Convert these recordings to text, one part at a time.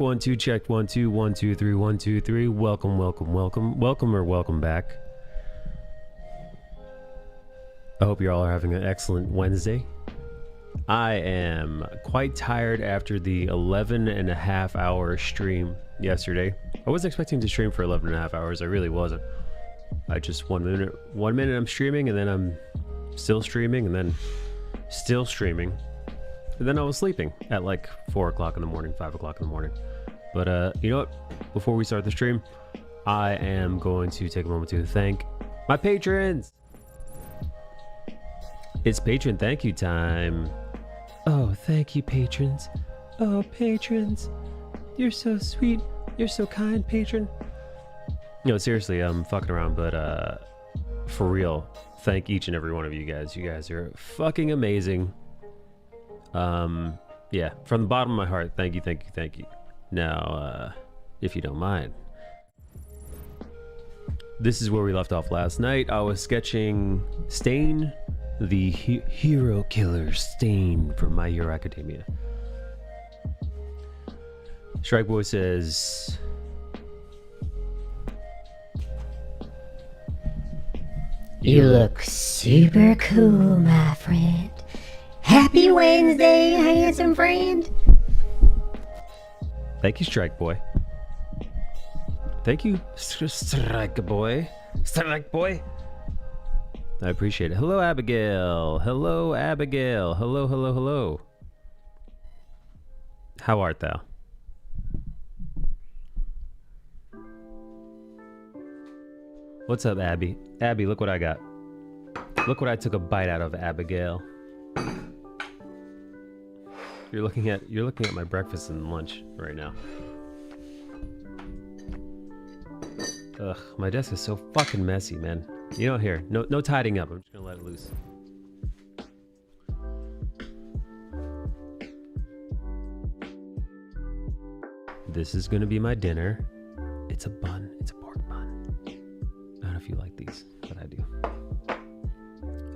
1 2, check 1 2 1 2 3 1 2 3. Welcome or welcome back. I hope you all are having an excellent Wednesday. I am quite tired after the 11.5-hour stream yesterday. I wasn't expecting to stream for 11.5 hours. I really wasn't. I just 1 minute I'm streaming, and then I'm still streaming, and then still streaming. And then I was sleeping at like 4 o'clock in the morning, 5 o'clock in the morning. But you know what? Before we start the stream, I am going to take a moment to thank my patrons. It's patron thank you time. Oh, thank you, patrons. Oh, patrons. You're so sweet. You're so kind, patron. No, seriously, I'm fucking around, but for real, thank each and every one of you guys. You guys are fucking amazing. Yeah, from the bottom of my heart, thank you. Now, if you don't mind, this is where we left off last night. I was sketching Stain, the hero killer Stain from My Hero Academia. Strike Boy says, "You look super cool, my friend. Happy Wednesday, handsome friend." Thank you, Strike Boy. Thank you, Strike Boy. Strike Boy. I appreciate it. Hello, Abigail. Hello, Abigail. Hello. How art thou? What's up, Abby? Abby, look what I got. Look what I took a bite out of, Abigail. You're looking at my breakfast and lunch right now. Ugh, my desk is so fucking messy, man. You know, here, no tidying up. I'm just gonna let it loose. This is gonna be my dinner. It's a bun. It's a pork bun. I don't know if you like these, but I do.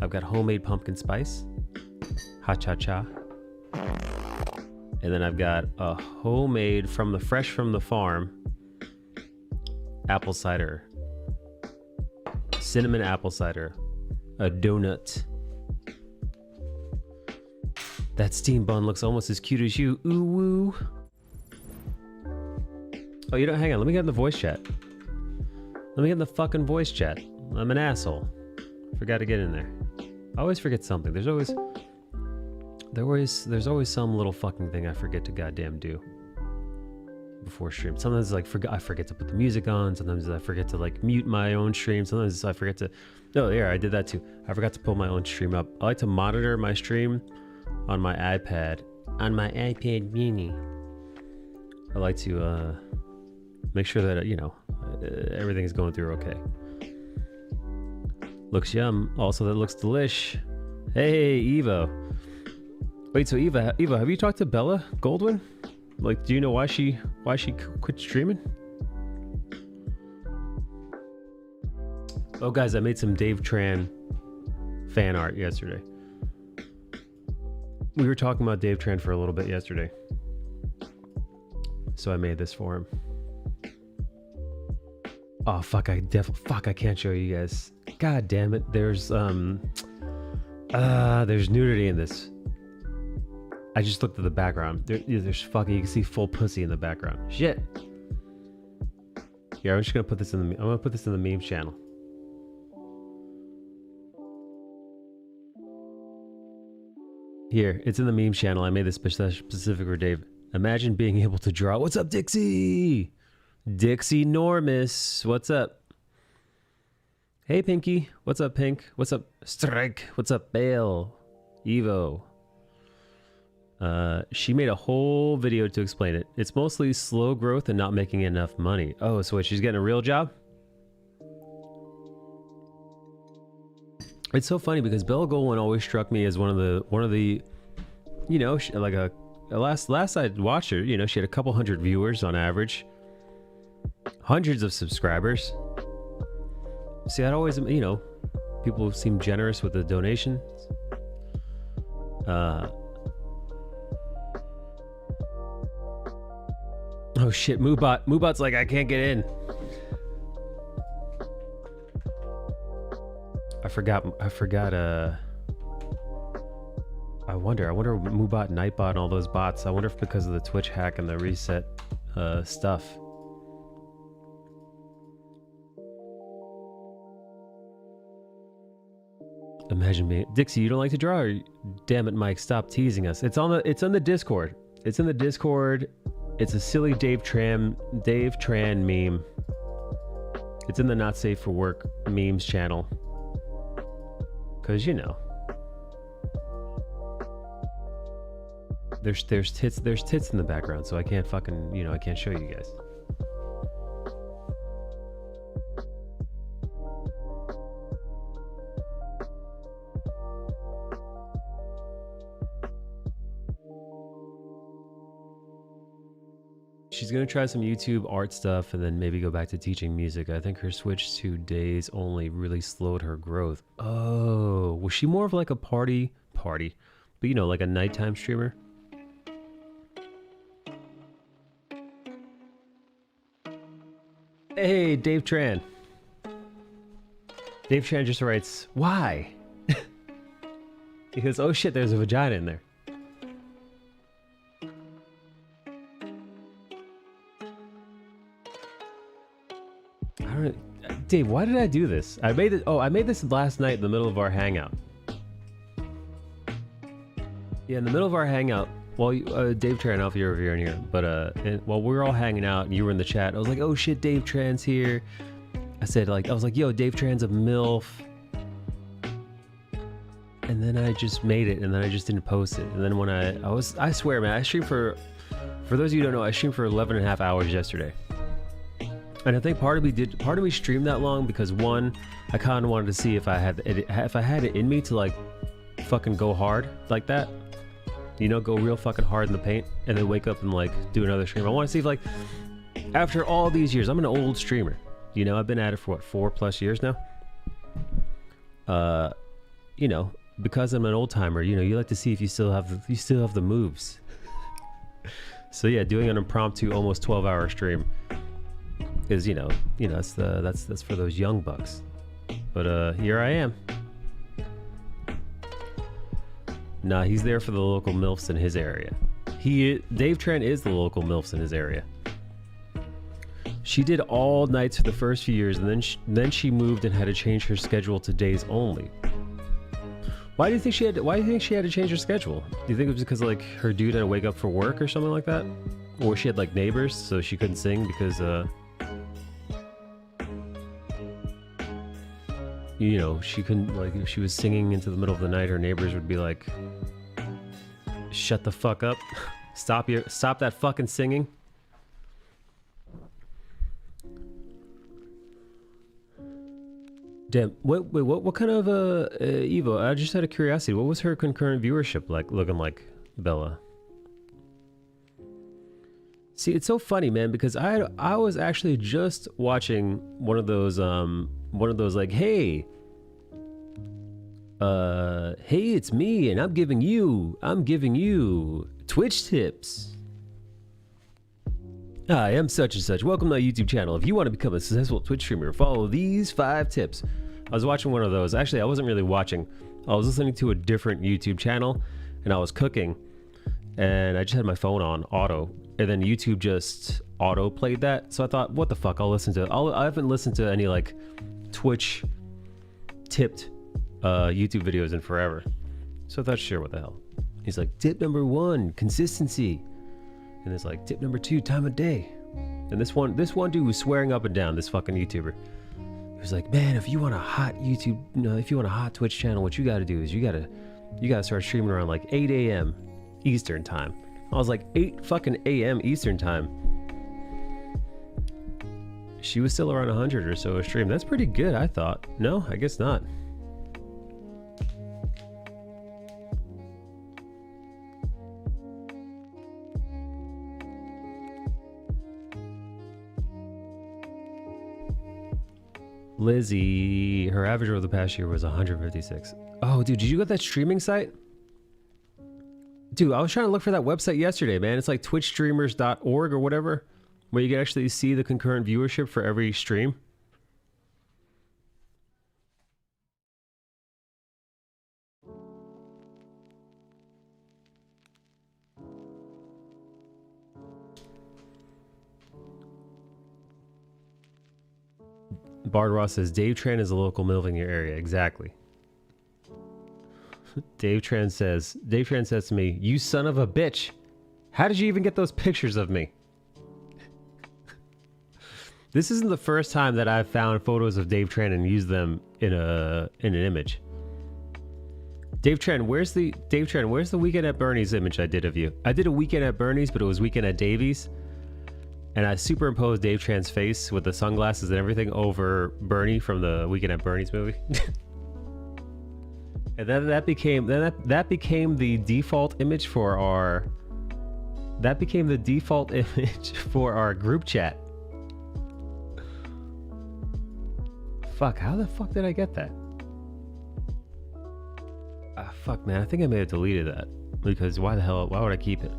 I've got homemade pumpkin spice, ha-cha-cha. And then I've got a homemade fresh from the farm apple cider, cinnamon apple cider, a donut. That steam bun looks almost as cute as you. Ooh woo. Oh, you don't, hang on, let me get in the voice chat. Let me get in the fucking voice chat. I'm an asshole. Forgot to get in there. I always forget something. There's always some little fucking thing I forget to goddamn do before stream. Sometimes I forget to put the music on. Sometimes I forget to like mute my own stream. Sometimes I forget to. Oh yeah, I did that too. I forgot to pull my own stream up. I like to monitor my stream on my iPad, mini. I like to make sure that everything is going through okay. Looks yum. Also, that looks delish. Hey, Evo. Wait, so Eva, have you talked to Bella Goldwyn? Like, do you know why she quit streaming? Oh, guys, I made some Dave Tran fan art yesterday. We were talking about Dave Tran for a little bit yesterday, so I made this for him. Oh fuck! I can't show you guys. God damn it! There's nudity in this. I just looked at the background. There's fucking. You can see full pussy in the background. Shit. Here, I'm just gonna put this in the. I'm gonna put this in the meme channel. Here, it's in the meme channel. I made this specific for Dave. Imagine being able to draw. What's up, Dixie? Dixie Normus. What's up? Hey, Pinky. What's up, Pink? What's up, Strike? What's up, Bale? Evo. She made a whole video to explain it. It's mostly slow growth and not making enough money. Oh, so what, she's getting a real job? It's so funny because Bella Goldwyn always struck me as one of the, you know, like last I watched her, you know, she had a couple hundred viewers on average, hundreds of subscribers. See, I'd always, you know, people seem generous with the donations. Oh shit, Moobot's like, I can't get in. I forgot, I wonder Moobot, Nightbot, and all those bots, I wonder if because of the Twitch hack and the reset stuff. Imagine me. Dixie, you don't like to draw? Or, damn it, Mike, stop teasing us. It's on the Discord. It's in the Discord. It's a silly Dave Tran meme. It's in the Not Safe for Work memes channel. Cause you know. There's tits in the background, so I can't fucking, you know, I can't show you guys. She's gonna try some YouTube art stuff and then maybe go back to teaching music. I think her switch to days only really slowed her growth. Oh, was she more of like a party, but you know, like a nighttime streamer? Hey, Dave Tran. Dave Tran just writes, why? He goes, oh shit, there's a vagina in there. Dave, why did I do this? I made it. Oh, I made this last night in the middle of our hangout. Yeah, in the middle of our hangout. Well, Dave Tran, off you're over here and here. But while we were all hanging out and you were in the chat, I was like, oh shit, Dave Tran's here. I was like, yo, Dave Tran's a MILF. And then I just made it, and then I just didn't post it. And then when I swear, man, I streamed for those of you who don't know, I streamed for 11 and a half hours yesterday. And I think part of me streamed that long because one, I kind of wanted to see if I had it in me to like fucking go hard like that, you know, go real fucking hard in the paint, and then wake up and like do another stream. I want to see if like after all these years, I'm an old streamer, you know, I've been at it for what, 4+ years now. You know, because I'm an old timer, you know, you like to see if you still have the moves. So yeah, doing an impromptu almost 12-hour stream is, you know, that's for those young bucks. But here I am. Nah, he's there for the local MILFs in his area. Dave Trent is the local MILFs in his area. She did all nights for the first few years, and then she moved and had to change her schedule to days only. Why do you think she had to change her schedule? Do you think it was because like her dude had to wake up for work or something like that? Or she had like neighbors, so she couldn't sing because you know, she couldn't, like, if she was singing into the middle of the night, her neighbors would be like, shut the fuck up. Stop that fucking singing. Damn, what kind of Evo? I just out of curiosity, what was her concurrent viewership like, looking like, Bella? See, it's so funny, man, because I was actually just watching one of those like, hey, it's me, and I'm giving you Twitch tips. Hi, I'm such and such. Welcome to my YouTube channel. If you want to become a successful Twitch streamer, follow these 5 tips. I was watching one of those. Actually, I wasn't really watching. I was listening to a different YouTube channel, and I was cooking, and I just had my phone on auto, and then YouTube just auto played that. So I thought, what the fuck? I'll listen to it. I haven't listened to any like Twitch tipped YouTube videos in forever. So I thought, sure, what the hell? He's like, tip number 1, consistency. And it's like, tip number 2, time of day. And this one dude was swearing up and down, this fucking YouTuber. He was like, man, if you want a hot YouTube, you know, if you want a hot Twitch channel, what you gotta do is you gotta start streaming around like 8 a.m. Eastern time. I was like, 8 fucking a.m. Eastern time. She was still around 100 or so a stream. That's pretty good, I thought. No, I guess not. Lizzie, her average over the past year was 156. Oh, dude, did you get that streaming site? Dude, I was trying to look for that website yesterday, man. It's like twitchstreamers.org or whatever. where you can actually see the concurrent viewership for every stream. Bard Ross says Dave Tran is a local MILF in your area. Exactly. Dave Tran says to me, "You son of a bitch. How did you even get those pictures of me?" This isn't the first time that I've found photos of Dave Tran and used them in an image. Dave Tran, where's the Weekend at Bernie's image I did of you? I did a Weekend at Bernie's, but it was Weekend at Davies. And I superimposed Dave Tran's face with the sunglasses and everything over Bernie from the Weekend at Bernie's movie. And then that became the default image for our group chat. Fuck, how the fuck did I get that? Fuck, man, I think I may have deleted that because why would I keep it?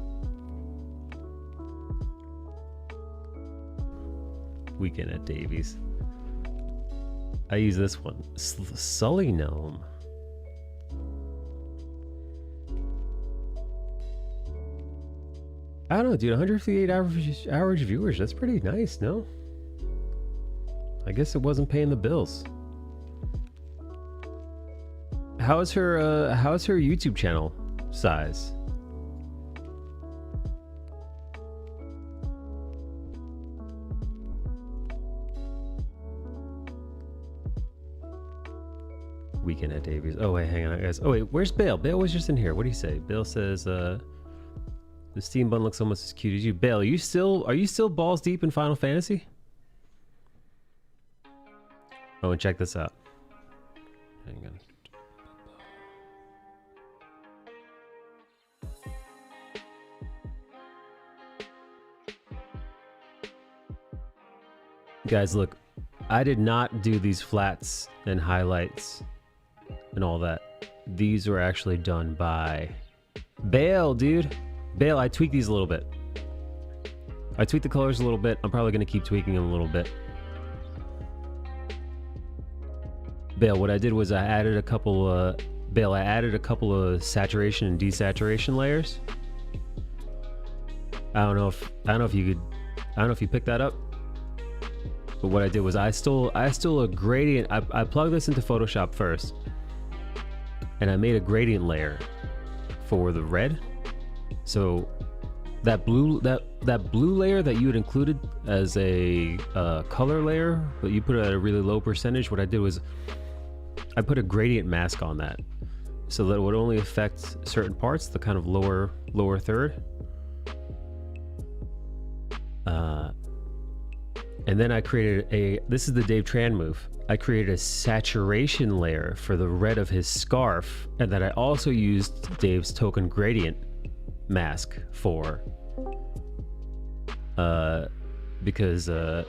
Weekend at Davies. I use this one. Sully Gnome. I don't know, dude. 158 average viewers. That's pretty nice, no? I guess it wasn't paying the bills. How's her YouTube channel size? Weekend at Davies. Oh wait, hang on, guys. Oh wait, where's Bale? Bale was just in here. What do you say? Bale says, "The Steam bun looks almost as cute as you." Bale, are you still balls deep in Final Fantasy? Oh, and check this out. Hang on. Guys, look, I did not do these flats and highlights and all that. These were actually done by Bale, dude. Bale, I tweaked these a little bit. I tweaked the colors a little bit. I'm probably going to keep tweaking them a little bit. Bale, what I did was I added a couple of saturation and desaturation layers. I don't know if you picked that up. But what I did was I stole a gradient. I plugged this into Photoshop first, and I made a gradient layer for the red. So that blue layer that you had included as a color layer, but you put it at a really low percentage. What I did was I put a gradient mask on that, so that it would only affect certain parts, the kind of lower third. And then I created this is the Dave Tran move. I created a saturation layer for the red of his scarf, and then I also used Dave's token gradient mask for, because a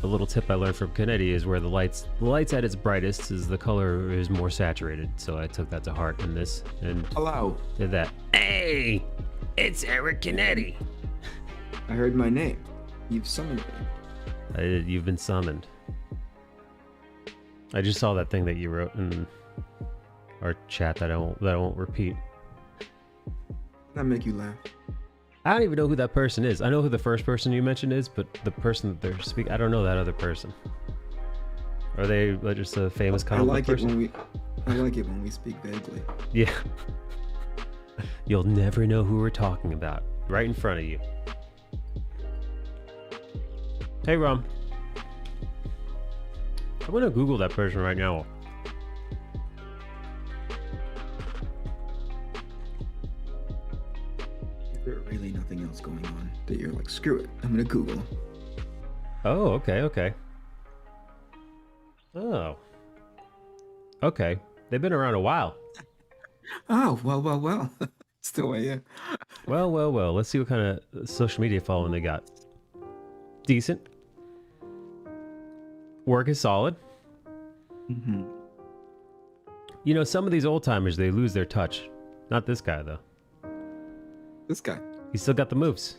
little tip I learned from Kennedy is where the light's at its brightest is the color is more saturated. So I took that to heart in this and hello. Did that. Hey, it's Eric Kennedy. I heard my name. You've summoned me. You've been summoned. I just saw that thing that you wrote in our chat that I won't repeat. That make you laugh? I don't even know who that person is. I know who the first person you mentioned is, but the person that they're speaking, I don't know that other person. Are they just a famous comic book person? I like it when we speak vaguely. Yeah. You'll never know who we're talking about. Right in front of you. Hey, Rom. I'm gonna Google that person right now. Is there really nothing else going on that you're like, screw it, I'm gonna Google? Oh, okay. Oh. Okay. They've been around a while. Oh, well. Still yeah. Well. Let's see what kind of social media following they got. Decent. Work is solid. Mm-hmm. You know, some of these old timers, they lose their touch. Not this guy, though. This guy. He's still got the moves.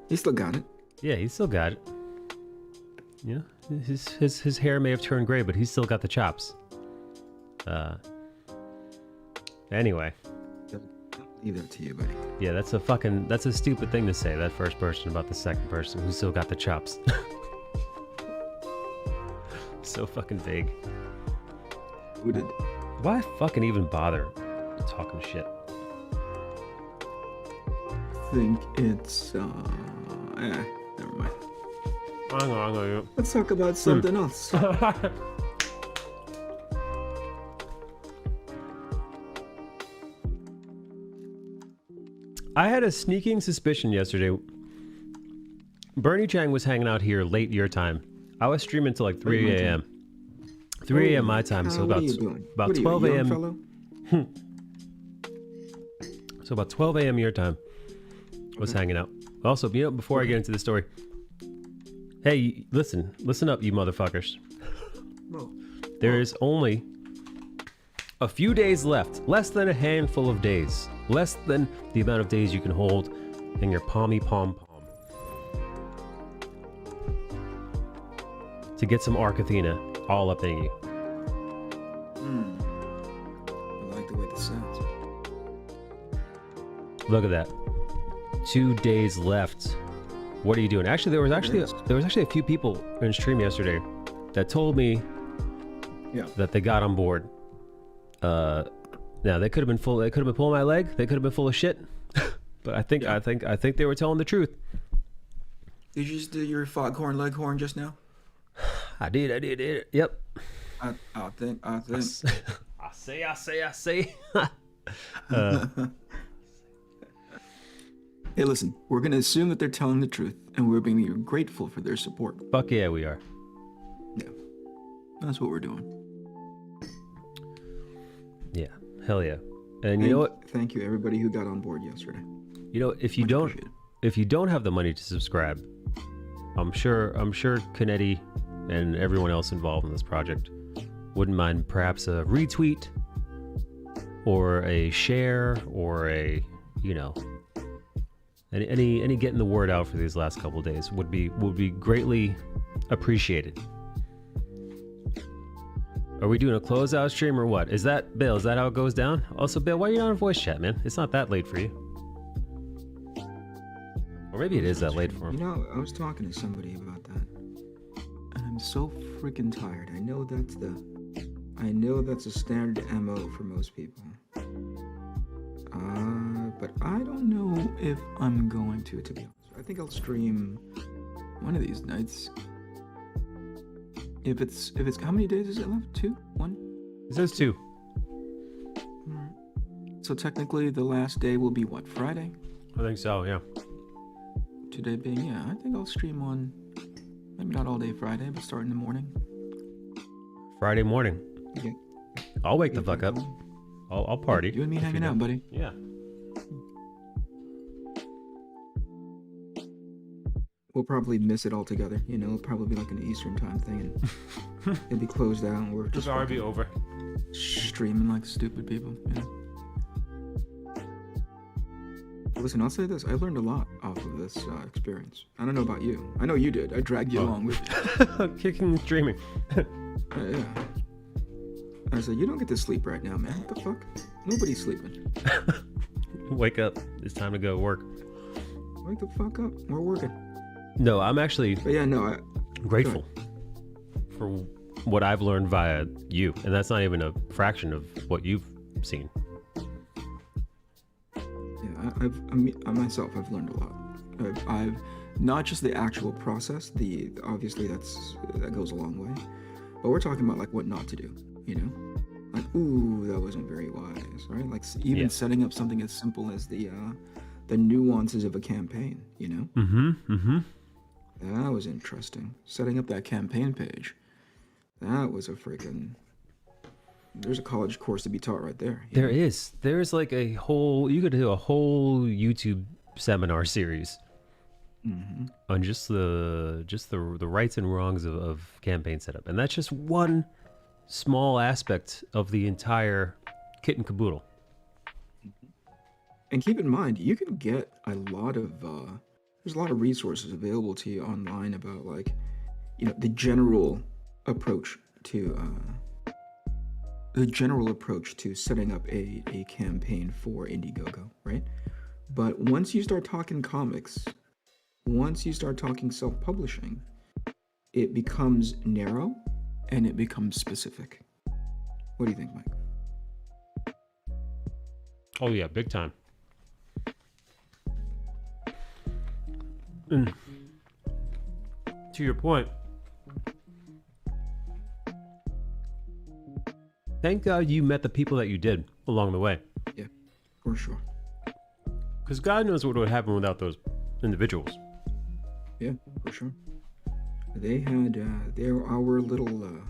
He still got it. Yeah, he's still got it. Yeah, his hair may have turned gray, but he's still got the chops. Anyway. I'll leave that to you, buddy. Yeah, that's a stupid thing to say, that first person about the second person who still got the chops. So fucking vague. Who did? Why fucking even bother talking shit? I think it's never mind. Let's talk about something else. I had a sneaking suspicion yesterday. Bernie Chang was hanging out here late your time. I was streaming till like 3 a.m. 3 a.m. my time, so about 12 a.m. So about 12 a.m. your time, I was hanging out. Also, you know, before I get into the story, hey, listen up, you motherfuckers. There is only a few days left, less than a handful of days, less than the amount of days you can hold in your palmy palm to get some Arc Athena all up in you. I like the way this sounds. Look at that. 2 days left. What are you doing? Actually, there was actually a few people in stream yesterday that told me that they got on board. Now they could have been full. They could have been pulling my leg. They could have been full of shit. But I think they were telling the truth. Did you just do your foghorn leghorn just now? I did. Yep. I think. I say. Hey, listen, we're going to assume that they're telling the truth, and we're being grateful for their support. Fuck yeah, we are. Yeah. That's what we're doing. Yeah. Hell yeah. And you know what? Thank you, everybody who got on board yesterday. You know, if you don't have the money to subscribe, I'm sure Kennedy and everyone else involved in this project wouldn't mind perhaps a retweet or a share or a, you know, any getting the word out for these last couple of days would be greatly appreciated. Are we doing a closeout stream or what? Is that Bill? Is that how it goes down? Also, Bill, why are you not on voice chat, man? It's not that late for you. Or maybe it is that late for him. You know, I was talking to somebody about that, and I'm so freaking tired. I know that's a standard MO for most people. But I don't know if I'm going to be honest. I think I'll stream one of these nights. If it's how many days is it left? 2? 1? It says 2. So technically the last day will be what, Friday? I think so, yeah. Today being, I think I'll stream on, maybe not all day Friday, but start in the morning. Friday morning. Yeah. I'll wake the fuck up. I'll party. You and me hanging out, buddy. Yeah. We'll probably miss it altogether. You know, it'll probably be like an Eastern time thing, and it'll be closed out, and we're just already be over. Streaming like stupid people. You know. Listen, I'll say this: I learned a lot off of this experience. I don't know about you. I know you did. I dragged you along with me. Kicking and streaming. Yeah. I said, you don't get to sleep right now, man. What the fuck? Nobody's sleeping. Wake up. It's time to go work. Wake the fuck up. We're working. No, I'm actually grateful for what I've learned via you. And that's not even a fraction of what you've seen. Yeah, I've learned a lot. I've not just the actual process, obviously that goes a long way. But we're talking about like what not to do, you know? Like, ooh, that wasn't very wise, right? Like even setting up something as simple as the nuances of a campaign, you know? That was interesting. Setting up that campaign page, that was a freaking... There's a college course to be taught right there. There is. There's like a whole... You could do a whole YouTube seminar series on just the rights and wrongs of campaign setup. And that's just one small aspect of the entire kit and caboodle. And keep in mind, you can get a lot of there's a lot of resources available to you online about like, the general approach to setting up a campaign for Indiegogo, right? But once you start talking comics, once you start talking self-publishing, it becomes narrow and it becomes specific. What do you think, Mike? Oh yeah, big time. And to your point, thank God you met the people that you did along the way. Yeah, for sure. Because God knows what would happen without those individuals. Yeah, for sure. They had they were our little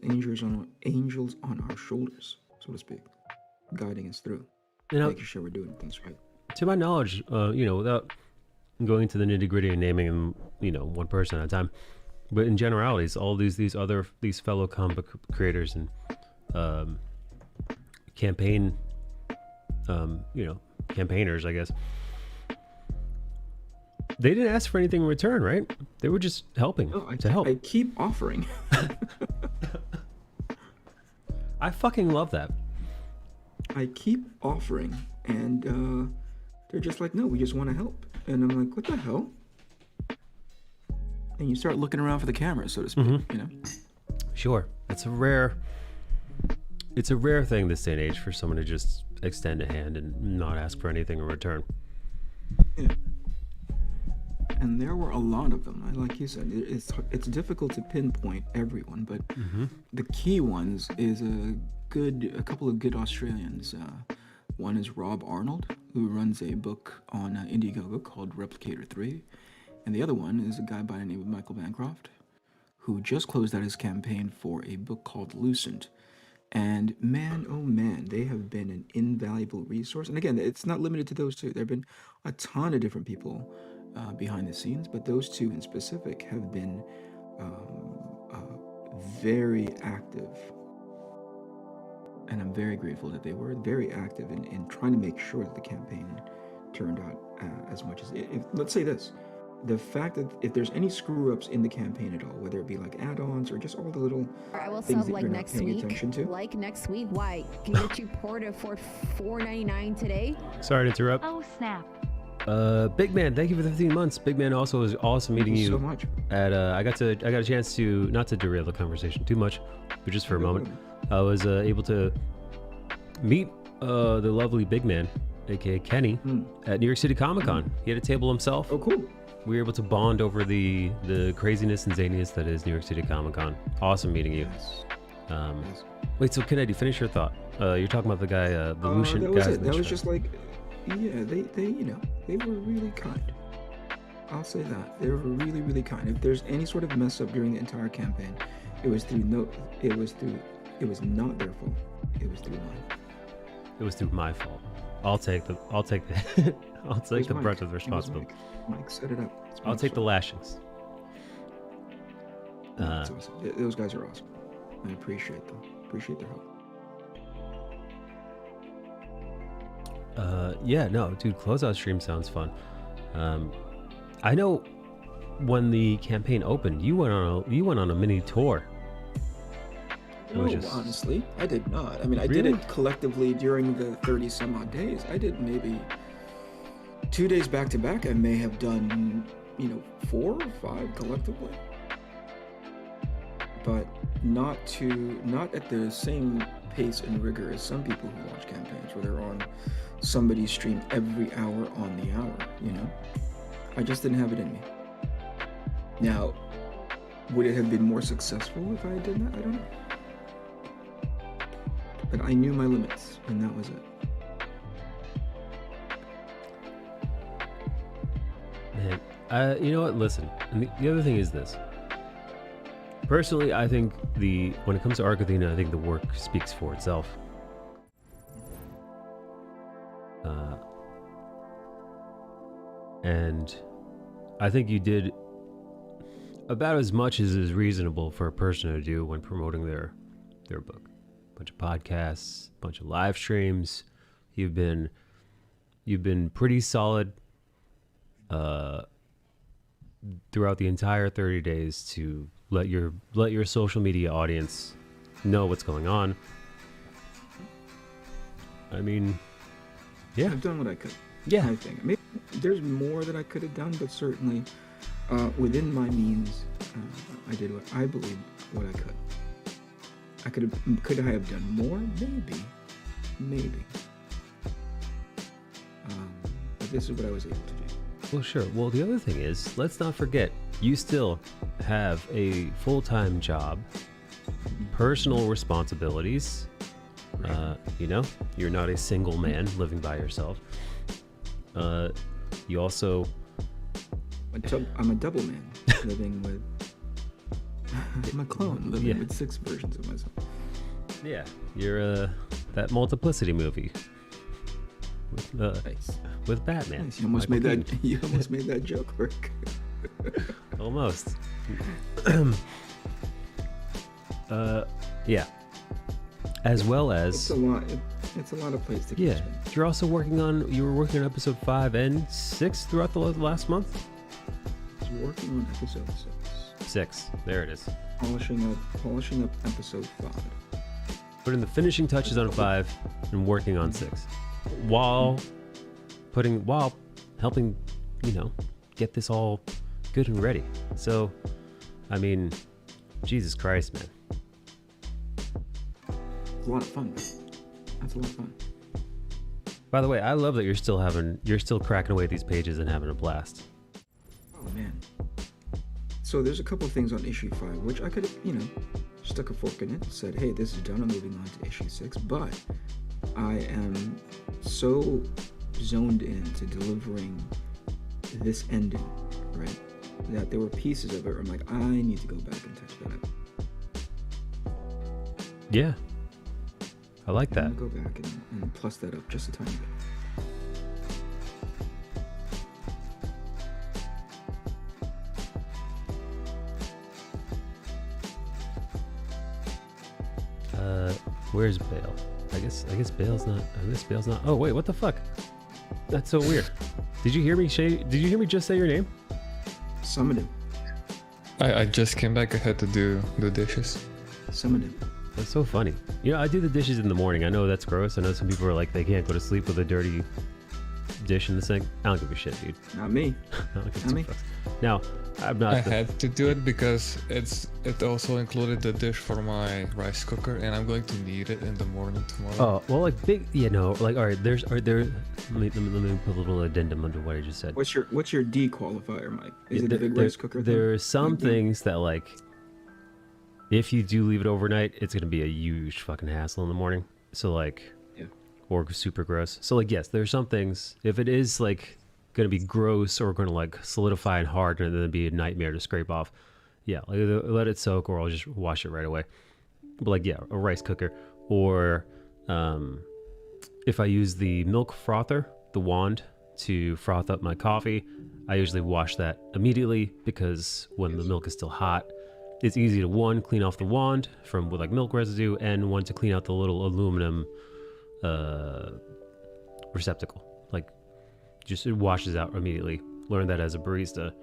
angels on our shoulders, so to speak, guiding us through, making sure we're doing things right. To my knowledge, without going into the nitty gritty and naming them, one person at a time, but in generalities, all these fellow comic creators and campaigners, I guess, they didn't ask for anything in return, right? They were just helping to help. I keep offering. I fucking love that. I keep offering, and they're just like, no, we just want to help. And I'm like, what the hell? And you start looking around for the camera, so to speak, Sure. It's a rare thing this day and age for someone to just extend a hand and not ask for anything in return. Yeah. And there were a lot of them. Like you said, it's difficult to pinpoint everyone, but the key ones is a couple of good Australians. One is Rob Arnold, who runs a book on Indiegogo called Replicator 3. And the other one is a guy by the name of Michael Bancroft, who just closed out his campaign for a book called Lucent. And man, oh man, they have been an invaluable resource. And again, it's not limited to those two. There have been a ton of different people behind the scenes, but those two in specific have been very active. And I'm very grateful that they were very active in trying to make sure that the campaign turned out as much as it. Let's say this. The fact that if there's any screw ups in the campaign at all, whether it be like add-ons or just all the little things that you're not paying attention to. Like next week, why? Can get you ported for $4.99 today? Sorry to interrupt. Oh snap. Big Man, thank you for the 15 months. Big Man, also was awesome meeting you. So much. At I got a chance to, not to derail the conversation too much, but just for a moment, I was able to meet the lovely Big Man, aka Kenny, at New York City Comic Con. He had a table himself. Oh, cool. We were able to bond over the craziness and zaniness that is New York City Comic Con. Awesome meeting you. Yes. Wait, so Kennedy, finish your thought. You're talking about the guy, the Lucian guy. That was it. That was just like, yeah, they were really kind. I'll say that. They were really, really kind. If there's any sort of mess up during the entire campaign, it was not their fault. It was through mine. It was through my fault. I'll take the brunt of the responsibility. Mike set it up. I'll take the lashings. That's awesome. Those guys are awesome. I appreciate them. Appreciate their help. Yeah, no, dude, closeout stream sounds fun. I know when the campaign opened, you went on a mini tour. No, honestly, I did not. I mean, I did it collectively during the 30 some odd days. I did maybe 2 days back to back. I may have done, 4 or 5 collectively, but not at the same pace and rigor as some people who launch campaigns where they're on somebody's stream every hour on the hour. I just didn't have it in me. Now, would it have been more successful if I did that? I don't know. But I knew my limits, and that was it. Man, you know what? Listen, and the other thing is this. Personally, I think when it comes to Arc Athena, I think the work speaks for itself. And I think you did about as much as is reasonable for a person to do when promoting their book. Bunch of podcasts, bunch of live streams. You've been pretty solid uh, throughout the entire 30 days to let your social media audience know what's going on. I mean, yeah, I've done what I could. yeah, I think maybe there's more that I could have done, but certainly within my means, I did what I believe what I could. Could I have done more? Maybe. But this is what I was able to do. well, sure. Well, the other thing is, let's not forget, you still have a full-time job, personal responsibilities. You know, you're not a single man living by yourself. You also, I'm a double man living with. I'm a clone living with 6 versions of myself. yeah, you're that multiplicity movie Nice. with Batman. Nice. You almost Michael made Keaton. that. You almost made that joke work. Almost. Yeah. As well It's as a lot. It's a lot of plays to keep yeah, spinning. you're also you were working on episode 5 and 6 throughout the last month. I was working on episode 6. 6. There it is. Polishing up episode 5. Putting the finishing touches on 5 and working on 6. While helping, get this all good and ready. So, I mean, Jesus Christ, man. It's a lot of fun, man. That's a lot of fun. By the way, I love that you're still cracking away at these pages and having a blast. Oh man. So there's a couple of things on issue 5 which I could have, stuck a fork in it and said, hey, this is done, I'm moving on to issue 6, but I am so zoned in to delivering this ending, right? That there were pieces of it where I'm like, I need to go back and touch that up. Yeah. I like that. I'm gonna go back and plus that up just a tiny bit. Where's Bale? I guess Bale's not. Oh wait, what the fuck? That's so weird. Did you hear me just say your name? Summoned him. I just came back. I had to do the dishes. Summoned him. That's so funny. I do the dishes in the morning. I know that's gross. I know some people are like, they can't go to sleep with a dirty dish in the sink. I don't give a shit, dude. Not me. I don't give Not two me. fucks. Now, I'm not. I had to do it because it also included the dish for my rice cooker, and I'm going to need it in the morning tomorrow. Oh well, like big. All right. Let me put a little addendum under what I just said. What's your D qualifier, Mike? Is it a big rice cooker? There are some Like, things that like, if you do leave it overnight, it's gonna be a huge fucking hassle in the morning. So like, Yeah. or super gross. So like, yes, there's some things. If it is like gonna be gross or gonna like solidify and harden and then be a nightmare to scrape off, yeah, like let it soak or I'll just wash it right away. But like, yeah, a rice cooker or if I use the milk frother, the wand to froth up my coffee, I usually wash that immediately because when the milk is still hot, it's easy to one, clean off the wand from with like milk residue, and one to clean out the little aluminum receptacle. Like, just it washes out immediately. Learned that as a barista.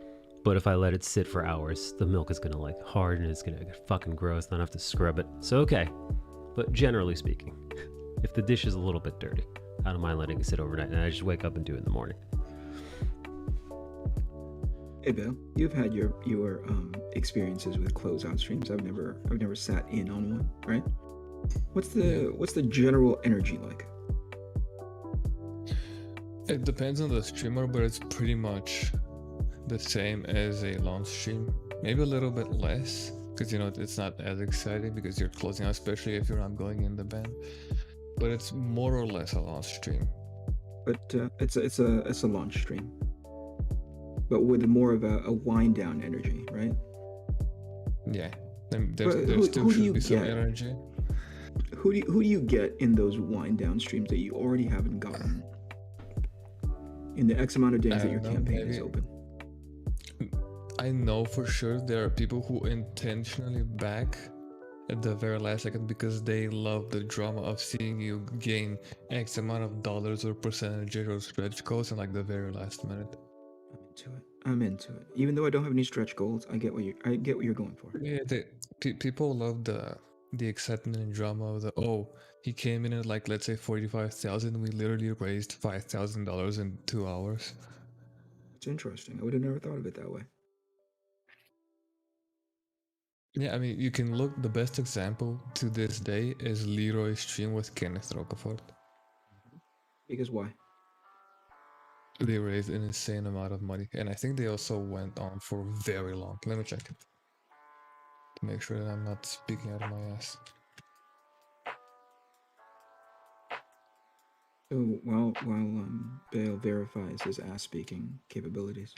But if I let it sit for hours, the milk is gonna like harden. It's gonna get fucking gross. Then I have to scrub it. So okay, but generally speaking, if the dish is a little bit dirty, I don't mind letting it sit overnight, and I just wake up and do it in the morning. Hey Bill, you've had your experiences with closeout streams. I've never sat in on one, right? What's the general energy like? It depends on the streamer, but it's pretty much the same as a launch stream. Maybe a little bit less, because it's not as exciting because you're closing out, especially if you're not going in the band. But it's more or less a launch stream. But it's a launch stream, but with more of a wind down energy, right? Yeah, But there who still do you should be some get? energy. Who do you get in those wind down streams that you already haven't gotten in the X amount of days I that your don't know, campaign is maybe- open? I know for sure there are people who intentionally back at the very last second because they love the drama of seeing you gain X amount of dollars or percentages or stretch goals in like the very last minute. into it. I'm into it. Even though I don't have any stretch goals, I get what you're going for. Yeah, people love the excitement and drama of the he came in at like let's say 45,000. We literally raised $5,000 in 2 hours. It's interesting. I would have never thought of it that way. Yeah, I mean you can look. The best example to this day is Leroy's stream with Kenneth Rocafort. Because why? They raised an insane amount of money, and I think they also went on for very long. Let me check it to make sure that I'm not speaking out of my ass. So while Bale verifies his ass speaking capabilities,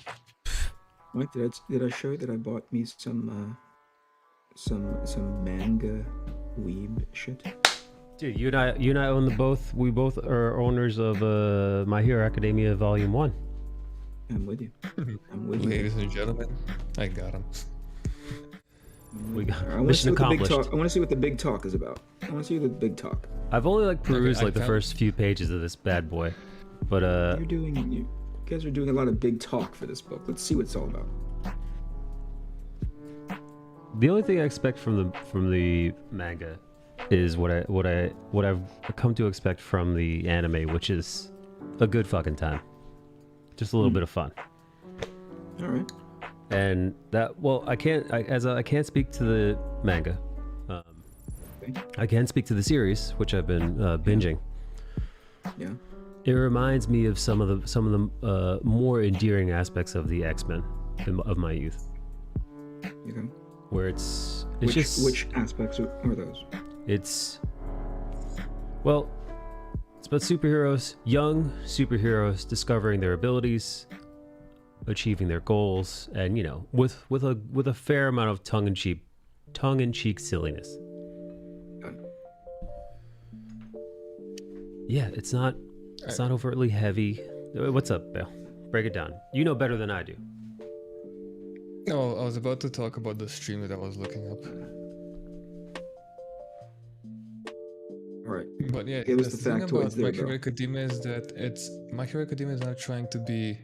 Mike, did I show you that I bought me some manga weeb shit? Dude, you and I own we both are owners of My Hero Academia Volume 1. I'm with you. I'm with you. Ladies and gentlemen, I got him. We got I want to see what the big talk. I want to see what the big talk is about. I want to see the big talk. I've only perused I the found- first few pages of this bad boy. But You guys are doing a lot of big talk for this book. Let's see what it's all about. the only thing I expect from the manga is what I've come to expect from the anime, which is a good fucking time. Just a little bit of fun. All right. And that, I can't speak to the manga. I can speak to the series, which I've been binging. Yeah. It reminds me of some of the more endearing aspects of the X-Men of my youth, Okay. where it's Which aspects are those? it's about superheroes, young superheroes discovering their abilities, achieving their goals, and with a fair amount of tongue-in-cheek silliness. Yeah, it's not overtly heavy. What's up, Bill? Break it down. You know better than I do. Oh, I was about to talk about the stream that I was looking up. All right. But yeah, Give us the the thing factoids about there, My bro. Hero Academia is that My Hero Academia is not trying to be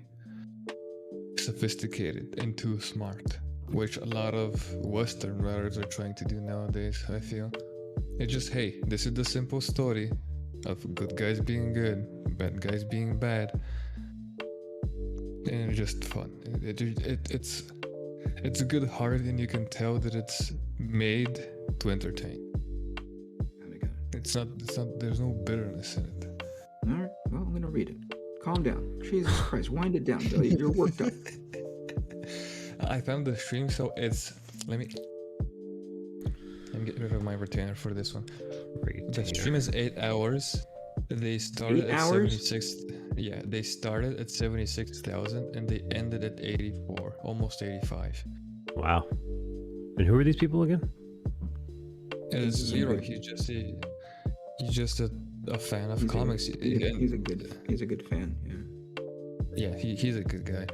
sophisticated and too smart, which a lot of Western writers are trying to do nowadays, I feel. It's just, hey, this is the simple story of good guys being good, bad guys being bad, and it's just fun. It's a good heart, and you can tell that it's made to entertain. It's not. There's no bitterness in it. All right. Well, I'm gonna read it. Calm down. Jesus Christ, wind it down, Billy. You're worked up. I found the stream, so it's. Let me get rid of my retainer for this one. The stream is 8 hours. They started 8 at hours? 76. Yeah, they started at 76,000 and they ended at 84, almost 85. Wow. And who are these people again? It's Leroy. He's just a fan of comics. He's a good fan. Yeah. Yeah, he's a good guy.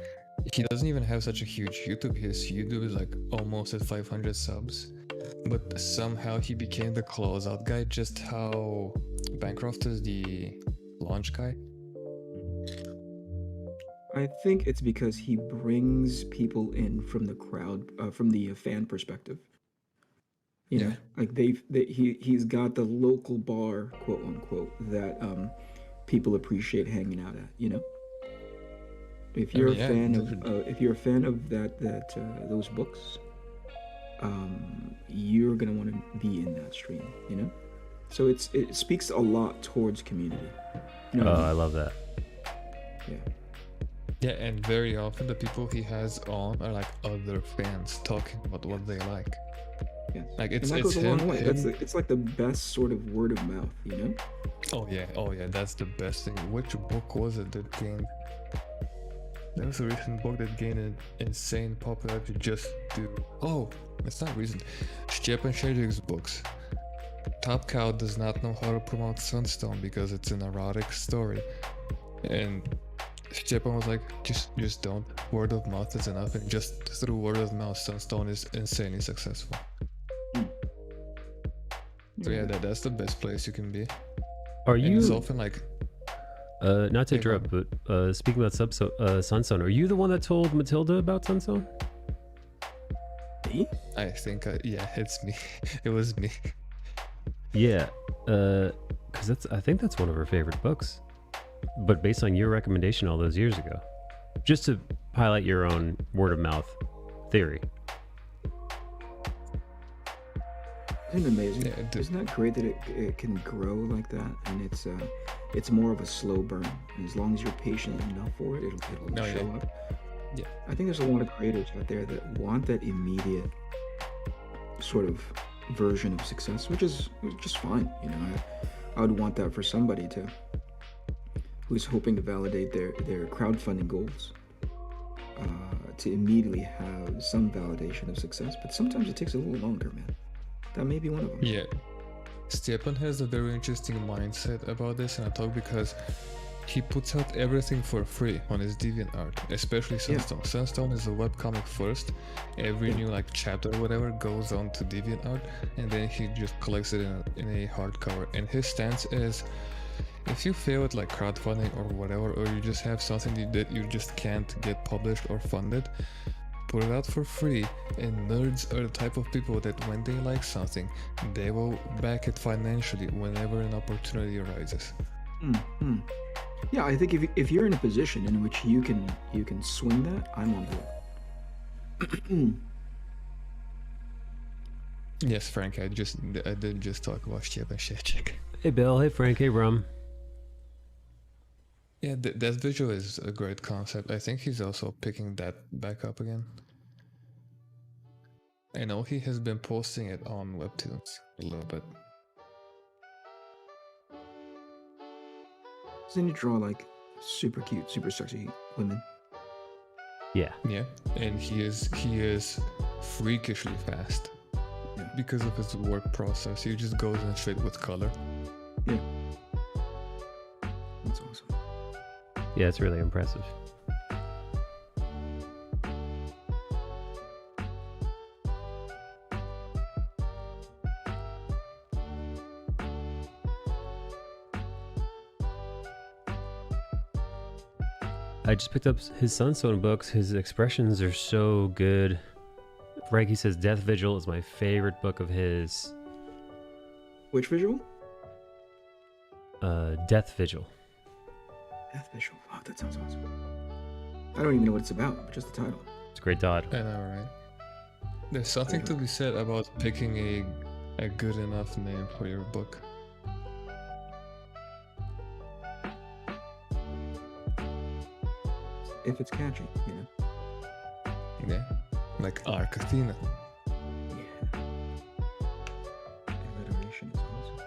He doesn't even have such a huge YouTube. His YouTube is like almost at 500 subs. But somehow he became the closeout guy, just how Bancroft is the launch guy. I think it's because he brings people in from the crowd, from the fan perspective. You know, like he's got the local bar, quote unquote, that people appreciate hanging out at. You know, if you're a fan of those books, you're gonna want to be in that stream. You know, so it speaks a lot towards community. You know what I mean? I love that. Yeah. Yeah, and very often the people he has on are like other fans talking about what they like. Yes. Like and it's that goes a long way. him. It's like the best sort of word of mouth, you know? Oh yeah, that's the best thing. Which book was it that gained? There was a recent book that gained an insane popularity just due. Oh, it's not recent. Stepan Shadik's books. Top Cow does not know how to promote Sunstone because it's an erotic story, and Stepan was like, just don't. Word of mouth is enough, and just through word of mouth, Sunstone is insanely successful. So yeah, that's the best place you can be. Are And you? it's often like, Not to Hey, Bob. interrupt, but speaking about Sunstone, are you the one that told Matilda about Sunstone? Me? I think, yeah, it's me. It was me. Yeah, because I think that's one of her favorite books. But based on your recommendation all those years ago, just to highlight your own word of mouth theory. Isn't it amazing? Yeah, Isn't that great that it can grow like that, and it's more of a slow burn. And as long as you're patient enough for it, it'll No, show yeah. up. Yeah. I think there's a lot of creators out there that want that immediate sort of version of success, which is just fine. You know, I would want that for somebody who's hoping to validate their crowdfunding goals. To immediately have some validation of success, but sometimes it takes a little longer, man. That may be one of them. Yeah. Stepan has a very interesting mindset about this, and I talk because he puts out everything for free on his DeviantArt, especially Sunstone. Sunstone is a webcomic first. Every new like chapter or whatever goes on to DeviantArt, and then he just collects it in a hardcover. And his stance is, if you fail at like crowdfunding or whatever, or you just have something that you just can't get published or funded, put it out for free. And nerds are the type of people that when they like something, they will back it financially whenever an opportunity arises. Mm-hmm. Yeah, I think if you're in a position in which you can swing that, I'm on board. Yes, Frank, I did just talk about Stepan Shevchik. Hey Bill, hey Frank, hey Rum. Yeah, that visual is a great concept. I think he's also picking that back up again. I know he has been posting it on Webtoons a little bit. Doesn't he draw like super cute, super sexy women? Yeah. Yeah, and he is freakishly fast. Yeah. Because of his work process, he just goes in straight with color. Yeah. That's awesome. Yeah, it's really impressive. I just picked up his Sunstone books. His expressions are so good. Frankie says Death Vigil is my favorite book of his. Which visual? Death Vigil. Death visual. Oh, that sounds awesome. I don't even know what it's about, but just the title. It's a great dot. I know, right? There's something to be said about picking a good enough name for your book. If it's catchy, you know. Yeah, like Arc Athena. Yeah. Alliteration is awesome.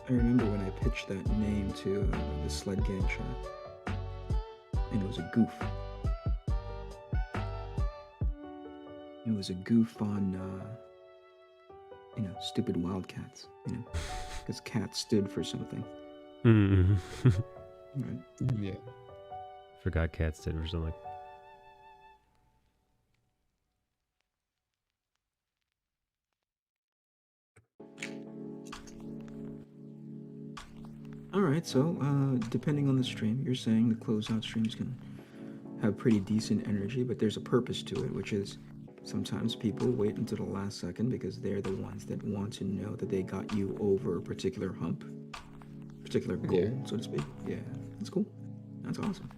I remember when I pitched that name to the Sled Gang chat, and it was a goof. It was a goof on, stupid wildcats, because cats stood for something, Mm-hmm. right? Yeah. Forgot cats did or something. All right, so depending on the stream, you're saying the closeout streams can have pretty decent energy, but there's a purpose to it, which is sometimes people wait until the last second because they're the ones that want to know that they got you over a particular hump, particular goal, so to speak. Yeah, that's cool. That's awesome.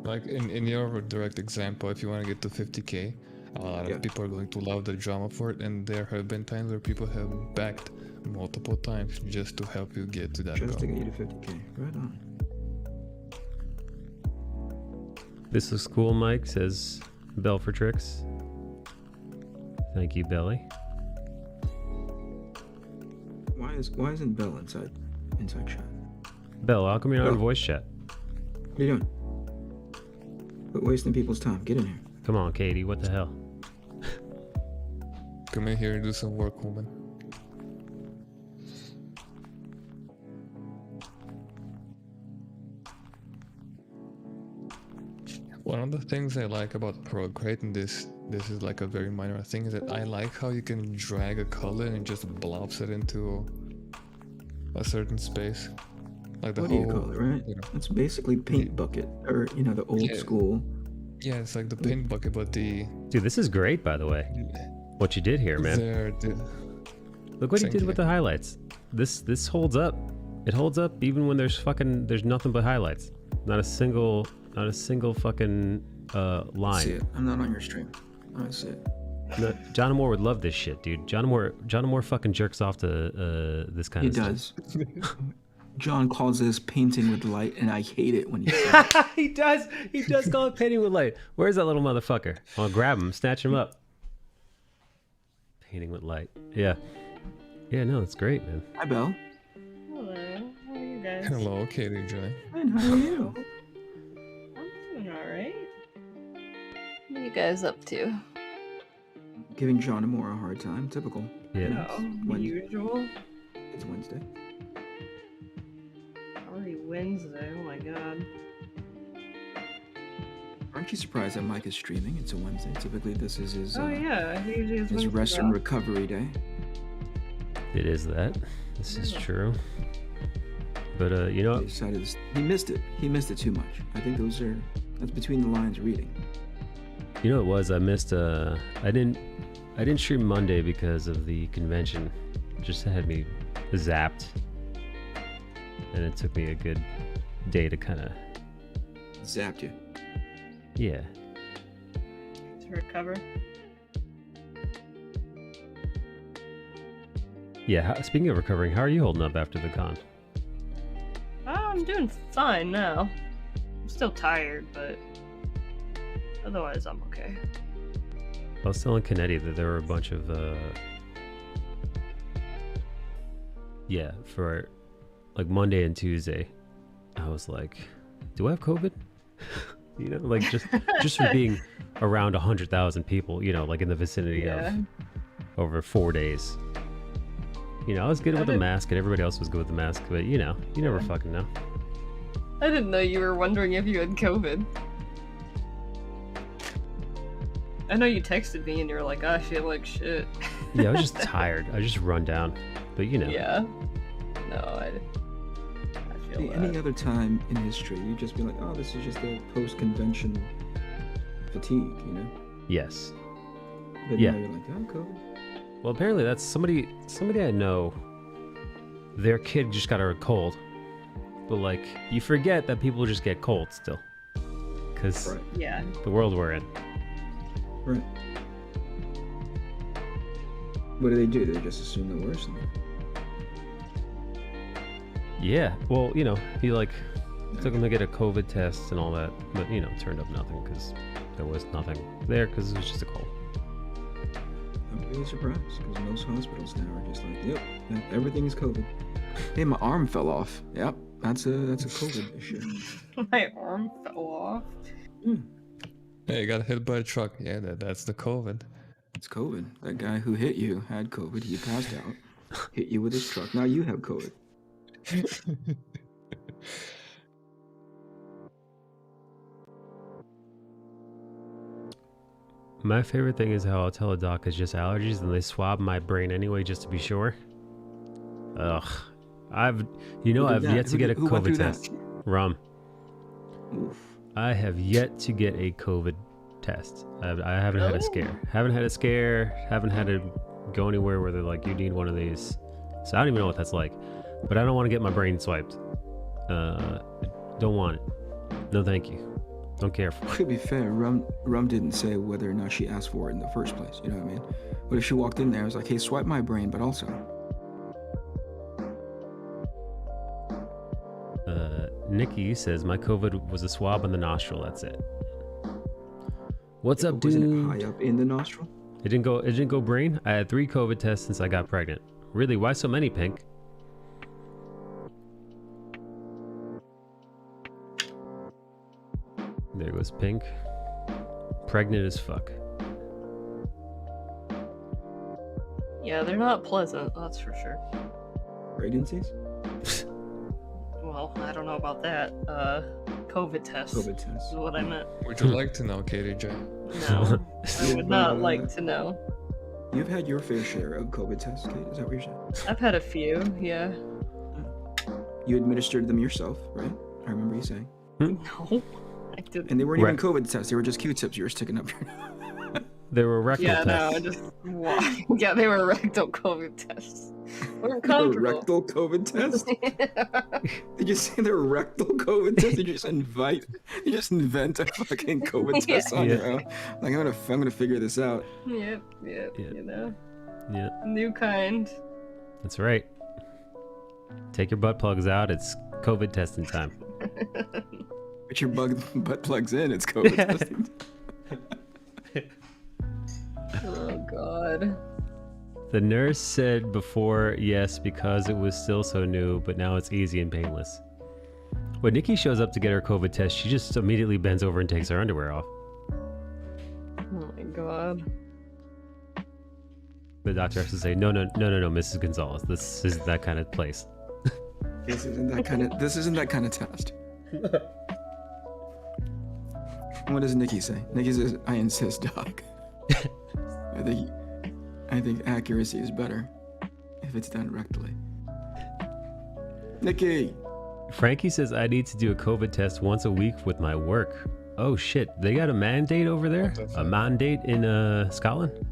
Like in your direct example, if you want to get to 50k, a lot of people are going to love the drama for it, and there have been times where people have backed multiple times just to help you get to that Just goal. to get you to 50k. Right on. This looks cool, Mike, says Bell for Tricks. Thank you, Belly. Why isn't Bell inside chat? Bell, how come you're not in Bell. voice chat? What are you doing? Quit wasting people's time. Get in here. Come on, Katie, what the hell? Come in here and do some work, woman. One of the things I like about Procreate, and this is like a very minor thing, is that I like how you can drag a color and it just blobs it into a certain space. Like the What do whole, you call it, right? you know, It's basically paint bucket, or the old Yeah. school. yeah, it's like the paint bucket, but the Dude, this is great, by the way. What you did here, man. Look what he Thank did you. with the highlights. This holds up. It holds up even when there's nothing but highlights. Not a single fucking I line. see it. I'm not on your stream. I see it. No, John Moore would love this shit, dude. John Moore fucking jerks off to this kind He of does. John calls this painting with light, and I hate it when he says it. stuff. He does call it painting with light. Where's that little motherfucker? I'll grab him, snatch him up. Painting with light. Yeah. Yeah, no, it's great, man. Hi, Belle. Hello, how are you guys? Hello, Katie Joy. And how are you? I'm doing alright. What are you guys up to? Giving John Moore a hard time. Typical. Yeah. Oh, Wednesday. usual. It's Wednesday. Already Wednesday, oh my god. Aren't you surprised that Mike is streaming? It's a Wednesday. Typically, this is his, Oh yeah, he usually has his Wednesdays rest and off. recovery day. It is that. This is Yeah. true. But you know He what? decided he missed it. He missed it too much. I think that's between the lines reading. You know what it was? I missed I didn't stream Monday because of the convention. It just had me zapped. And it took me a good day to kinda Zapped you. yeah. To recover. Yeah, speaking of recovering, how are you holding up after the con? Oh, I'm doing fine now. I'm still tired, but otherwise I'm okay. I was telling Kennedy that there were a bunch of yeah, for like Monday and Tuesday, I was like, do I have COVID? You know, like just from being around 100,000 people, you know, like in the vicinity Yeah. of over 4 days. You know, I was good with the mask and everybody else was good with the mask, but you know, you never fucking know. I didn't know you were wondering if you had COVID. I know you texted me and you were like, I feel like shit. Yeah, I was just tired. I was just run down. But you know. Yeah. No, I feel Hey, that. any other time in history, you'd just be like, oh, this is just a post-convention fatigue, you know? Yes. But Yeah. now you're like, oh, COVID. Well, apparently that's somebody I know. Their kid just got a cold, but like you forget that people just get colds still, because Right. Yeah. the world we're in. Right. What do? They just assume the worst. Yeah. Well, you know, he like took him to get a COVID test and all that, but you know, turned up nothing because there was nothing there because it was just a cold. I'm really surprised because most hospitals now are just like, yep, everything is COVID. Hey, my arm fell off. Yep, that's a COVID issue. My arm fell off. Hey, you got hit by a truck. Yeah, that's the COVID. It's COVID. That guy who hit you had COVID. He passed out. Hit you with his truck. Now you have COVID. My favorite thing is how I'll tell a doc it's just allergies and they swab my brain anyway just to be sure. Ugh. I've Who did that? yet to Who get a did- who went COVID through that? test. Rum. Oof. I have yet to get a COVID test. I haven't had a Really? scare. Haven't had a scare. Haven't had to go anywhere where they're like, you need one of these. So I don't even know what that's like. But I don't want to get my brain swiped. Don't want it. No, thank you. Don't care for it. To be fair, Rum didn't say whether or not she asked for it in the first place. You know what I mean? But if she walked in there, I was like, hey, swipe my brain, but also. Nikki says my COVID was a swab in the nostril. That's it. What's up, Wasn't dude? it high up in the nostril? It didn't go brain. I had 3 COVID tests since I got pregnant. Really? Why so many, Pink? There goes Pink. Pregnant as fuck. Yeah, they're not pleasant, that's for sure. Pregnancies? Well, I don't know about that. COVID test. COVID test. Is what I meant. Would you like to know, Katie J? No, I would not You've, like to know. You've had your fair share of COVID tests, Kate. Is that what you're saying? I've had a few, yeah. You administered them yourself, right? I remember you saying. No, I didn't. And they weren't even Right. COVID tests. They were just Q-tips you were sticking up your. There were rectal Yeah, no, I tests. just yeah, they were rectal COVID tests. Weren't They were comfortable. rectal COVID tests? Did you say they're rectal COVID tests? You just invent a fucking COVID Yeah. test on Yeah. your own. Like I'm gonna figure this out. Yep, Yeah. you know, Yeah, new kind. that's right. Take your butt plugs out. It's COVID testing time. Put your butt plugs in. It's COVID testing. Oh God. The nurse said before yes because it was still so new, but now it's easy and painless. When Nikki shows up to get her COVID test, she just immediately bends over and takes her underwear off. Oh my God. The doctor has to say, no, Mrs. Gonzalez. This is that kind of place. This isn't that kind of test. What does Nikki say? Nikki says, "I insist, doc." I think accuracy is better if it's done rectally. Nikki. Frankie says I need to do a COVID test once a week with my work. Oh shit, they got a mandate over there? What the A fuck? mandate in Scotland?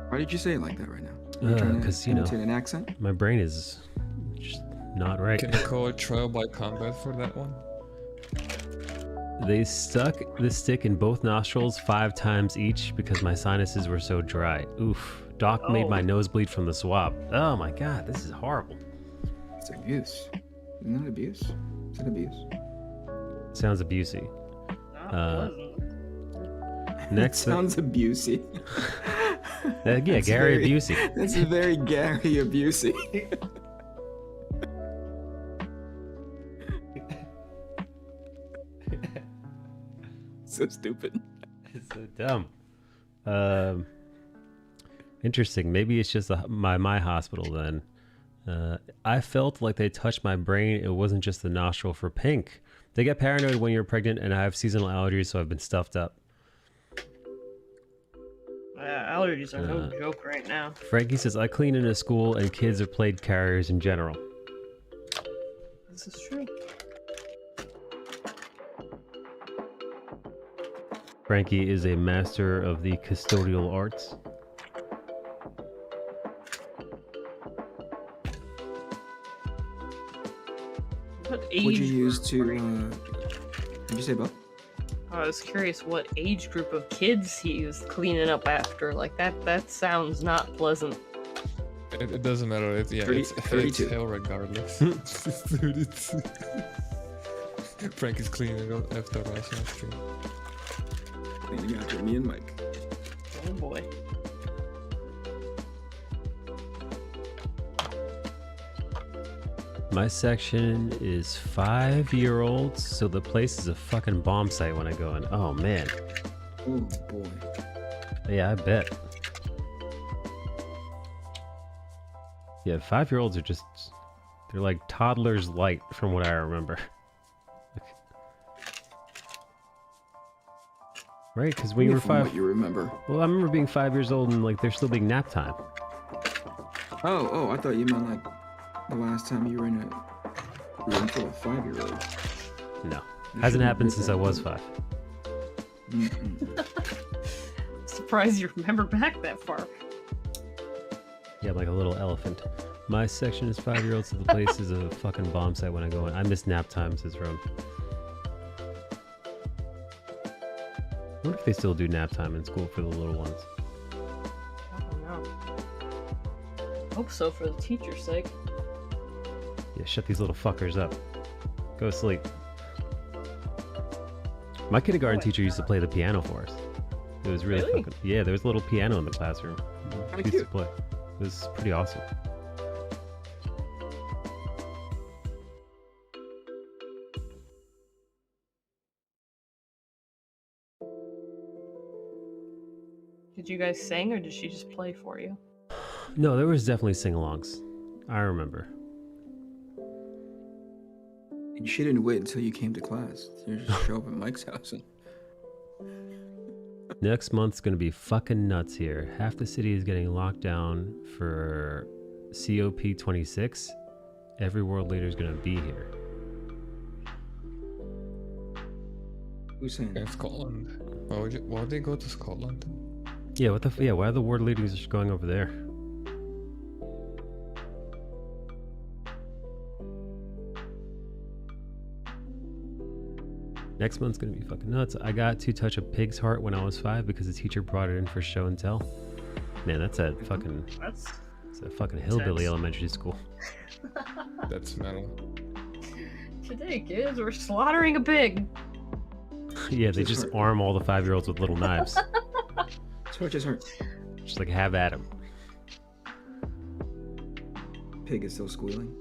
Why did you say it like that right now? Are you trying to 'cause, you know. imitate an accent? My brain is just not right. Can you call it trial by combat for that one? They stuck the stick in both nostrils 5 times each because my sinuses were so dry. Oof. Doc made my Oh. nose bleed from the swab. Oh my god, this is horrible. It's abuse. Isn't that abuse? Is it abuse? Sounds abusey. Not Uh, pleasant. Next, Sounds abusey. yeah, That's Gary very- Busey. That's a very Gary abusey. So stupid. It's so dumb. Interesting. Maybe it's just my hospital then. I felt like they touched my brain. It wasn't just the nostril for pink. They get paranoid when you're pregnant, and I have seasonal allergies, so I've been stuffed up. Yeah, allergies are no joke right now. Frankie says I clean in a school, and kids are plague carriers in general. This is true. Frankie is a master of the custodial arts. What age? Would you use to? group Did you say Bob? I was curious what age group of kids he was cleaning up after. Like that sounds not pleasant. It doesn't matter. It's 32. hell regardless. It's 32. Frank is cleaning up after us on stream. Cleaning after me and Mike. Oh boy. My section is 5-year-olds, so the place is a fucking bomb site when I go in. Oh man. Oh boy. Yeah, I bet. Yeah, 5-year-olds are just, they're like toddlers light from what I remember. Right, because when you were From 5, what you remember? well, I remember being 5 years old and like there's still being nap time. Oh, I thought you meant like the last time you were in a room full of 5-year-olds. No, You hasn't shouldn't happened admit since that, I was but- 5. Surprised you remember back that far. Yeah, I'm like a little elephant. My section is 5-year-olds, so the place is a fucking bomb site when I go in. I miss nap times, says Rum. I wonder if they still do nap time in school for the little ones. I don't know. Hope so for the teacher's sake. Yeah, shut these little fuckers up. Go to sleep. My kindergarten teacher used to play the piano for us. It was really Really? fucking... Yeah, there was a little piano in the classroom. She used to cute. play. It was pretty awesome. Did you guys sing or did she just play for you? No, there was definitely sing-alongs. I remember. she didn't wait until you came to class. You just show up at Mike's house. And... Next month's gonna be fucking nuts here. Half the city is getting locked down for COP26. Every world leader is gonna be here. Who's saying In that? Scotland. Why would they go to Scotland? Yeah, why are the world leaders just going over there? Next month's gonna be fucking nuts. I got to touch a pig's heart when I was 5 because the teacher brought it in for show and tell. Man, that's a fucking hillbilly elementary school. That's metal. Today, kids, we're slaughtering a pig. Yeah, they just arm all the 5-year-olds with little knives. Torch his heart. Just like have at 'em. Pig is still squealing.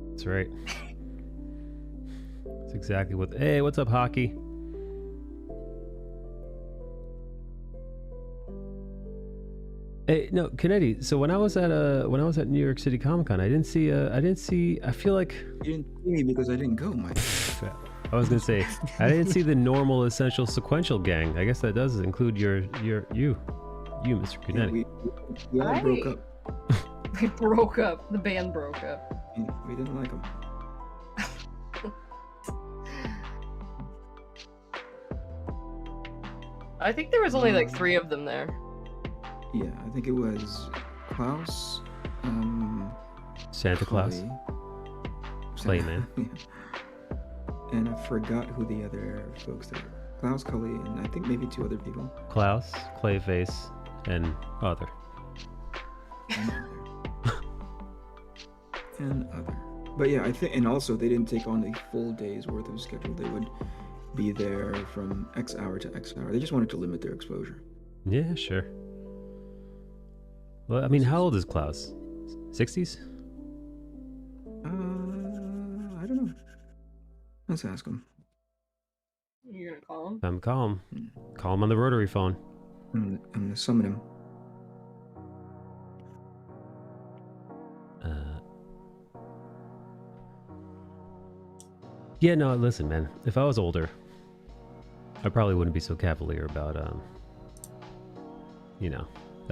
That's right. That's exactly what. Hey, what's up, hockey? Hey, no, Kennedy. So when I was at New York City Comic Con, I didn't see. I feel like You didn't see me because I didn't go, Mike. I was gonna say I didn't see the normal, essential, sequential gang. I guess that does include you, Mr. Yeah, Kennedy. we all broke up. We broke up. The band broke up. We didn't like him. I think there was only like 3 of them there. Yeah, I think it was Klaus, Santa Claus. Clayman. Yeah. And I forgot who the other folks there were. Klaus, Cully, and I think maybe 2 other people. Klaus, Clayface, and other. And other. And other. But yeah, I think, and also they didn't take on a full day's worth of schedule. They would be there from X hour to X hour. They just wanted to limit their exposure. Yeah, sure. Well, I mean, how old is Klaus? 60s? I don't know. Let's ask him. You're gonna call him? I'm calm. Call him on the rotary phone. I'm gonna summon him. Yeah, no, listen, man. If I was older, I probably wouldn't be so cavalier about, El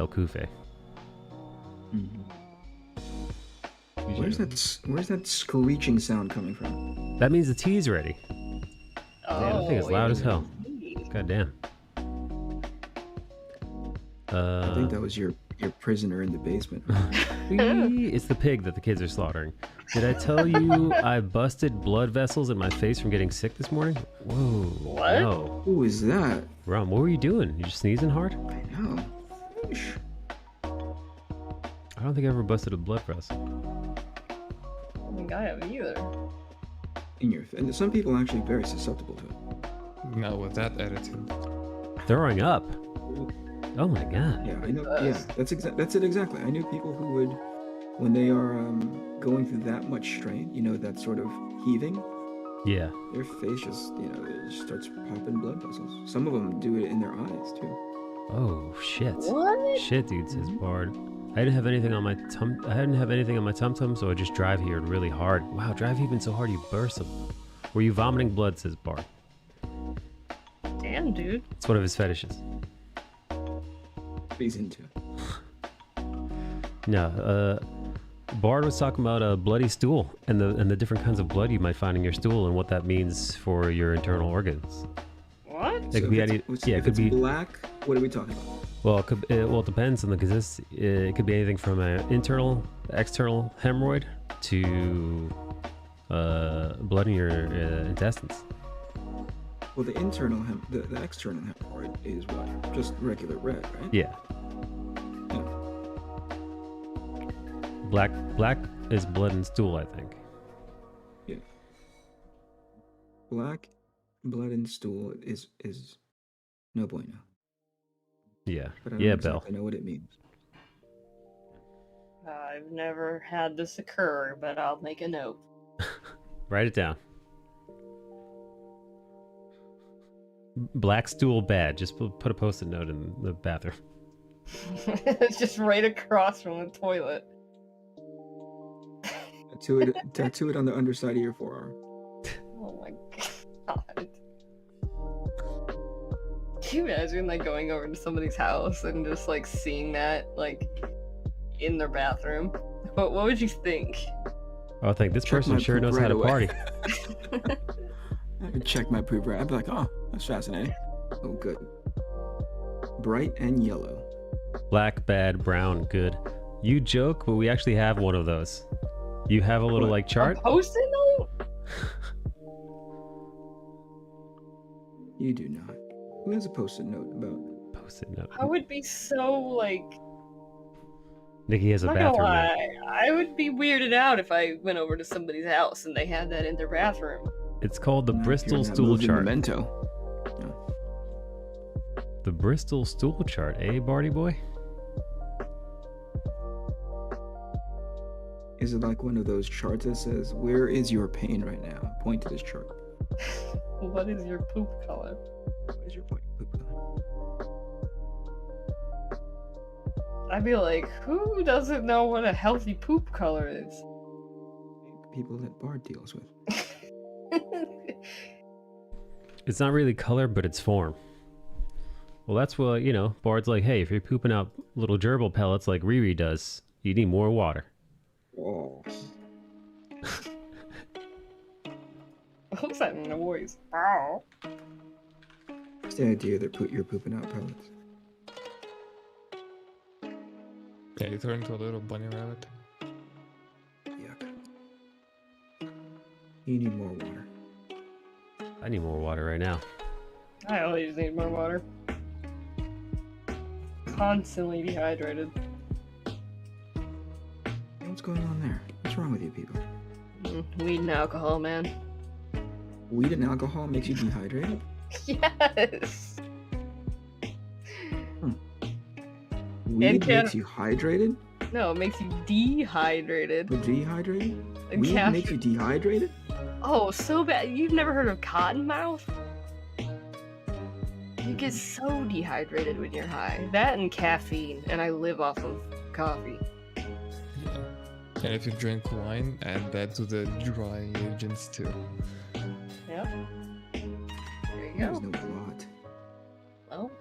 Kufe. Where's that screeching sound coming from? That means the tea's ready. Damn, that thing is loud as hell. God damn. I think that was your prisoner in the basement. It's the pig that the kids are slaughtering. Did I tell you I busted blood vessels in my face from getting sick this morning? Whoa. What? No. Who is that? Ron, what were you doing? You just sneezing hard? I know. Eesh. I don't think I ever busted a blood vessel. I don't think I have either. And some people are actually very susceptible to it. Not with that attitude. Throwing up. Oh my god. Yeah, I know. Yeah, that's it exactly. I knew people who would, when they are going through that much strain, that sort of heaving, Yeah. their face just, it just starts popping blood vessels. Some of them do it in their eyes too. Oh shit. What? Shit, dude, says Bard. I didn't have anything on my tum-tum, so I just drive here really hard. Wow, drive even so hard you burst them. Were you vomiting blood, says Bard. Damn, dude. It's one of his fetishes. He's into it. No, Bard was talking about a bloody stool and the different kinds of blood you might find in your stool and what that means for your internal organs. What? It could be any. Yeah, it could be black. What are we talking about? Well, it depends on the consistency. It could be anything from an internal, external hemorrhoid to blood in your intestines. Well, the external hemorrhoid is what? Just regular red, right? Yeah. Black is blood and stool, I think. Yeah. Black blood and stool is no bueno. Yeah. But I don't Yeah, exactly Bell. know what it means. I've never had this occur, but I'll make a note. Write it down. Black stool bad. Just put a post-it note in the bathroom. It's just right across from the toilet. Tattoo it on the underside of your forearm. Oh my god. Can you imagine like going over to somebody's house and just like seeing that like in their bathroom? What would you think? Oh, I think this Check person my sure poop knows how right to away. party. I could check my poop right. I'd be like, oh, that's fascinating. Oh, good. Bright and yellow. Black, bad, brown, good. You joke, but we actually have one of those. You have a little What? like chart. A post-it note? You do not. Who has a post-it note about? Post-it note. I would be so like. Nikki has a I'm not gonna bathroom note. lie. I would be weirded out if I went over to somebody's house and they had that in their bathroom. It's called the No, if you're Bristol not stool moving chart. Memento. The Bristol stool chart, eh, Barty boy? Is it like one of those charts that says, where is your pain right now? Point to this chart. What is your poop color? What is your point? I'd be like, who doesn't know what a healthy poop color is? People that Bard deals with. It's not really color, but it's form. Well, that's what, you know, Bard's like, hey, if you're pooping out little gerbil pellets like Riri does, you need more water. Oh. What's that noise? Ow. It's the idea that you're pooping out pellets. Yeah, you turn into a little bunny rabbit. Yuck. You need more water. I need more water right now. I always need more water. Constantly dehydrated. What's going on there? What's wrong with you people? Weed and alcohol, man. Weed and alcohol makes you dehydrated? Yes. Weed can- makes you hydrated? No, it makes you dehydrated. Or dehydrated? And Weed caffeine- makes you dehydrated? Oh, so bad. You've never heard of cottonmouth? You get so dehydrated when you're high. That and caffeine, and I live off of coffee. Yeah. And if you drink wine, add that to the drying agents too. Yep. There you There's go. no blot. Well,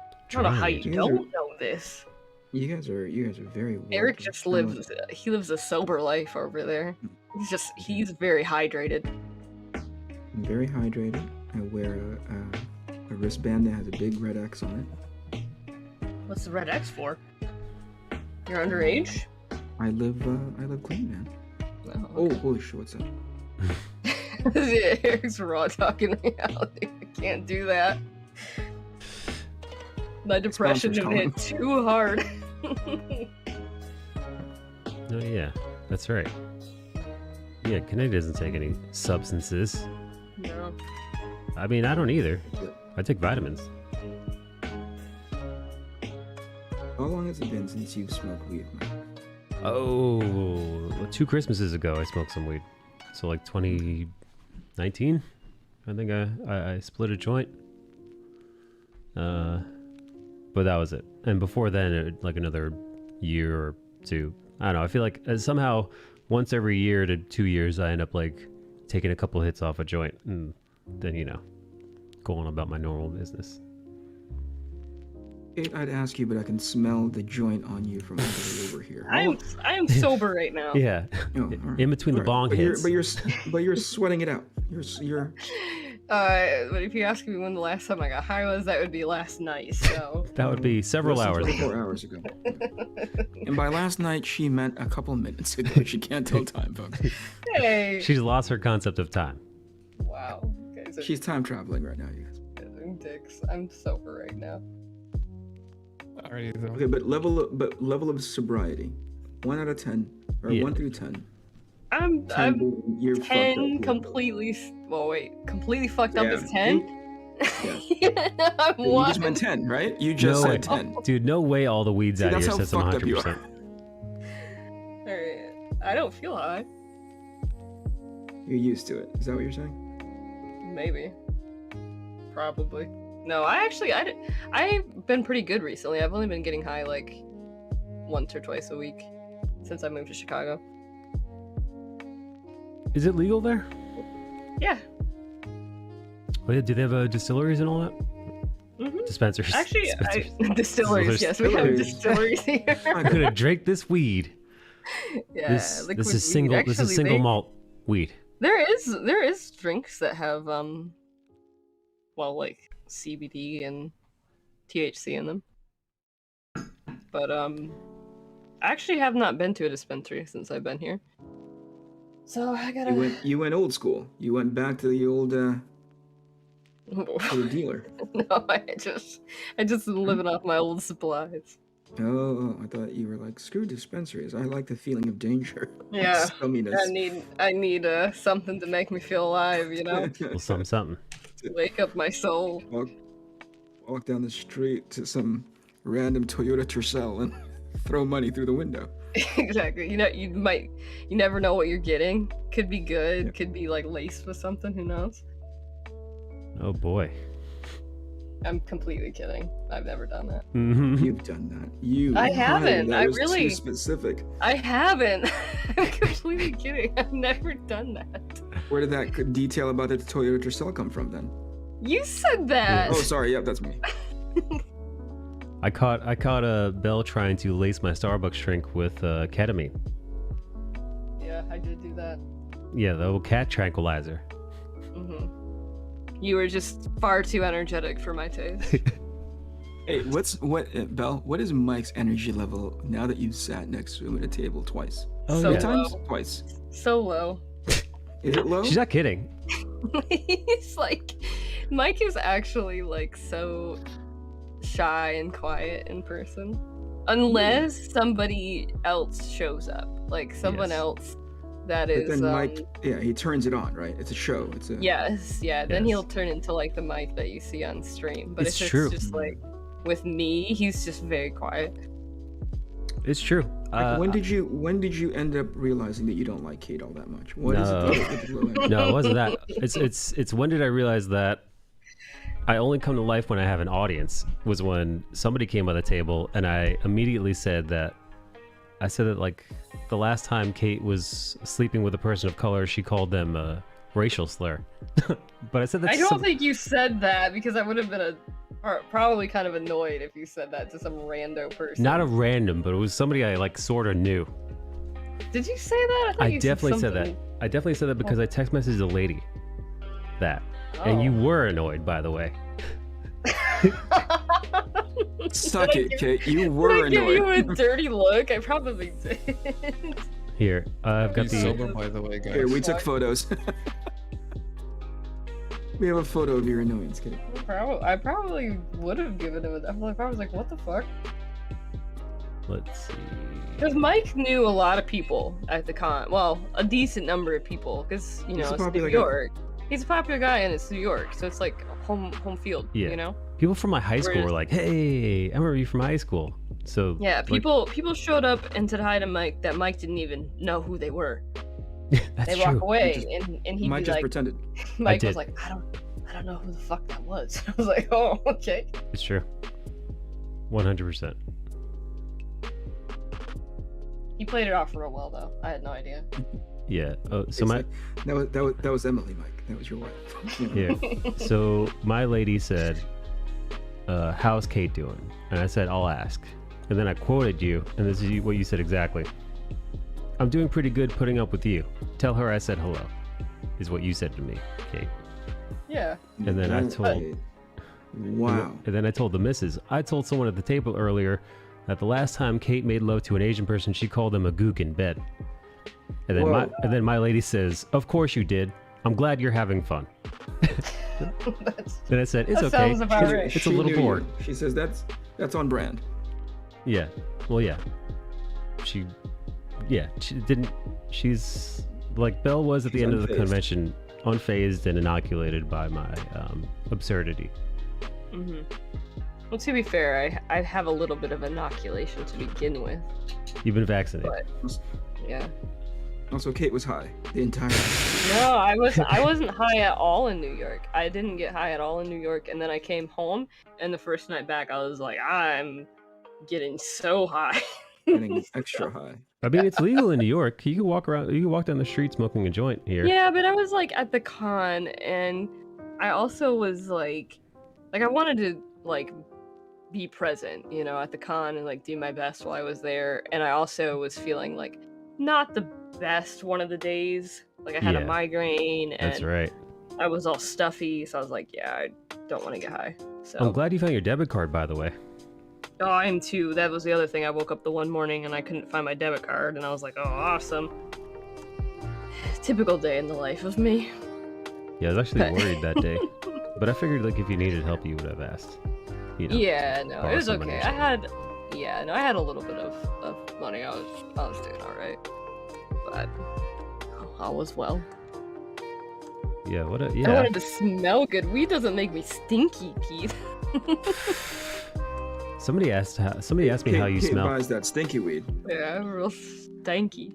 I don't know how you You guys don't know this. You guys are very weird. Eric just lives. He lives a sober life over there. He's very hydrated. I'm very hydrated. I wear a wristband that has a big red X on it. What's the red X for? You're underage? I live clean, man. Oh, Oh, holy shit, what's up? Eric's raw talking reality. I can't do that. My depression Sponsors have hit too hard. Oh, yeah, that's right. Yeah, Kennedy doesn't take any substances. No. I mean, I don't either. I take vitamins. How long has it been since you've smoked weed, man? Oh, 2 Christmases ago, I smoked some weed. So like 2019, I think I split a joint. But that was it. And before then, like another year or 2. I don't know. I feel like somehow once every year to 2 years, I end up like taking a couple hits off a joint and then, you know, go on about my normal business. I'd ask you, but I can smell the joint on you from all the way over here. I am sober right now. Yeah. Oh, all right. In between the All bong but hits. But you're sweating it out. You're But if you ask me when the last time I got high was, that would be last night. So That would be several less than hours. 24 hours ago. And by last night, she meant a couple minutes ago. She can't tell time, folks. hey, She's lost her concept of time. wow, you guys are She's time traveling right now, you guys. dicks. I'm sober right now. Alrighty though. Okay, but level of sobriety, 1 out of 10, or Yeah. 1 through 10. I'm 10 being you're fucked 10 up. completely. Well, wait, completely fucked up is 10. I'm You one. just meant 10, right? You just No said way. 10. Dude, no way all the weeds See, out of that's your how system fucked up you 100%. Alright, I don't feel high. You're used to it. Is that what you're saying? Maybe. Probably. No, I've been pretty good recently. I've only been getting high like once or twice a week since I moved to Chicago. Is it legal there? Yeah. Oh, yeah. Do they have distilleries and all that? hmm Dispensers. Actually, Dispensers. distilleries. Yes, we have Distilleries. distilleries here. I'm gonna drink this weed. Yeah, This liquid is weed. single. This is Actually, single malt weed. There is drinks that have well, like CBD and THC in them. But I actually have not been to a dispensary since I've been here. So I gotta. You went old school. You went back to the old to the dealer. No, I just am living off my old supplies. Oh, I thought you were like, screw dispensaries. I like the feeling of danger. Yeah, Scumminess. I need something to make me feel alive, you know, Well, something. wake up my soul. Walk down the street to some random Toyota Tercel and throw money through the window. Exactly. You know, you never know what you're getting. Could be good. Yeah. Could be like laced with something. Who knows? Oh boy. I'm completely kidding. I've never done that. Mm-hmm. You've done that. You. I haven't. That I was really- too specific. I haven't. I'm completely kidding. I've never done that. Where did that detail about the Toyota Tercel come from then? You said that. Oh, sorry. Yep, that's me. I caught a Belle trying to lace my Starbucks drink with ketamine. Yeah, I did do that. Yeah, the old cat tranquilizer. hmm You were just far too energetic for my taste. Hey, Belle? What is Mike's energy level now that you've sat next to him at a table twice? Oh, So yeah. Times? low. Twice. So low. Is it low? She's not kidding. He's like, Mike is actually like so shy and quiet in person, unless somebody else shows up, like someone Yes. else that But is. then Mike, yeah, he turns it on, right? It's a show. It's a. Yes, yeah. Then Yes. he'll turn into like the Mike that you see on stream. But It's if true. it's just like with me, he's just very quiet. It's true. Like, when did you end up realizing that you don't like Kate all that much? What is No. it with the low energy? No, it wasn't that. It's when did I realize that I only come to life when I have an audience? Was when somebody came on the table and I immediately said that like the last time Kate was sleeping with a person of color, she called them a racial slur. But I said that I to don't some- think you said that because I would have been probably kind of annoyed if you said that to some rando person. not a random, but it was somebody I like sort of knew. Did you say that? thought I you definitely said that. something. I definitely said that because I text messaged a lady that. And you Oh. were annoyed, by the way. Suck Did I it, give- Kate. You Did were I give you a annoyed. dirty look? I probably did. Here, I've got He's the. sober, by the way, guys. Here, we took Fuck. photos. We have a photo of your annoyance, Kate. I probably would have given him a. I was like, what the fuck? Let's see. Because Mike knew a lot of people at the con. Well, a decent number of people. Because, you He's know, a it's popular New guy. York. He's a popular guy and it's New York. So it's like home field, Yeah. you know? People from my high school were Whereas- like, "Hey, I remember you from high school." So Yeah, like, people showed up and said hi to Mike that Mike didn't even know who they were. that's They true. walk away just- and he'd Mike be just like, pretended. Mike did. was like, I don't know who the fuck that was. I was like, oh, okay. It's true. 100%. He played it off real well though. I had no idea. Yeah. So It's my like- that was Emily, Mike. That was your wife. yeah. So my lady said, "How's Kate doing?" And I said, "I'll ask." And then I quoted you, and this is what you said exactly. "I'm doing pretty good putting up with you. Tell her I said hello," is what you said to me, Kate. Yeah. And then I told- Wow. And then I told the missus, I told someone at the table earlier that the last time Kate made love to an Asian person, she called them a gook in bed. And then my lady says, "Of course you did. I'm glad you're having fun." That's, Then I said, "It's That okay. sounds about It's, right. it's a She little knew you. bored." She says that's on brand. Yeah. Well, yeah. She didn't. She's like Belle was at the She's end of the unfazed. convention, unfazed and inoculated by my absurdity. hmm Well, to be fair, I have a little bit of inoculation to begin with. You've been vaccinated. But yeah, Also, Kate was high the entire time. No, I wasn't high at all in New York. I didn't get high at all in New York, and then I came home, and the first night back, I was like, I'm getting so high. Getting extra high. I mean, it's legal in New York. You can walk around. You can walk down the street smoking a joint here. Yeah, but I was like at the con, and I also was like I wanted to like be present, you know, at the con and like do my best while I was there. And I also was feeling like not the best one of the days. Like I had a migraine, and That's right. I was all stuffy, so I was like, yeah, I don't want to get high. So I'm glad you found your debit card, by the way. Oh, I am too. That was the other thing. I woke up the one morning and I couldn't find my debit card, and I was like, oh, awesome. Typical day in the life of me. Yeah, I was actually worried that day, but I figured like if you needed help, you would have asked. You know, Yeah, no, borrow it was some money okay. or I had a little bit of money. I was doing all right, but all was well. Yeah, what a I wanted to smell good. Weed doesn't make me stinky, Keith. Somebody asked me how you Kate smell. buys that stinky weed. Yeah, I'm real stanky.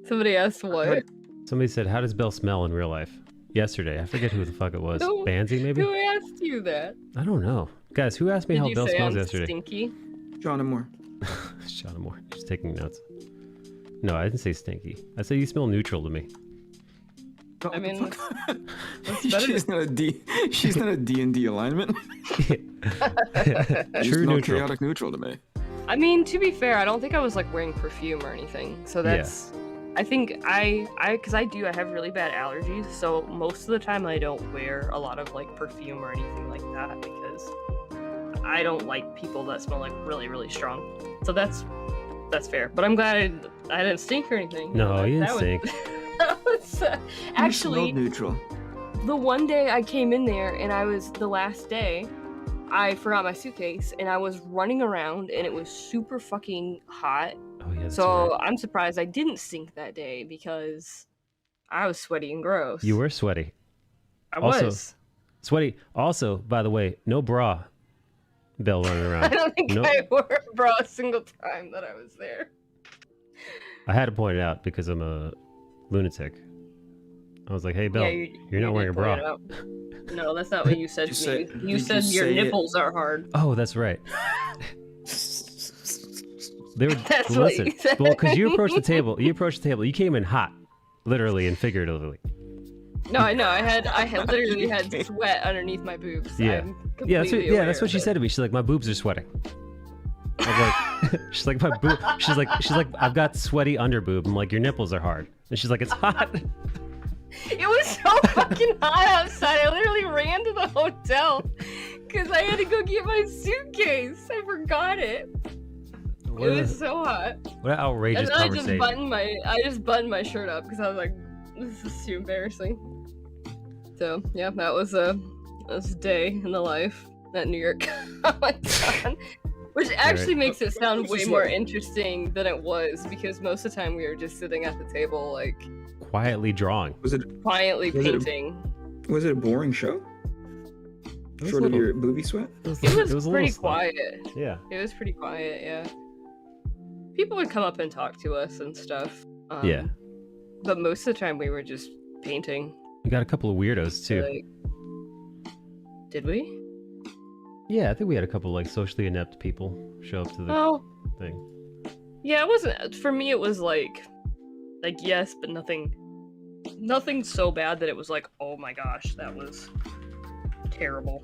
Somebody asked what? Somebody said, "How does Belle smell in real life?" Yesterday, I forget who the fuck it was. No, Banzi, maybe? Who asked you that? I don't know. Guys, who asked me Did how you Belle say smells I'm yesterday? stinky? John and Moore. Sean Moore, just taking notes. No, I didn't say stinky. I said you smell neutral to me. I mean, that's better she's not a D. She's not a D&D alignment. You True smell neutral. chaotic neutral to me. I mean, to be fair, I don't think I was like wearing perfume or anything. So that's, I think I have really bad allergies. So most of the time I don't wear a lot of like perfume or anything like that because I don't like people that smell like really, really strong. So that's fair. But I'm glad I didn't stink or anything. No, you didn't That was- stink. that was actually You smelled neutral. the one day I came in there and the last day, I forgot my suitcase and I was running around and it was super fucking hot. Oh yeah. That's So right. I'm surprised I didn't stink that day because I was sweaty and gross. You were sweaty. I also- was. Sweaty. Also, by the way, no bra. Belle running around. I don't think Nope. I wore a bra a single time that I was there. I had to point it out because I'm a lunatic. I was like, "Hey, Belle, you're not wearing a did point bra." it out. No, that's not what you said Did to you me. say- You did said you your say it? nipples are hard. Oh, that's right. They were That's what listen. you said. Well, because you approached the table. You came in hot, literally and figuratively. No, I know. I had literally had sweat underneath my boobs. Yeah. I'm Yeah, that's what, completely aware that's what of she it. said to me. She's like, "My boobs are sweating." I was like, she's like, "My boob." She's like, "I've got sweaty under boob." I'm like, "Your nipples are hard." And she's like, "It's hot." It was so fucking hot outside. I literally ran to the hotel because I had to go get my suitcase. I forgot it. What It a- was so hot. What an outrageous And then conversation. I just buttoned my shirt up because I was like, this is too embarrassing. So yeah, that was a day in the life at New York Comic-Con. Which actually makes it sound way more interesting than it was because most of the time we were just sitting at the table like Quietly drawing. Was it quietly Was it a- painting. was it a boring show? It was Short a of little- your booby sweat? It was a little pretty slow. quiet. Yeah. It was pretty quiet, yeah. People would come up and talk to us and stuff. Yeah. But most of the time we were just painting. We got a couple of weirdos too. Like, did we? Yeah, I think we had a couple like socially inept people show up to the Oh, thing. yeah. It wasn't for me. It was like yes, but nothing so bad that it was like, oh my gosh, that was terrible.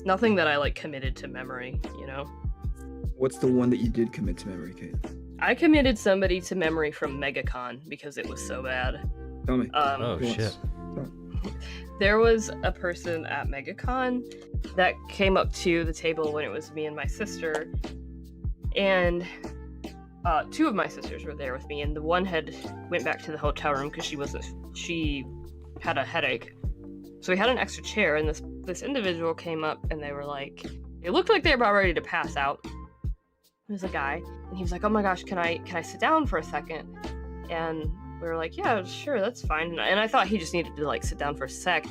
Nothing that I like committed to memory, you know. What's the one that you did commit to memory, Kate? I committed somebody to memory from MegaCon because it was so bad. Tell me. Oh Who shit. else? There was a person at MegaCon that came up to the table when it was me and my sister, and two of my sisters were there with me, and the one went back to the hotel room because she had a headache. So we had an extra chair, and this individual came up, and they were like, it looked like they were about ready to pass out. It was a guy, and he was like, "Oh my gosh, can I sit down for a second?" And we were like, "Yeah, sure, that's fine." And I thought he just needed to like sit down for a sec,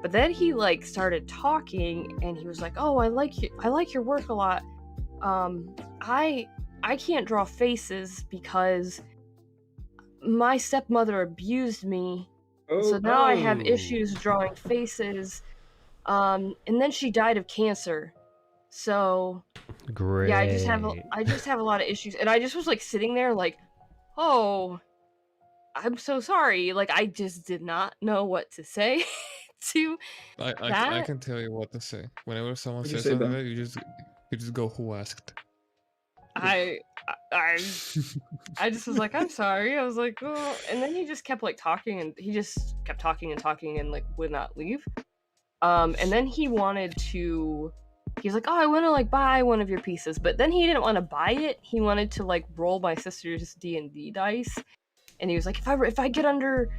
but then he like started talking, and he was like, "Oh, I like your work a lot. I I can't draw faces because my stepmother abused me. So now I have issues drawing faces. And then she died of cancer. So Great. yeah, I just have a lot of issues. And I just was like sitting there like, oh, I'm so sorry. Like I just did not know what to say to I that. can tell you what to say. Whenever someone What'd you says say, something Ben? like that, you just go, who asked? I just was like, I'm sorry. I was like, oh, and then he just kept like talking, and he just kept talking and like would not leave. And then he wanted to. He was like, oh, I want to like buy one of your pieces, but then he didn't want to buy it. He wanted to like roll my sister's D&D dice, and he was like, if I get under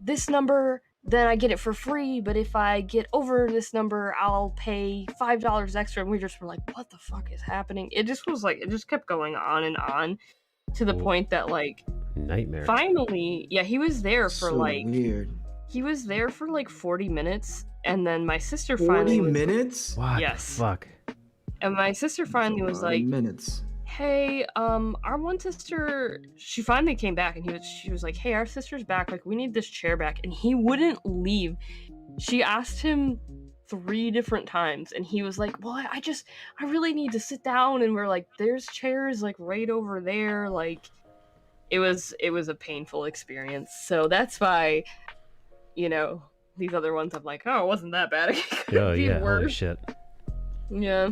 this number, then I get it for free. But if I get over this number, I'll pay $5 extra. And we just were like, what the fuck is happening? It just was like, it just kept going on and on to the point that like, Nightmare. finally, yeah, he was there for So like, weird. he was there for like 40 minutes. And then my sister 40 finally was, minutes? What Yes. the fuck? and my sister finally was like, minutes. hey, our one sister, she finally came back, and she was like, hey, our sister's back, like we need this chair back, and he wouldn't leave. She asked him 3 different times, and he was like, well, I really need to sit down, and we're like, there's chairs like right over there. Like it was a painful experience. So that's why, you know, these other ones I'm like, oh, it wasn't that bad. It could Oh be yeah, holy worse. shit. Yeah.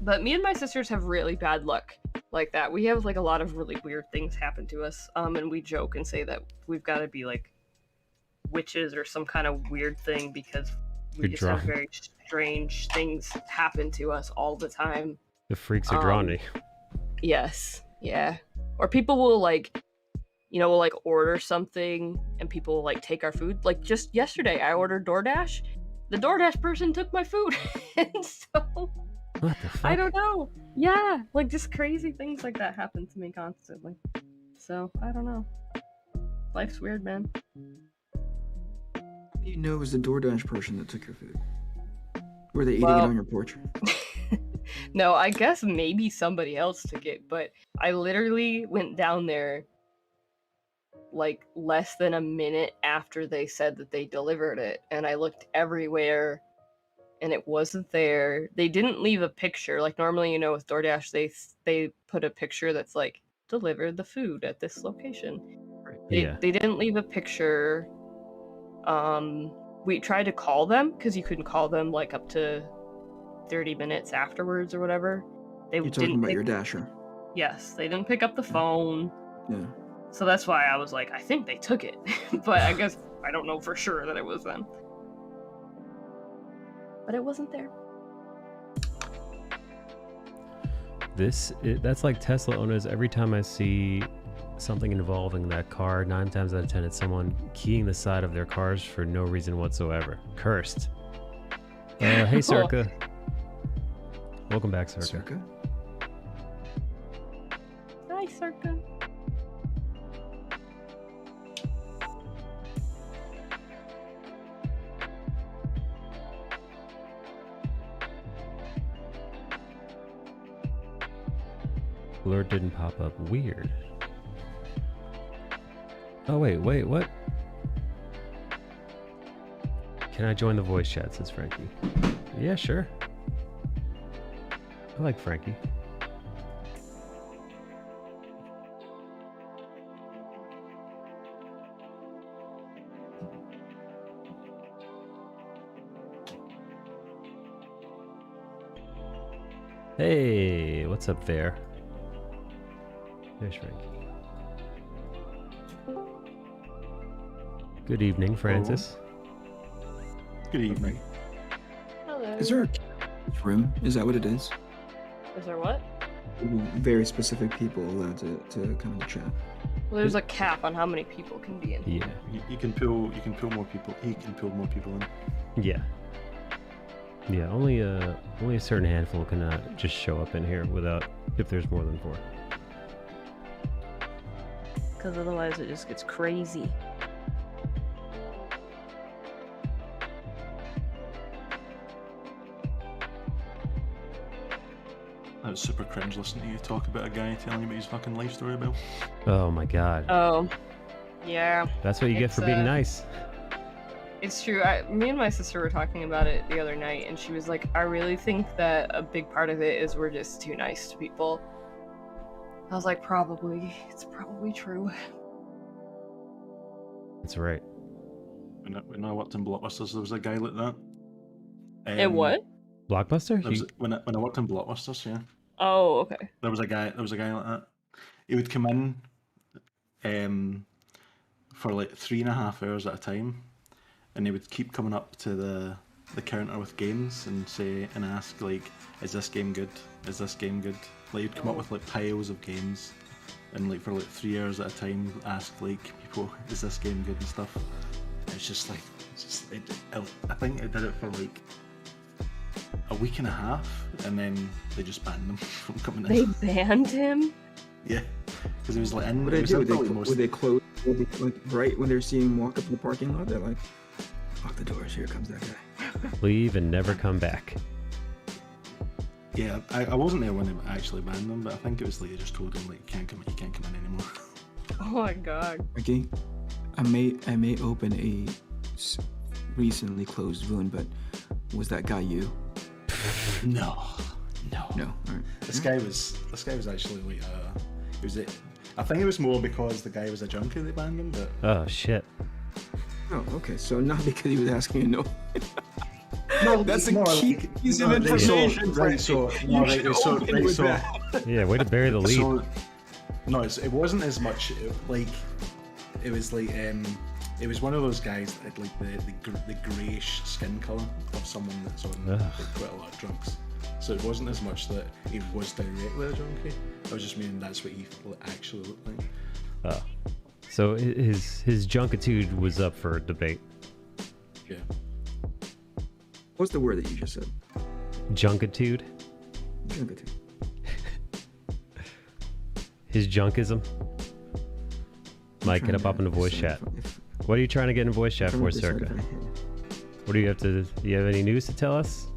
But me and my sisters have really bad luck like that. We have like a lot of really weird things happen to us. And we joke and say that we've got to be like witches or some kind of weird thing because we You're just drawn. have very strange things happen to us all the time. The freaks are drawn to you. Yes. Yeah. Or people will like, you know, we'll like order something and people will like take our food. Like just yesterday I ordered DoorDash. The DoorDash person took my food. And so What the fuck? I don't know. Yeah, like just crazy things like that happen to me constantly. So I don't know. Life's weird, man. How do you know it was the DoorDash person that took your food? Were they eating Well- it on your porch? No, I guess maybe somebody else took it, but I literally went down there like less than a minute after they said that they delivered it, and I looked everywhere and it wasn't there. They didn't leave a picture. Like normally, you know, with DoorDash they put a picture that's like delivered the food at this location. Yeah. They didn't leave a picture. We tried to call them because you couldn't call them like up to 30 minutes afterwards or whatever. They You're didn't talking about pick, your Dasher. Yes, they didn't pick up the phone. Yeah. So that's why I was like, I think they took it. But I guess I don't know for sure that it was them. But it wasn't there. That's like Tesla owners. Every time I see something involving that car, 9 times out of 10 it's someone keying the side of their cars for no reason whatsoever. Cursed. Hey Circa. Welcome back, Circa. Circa? Hi, Circa. Alert didn't pop up. Weird. Oh wait, what? Can I join the voice chat, says Frankie. Yeah, sure. I like Frankie. Hey, what's up there? There's Frankie. Good evening, Francis. Good evening. Hello. Is there a room? Is that what it is? Is there what? Very specific people allowed to come to chat. Well, there's a cap on how many people can be in. Yeah, You can pull more people. He can pull more people in. yeah. Yeah, only a certain handful can just show up in here without if there's more than 4. Because otherwise it just gets crazy. That was super cringe listening to you talk about a guy telling you about his fucking life story, Bill. Oh my god. Oh, yeah. That's what you get for It's, being nice. It's true. Me and my sister were talking about it the other night, and she was like, I really think that a big part of it is we're just too nice to people. I was like, probably. It's probably true. That's right. When I worked in Blockbusters, there was a guy like that. And what? Blockbuster? When I worked in Blockbusters, yeah. Oh, okay. There was a guy like that. He would come in for like 3.5 hours at a time, and he would keep coming up to the counter with games and ask like, is this game good? Is this game good? Like he'd come up with like piles of games, and like for like 3 hours at a time ask like people, is this game good and stuff. It's just like, I think I did it for like a week and a half, and then they just banned them from coming in. They banned him? Yeah, because he was like in. What did they do? Would they close? Like right when they're seeing him walk up in the parking lot, they're like, lock the doors. Here comes that guy. Leave and never come back. Yeah, I wasn't there when they actually banned them, but I think it was like they just told him like, you can't come in anymore. Oh my god. Okay, I may open a recently closed wound, but was that guy you? No. All right. This guy was actually like I think it was more because the guy was a junkie they banned him, but Oh shit. Oh, okay. So not because he was asking you no. no, That's a more key like- piece no, of information. Right, so Yeah, way to bury the lead. So, no, it wasn't as much like it was like it was one of those guys that had like the greyish skin colour of someone that's on like, quite a lot of drugs. So it wasn't as much that he was directly a junkie. I was just meaning that's what he actually looked like. Oh. So his junkitude was up for debate. Yeah. What's the word that you just said? Junkitude? Junkitude. His junkism? Mike, get up in the voice chat. What are you trying to get in voice chat for, Circa? What do you have to... Do you have any news to tell us?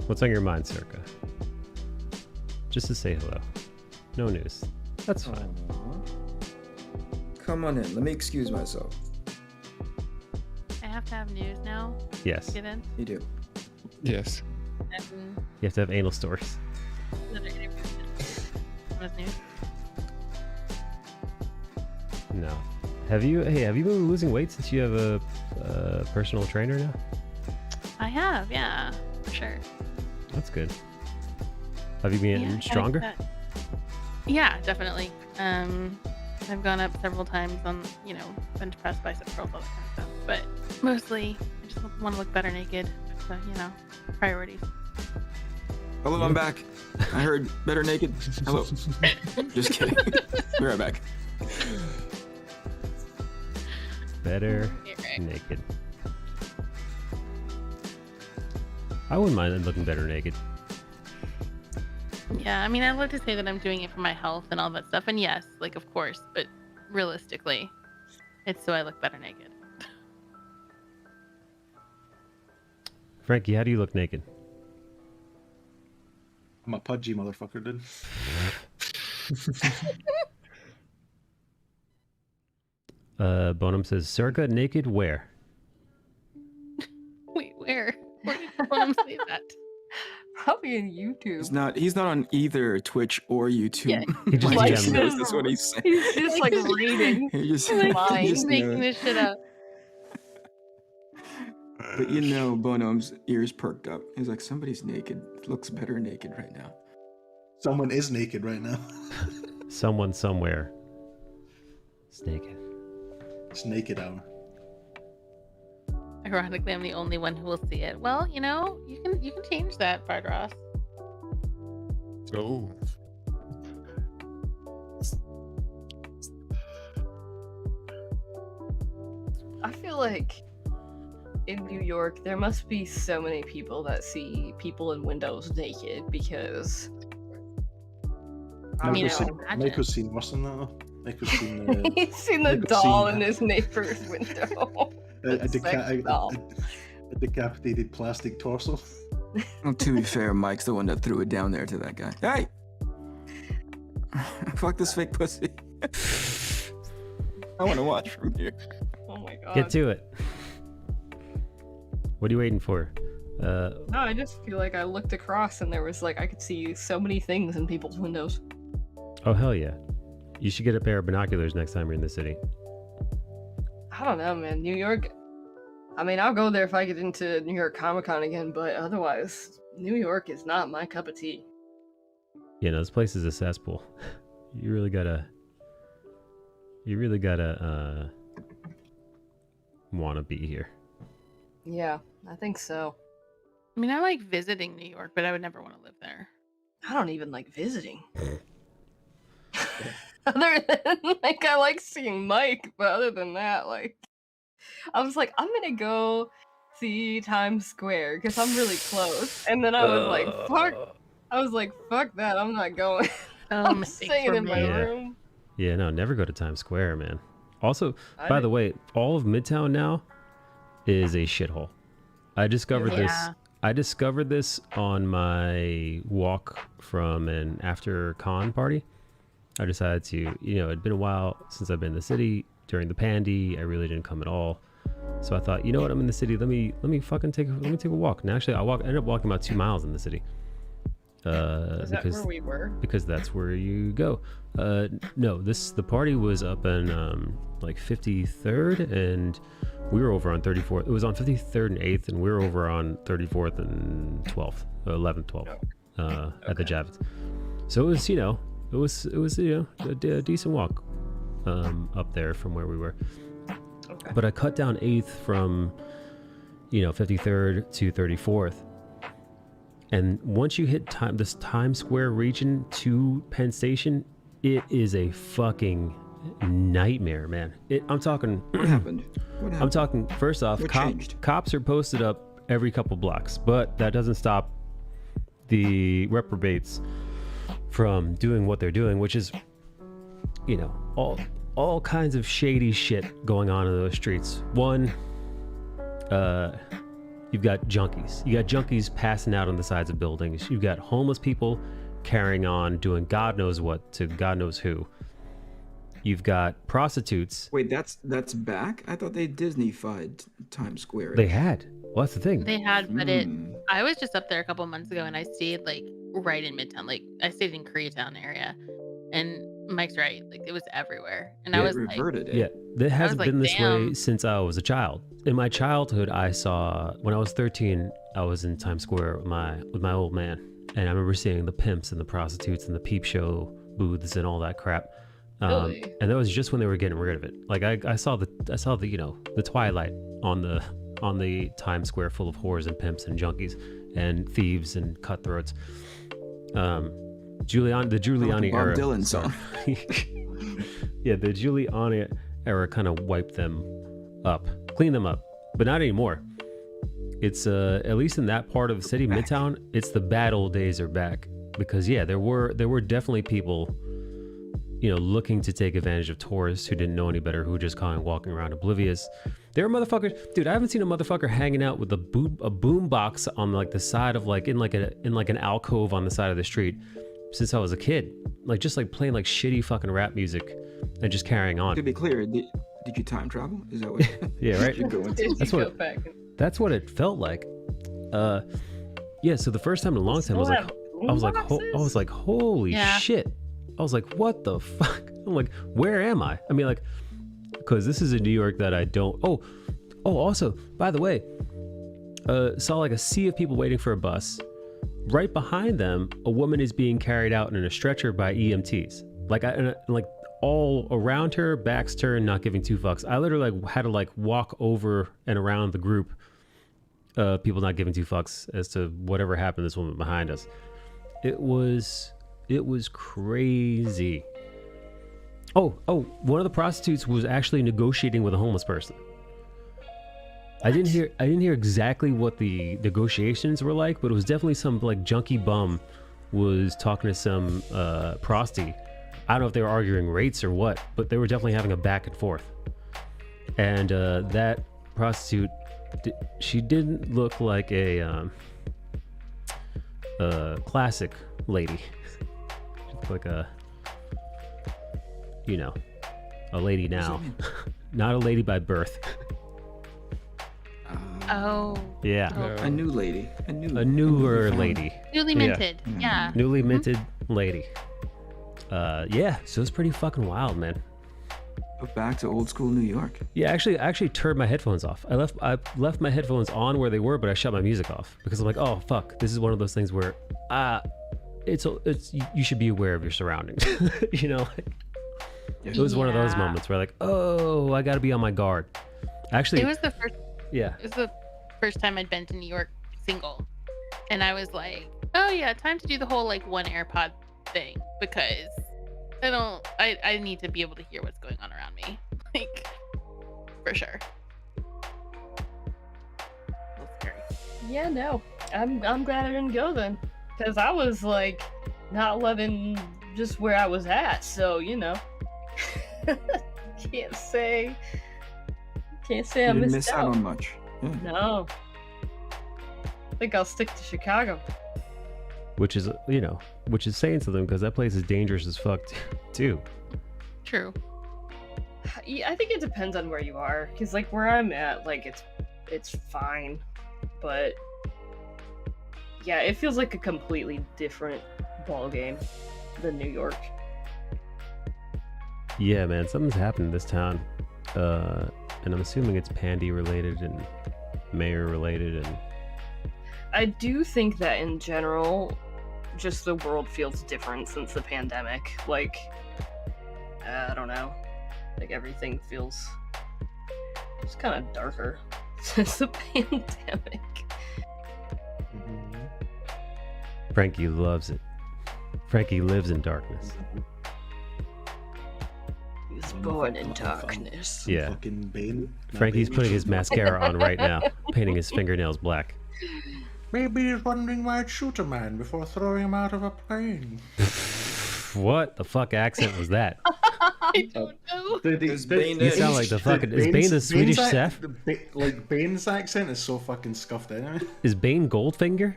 What's on your mind, Circa? Just to say hello. No news. That's fine. Come on in. Let me excuse myself. I have to have news now. Yes. Get in. You do. Yes. And You have to have anal stories. another interview. What's news? No. Have you been losing weight since you have a personal trainer now? I have, yeah, for sure. That's good. Have you been Yeah, stronger? Yeah, definitely. I've gone up several times on, bench press, bicep curls, all that kind of stuff. But mostly, I just want to look better naked. So, priorities. Hello, I'm back. I heard better naked. Hello. Just kidding. Be right back. Better Right. naked. I wouldn't mind looking better naked. Yeah, I mean, I'd like to say that I'm doing it for my health and all that stuff. And yes, of course, but realistically, it's so I look better naked. Frankie, how do you look naked? I'm a pudgy motherfucker, dude. Bonham says, Circa naked where? Wait, where? Where did Bonham say that? Probably in YouTube. He's not on either Twitch or YouTube. Yeah. He just Like, jammed knows it. that's what he's saying. He's just like reading. He just, Lying. he He's just making knows. this shit up. But Bonham's ears perked up. He's like, somebody's naked. Looks better naked right now. Someone is naked right now. Someone somewhere is naked. It's naked hour. Ironically, I'm the only one who will see it. Well, you can change that, Bardross. Oh. I feel like in New York, there must be so many people that see people in windows naked because. Michael's seen worse than that though. Michael's seen the... He's seen the Michael's doll seen in his neighbor's window. The sex doll. A decapitated plastic torso. Well, to be fair, Mike's the one that threw it down there to that guy. Hey! Fuck this fake pussy. I want to watch from here. Oh my god. Get to it. What are you waiting for? No, I just feel like I looked across and there was like I could see so many things in people's windows. Oh hell yeah! You should get a pair of binoculars next time you're in the city. I don't know, man. New York. I mean, I'll go there if I get into New York Comic Con again, but otherwise, New York is not my cup of tea. Yeah, no, this place is a cesspool. You really gotta want to be here. Yeah, I think so. I mean, I like visiting New York, but I would never want to live there. I don't even like visiting. Other than, like, I like seeing Mike, but other than that, like, I was like, I'm gonna go see Times Square because I'm really close. And then I was like, fuck that, I'm not going. I'm Mistake staying for in my me. room. Yeah, no, never go to Times Square, man. Also, I by did- the way, all of Midtown now is a shithole. I discovered this. Yeah. I discovered this on my walk from an after con party. I decided to, it'd been a while since I've been in the city during the pandy. I really didn't come at all. So I thought, you know what, I'm in the city. Let me take a walk. And actually, I ended up walking about 2 miles in the city. Is that where we were? Because that's where you go. No, the party was up in like 53rd, and we were over on 34th. It was on 53rd and 8th, and we were over on 34th and 12th, 11th, 12th, at the Javits. So it was a decent walk up there from where we were. Okay. But I cut down 8th from 53rd to 34th. And once you hit this Times Square region to Penn Station, it is a fucking nightmare, man. I'm talking. What happened? What happened? I'm talking. First off, What changed? cops are posted up every couple blocks, but that doesn't stop the reprobates from doing what they're doing, which is, all kinds of shady shit going on in those streets. One, you've got junkies. You got junkies passing out on the sides of buildings. You've got homeless people carrying on, doing God knows what to God knows who. You've got prostitutes. Wait, that's back? I thought they Disney-fied Times Square. They had. Well, that's the thing. They had, but Hmm. I was just up there a couple months ago, and I stayed like right in Midtown. Like I stayed in Koreatown area, and Mike's right. Like it was everywhere, and I It was like, reverted it. Yeah, that hasn't like, been this way damn. since I was a child. In my childhood, I saw when I was 13, I was in Times Square with my old man, and I remember seeing the pimps and the prostitutes and the peep show booths and all that crap. Really? And that was just when they were getting rid of it. Like I saw the the twilight on the Times Square full of whores and pimps and junkies and thieves and cutthroats. The Giuliani Bob era. Dylan song. Yeah, the Giuliani era kind of wiped them up, cleaned them up, but not anymore. It's at least in that part of the city, Midtown, it's the bad old days are back. Because yeah, there were definitely people, looking to take advantage of tourists who didn't know any better, who were just kind of walking around oblivious. There were motherfuckers, dude. I haven't seen a motherfucker hanging out with a boom box on like the side of like in an alcove on the side of the street since I was a kid. Like just like playing like shitty fucking rap music and just carrying on. To be clear, did you time travel? Is that what? Yeah, right. you go into? Did That's you what- go back? That's what it felt like. Yeah. So the first time in a long time, I was like, holy Yeah. shit. I was like, what the fuck? I'm like, where am I? I mean, like, because this is a New York that I don't. Oh, also, by the way, saw like a sea of people waiting for a bus. Right behind them, a woman is being carried out in a stretcher by EMTs. Like all around her, backs turned, not giving two fucks. I literally like had to like walk over and around the group. People not giving two fucks as to whatever happened to this woman behind us. It was crazy. Oh, one of the prostitutes was actually negotiating with a homeless person. I didn't hear exactly what the negotiations were like, but it was definitely some like junkie bum was talking to some prosty. I don't know if they were arguing rates or what, but they were definitely having a back and forth. And that prostitute she didn't look like a classic lady. She looked like a, you know, a lady now, not a lady by birth. Oh. Yeah, A new lady. a newer lady. Newly minted. Yeah. Newly minted lady. Yeah, so it's pretty fucking wild, man. Back to old school New York. Yeah, I actually turned my headphones off. I left my headphones on where they were, but I shut my music off because I'm like, oh fuck, this is one of those things where it's you should be aware of your surroundings. You know, like, it was one of those moments where like, oh, I got to be on my guard. Actually, It was the first. yeah, It was the first time I'd been to New York single, and I was like, oh yeah, time to do the whole like one AirPod thing because I need to be able to hear what's going on around me, like for sure. That's scary. Yeah, no. I'm glad I didn't go then. Because I was like not loving just where I was at, so you know. can't say I You didn't missed miss out on much. Yeah. No. I think I'll stick to Chicago. which is saying something because that place is dangerous as fuck too. True. Yeah, I think it depends on where you are, because like where I'm at, like it's fine, but yeah, it feels like a completely different ball game than New York. Yeah, man, something's happened in this town, and I'm assuming it's Pandy related and mayor related, and I do think that in general, just the world feels different since the pandemic. Like, I don't know, like everything feels just kind of darker since the pandemic. Frankie loves it. Frankie lives in darkness. He's born in darkness. Yeah. Fucking Bane. Frankie's putting his mascara on right now, painting his fingernails black. Maybe he's wondering why I'd shoot a man before throwing him out of a plane. What the fuck accent was that? I don't know. You sound like the fucking. Is Bane the Swedish chef? Like Bane's accent is so fucking scuffed anyway. Is Bane Goldfinger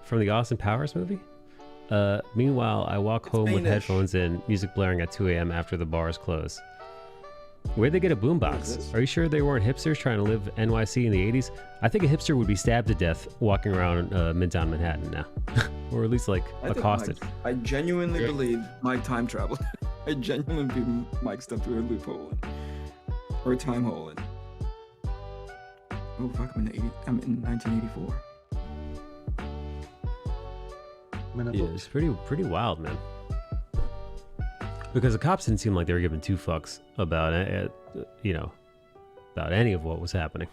from the Austin Powers movie? Meanwhile, I walk home with Bane-ish. headphones in, music blaring at 2 a.m. after the bars close. Where'd they get a boombox? Are you sure they weren't hipsters trying to live NYC in the 80s? I think a hipster would be stabbed to death walking around Midtown Manhattan now. Or at least like I think accosted. I genuinely believe Mike time traveled. I genuinely believe Mike stepped through a loophole or a time hole. Oh fuck! I'm in 1984. Yeah, it's pretty wild, man. Because the cops didn't seem like they were giving two fucks about it, about any of what was happening.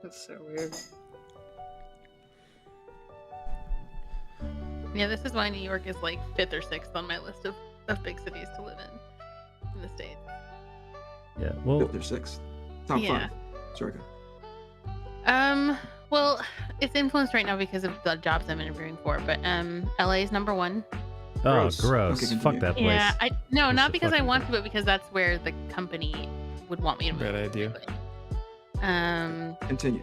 That's so weird. Yeah, this is why New York is like 5th or 6th on my list of big cities to live in the States. Yeah, well, They're six. Top Yeah. 5. Sorry, go. Well, it's influenced right now because of the jobs I'm interviewing for, but LA is number 1. oh, Gross. gross. Okay, Fuck continue. that place. Yeah, no, That's not the because I fucking want to, but because that's where the company would want me to move. Bad idea. basically. Continue.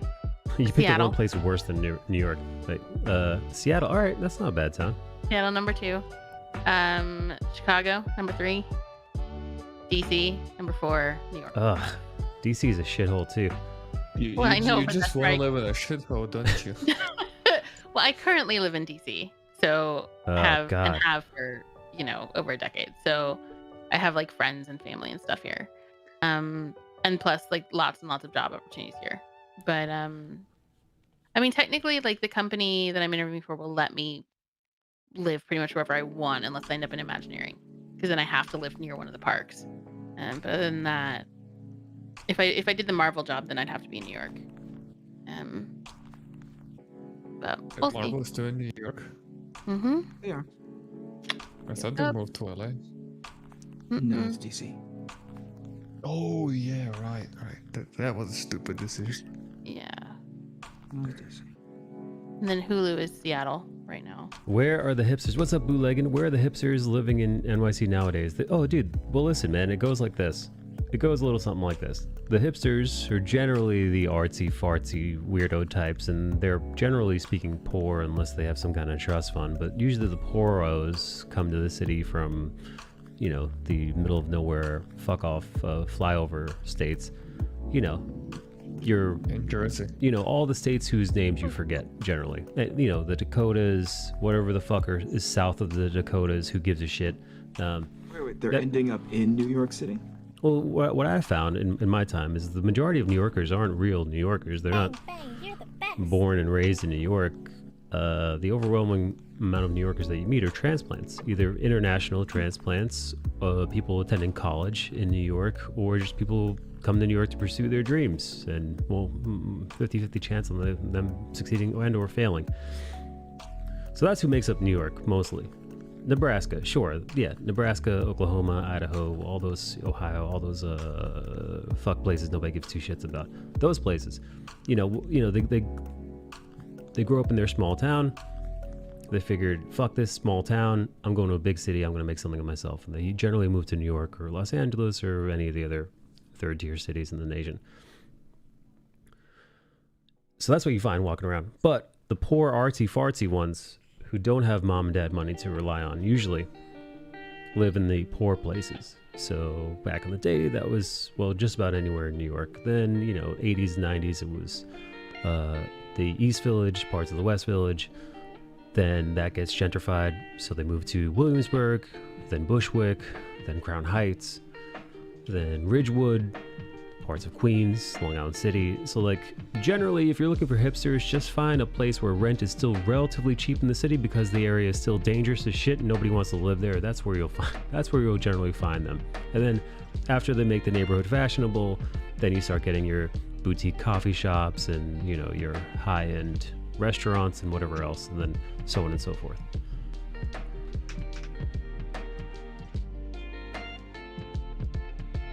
You picked the Seattle. one place worse than New York. Like, Seattle. All right, that's not a bad town. Seattle number 2. Chicago number 3. DC number 4. New York. Ugh, DC is a shithole too. Well, I know, You but just that's want right. to live in a shithole, don't you? Well, I currently live in DC, so Oh, have God. for over a decade. So I have like friends and family and stuff here, and plus like lots and lots of job opportunities here. But I mean, technically, like the company that I'm interviewing for will let me live pretty much wherever I want, unless I end up in Imagineering, because then I have to live near one of the parks. But other than that, if I did the Marvel job, then I'd have to be in New York. But we'll see. Marvel's still in New York. Mm-hmm. Yeah. I thought they moved to LA. No, it's DC. Oh yeah, right. That was a stupid decision. Yeah. No, it's DC. And then Hulu is Seattle right now. Where are the hipsters? What's up, bootlegging? Where are the hipsters living in NYC nowadays? Oh, dude. Well, listen, man. It goes like this. it goes a little something like this. The hipsters are generally the artsy fartsy weirdo types, and they're generally speaking poor unless they have some kind of trust fund. But usually the pooros come to the city from, you know, the middle of nowhere, fuck off, flyover states. You know, In Jersey. you know, all the states whose names you forget generally. You know, the Dakotas, whatever the fucker is south of the Dakotas, who gives a shit. Wait, they're that- ending up in New York City? Well, what I found in my time is the majority of New Yorkers aren't real New Yorkers. They're not born and raised in New York. The overwhelming amount of New Yorkers that you meet are transplants, either international transplants, people attending college in New York, or just people come to New York to pursue their dreams. And, well, 50-50 chance on them succeeding and or failing. So that's who makes up New York, mostly. Nebraska, sure, yeah. Nebraska, Oklahoma, Idaho, all those, Ohio, all those fuck places nobody gives two shits about. Those places, you know, they grew up in their small town. They figured, fuck this small town. I'm going to a big city. I'm going to make something of myself. And they generally move to New York or Los Angeles or any of the other third-tier cities in the nation. So that's what you find walking around. But the poor artsy-fartsy ones who don't have mom and dad money to rely on usually live in the poor places. So back in the day, that was, well, just about anywhere in New York. Then, you know, 80s, 90s, it was the East Village, parts of the West Village. Then that gets gentrified, so they move to Williamsburg, then Bushwick, then Crown Heights, then Ridgewood, parts of Queens, Long Island City. So, like, generally, if you're looking for hipsters, just find a place where rent is still relatively cheap in the city because the area is still dangerous as shit and nobody wants to live there. That's where you'll generally find them. And then after they make the neighborhood fashionable, then you start getting your boutique coffee shops and, you know, your high-end restaurants and whatever else, and then so on and so forth.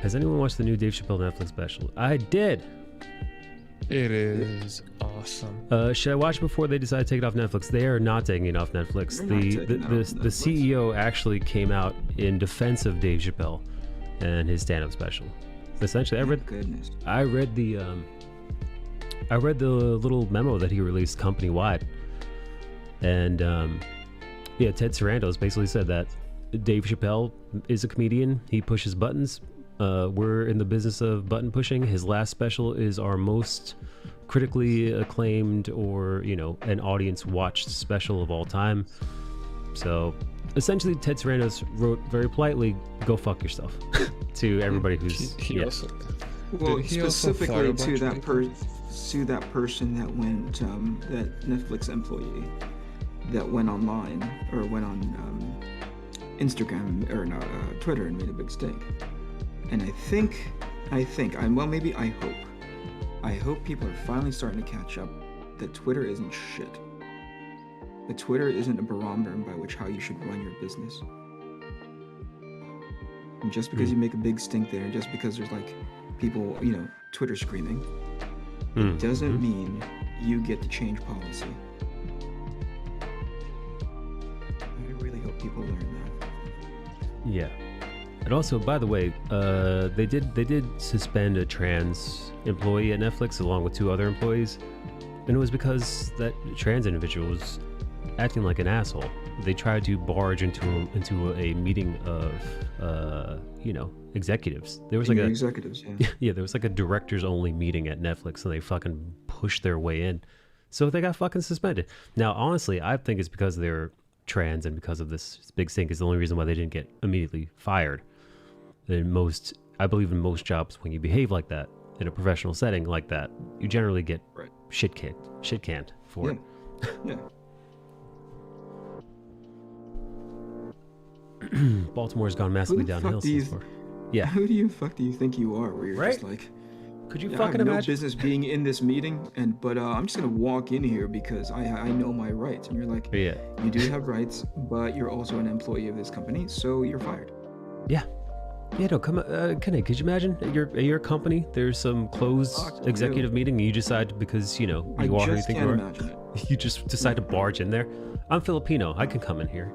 Has anyone watched the new Dave Chappelle Netflix special? I did. It is awesome. Should I watch it before they decide to take it off Netflix? They are not taking it off Netflix. They're not taking it off The Netflix. CEO actually came out in defense of Dave Chappelle and his stand-up special. Essentially, Goodness. I read the little memo that he released company-wide, and yeah, Ted Sarandos basically said that Dave Chappelle is a comedian. He pushes buttons. We're in the business of button pushing. His last special is our most critically acclaimed, or, you know, an audience watched special of all time. So essentially, Ted Sarandos wrote very politely, "Go fuck yourself," to everybody who's He yeah. also, Well, did he also fire specifically a bunch to of that people? that person that went that Netflix employee that went online or went on Instagram or no, Twitter and made a big stink. And I hope people are finally starting to catch up that Twitter isn't shit. That Twitter isn't a barometer by which how you should run your business. And just because you make a big stink there, and just because there's like people, you know, Twitter screaming, doesn't mean you get to change policy. I really hope people learn that. Yeah. And also, by the way, they did suspend a trans employee at Netflix along with 2 other employees, and it was because that trans individual was acting like an asshole. They tried to barge into a meeting of you know, executives. There was like executives, yeah. yeah, there was like a directors only meeting at Netflix, and they fucking pushed their way in, so they got fucking suspended. Now, honestly, I think it's because they're trans and because of this big stink is the only reason why they didn't get immediately fired. I believe in most jobs, when you behave like that in a professional setting like that, you generally get shit canned for it. Yeah. Baltimore's gone massively downhill so far. Yeah. Who do you fuck do you think you are? Where you're just like, could you I fucking have no imagine? business being in this meeting, but I'm just gonna walk in here because I know my rights. And you're like, Yeah. you do have rights, but you're also an employee of this company, so you're fired. Yeah. Yeah, no, come on, Kenny, could you imagine at your company, there's some closed executive meeting, and you decide, because, you know, you are who you think you are, imagine it. you just decide to barge in there. I'm Filipino, I can come in here.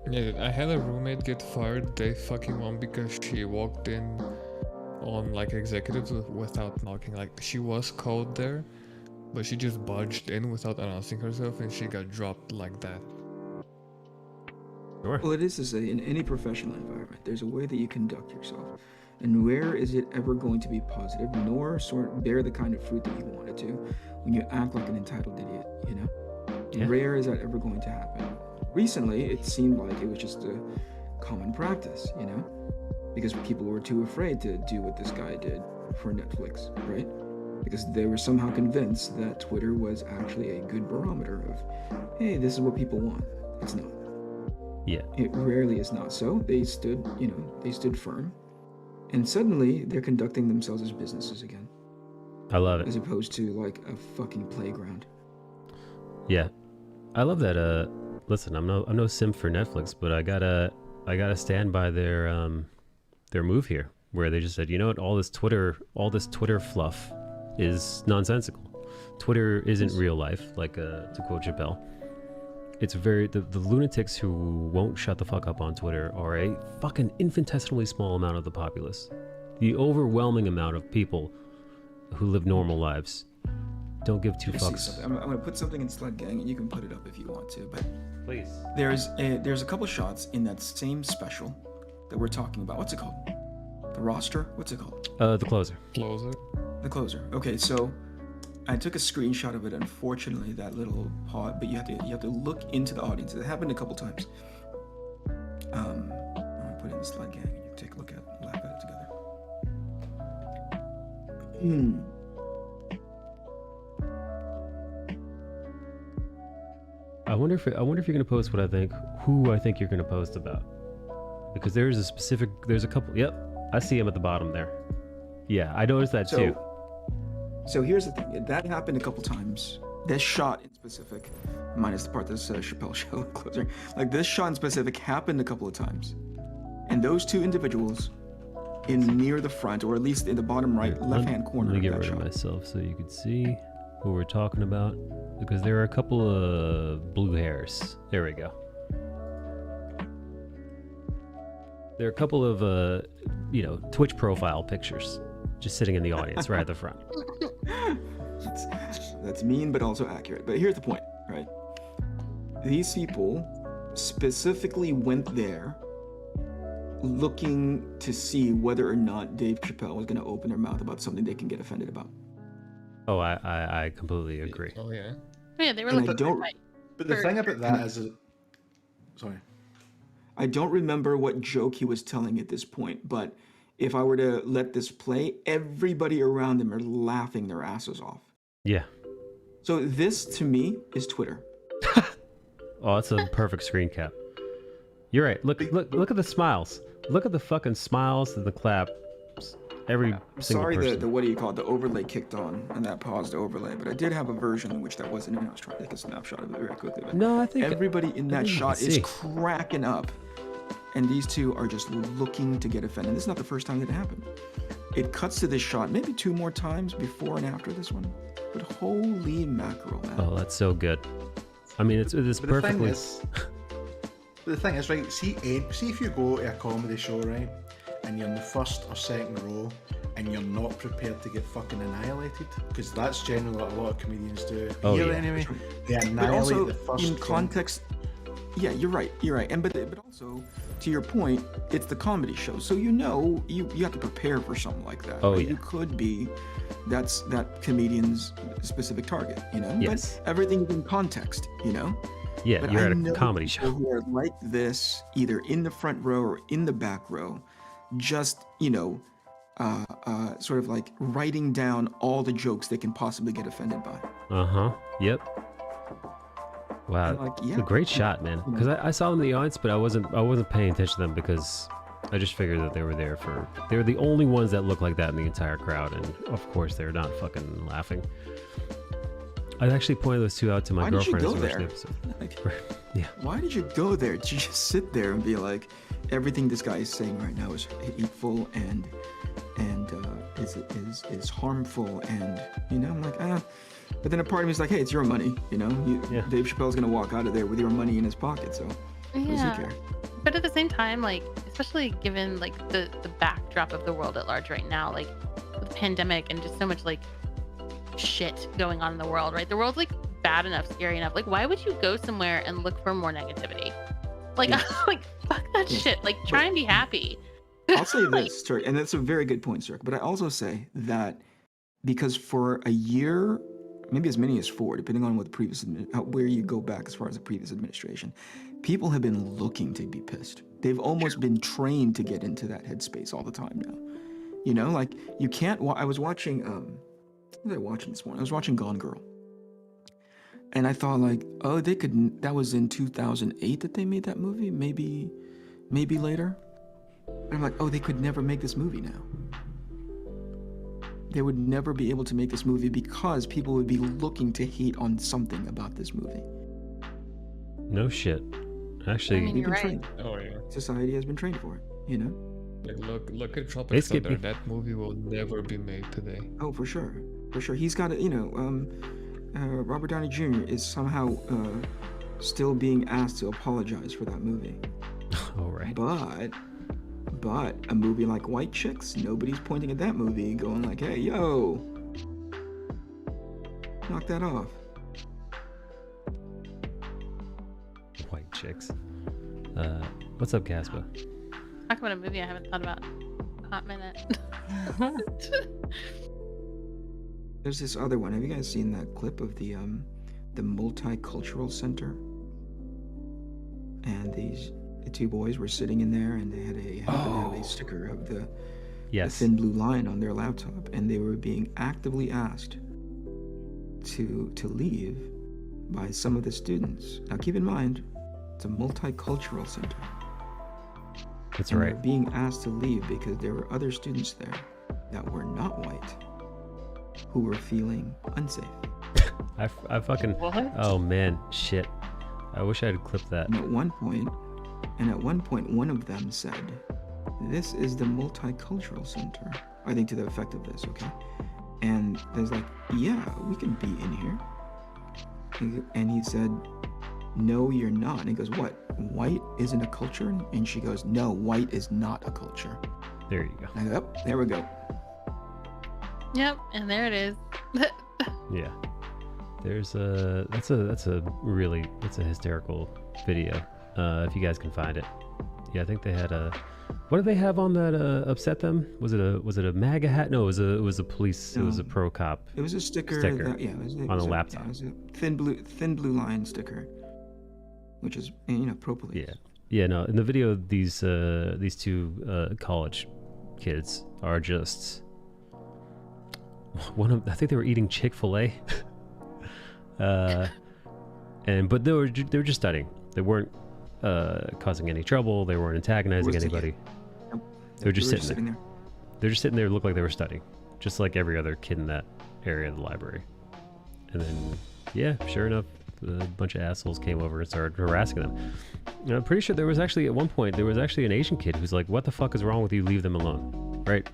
Yeah, I had a roommate get fired day fucking one because she walked in on like executives without knocking. Like she was called there, but she just barged in without announcing herself, and she got dropped like that. Sure. Well, it is to say, in any professional environment, there's a way that you conduct yourself. And where is it ever going to be positive, nor sort of bear the kind of fruit that you want it to, when you act like an entitled idiot, you know? Yeah. Rare is that ever going to happen. Recently, it seemed like it was just a common practice, you know? Because people were too afraid to do what this guy did for Netflix, right? Because they were somehow convinced that Twitter was actually a good barometer of, hey, this is what people want. It's not. Yeah. It rarely is not so. They stood, you know, they stood firm. And suddenly they're conducting themselves as businesses again. I love it. As opposed to like a fucking playground. Yeah. I love that. Listen, I'm no simp for Netflix, but I gotta stand by their move here, where they just said, you know what, all this Twitter fluff is nonsensical. Twitter isn't real life, like to quote Chappelle. It's the lunatics who won't shut the fuck up on Twitter are a fucking infinitesimally small amount of the populace. The overwhelming amount of people who live normal lives don't give two fucks. I'm gonna put something in Sled Gang, and you can put it up if you want to. But Please. there's a couple shots in that same special that we're talking about. What's it called? The roster? What's it called? The closer. Closer. The closer. Okay, so I took a screenshot of it. Unfortunately, that little pod, but you have to look into the audience. It happened a couple times. I'm gonna put it in the Sled Gang, and you can take a look at it, laugh at it together. I wonder if you're gonna post who I think you're gonna post about, because there's a couple. Yep, I see him at the bottom there. Yeah, I noticed that too. So here's the thing. That happened a couple times. This shot in specific, minus the part that's Chappelle show closer. Like this shot in specific happened a couple of times, and those two individuals in near the front, or at least in the bottom right left-hand corner. Let me get of that rid of shot. myself so you can see who we're talking about, because there are a couple of blue hairs. There we go. There are a couple of Twitch profile pictures just sitting in the audience right at the front. That's mean, but also accurate. But here's the point, right? These people specifically went there looking to see whether or not Dave Chappelle was going to open their mouth about something they can get offended about. Oh, I completely agree. Oh yeah. Oh, yeah, they were And I looking don't- But the thing about that is, sorry. I don't remember what joke he was telling at this point, but if I were to let this play, everybody around them are laughing their asses off. Yeah. So this, to me, is Twitter. Oh, that's a perfect screen cap. You're right. Look at the smiles. Look at the fucking smiles and the claps. Every single Sorry, person. the what do you call it? The overlay kicked on, and that paused the overlay. But I did have a version in which that wasn't in. I was trying to take a snapshot of it very quickly. But No, I think everybody in that think you shot can is see. cracking up, and these two are just looking to get offended. This is not the first time that it happened. It cuts to this shot maybe 2 more times before and after this one. But holy mackerel, man! Oh, that's so good. I mean, it's But the thing perfectly. is, right, see if you go to a comedy show, right, and you're in the first or second row, and you're not prepared to get fucking annihilated, because that's generally what a lot of comedians do. Oh, Here, yeah. anyway, they But annihilate also the first in thing. context, yeah, you're right, and but also to your point, it's the comedy show, so you have to prepare for something like that. Oh, right? yeah. You could be that comedian's specific target, Yes. But everything is in context, Yeah, But you're I at a know comedy people show. who are like this, either in the front row or in the back row, just sort of like writing down all the jokes they can possibly get offended by. Yep. Wow, And, like, it's yeah. a great shot, man. Because I saw them in the audience, but I wasn't paying attention to them because I just figured that they were the only ones that looked like that in the entire crowd, and of course they're not fucking laughing. I actually pointed those two out to my Why did you girlfriend go as we watched the there? episode. Like, Yeah. why did you go there? Did you just sit there and be like, everything this guy is saying right now is hateful and is harmful, and I'm like, But then a part of me is like, hey, it's your money, Yeah. Dave Chappelle's gonna walk out of there with your money in his pocket, so What does he Yeah. care? But at the same time, like, especially given like the backdrop of the world at large right now, like with the pandemic and just so much like shit going on in the world, right? The world's like bad enough, scary enough. Like, why would you go somewhere and look for more negativity? Like, Yes. like fuck that Yes. shit. Like, try and be happy. I'll say Like, this, Turk, and that's a very good point, Turk. But I also say that because for a year, maybe as many as 4, depending on what the previous where you go back as far as the previous administration, people have been looking to be pissed. They've almost been trained to get into that headspace all the time now. You know, like you can't. I was watching. What was I watching this morning? I was watching Gone Girl, and I thought like, oh, they could. That was in 2008 that they made that movie. Maybe later. And I'm like, oh, they could never make this movie now. They would never be able to make this movie because people would be looking to hate on something about this movie. No shit. Actually, I mean, We've you're been right. trained. Oh yeah. Society has been trained for it, you know? Like look at Tropic They skipped Thunder. me. That movie will never be made today. Oh, for sure. For sure. He's got it, you know, Robert Downey Jr. is somehow still being asked to apologize for that movie. all right. But a movie like White Chicks, nobody's pointing at that movie going like, hey, yo, knock that off. White chicks. What's up, Caspa? Talk about a movie I haven't thought about in a hot minute. There's this other one. Have you guys seen that clip of the multicultural center? And the 2 boys were sitting in there, and they happened to have a sticker of the Yes. thin blue line on their laptop, and they were being actively asked to leave by some of the students. Now, keep in mind, it's a multicultural center. That's And right. they're being asked to leave because there were other students there that were not white who were feeling unsafe. I fucking. What? Oh man, shit. I wish I had clipped that. And at one point, one of them said, "This is the multicultural center." I think to the effect of this, okay? And there's like, "Yeah, we can be in here." And he said, "No, you're not." And he goes, "What? White isn't a culture?" And she goes, "No, white is not a culture." There you go. And I go, "Yep, there we go." Yep, and there it is. Yeah. There's a that's a hysterical video. If you guys can find it. Yeah, I think they had a. What did they have on that upset them? Was it a MAGA hat? No, it was a police. It was a No. pro cop. It was a sticker. Sticker That, yeah, it was on a laptop. Yeah, it was a thin blue line sticker, which is pro police. Yeah. Yeah. No. In the video, these 2 college kids are just one of. I think they were eating Chick-fil-A. But they were just studying. They weren't causing any trouble. They weren't antagonizing Wasn't- anybody. Nope. They were just sitting there. They're just sitting there, looked like they were studying, just like every other kid in that area of the library. And then, yeah, sure enough, a bunch of assholes came over and started harassing them. And I'm pretty sure there was actually, at one point, there was actually an Asian kid who's like, "What the fuck is wrong with you? Leave them alone." Right?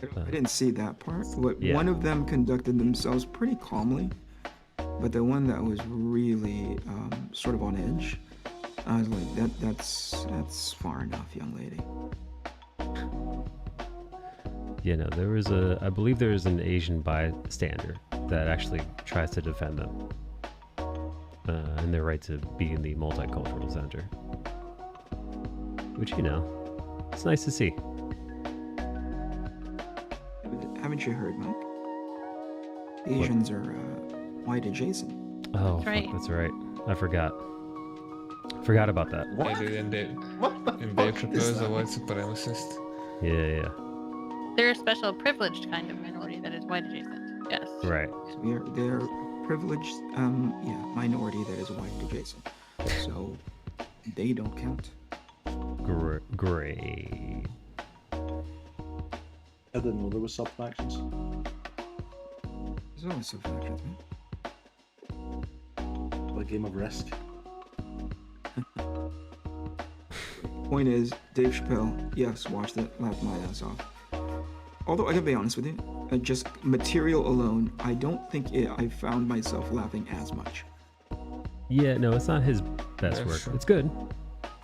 I didn't see that part. Yeah. One of them conducted themselves pretty calmly, but the one that was really sort of on edge, I was like, that's far enough, young lady. Yeah, no, there was I believe there was an Asian bystander that actually tries to defend them. And their right to be in the multicultural center. Which, it's nice to see. Haven't you heard, Mike? Asians are white adjacent. Oh, That's right. fuck, that's right. I forgot. Forgot about that. What? And Dave What the Dave fuck Chappelle is is a that? white supremacist. Yeah. They're a special privileged kind of minority that is white adjacent. Yes. Right. So they're privileged, minority that is white adjacent. So they don't count. Great. I didn't know there was subfactions. There's always some factions, man. Like Game of Risk. Point is, Dave Chappelle, yes, watched it, laughed my ass off. Although I gotta be honest with you, just material alone, I don't think I found myself laughing as much. Yeah, no, it's not his best Yeah, work. sure. It's good.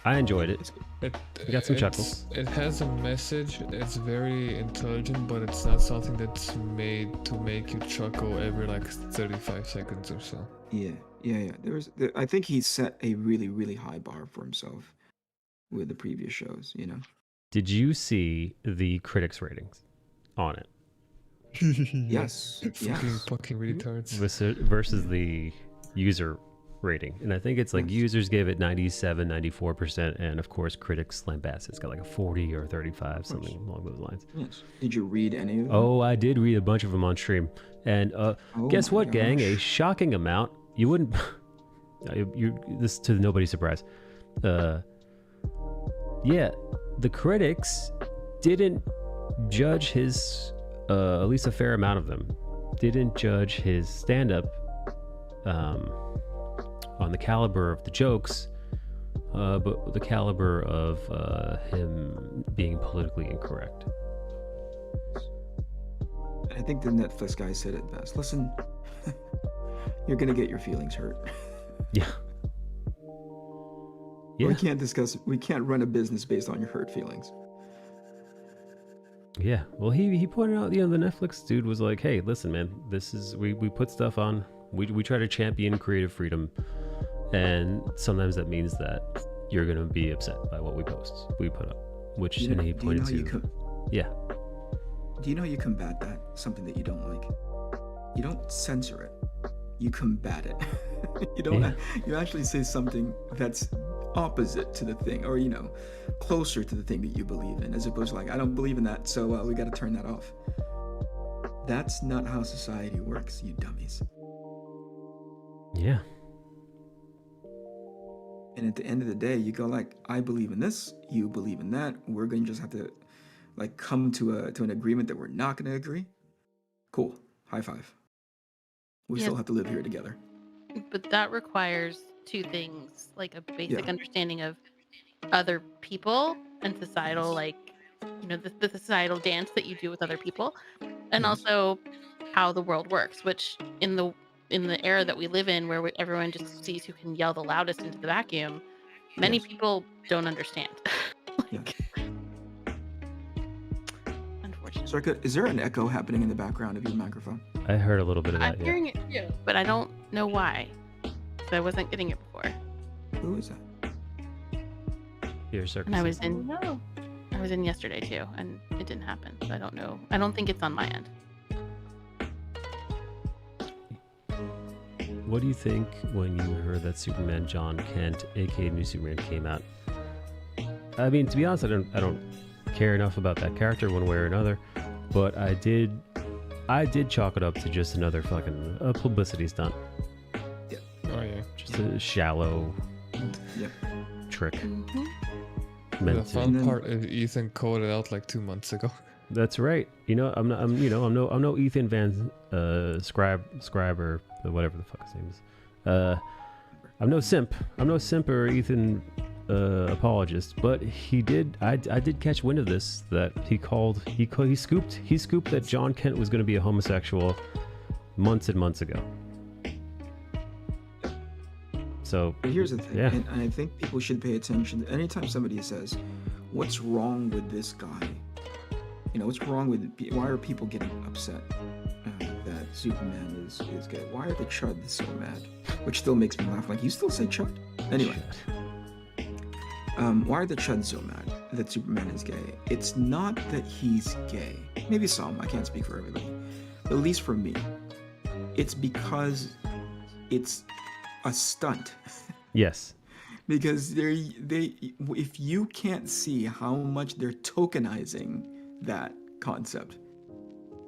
I enjoyed it. It You got some chuckles. It has a message. It's very intelligent, but it's not something that's made to make you chuckle every like 35 seconds or so. Yeah. I think he set a really, really high bar for himself with the previous shows. You know. Did you see the critics ratings on it Yes. Fucking retards. versus the user rating? And I think it's like Yes. users gave it 97, 94%, and of course critics lambast it's got like a 40 or 35, something along those lines. Yes. Did you read any of them? Oh, I did read a bunch of them on stream, and Oh guess my what, gang? A gosh. shocking amount. You wouldn't. This to nobody's surprise. Yeah, the critics didn't judge his. At least a fair amount of them didn't judge his stand-up on the caliber of the jokes, but the caliber of him being politically incorrect. I think the Netflix guy said it best. Listen, you're gonna get your feelings hurt. Yeah. Yeah. We can't run a business based on your hurt feelings. Yeah. Well, he pointed out, the Netflix dude was like, hey, listen, man, this is, we put stuff on, we try to champion creative freedom, and sometimes that means that you're going to be upset by what we put up, which You know- he do you know pointed how you to. Yeah. Do you know how you combat that? Something that you don't like. You don't censor it. You combat it. You don't. Yeah. You actually say something that's opposite to the thing, or closer to the thing that you believe in, as opposed to like, I don't believe in that, so we got to turn that off. That's not how society works, you dummies. Yeah. And at the end of the day, you go like, I believe in this, you believe in that. We're going to just have to like come to an agreement that we're not going to agree. Cool. High five. We Yeah. still have to live here together. But that requires two things, like a basic Yeah. understanding of other people and societal, like, the societal dance that you do with other people, and Yes. also how the world works, which in the era that we live in, where everyone just sees who can yell the loudest into the vacuum, many Yes. people don't understand. Yeah. Unfortunately. Circa, is there an echo happening in the background of your microphone? I heard a little bit of I'm that. Yeah. hearing it too, but I don't know why. So I wasn't getting it before. Who is that? Here, circus. And I was in yesterday too, and it didn't happen. So I don't know. I don't think it's on my end. What do you think when you heard that Superman John Kent, aka New Superman, came out? I mean, to be honest, I don't care enough about that character one way or another, but I did chalk it up to just another fucking publicity stunt, Oh yeah. just a shallow Yeah. trick. Mm-hmm. The Meant to. fun And then- part is Ethan called it out like 2 months ago. That's right. I'm no Ethan Van Scribe or whatever the fuck his name is. I'm no simp. I'm no simp or Ethan apologist, but I did catch wind of this, that he scooped that John Kent was going to be a homosexual months and months ago. So But here's the thing, yeah. and I think people should pay attention. Anytime somebody says, "What's wrong with this guy?" What's wrong with? Why are people getting upset that Superman is gay? Why are the Chuds so mad? Which still makes me laugh. Like, you still say Chud? Anyway, why are the Chuds so mad that Superman is gay? It's not that he's gay. Maybe some. I can't speak for everybody. But at least for me, it's because it's a stunt. Yes. Because if you can't see how much they're tokenizing that concept,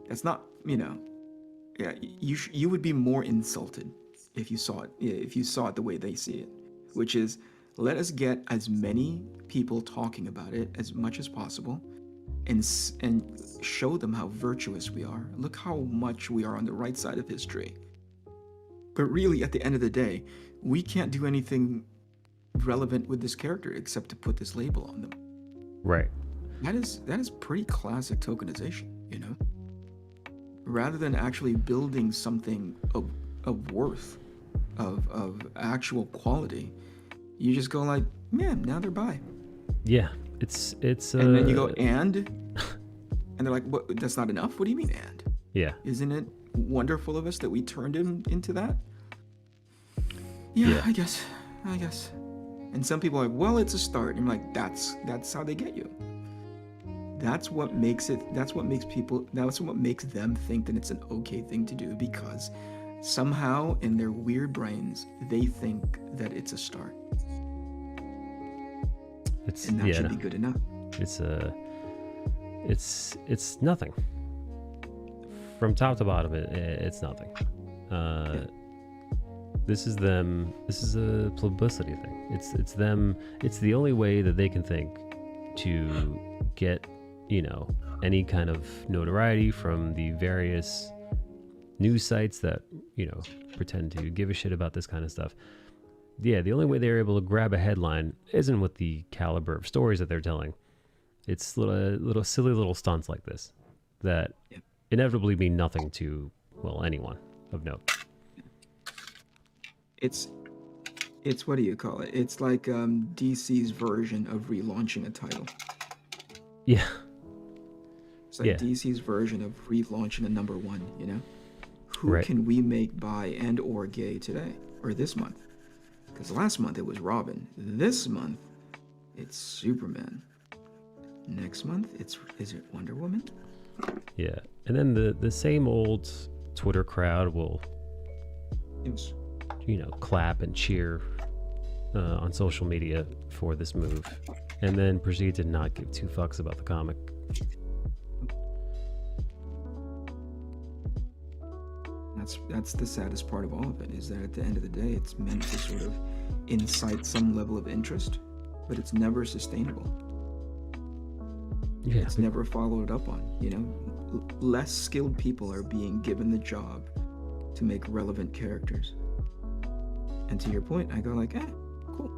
that's not, yeah, you would be more insulted if you saw it the way they see it, which is, let us get as many people talking about it as much as possible, and show them how virtuous we are. Look how much we are on the right side of history. But really, at the end of the day, we can't do anything relevant with this character except to put this label on them. Right. That is pretty classic tokenization, rather than actually building something of worth of actual quality, you just go like, man, now they're bi. Yeah, it's And then you go, and they're like, what? That's not enough. What do you mean, and? yeah. Isn't it wonderful of us that we turned him into that? Yeah, Yeah. I guess. And some people are like, well, it's a start. And I'm like, that's how they get you. That's what makes them think that it's an okay thing to do, because somehow in their weird brains, they think that it's a start. And that should be good enough. It's nothing. From top to bottom, it's nothing. This is them. This is a publicity thing. It's them. It's the only way that they can think to get, any kind of notoriety from the various news sites that, pretend to give a shit about this kind of stuff. Yeah, the only way they're able to grab a headline isn't with the caliber of stories that they're telling. It's little silly little stunts like this that inevitably mean nothing to, anyone of note. It's what do you call it? It's like DC's version of relaunching a title. Yeah. It's like DC's version of relaunching a number one, Who Right. can we make bi and or gay today or this month? Because last month it was Robin. This month it's Superman. Next month is it Wonder Woman? Yeah. And then the same old Twitter crowd will Yes. clap and cheer on social media for this move, and then proceed to not give two fucks about the comic. That's the saddest part of all of it, is that at the end of the day, it's meant to sort of incite some level of interest, but it's never sustainable. Yeah. It's never followed up on. Less skilled people are being given the job to make relevant characters. And to your point, I go like, cool.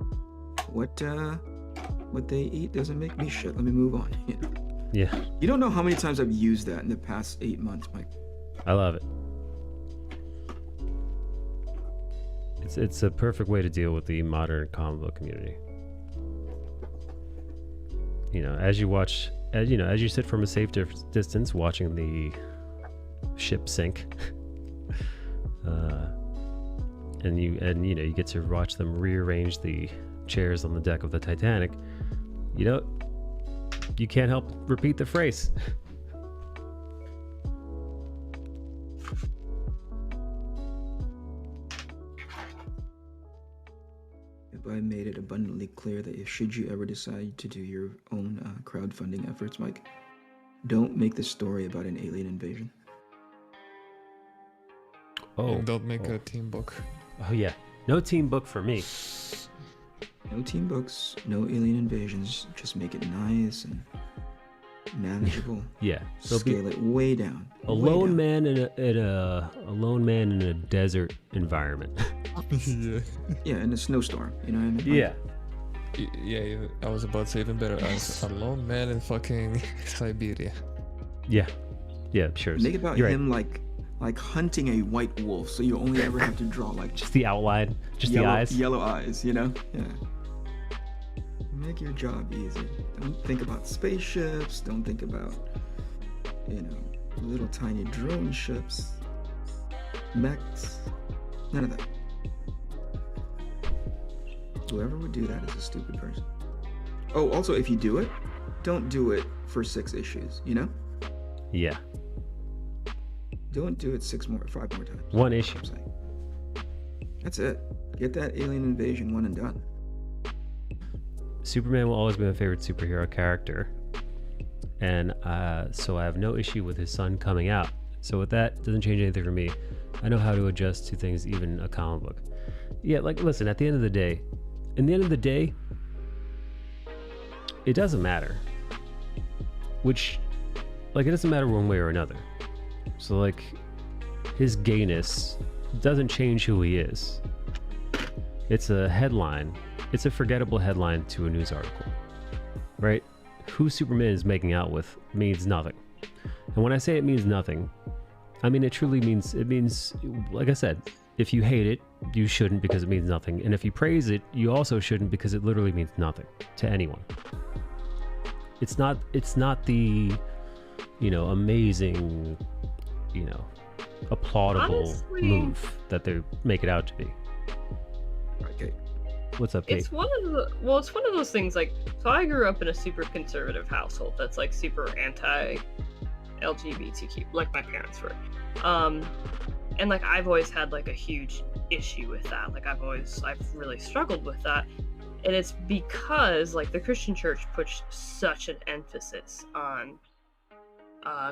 What they eat doesn't make me shit. Let me move on. Yeah. You don't know how many times I've used that in the past 8 months, Mike. I love it. It's a perfect way to deal with the modern comic book community. As you sit from a safe distance watching the ship sink, and you get to watch them rearrange the chairs on the deck of the Titanic, you can't help repeat the phrase. I made it abundantly clear that should you ever decide to do your own crowdfunding efforts, Mike, don't make the story about an alien invasion. And don't make a team book. Oh yeah, no team book for me. No team books, no alien invasions. Just make it nice and manageable. Yeah, scale it way down. A lone man in a desert environment. Yeah, in a snowstorm. You know what I mean? Yeah. Yeah, I was about to say even better. As a lone man in fucking Siberia. Yeah, sure. Make it about him like hunting a white wolf, so you only ever have to draw like just the outline, just the eyes. Yellow eyes, Yeah. Make your job easy. Don't think about spaceships. Don't think about, little tiny drone ships, mechs. None of that. Whoever would do that is a stupid person. Oh, also, if you do it, don't do it for 6 issues, Yeah. Don't do it 5 more times. 1 issue. That's it. Get that alien invasion one and done. Superman will always be my favorite superhero character. And so I have no issue with his son coming out. So with that, it doesn't change anything for me. I know how to adjust to things, even a comic book. Yeah, listen, at the end of the day, it doesn't matter. It doesn't matter one way or another. So, his gayness doesn't change who he is. It's a headline. It's a forgettable headline to a news article, right? Who Superman is making out with means nothing. And when I say it means nothing, I mean it truly means, like I said, if you hate it, you shouldn't because it means nothing. And if you praise it, you also shouldn't because it literally means nothing to anyone. It's not the, amazing, applaudable Honestly, move that they make it out to be. Okay. What's up, Kate? it's one of those things, like, so I grew up in a super conservative household that's like super anti LGBTQ, like my parents were. And like I've always had like a huge issue with that. Like I've really struggled with that. And it's because like the Christian church puts such an emphasis on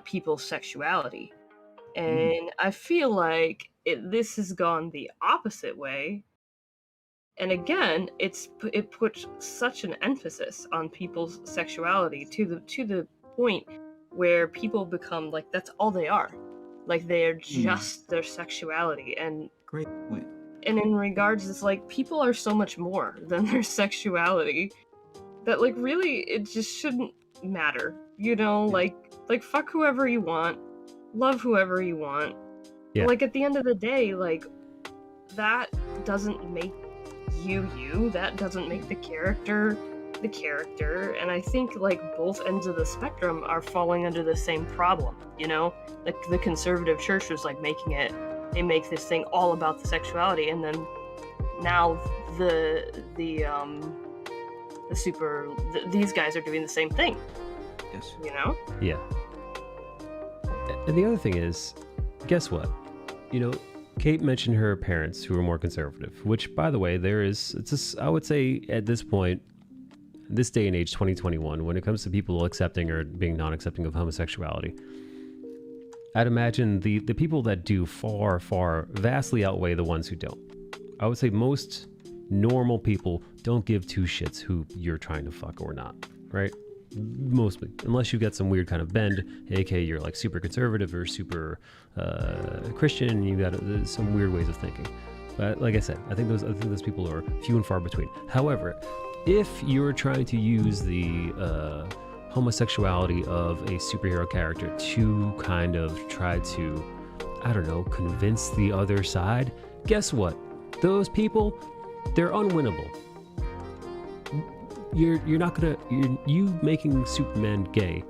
people's sexuality. And I feel like this has gone the opposite way. And again, it puts such an emphasis on people's sexuality to the point where people become like that's all they are. Like they're just their sexuality. And Great point. and in regards, it's like people are so much more than their sexuality that like really it just shouldn't matter. Like fuck whoever you want, love whoever you want. Yeah. Like at the end of the day, like that doesn't make you, that doesn't make the character the character. And I think like both ends of the spectrum are falling under the same problem, like the conservative church was like they make this thing all about the sexuality, and then now these guys are doing the same thing. Yes. Yeah. And the other thing is, guess what? Kate mentioned her parents who were more conservative, which, by the way, I would say at this point, this day and age, 2021, when it comes to people accepting or being non-accepting of homosexuality, I'd imagine the people that do far, far, vastly outweigh the ones who don't. I would say most normal people don't give two shits who you're trying to fuck or not, right? Mostly, unless you get some weird kind of bend, aka you're like super conservative or super Christian, and you got some weird ways of thinking. But like I said, I think those people are few and far between. However, if you're trying to use the homosexuality of a superhero character to kind of try to, I don't know, convince the other side, guess what? Those people, they're unwinnable. You're not gonna, you making Superman gay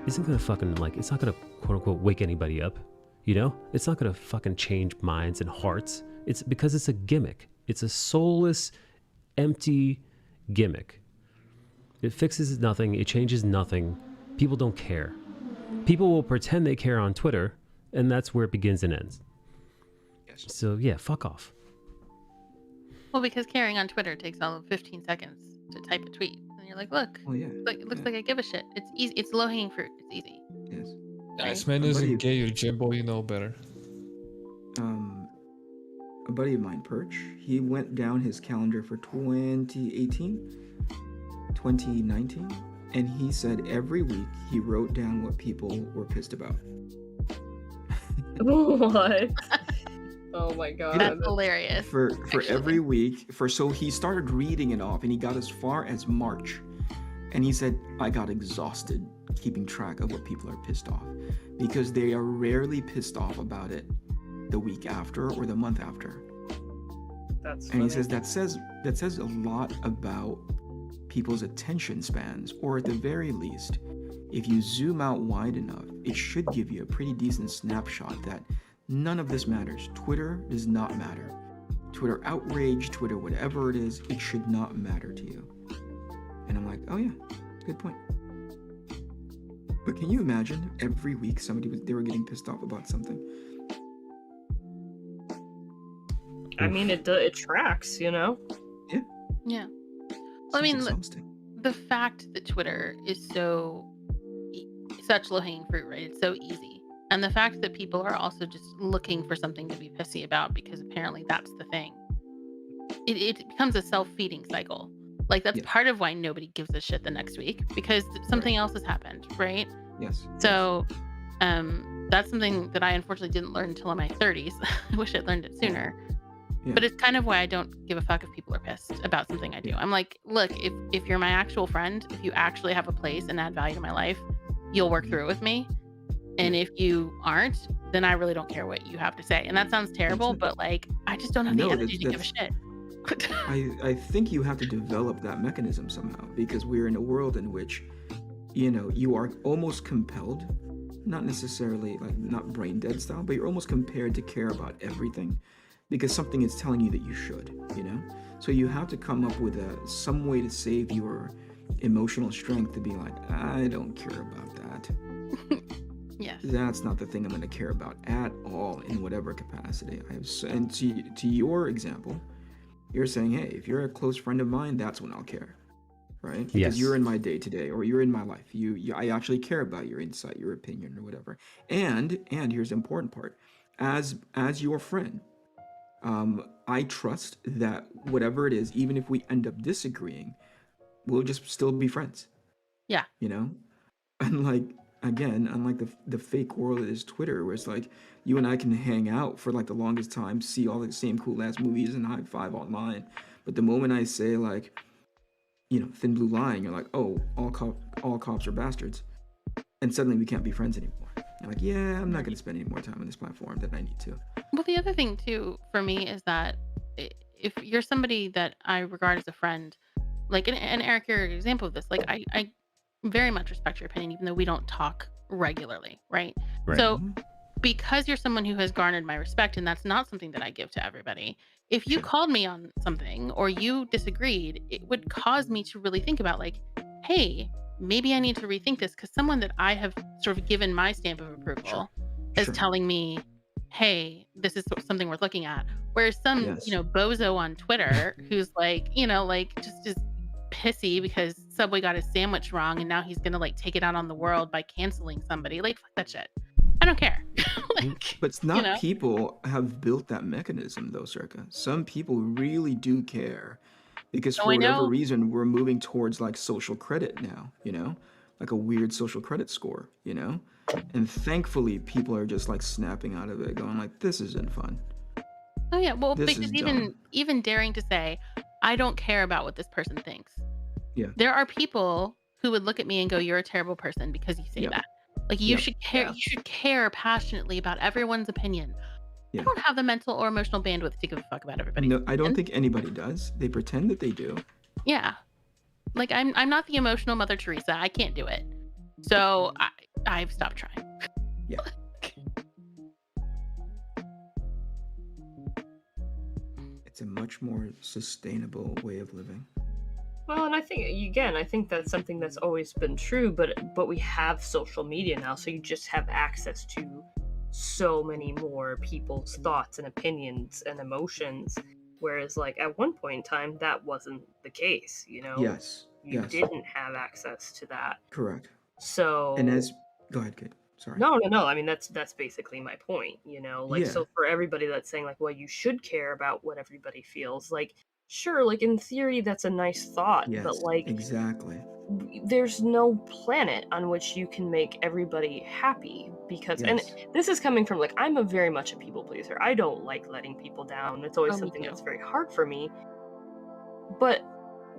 isn't gonna fucking it's not gonna quote unquote wake anybody up, It's not gonna fucking change minds and hearts. It's because it's a gimmick. It's a soulless, empty gimmick. It fixes nothing. It changes nothing. People don't care. People will pretend they care on Twitter, and that's where it begins and ends. Yes. So yeah, fuck off. Well, because caring on Twitter takes all of 15 seconds to type a tweet, and you're like, look, Well, yeah. it looks like I give a shit. It's easy. It's low hanging fruit. It's easy. Yes. Nice man isn't gay, you Jimbo, you know better. A buddy of mine, Perch, he went down his calendar for 2018, 2019, and he said every week he wrote down what people were pissed about. What? Oh my god. That's hilarious. For actually. every week, so he started reading it off, and he got as far as March, and he said, I got exhausted keeping track of what people are pissed off, because they are rarely pissed off about it the week after or the month after. That's And he funny. says that says a lot about people's attention spans, or at the very least, if you zoom out wide enough, it should give you a pretty decent snapshot that none of this matters. Twitter does not matter. Twitter outrage, Twitter whatever it is, it should not matter to you. And I'm like, oh yeah, good point. But can you imagine every week they were getting pissed off about something? I mean, it tracks, Yeah. Well, I mean, Exhausting. the fact that Twitter is such low hanging fruit, right? It's so easy. And the fact that people are also just looking for something to be pissy about because apparently that's the thing. It becomes a self-feeding cycle. Like that's part of why nobody gives a shit the next week, because something else has happened, right? Yes. So that's something that I unfortunately didn't learn until in my 30s. I wish I'd learned it sooner. Yeah. But it's kind of why I don't give a fuck if people are pissed about something I do. I'm like, look, if you're my actual friend, if you actually have a place and add value to my life, you'll work through it with me. And if you aren't, then I really don't care what you have to say. And that sounds terrible, but like I just don't have the No, energy to give a shit. I think you have to develop that mechanism somehow, because we're in a world in which, you are almost compelled, not necessarily like not brain dead style, but you're almost compelled to care about everything because something is telling you that you should. So you have to come up with some way to save your emotional strength to be like, I don't care about that. Yes. That's not the thing I'm going to care about at all in whatever capacity. And to your example, you're saying, hey, if you're a close friend of mine, that's when I'll care, right? Because Yes. you're in my day to day, or you're in my life. I actually care about your insight, your opinion, or whatever. And here's the important part: as your friend, I trust that whatever it is, even if we end up disagreeing, we'll just still be friends. Yeah. Unlike the fake world that is Twitter, where it's like you and I can hang out for like the longest time, see all the same cool ass movies and high five online, but the moment I say like, Thin Blue Line, you're like, oh, all cops are bastards, and suddenly we can't be friends anymore. You're like, yeah, I'm not going to spend any more time on this platform than I need to. Well, the other thing too for me is that if you're somebody that I regard as a friend, like, and Eric, you're an example of this. Like, I very much respect your opinion, even though we don't talk regularly, right? Right. So because you're someone who has garnered my respect, and that's not something that I give to everybody, if you Sure. called me on something or you disagreed, it would cause me to really think about like, hey, maybe I need to rethink this, because someone that I have sort of given my stamp of approval is Sure. telling me, hey, this is something worth looking at. Whereas some, Yes. bozo on Twitter who's like, just pissy because Subway got his sandwich wrong and now he's gonna like take it out on the world by canceling somebody. Like, fuck that shit. I don't care. Like, But it's not people have built that mechanism though, Circa. Some people really do care because Oh, for I whatever know. reason we're moving towards like social credit now, like a weird social credit score, and thankfully people are just like snapping out of it, going like, this isn't fun. Oh yeah, well, This because is dumb. even daring to say, I don't care about what this person thinks. Yeah. There are people who would look at me and go, "You're a terrible person because you say Yep. that." Like, you Yep. should care. Yeah. You should care passionately about everyone's opinion. Yeah. I don't have the mental or emotional bandwidth to give a fuck about everybody's No, I don't opinion. think anybody does. They pretend that they do. Yeah, like I'm not the emotional Mother Teresa. I can't do it. So I've stopped trying. Yeah. It's a much more sustainable way of living. Well, and I think that's something that's always been true, but we have social media now, so you just have access to so many more people's thoughts and opinions and emotions. Whereas, like, at one point in time, that wasn't the case. Yes. You Yes. didn't have access to that. Correct. So And go ahead, Kate. Sorry. no. I mean, that's basically my point. Like, Yeah. so for everybody that's saying like, well, you should care about what everybody feels. Like, sure, like in theory, that's a nice thought, Yes. but like, Exactly. there's no planet on which you can make everybody happy because Yes. and this is coming from like, I'm very much a people pleaser. I don't like letting people down. It's always Oh, me something too. that's very hard for me. But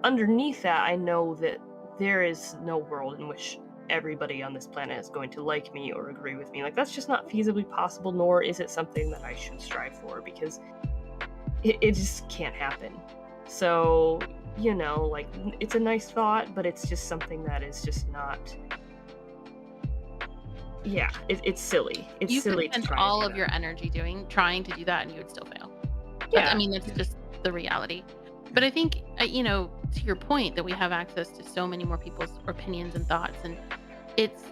underneath that, I know that there is no world in which everybody on this planet is going to like me or agree with me. Like, that's just not feasibly possible, nor is it something that I should strive for, because it just can't happen. So, like, it's a nice thought, but it's just something that is just not. Yeah, it's silly. It's You silly could to spend try and all do of that. your energy trying to do that, and you would still fail. Yeah. I mean, that's just the reality. But I think, to your point, that we have access to so many more people's opinions and thoughts, and it's,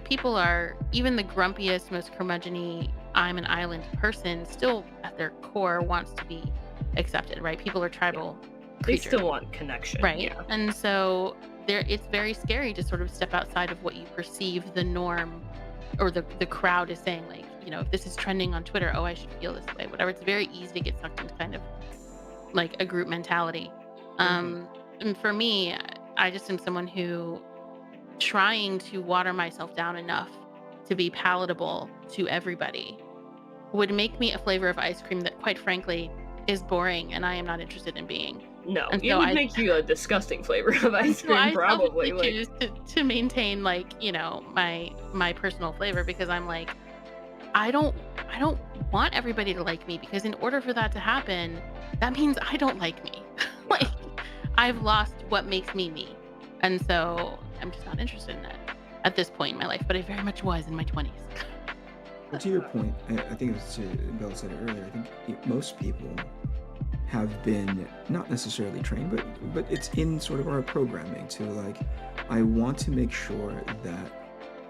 people are, even the grumpiest, most curmudgeon-y, I'm an island person, still at their core wants to be accepted, right? People are tribal They creatures, still want connection. right? Yeah. And so it's very scary to sort of step outside of what you perceive the norm or the crowd is saying. Like, if this is trending on Twitter, oh, I should feel this way, whatever. It's very easy to get sucked into kind of like a group mentality. And for me, I just am someone who trying to water myself down enough to be palatable to everybody would make me a flavor of ice cream that, quite frankly, is boring and I am not interested in being. No, And it so would make you a disgusting flavor of ice So cream, I probably. selfishly Like, choose to maintain, like, my personal flavor, because I'm like, I don't want everybody to like me, because in order for that to happen, that means I don't like me. Like, I've lost what makes me me. And so I'm just not interested in it at this point in my life, but I very much was in my 20s. Well, to your point, I think it was Bella said it earlier. I think most people have been not necessarily trained, but it's in sort of our programming to like, I want to make sure that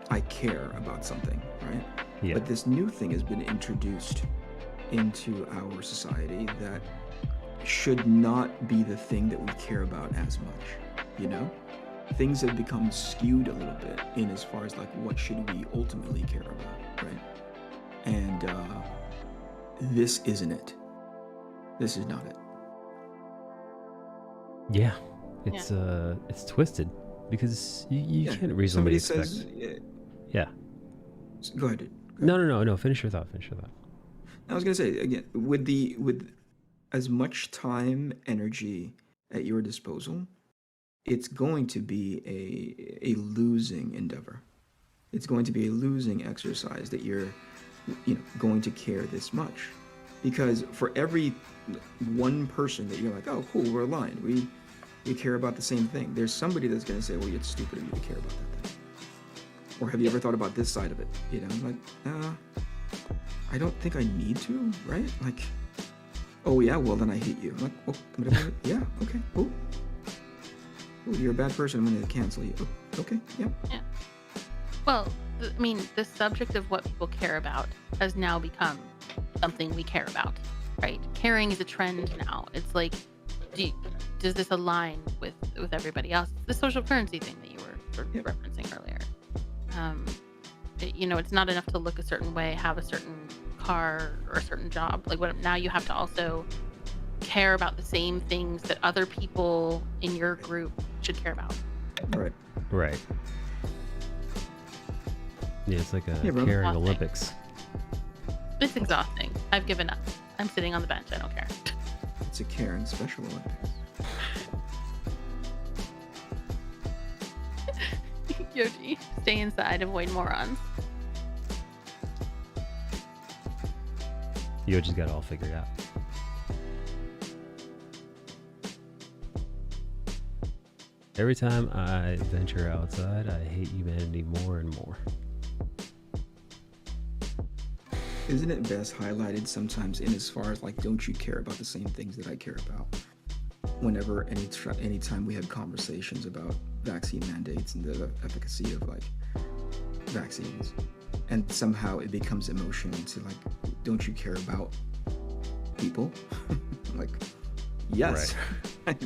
I care about something, right? Yeah. But this new thing has been introduced into our society that should not be the thing that we care about as much, you know? Things have become skewed a little bit in as far as like what should we ultimately care about, right? And this isn't it. This is not it. Yeah. It's twisted because you can't reasonably expect. Yeah. Go ahead, dude. No. Finish your thought. I was gonna say again, with as much time, energy at your disposal, it's going to be a losing endeavor. It's going to be a losing exercise that you're going to care this much, because for every one person that you're like, oh cool, we're aligned, we care about the same thing, there's somebody that's going to say, well, it's stupid of you to care about that thing. Or have you ever thought about this side of it? Like, I don't think I need to, right? Like, oh yeah, well then I hate you. I'm like, oh, yeah, okay, oh, you're a bad person, I'm going to cancel you. Oh, okay, yeah. Well, I mean, the subject of what people care about has now become something we care about, right? Caring is a trend now. It's like, does this align with everybody else? The social currency thing that you were sort of referencing earlier. It's not enough to look a certain way, have a certain car or a certain job. Like, now you have to also care about the same things that other people in your group should care about. Right. Yeah, it's like a caring Olympics. It's exhausting. I've given up. I'm sitting on the bench. I don't care. It's a caring Special Olympics. Yoji, stay inside, avoid morons. Yoji's got it all figured out. Every time I venture outside, I hate humanity more and more. Isn't it best highlighted sometimes in as far as like, don't you care about the same things that I care about? Whenever anytime we have conversations about vaccine mandates and the efficacy of like vaccines, and somehow it becomes emotional to like, don't you care about people? Like, yes, right.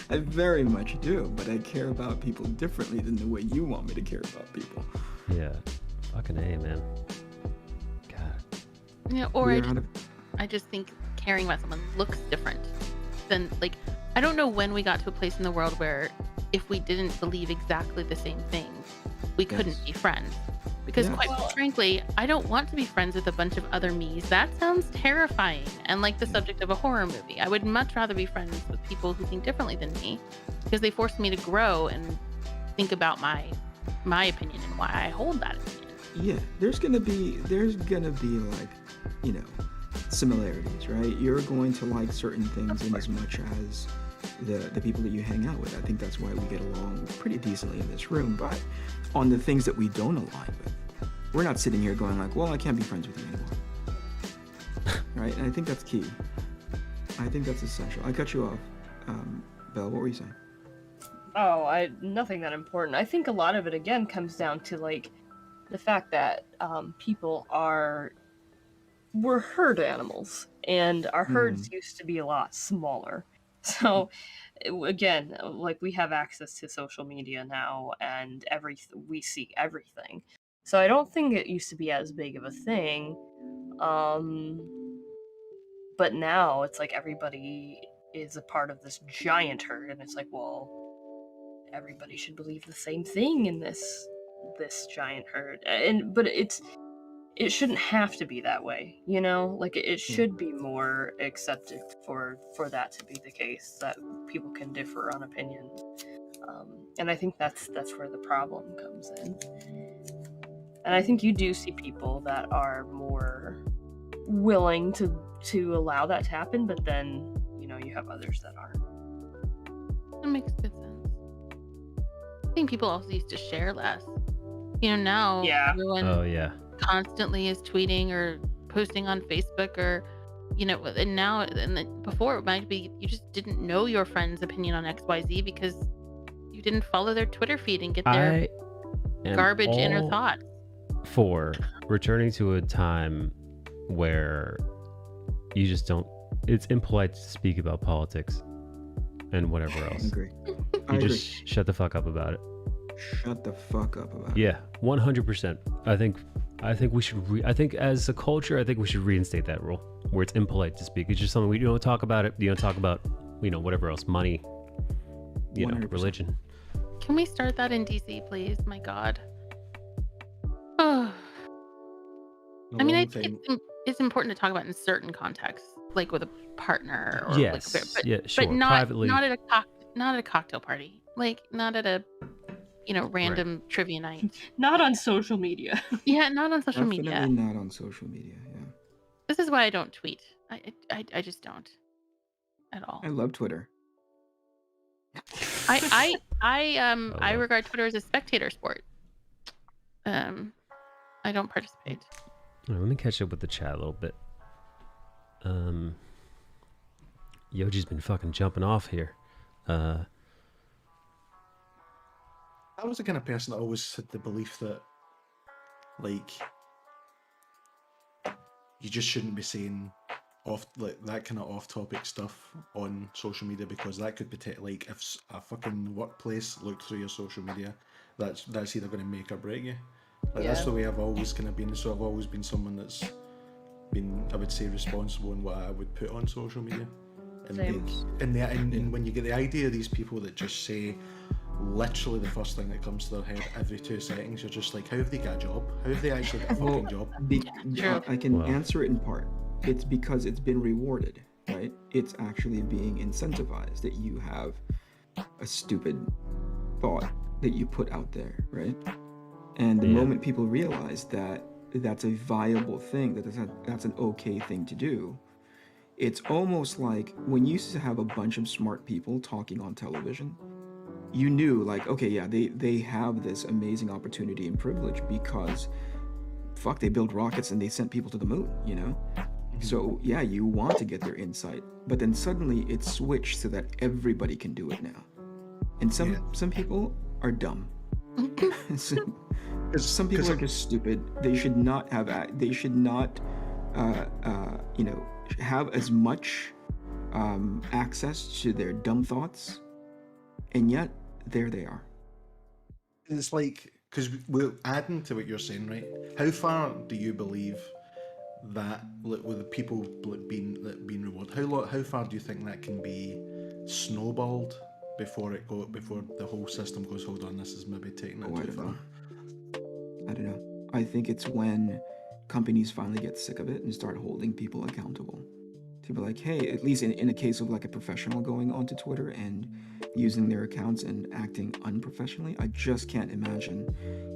I very much do, but I care about people differently than the way you want me to care about people. Yeah, fucking A, man. Yeah, or I just think caring about someone looks different than, like, I don't know when we got to a place in the world where if we didn't believe exactly the same things, we couldn't be friends. Because quite frankly, I don't want to be friends with a bunch of other me's. That sounds terrifying and like the subject of a horror movie. I would much rather be friends with people who think differently than me, because they force me to grow and think about my opinion and why I hold that opinion. Yeah, there's gonna be like, similarities, right? You're going to like certain things in as much as the people that you hang out with. I think that's why we get along pretty decently in this room. But on the things that we don't align with, we're not sitting here going like, well, I can't be friends with you anymore. Right? And I think that's key. I think that's essential. I cut you off. Belle, what were you saying? Oh, nothing that important. I think a lot of it, again, comes down to, like, the fact that people we're herd animals, and our herds used to be a lot smaller. So, again, like, we have access to social media now, and we see everything. So I don't think it used to be as big of a thing. But now it's like everybody is a part of this giant herd, and it's like, well, everybody should believe the same thing in this giant herd. But it shouldn't have to be that way, like it should be more accepted for that to be the case, that people can differ on opinion. And I think that's where the problem comes in. And I think you do see people that are more willing to allow that to happen, but then, you know, you have others that aren't. That makes good sense. I think people also used to share less. You know, now Yeah. everyone Oh yeah. constantly is tweeting or posting on Facebook or, you know, and now and then before it might be you just didn't know your friend's opinion on XYZ because you didn't follow their Twitter feed and get their I am garbage inner all thoughts. for returning to a time where you just don't. It's impolite to speak about politics and whatever I else. agree. You I agree. just shut the fuck up about it. Shut the fuck up about it. Yeah, 100%. I think we should. I think as a culture, I think we should reinstate that rule where it's impolite to speak. It's just something we don't talk about it. You don't talk about, you know, whatever else, money, you know, 100%. religion. Can we start that in DC, please? My God. Oh. I mean, I think it's important to talk about in certain contexts, like with a partner or Yes, like, yeah, sure. but not Privately, not at a cocktail party, like not at a, you know, random trivia night. Not on social media. Yeah, not on social Definitely media. not on social media. Yeah. This is why I don't tweet. I just don't at all. I love Twitter. I wow. regard Twitter as a spectator sport. I don't participate. All right, let me catch up with the chat a little bit. Yoji's been fucking jumping off here. I was the kind of person that always had the belief that, like, you just shouldn't be saying that kind of off-topic stuff on social media because that could like if a fucking workplace looked through your social media, that's either going to make or break you. Like that's the way I've always kind of been. So I've always been someone that's been, I would say, responsible in what I would put on social media. And and when you get the idea of these people that just say literally the first thing that comes to their head every 2 seconds, you're just like, how have they got a job? How have they actually got a fucking job? I can answer it in part. It's because it's been rewarded, right? It's actually being incentivized that you have a stupid thought that you put out there, right? And the moment people realize that that's a viable thing, that's an okay thing to do, it's almost like when you used to have a bunch of smart people talking on television, you knew like, okay, yeah, they have this amazing opportunity and privilege because fuck, they built rockets and they sent people to the moon, you know? So yeah, you want to get their insight, but then suddenly it switched so that everybody can do it now. And some people are dumb. Some people are just stupid. They should not have you know, have as much access to their dumb thoughts, and yet there they are. It's like, because we're adding to what you're saying, right? How far do you believe that, like, with the people being rewarded, how far do you think that can be snowballed before the whole system goes, hold on, this is maybe taking it too far? I don't know. I think it's when companies finally get sick of it and start holding people accountable. To be like, hey, at least in a case of like a professional going onto Twitter and using their accounts and acting unprofessionally, I just can't imagine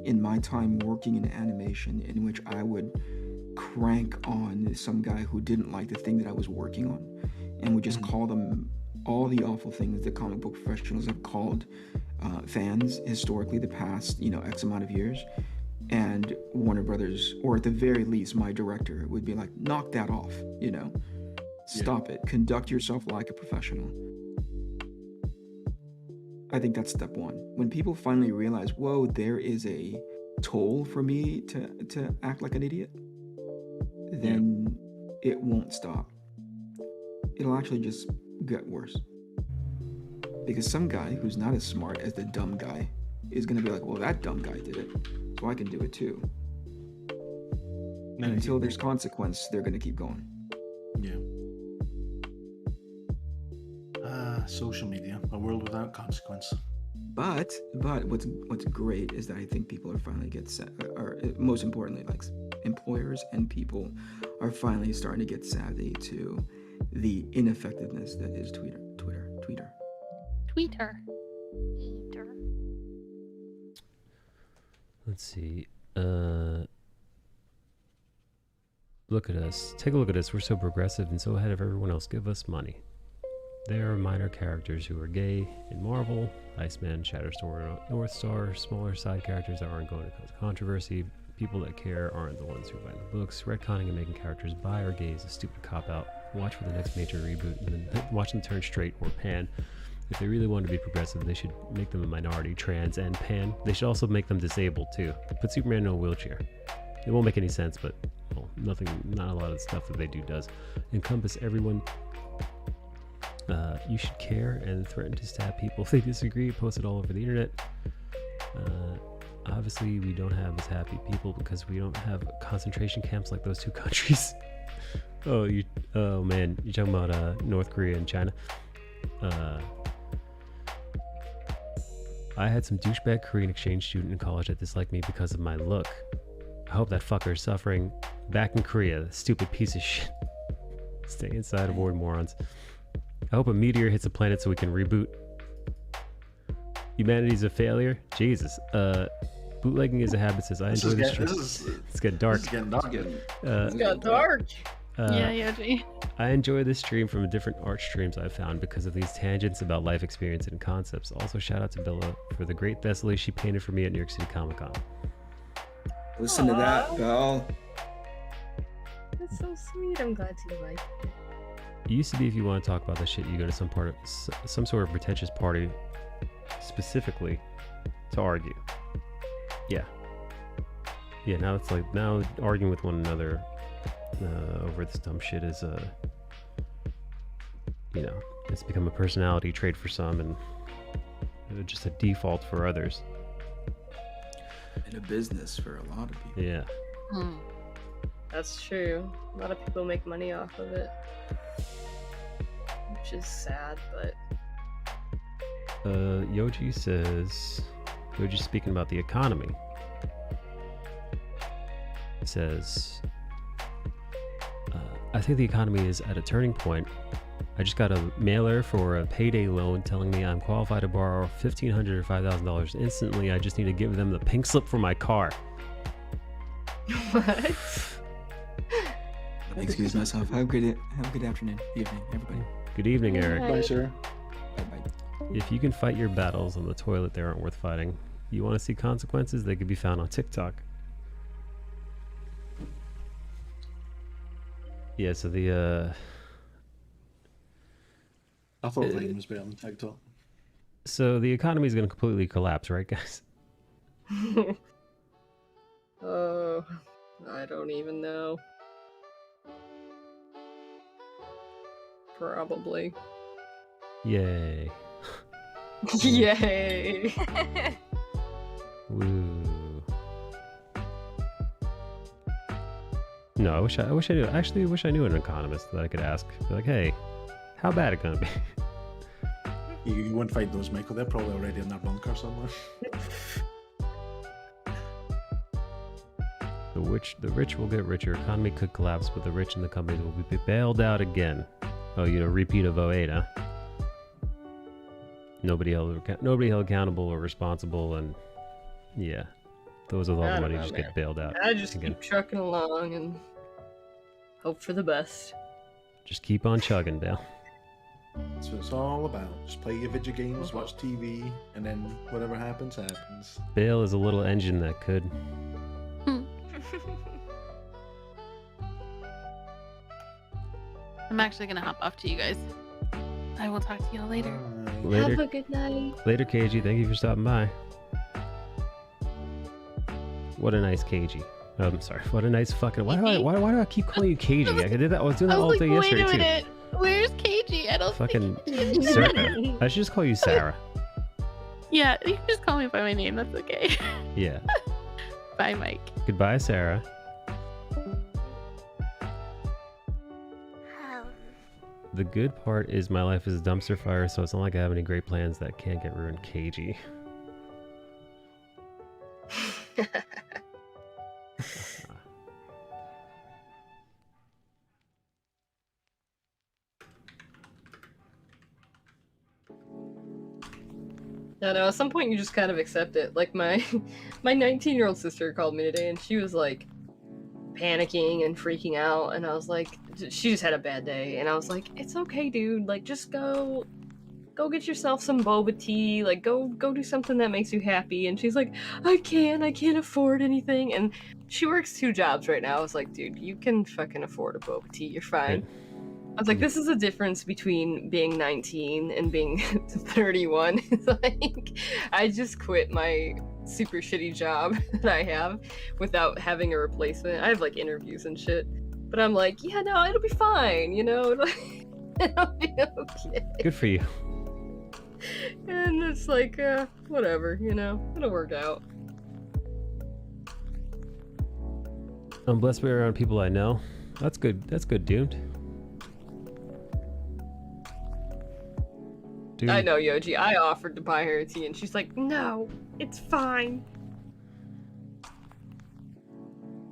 in my time working in animation in which I would crank on some guy who didn't like the thing that I was working on and would just call them all the awful things that comic book professionals have called fans historically the past, you know, X amount of years. And Warner Brothers, or at the very least my director, would be like, knock that off, you know? Stop it. Conduct yourself like a professional. I think that's step one. When people finally realize, whoa, there is a toll for me to act like an idiot, then it won't stop. It'll actually just get worse. Because some guy who's not as smart as the dumb guy is going to be like, well, that dumb guy did it, so I can do it too. And until there's consequence, they're going to keep going. Yeah. Social media, a world without consequence. But what's great is that I think people are finally or most importantly, like employers and people are finally starting to get savvy to the ineffectiveness that is Twitter. Let's see. Look at us. Take a look at us. We're so progressive and so ahead of everyone else. Give us money. There are minor characters who are gay in Marvel, Iceman, Shatterstar, Northstar, smaller side characters that aren't going to cause controversy. People that care aren't the ones who write the books. Retconning and making characters bi or gay is a stupid cop-out. Watch for the next major reboot and then watch them turn straight or pan. If they really want to be progressive, they should make them a minority, trans, and pan. They should also make them disabled, too. Put Superman in a wheelchair. It won't make any sense, but well, not a lot of the stuff that they do does. Encompass everyone. You should care and threaten to stab people if they disagree. Post it all over the internet. Obviously, we don't have as happy people because we don't have concentration camps like those two countries. Oh man, you're talking about North Korea and China. I had some douchebag Korean exchange student in college that disliked me because of my look. I hope that fucker is suffering back in Korea. Stupid piece of shit. Stay inside, avoid morons. I hope a meteor hits the planet so we can reboot. Humanity's a failure? Jesus. Bootlegging is a habit, says I enjoy this stream. It's getting dark. It's getting dark. It's got dark. Yeah, Yoji. I enjoy this stream from different art streams I've found because of these tangents about life experience and concepts. Also, shout out to Bella for the great Thessaly she painted for me at New York City Comic Con. Listen to that, Belle. That's so sweet. I'm glad you like it. It used to be if you want to talk about this shit, you go to some sort of pretentious party specifically to argue. Yeah. Now it's like arguing with one another over this dumb shit is it's become a personality trait for some and just a default for others. And a business for a lot of people. Yeah. That's true. A lot of people make money off of it, which is sad, but Yoji's speaking about the economy. Says, I think the economy is at a turning point. I just got a mailer for a payday loan telling me I'm qualified to borrow $1,500 or $5,000 instantly. I just need to give them the pink slip for my car. what? Excuse myself. Have a good afternoon, evening, everybody. Good evening, Eric. Bye, sir. Bye. If you can fight your battles on the toilet, they aren't worth fighting. You want to see consequences? They can be found on TikTok. Yeah, so I thought Vine was better than TikTok. So the economy is going to completely collapse, right, guys? Oh, I don't even know. Probably. Yay. Yay! Woo. No, I wish I knew. Actually, I wish I knew an economist that I could ask. Be like, hey, how bad it gonna be? You won't find those, Michael. They're probably already in their bunker somewhere. The rich will get richer. Economy could collapse, but the rich and the companies will be bailed out again. Oh, repeat of 08, huh? Nobody held accountable or responsible, and yeah, those with all the money just get bailed out. I just again. keep trucking along and hope for the best. Just keep on chugging, Dale. That's what it's all about. Just play your video games, watch TV, and then whatever happens, happens. Bale is a little engine that could. I'm actually gonna hop off to you guys. I will talk to y'all later. Later. Have a good night. Later, KG. Thank you for stopping by. What a nice KG. I'm sorry. What a nice fucking. Why do I keep calling you KG? I did that. I was doing that all day yesterday wait a too. minute. Where's KG? I don't Fucking think Sarah. I should just call you Sarah. Yeah, you can just call me by my name. That's okay. Yeah. Bye, Mike. Goodbye, Sarah. The good part is my life is a dumpster fire, so it's not like I have any great plans that can't get ruined, KG. I know, at some point you just kind of accept it. Like my 19-year-old sister called me today and she was like panicking and freaking out, and I was like, she just had a bad day, and I was like, it's okay, dude, like just go get yourself some boba tea, like go do something that makes you happy. And she's like, I can't afford anything, and she works 2 jobs right now. I was like, dude, you can fucking afford a boba tea, you're fine. Right. I was like, this is a difference between being 19 and being 31. It's like, I just quit my super shitty job that I have without having a replacement. I have like interviews and shit, but I'm like, yeah, no, it'll be fine, you know, it'll be okay. Good for you. And it's like, whatever, you know, it'll work out. I'm blessed to be around people I know. That's good. That's good, Doomed. Dude. I know, Yoji. I offered to buy her a tea, and she's like, no, it's fine.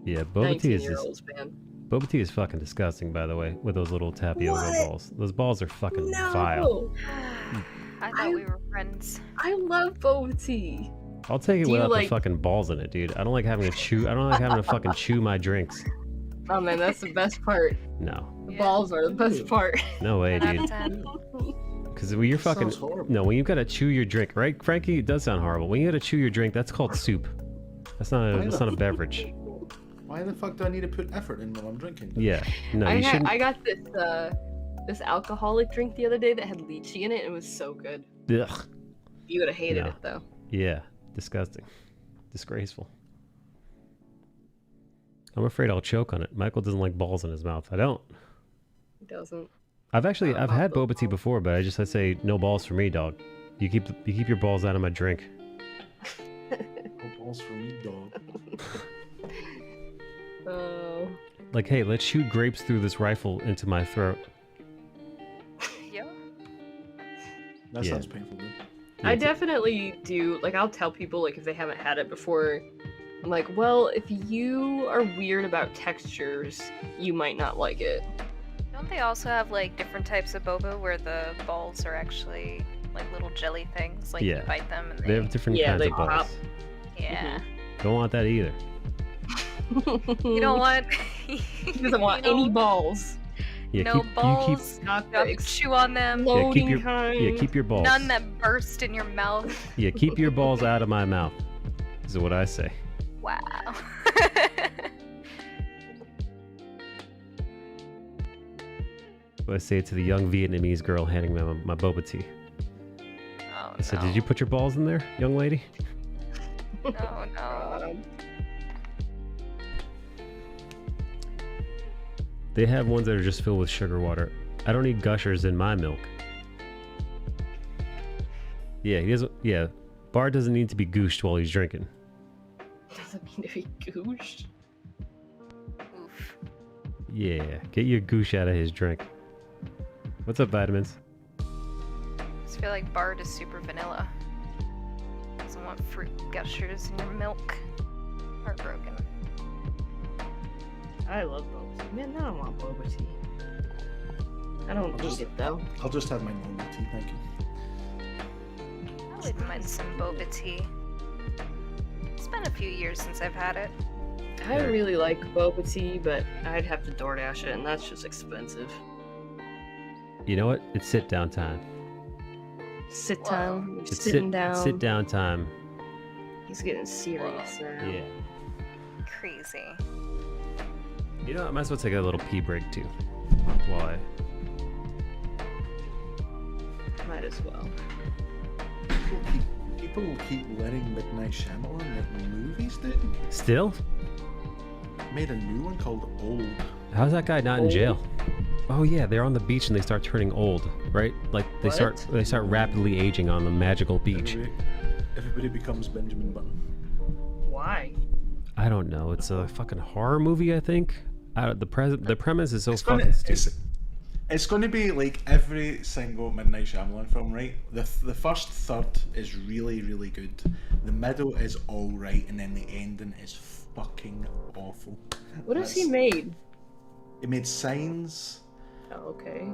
Yeah, boba tea is just... 19-year-olds, man. Boba tea is fucking disgusting, by the way, with those little tapioca balls. Those balls are fucking vile. I thought we were friends. I love boba tea. I'll take it Do you without like- the fucking balls in it, dude. I don't like having to chew. I don't like having to fucking chew my drinks. Oh man, that's the best part. No. The Yeah. balls are the best part. No way, 10 out dude. of 10. Because when you're fucking... Sounds horrible. No, when you've got to chew your drink, right, Frankie? It does sound horrible. When you got to chew your drink, that's called soup. That's not a beverage. Why the fuck do I need to put effort in while I'm drinking? Yeah. No, you shouldn't... I got this alcoholic drink the other day that had lychee in it. It was so good. Ugh. You would have hated No. it though. Yeah. Disgusting. Disgraceful. I'm afraid I'll choke on it. Michael doesn't like balls in his mouth. I don't. It doesn't. I've had boba tea before, but I say no balls for me, dog. You keep your balls out of my drink. No balls for me, dog. Oh. Like, hey, let's shoot grapes through this rifle into my throat. Yeah. That Yeah. sounds painful, dude. I definitely do. Like, I'll tell people, like, if they haven't had it before, I'm like, well, if you are weird about textures, you might not like it. Don't they also have like different types of boba where the balls are actually like little jelly things? Like Yeah. you bite them and They have different Yeah, kinds they of balls. pop. yeah. Don't want that either. You don't want. He doesn't want you know, any balls. Yeah, no balls. keep Not You the have to chew on them. yeah, keep exploding your kind. yeah, keep your balls. None that burst in your mouth. Yeah, keep your balls out of my mouth. Is what I say. Wow. What I say to the young Vietnamese girl handing me my boba tea. Oh I said, no. "Did you put your balls in there, young lady?" No. They have ones that are just filled with sugar water. I don't need gushers in my milk. Yeah, he doesn't. Yeah, Bard doesn't need to be gooshed while he's drinking. Doesn't mean to be gooshed. Oof. Yeah, get your goosh out of his drink. What's up, vitamins? I just feel like Bard is super vanilla. Doesn't want fruit gushers in your milk. Heartbroken. I love boba tea. Man, now I want boba tea. I don't need it though. I'll just have my normal tea, thank you. I wouldn't mind some boba tea. It's been a few years since I've had it. I really like boba tea, but I'd have to DoorDash it, and that's just expensive. You know what? It's sit down time. Sit Whoa. down. You're It's sitting down. sit down time. He's getting serious now. Yeah. Crazy. You know, I might as well take a little pee break too. Why? Might as well. People will keep letting Midnight Shyamalan make movies, dude. Still? Made a new one called Old. How's that guy not in jail? Oh yeah, they're on the beach and they start turning old, right? Like they What? start rapidly aging on the magical beach. Everybody becomes Benjamin Button. Why? I don't know. It's a fucking horror movie, I think. The premise is so It's gonna, fucking stupid. it's going to be like every single Midnight Shyamalan film, right? The first third is really, really good. The middle is all right, and then the ending is fucking awful. What has he made? He made Signs. Oh, okay.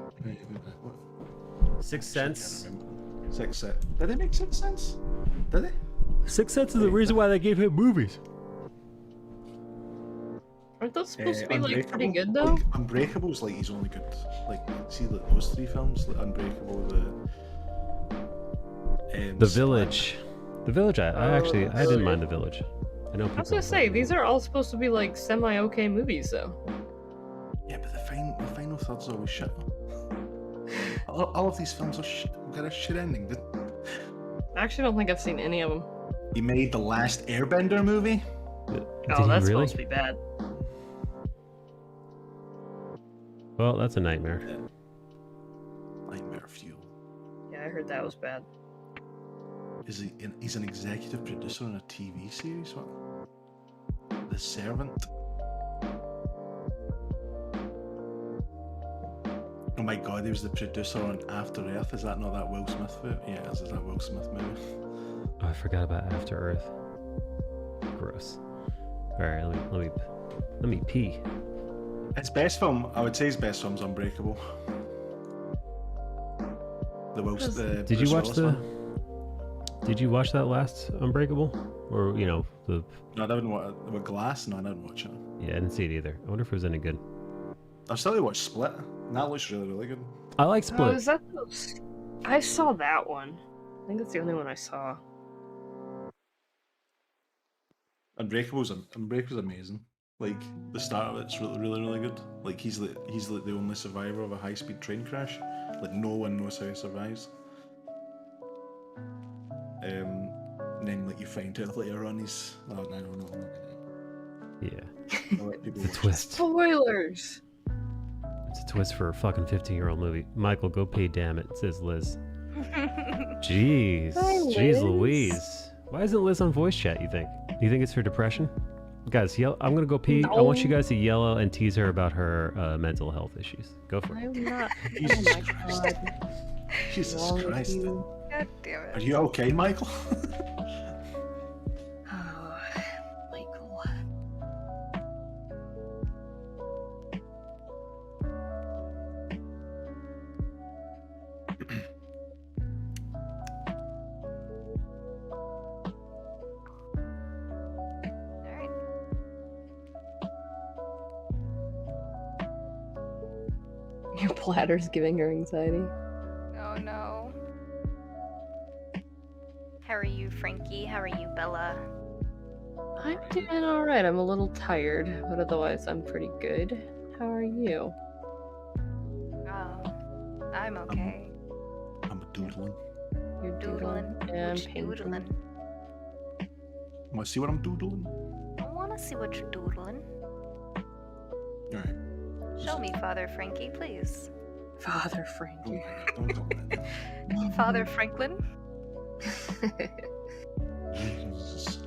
Sixth Sense. Sixth Sense. Did they make Sixth Sense? Did they? Sixth Sense is the reason why they gave him movies. Aren't those supposed to be like pretty good though? Like, Unbreakable's like he's only good. Like see like, those three films, like Unbreakable, The Village. The Village. I didn't mind The Village. I know. I was gonna say these are all supposed to be like semi-okay movies though. Yeah, but the final third's always shit. All of these films are shit. Got a shit ending. I actually don't think I've seen any of them. He made the last Airbender movie. Oh, that's supposed to be bad. Well, that's a nightmare. Nightmare fuel. Yeah, I heard that was bad. He's an executive producer on a TV series. What? The Servant. Oh my god, he was the producer on After Earth. Is that not that Will Smith movie? Yeah, is that Will Smith movie? Oh, I forgot about After Earth. Gross. All right, let me pee. His best film, I would say his best film's Unbreakable. Did you watch Did you watch that last Unbreakable? Or, you know, the... No, I didn't watch with Glass. No, I didn't watch it. Yeah, I didn't see it either. I wonder if it was any good. I've still watched Split. And that looks really, really good. I like Split. Oh, is that those? I saw that one. I think that's the only one I saw. Unbreakable's amazing. Like the start of it's really, really, really good. Like he's the only survivor of a high-speed train crash. Like no one knows how he survives. And then like you find out later on he's no. Yeah. I'll let people It's a watch twist. Spoilers. It's a twist for a fucking 15-year-old movie. Michael, go pay, damn it, says Liz. Jeez. Hi, Jeez Liz. Louise. Why isn't Liz on voice chat, you think? Do you think it's for depression? Guys, I'm going to go pee. I want you guys to yell and tease her about her mental health issues. Go for it. I'm not. Jesus Oh my Christ. god. Jesus Wrong with Christ. you. God damn it. Are you okay, Michael? Oh, Michael. Alright. Your bladder's giving her anxiety. Oh no. How are you, Frankie? How are you, Bella? I'm doing alright. I'm a little tired, but otherwise I'm pretty good. How are you? Oh, I'm okay. I'm doodling. You're Doodling. Yeah, I'm What you painting. doodling? Want to see what I'm doodling? I wanna see what you're doodling. Alright. Show me, Father Frankie, please. Father Frankie. Don't call that. Father Franklin? Jesus.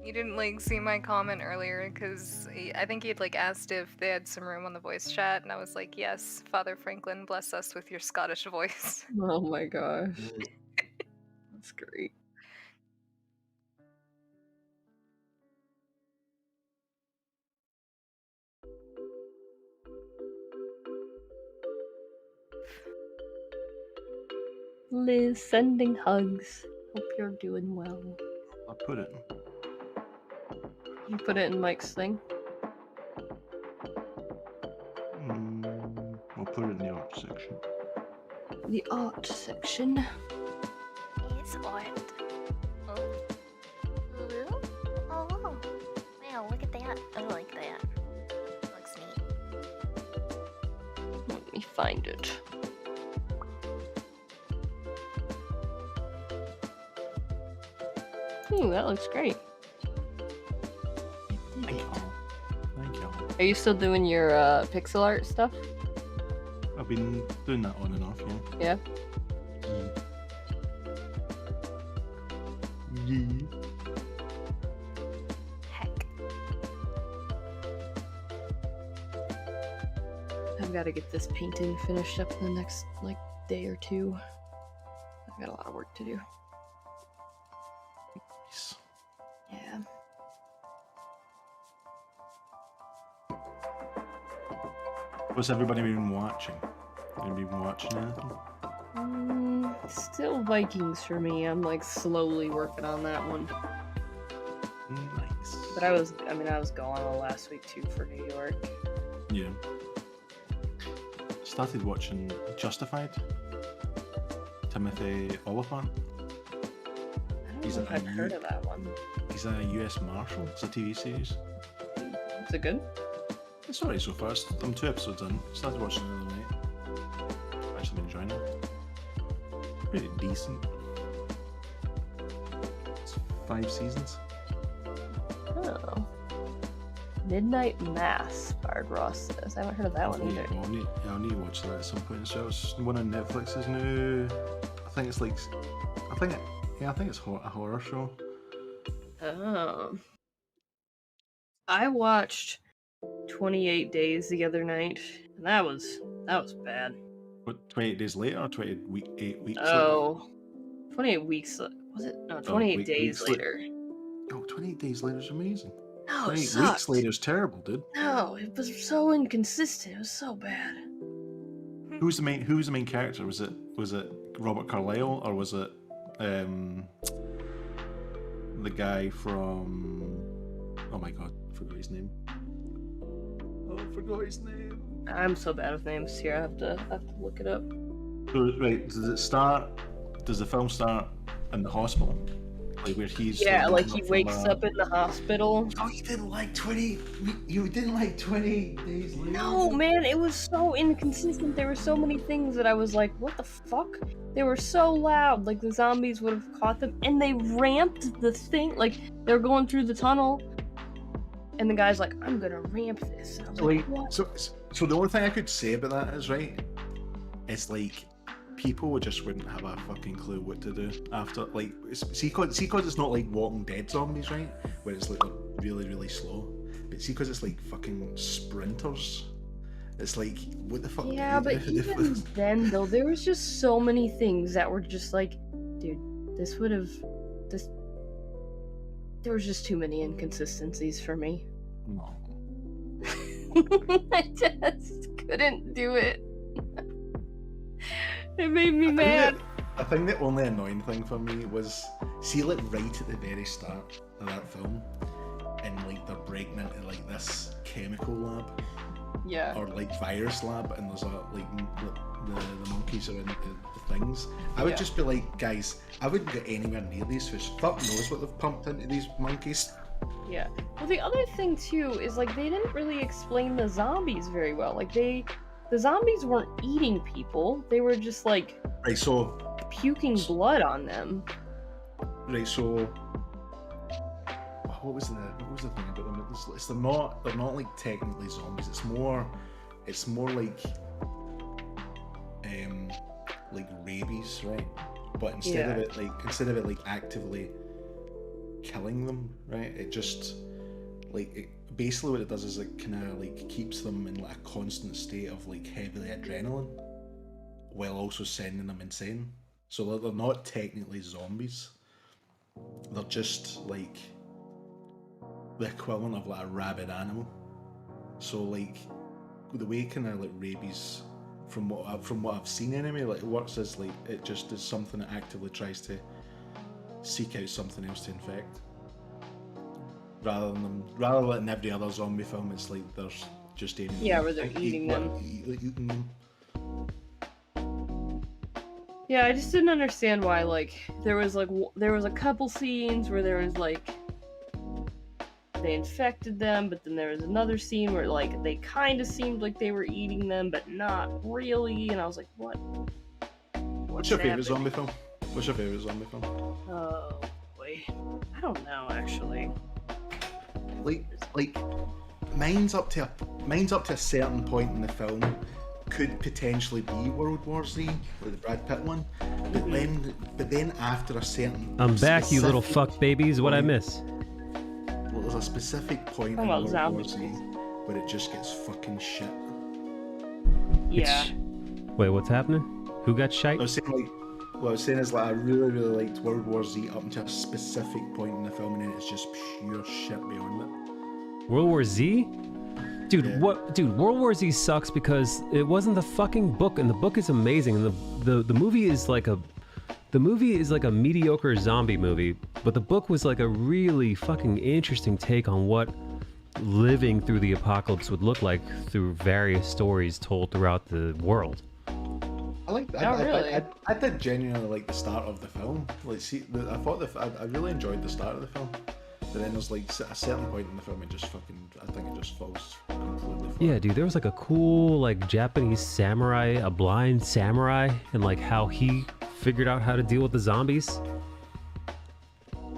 You didn't like see my comment earlier because I think he'd like asked if they had some room on the voice chat, and I was like, yes, Father Franklin, bless us with your Scottish voice. Oh my gosh. That's great. Liz, sending hugs. Hope you're doing well. I put it. You put it in Mike's thing. I'll put it in the art section. The art section. It's art. Oh. Ooh. Oh. Wow, look at that. I like that. Looks neat. Let me find it. Ooh, that looks great. Thank you. Thank you. Are you still doing your pixel art stuff? I've been doing that on and off, yeah. Yeah. Yeah. Heck. I've got to get this painting finished up in the next like day or two. I've got a lot of work to do. Nice. Yeah. What's everybody been watching? Anybody been watching anything? Still Vikings for me. I'm like slowly working on that one. Nice. But I was gone all last week too for New York. Yeah. Started watching Justified. Timothy Oliphant. I don't know if I've heard of that one. He's a US Marshal. It's a TV series. Is it good? It's alright so far. I'm 2 episodes in. Started watching it the other night. Actually been enjoying it. Pretty decent. It's 5 seasons. Oh. Midnight Mass, Bard Ross says. I haven't heard of that one either. I'll need to watch that at some point. So it's one on Netflix's new. I think it's like. I think it's a horror show. Oh. I watched 28 Days the other night, and that was bad. What, 28 days later or 8 weeks Oh. 28 weeks. Was it? No, 28 days weeks later. Oh, 28 days later is amazing. No, it 28 sucked. weeks later is terrible, dude. No, it was so inconsistent. It was so bad. Who was the main character? Was it Robert Carlyle or was it the guy from? Oh my god, forgot his name. Oh, I forgot his name. I'm so bad with names here. I have to look it up. So, right, does the film start in the hospital? Like where he's like he wakes up in the hospital. Oh, you didn't like 20 days later? No, man, it was so inconsistent. There were so many things that I was like, what the fuck? They were so loud, like the zombies would have caught them, and they ramped the thing, like they were going through the tunnel, and the guy's like, I'm gonna ramp this. And I was like, what? So the only thing I could say about that is, right, it's like people just wouldn't have a fucking clue what to do after, like, see, cause it's not like Walking Dead zombies, right, where it's like really, really slow, but see, cause it's like fucking sprinters, it's like, what the fuck? Yeah, but even then, though, there was just so many things that were just like, dude, there was just too many inconsistencies for me. No. I just couldn't do it. It made me mad. I think the only annoying thing for me was, see, like right at the very start of that film, and like they're breaking into like this chemical lab, Yeah. or like virus lab, and there's the monkeys are in the things. I would just be like, guys, I wouldn't get anywhere near these fish. Fuck knows what they've pumped into these monkeys. Yeah. Well, the other thing too is like they didn't really explain the zombies very well. Like the zombies weren't eating people. They were just like puking blood on them. Right, so what was the thing about them? They're not like technically zombies. It's more like rabies, right? But instead of it like actively killing them, right? It just basically what it does is it kind of like keeps them in like a constant state of like heavily adrenaline, while also sending them insane. So they're not technically zombies. They're just like the equivalent of like a rabid animal. So like the way kind of like rabies, from what I've seen anyway, like it works is like it just is something that actively tries to seek out something else to infect. Rather than every other zombie film, it's like there's just aiming. Yeah, where they're eating them. Eating them. Yeah, I just didn't understand why, like, there was a couple scenes where there was, like, they infected them, but then there was another scene where, like, they kind of seemed like they were eating them, but not really, and I was like, what? What's your favorite zombie film? What's your favorite zombie film? Oh, boy. I don't know, actually. Like, mine's up to a certain point in the film. Could potentially be World War Z, like the Brad Pitt one, but then after a certain, I'm back, you little fuck babies. What I miss? Well, there's a specific point in World War Z where it just gets fucking shit. Yeah. Wait, what's happening? Who got shite? I was saying is like I really, really liked World War Z up until a specific point in the film, and then it's just pure shit beyond it. World War Z? Dude, Yeah. Dude, World War Z sucks because it wasn't the fucking book, and the book is amazing, and the movie is like a mediocre zombie movie, but the book was like a really fucking interesting take on what living through the apocalypse would look like through various stories told throughout the world. I like. I did genuinely like the start of the film. Like, see, I thought I really enjoyed the start of the film, but then there's like a certain point in the film it just fucking. I think it just falls completely flat. Yeah, dude, there was like a cool like Japanese samurai, a blind samurai, and like how he figured out how to deal with the zombies.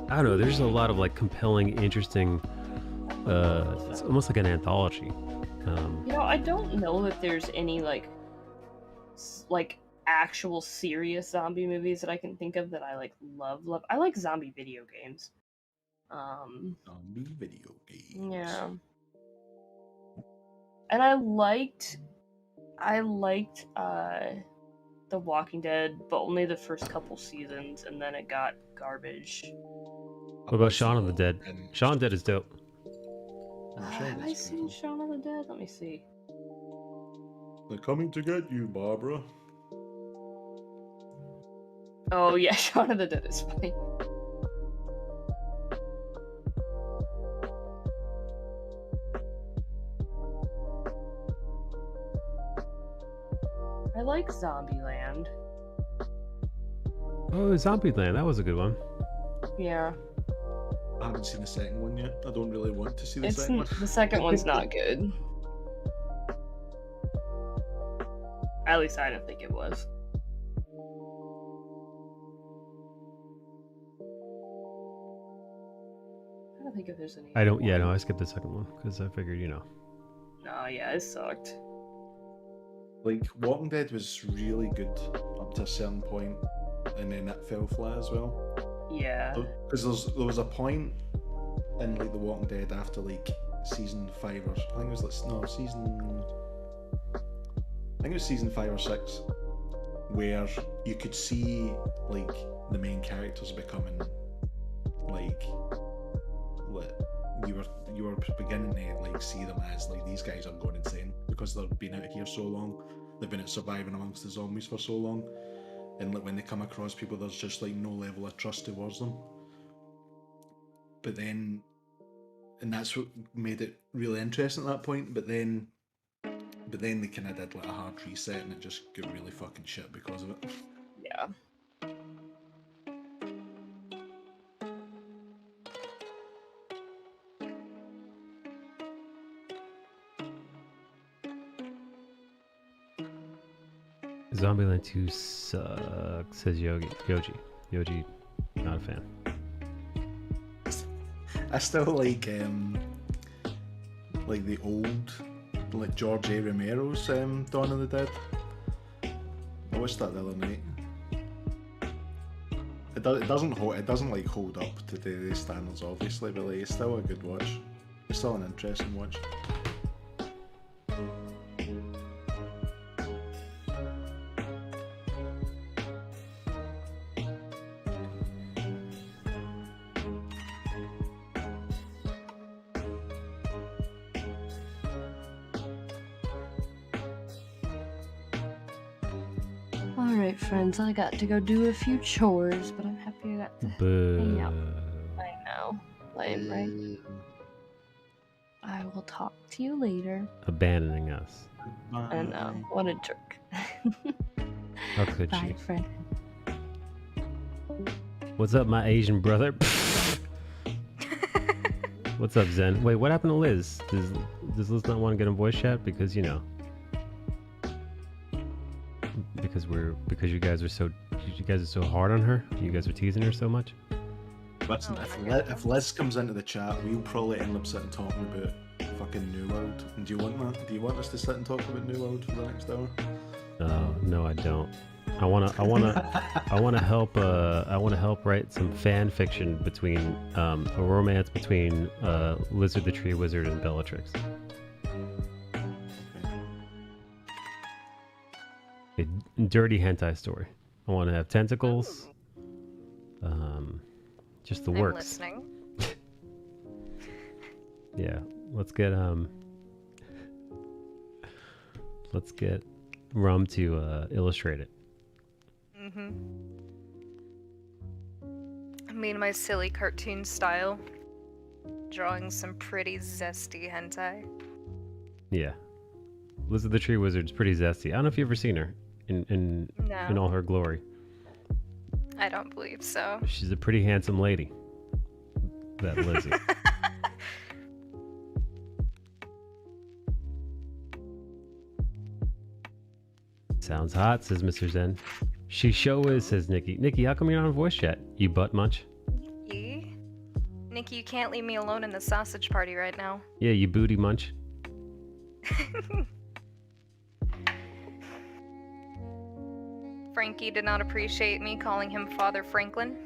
I don't know. There's a lot of like compelling, interesting. It's almost like an anthology. You know, I don't know that there's any like actual serious zombie movies that I can think of that I like love. I like zombie video games. Zombie video games. Yeah. And I liked The Walking Dead, but only the first couple seasons, and then it got garbage. What about Shaun of the Dead? Shaun of the Dead is dope. Have I seen Shaun of the Dead? Let me see. They're coming to get you, Barbara. Oh yeah, Shaun of the Dead is funny. I like Zombieland. Oh, Zombieland, that was a good one. Yeah. I haven't seen the second one yet. I don't really want to see the It's second one. the second one's not good. At least I don't think it was. I don't think if there's any. I don't. Yeah, no, I skipped the second one because I figured, you know. No, yeah, it sucked. Like, Walking Dead was really good up to a certain point, and then it fell flat as well. Yeah. Because there was a point in like The Walking Dead after like season 5 or I think it was season 5 or 6, where you could see like the main characters becoming like you were beginning to like see them as like these guys are going insane because they've been out here so long, they've been out surviving amongst the zombies for so long, and like when they come across people there's just like no level of trust towards them. But then, and that's what made it really interesting at that point, but then they kind of did like a hard reset and it just got really fucking shit because of it. Yeah. Zombieland 2 sucks, says Yoji, not a fan. I still like the old, like George A. Romero's Dawn of the Dead. I watched that the other night. It doesn't like hold up to today's standards, obviously, but like, it's still a good watch. It's still an interesting watch. Alright, friends, I got to go do a few chores, but I'm happy I got to hang out. I know. Lame, right? I will talk to you later. Abandoning us. I know. What a jerk. How could Bye, she? friend. What's up, my Asian brother? What's up, Zen? Wait, what happened to Liz? Does Liz not want to get in voice chat? Because, you know. Because you guys are so hard on her? You guys are teasing her so much? Listen, if Liz comes into the chat, we'll probably end up sitting talking about fucking New World. And do you want that? Do you want us to sit and talk about New World for the next hour? No, I don't. I wanna help write some fan fiction between a romance between Lizard the Tree Wizard and Bellatrix. A dirty hentai story. I want to have tentacles. Just the I'm works. listening. Yeah, let's get Let's get Rum to illustrate it. Mm-hmm. Me and my silly cartoon style. Drawing some pretty zesty hentai. Yeah. Liz of the Tree Wizard's pretty zesty. I don't know if you've ever seen her in No, all her glory. I don't believe so. She's a pretty handsome lady. That Lizzie. Sounds hot, says Mr. Zen. She show is, says Nikki. Nikki, how come you're not on voice chat? You butt munch? Nikki? Nikki, you can't leave me alone in the sausage party right now. Yeah, you booty munch. Frankie did not appreciate me calling him Father Franklin.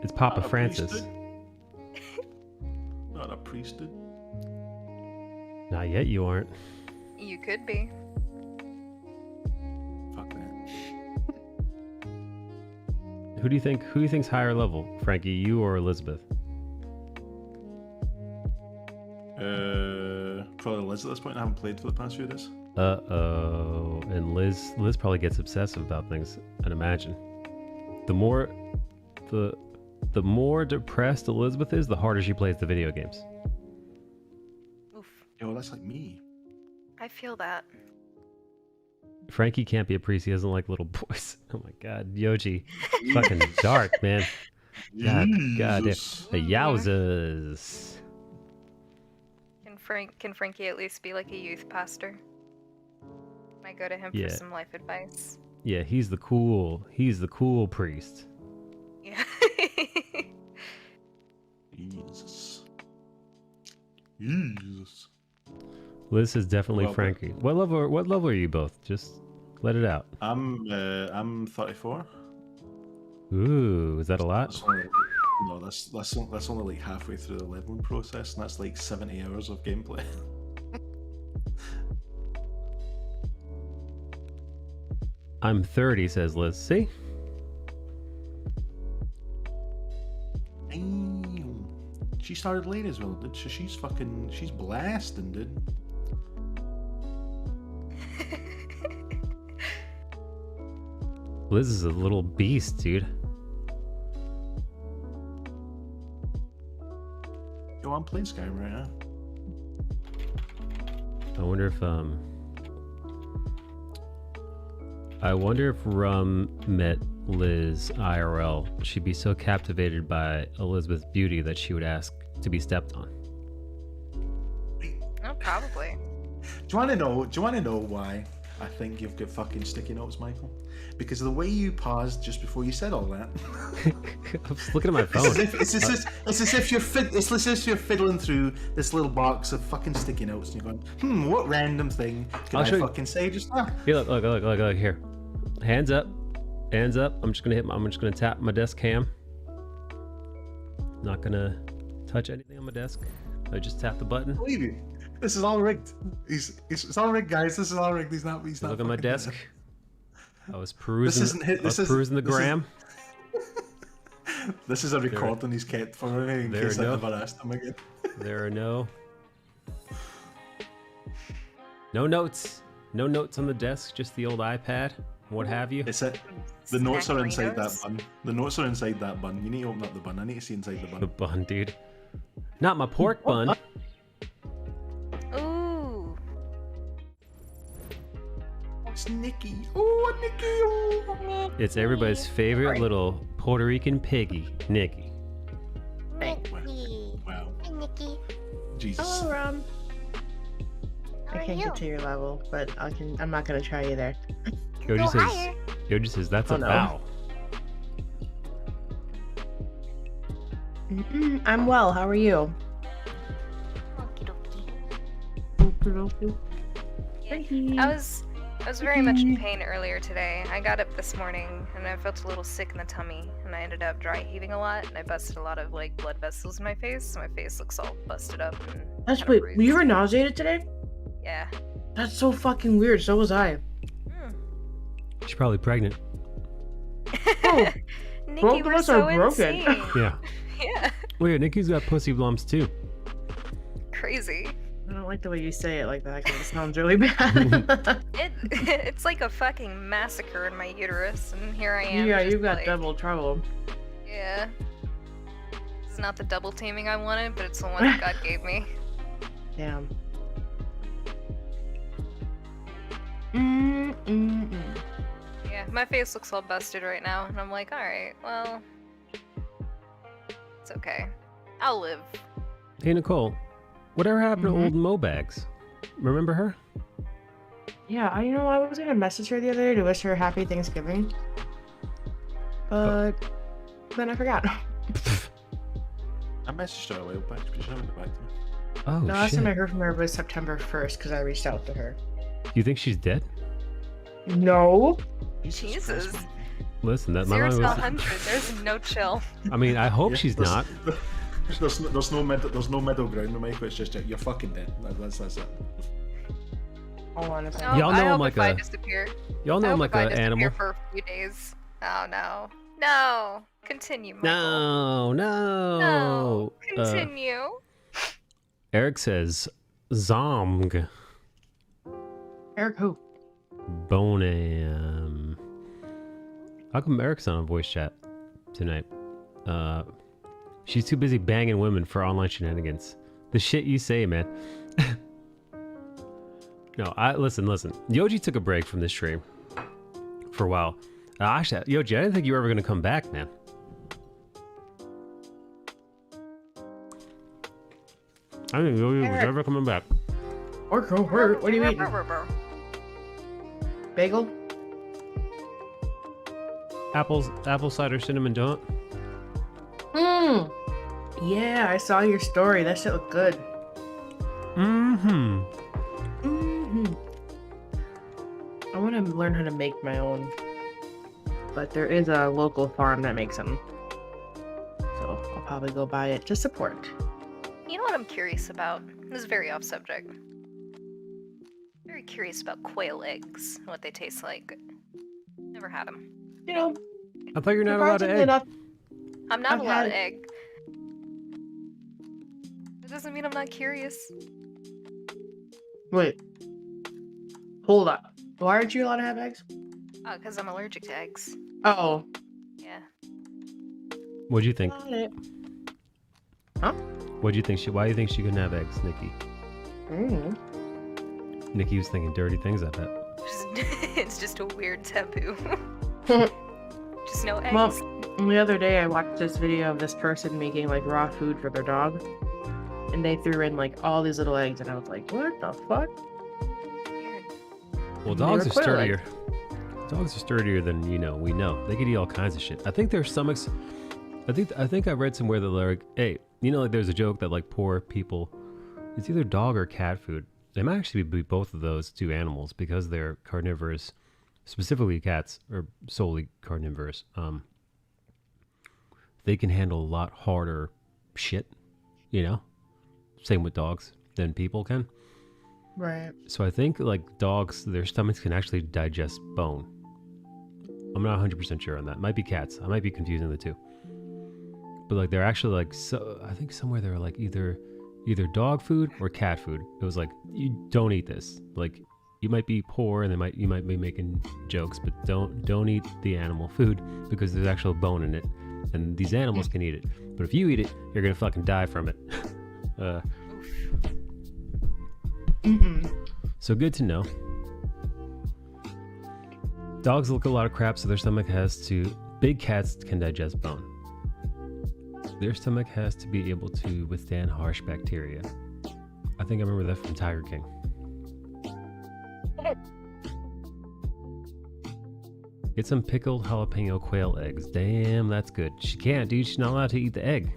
It's Papa Not a Francis. priesthood. Not a priesthood. Not yet, you aren't. You could be. Fuck that. Who do you think's higher level? Frankie, you or Elizabeth? Probably Liz at this point. I haven't played for the past few days. Uh-oh. And Liz probably gets obsessive about things, I'd imagine. The more depressed Elizabeth is, the harder she plays the video games. Oof. Yo, that's like me. I feel that. Frankie can't be a priest, he doesn't like little boys. Oh my god, Yoji. Fucking dark, man. God damn. Jesus. The yowzas. Can Frankie at least be like a youth pastor? I go to him Yeah. for some life advice. Yeah, he's the cool priest. Yeah. Jesus. Jesus. Liz is definitely Well, Frankie. What level are you both? Just let it out. I'm 34. Ooh, is that a lot? That's only, no, that's only like halfway through the leveling process, and that's like 70 hours of gameplay. I'm 30, says Liz. See? Damn. She started late as well, did she? She's blasting, dude. Liz is a little beast, dude. Yo, I'm playing Skyrim right now. I wonder if Rum met Liz IRL. She'd be so captivated by Elizabeth's beauty that she would ask to be stepped on. Oh, probably. Do you want to know why I think you've got fucking sticky notes, Michael? Because of the way you paused just before you said all that. I was looking at my phone. It's as if you're fiddling through this little box of fucking sticky notes and you're going, what random thing can I'll I show you. fucking say just now? Here, look, here. Hands up. I'm just gonna tap my desk cam. Not gonna touch anything on my desk. I just tap the button. Believe you. This is all rigged. It's all rigged, guys. This is all rigged. He's not. Look at my fucking- desk. I was perusing. Perusing the this is- gram. This is a recording he's kept for me in There case we I go. ever asked him again. There are no notes. No notes on the desk. Just the old iPad. What have you? It's it. The notes are inside that Snackerinos. bun. The notes are inside that bun. You need to open up the bun. I need to see inside the The bun. bun, dude. Not my pork bun. Ooh. It's Nikki. Oh, Nikki. Oh. It's everybody's favorite little Puerto Rican piggy, Nikki. Nikki. Wow. Hi, Nikki. Jesus. Hello, Rom. How I are can't you? get to your level, but I'm not gonna try you there. Yoji Go says, higher. Yoji says that's Oh, a no. bow. I'm well. How are you? Okie dokie. I was very much in pain earlier today. I got up this morning and I felt a little sick in the tummy, and I ended up dry heaving a lot, and I busted a lot of like blood vessels in my face. So my face looks all busted up. And That's kinda wait. You were nauseated today? Yeah. That's so fucking weird. So was I. She's probably pregnant. Oh, Nikki, both of we're us so are broken. insane. Yeah. Yeah. Weird. Nikki's got pussy lumps too. Crazy. I don't like the way you say it like that because it sounds really bad. It's like a fucking massacre in my uterus, and here I am. Yeah, just you've got like, double trouble. Yeah. This is not the double teaming I wanted, but it's the one that God gave me. Damn. Yeah, my face looks all busted right now, and I'm like, alright, well, it's okay. I'll live. Hey, Nicole, whatever happened to old Mo Bags? Remember her? Yeah, I was gonna message her the other day to wish her happy Thanksgiving, but then I forgot. I messaged her a while back, but she hasn't got back to me. Oh, The last shit. time I heard from her was September 1st because I reached out to her. You think she's dead? No. Jesus. Listen, that my 0 mind to was. 100, there's no chill. I mean, I hope she's not. There's no middle ground, Michael. It's just you're fucking dead. That's it. Hold on a second. No, Y'all know I I'm hope like if I a- disappear. Y'all know I I'm hope like if I an disappear animal. for a few days. Oh no. No. Continue, Michael. No. Continue. Eric says, Zomg. Eric who? Bonam. How come Eric's on a voice chat tonight? She's too busy banging women for online shenanigans. The shit you say, man. No, listen. Yoji took a break from this stream for a while. Actually, Yoji, I didn't think you were ever gonna come back, man. I didn't know you was Eric. ever coming back. What are you eating? Bagel? Apple cider cinnamon donut. Yeah, I saw your story. That shit looked good. Mm-hmm. I want to learn how to make my own. But there is a local farm that makes them. So I'll probably go buy it to support. You know what I'm curious about? This is very off subject. Very curious about quail eggs, what they taste like. Never had them. You know, I thought you're not allowed to surprisingly egg. enough, I'm not I've allowed had- to egg. That doesn't mean I'm not curious. Wait. Hold up. Why aren't you allowed to have eggs? Oh, because I'm allergic to eggs. Oh. Yeah. What'd you think? Got it. Huh? What'd you think? Why do you think she couldn't have eggs, Nikki? Nikki was thinking dirty things, I bet. It's just a weird taboo. Just no eggs. Well, the other day I watched this video of this person making like raw food for their dog. And they threw in like all these little eggs and I was like, what the fuck? Weird. Well, They dogs were are quail sturdier. Dogs are sturdier than we know. They could eat all kinds of shit. I think their stomachs. I think I read somewhere that like, hey, like there's a joke that like poor people, it's either dog or cat food. They might actually be both of those two animals because they're carnivorous. Specifically, cats are solely carnivorous. They can handle a lot harder shit. Same with dogs than people can. Right. So I think like dogs, their stomachs can actually digest bone. I'm not 100% sure on that. Might be cats. I might be confusing the two. But like they're actually like, so I think somewhere they were like either dog food or cat food. It was like, you don't eat this. Like you might be poor and you might be making jokes, but don't eat the animal food because there's actual bone in it, and these animals can eat it. But if you eat it, you're gonna fucking die from it. So good to know. Dogs look a lot of crap, so their stomach has to. Big cats can digest bone. Their stomach has to be able to withstand harsh bacteria. I think I remember that from Tiger King. Get some pickled jalapeno quail eggs. Damn, that's good. She can't, dude. She's not allowed to eat the egg.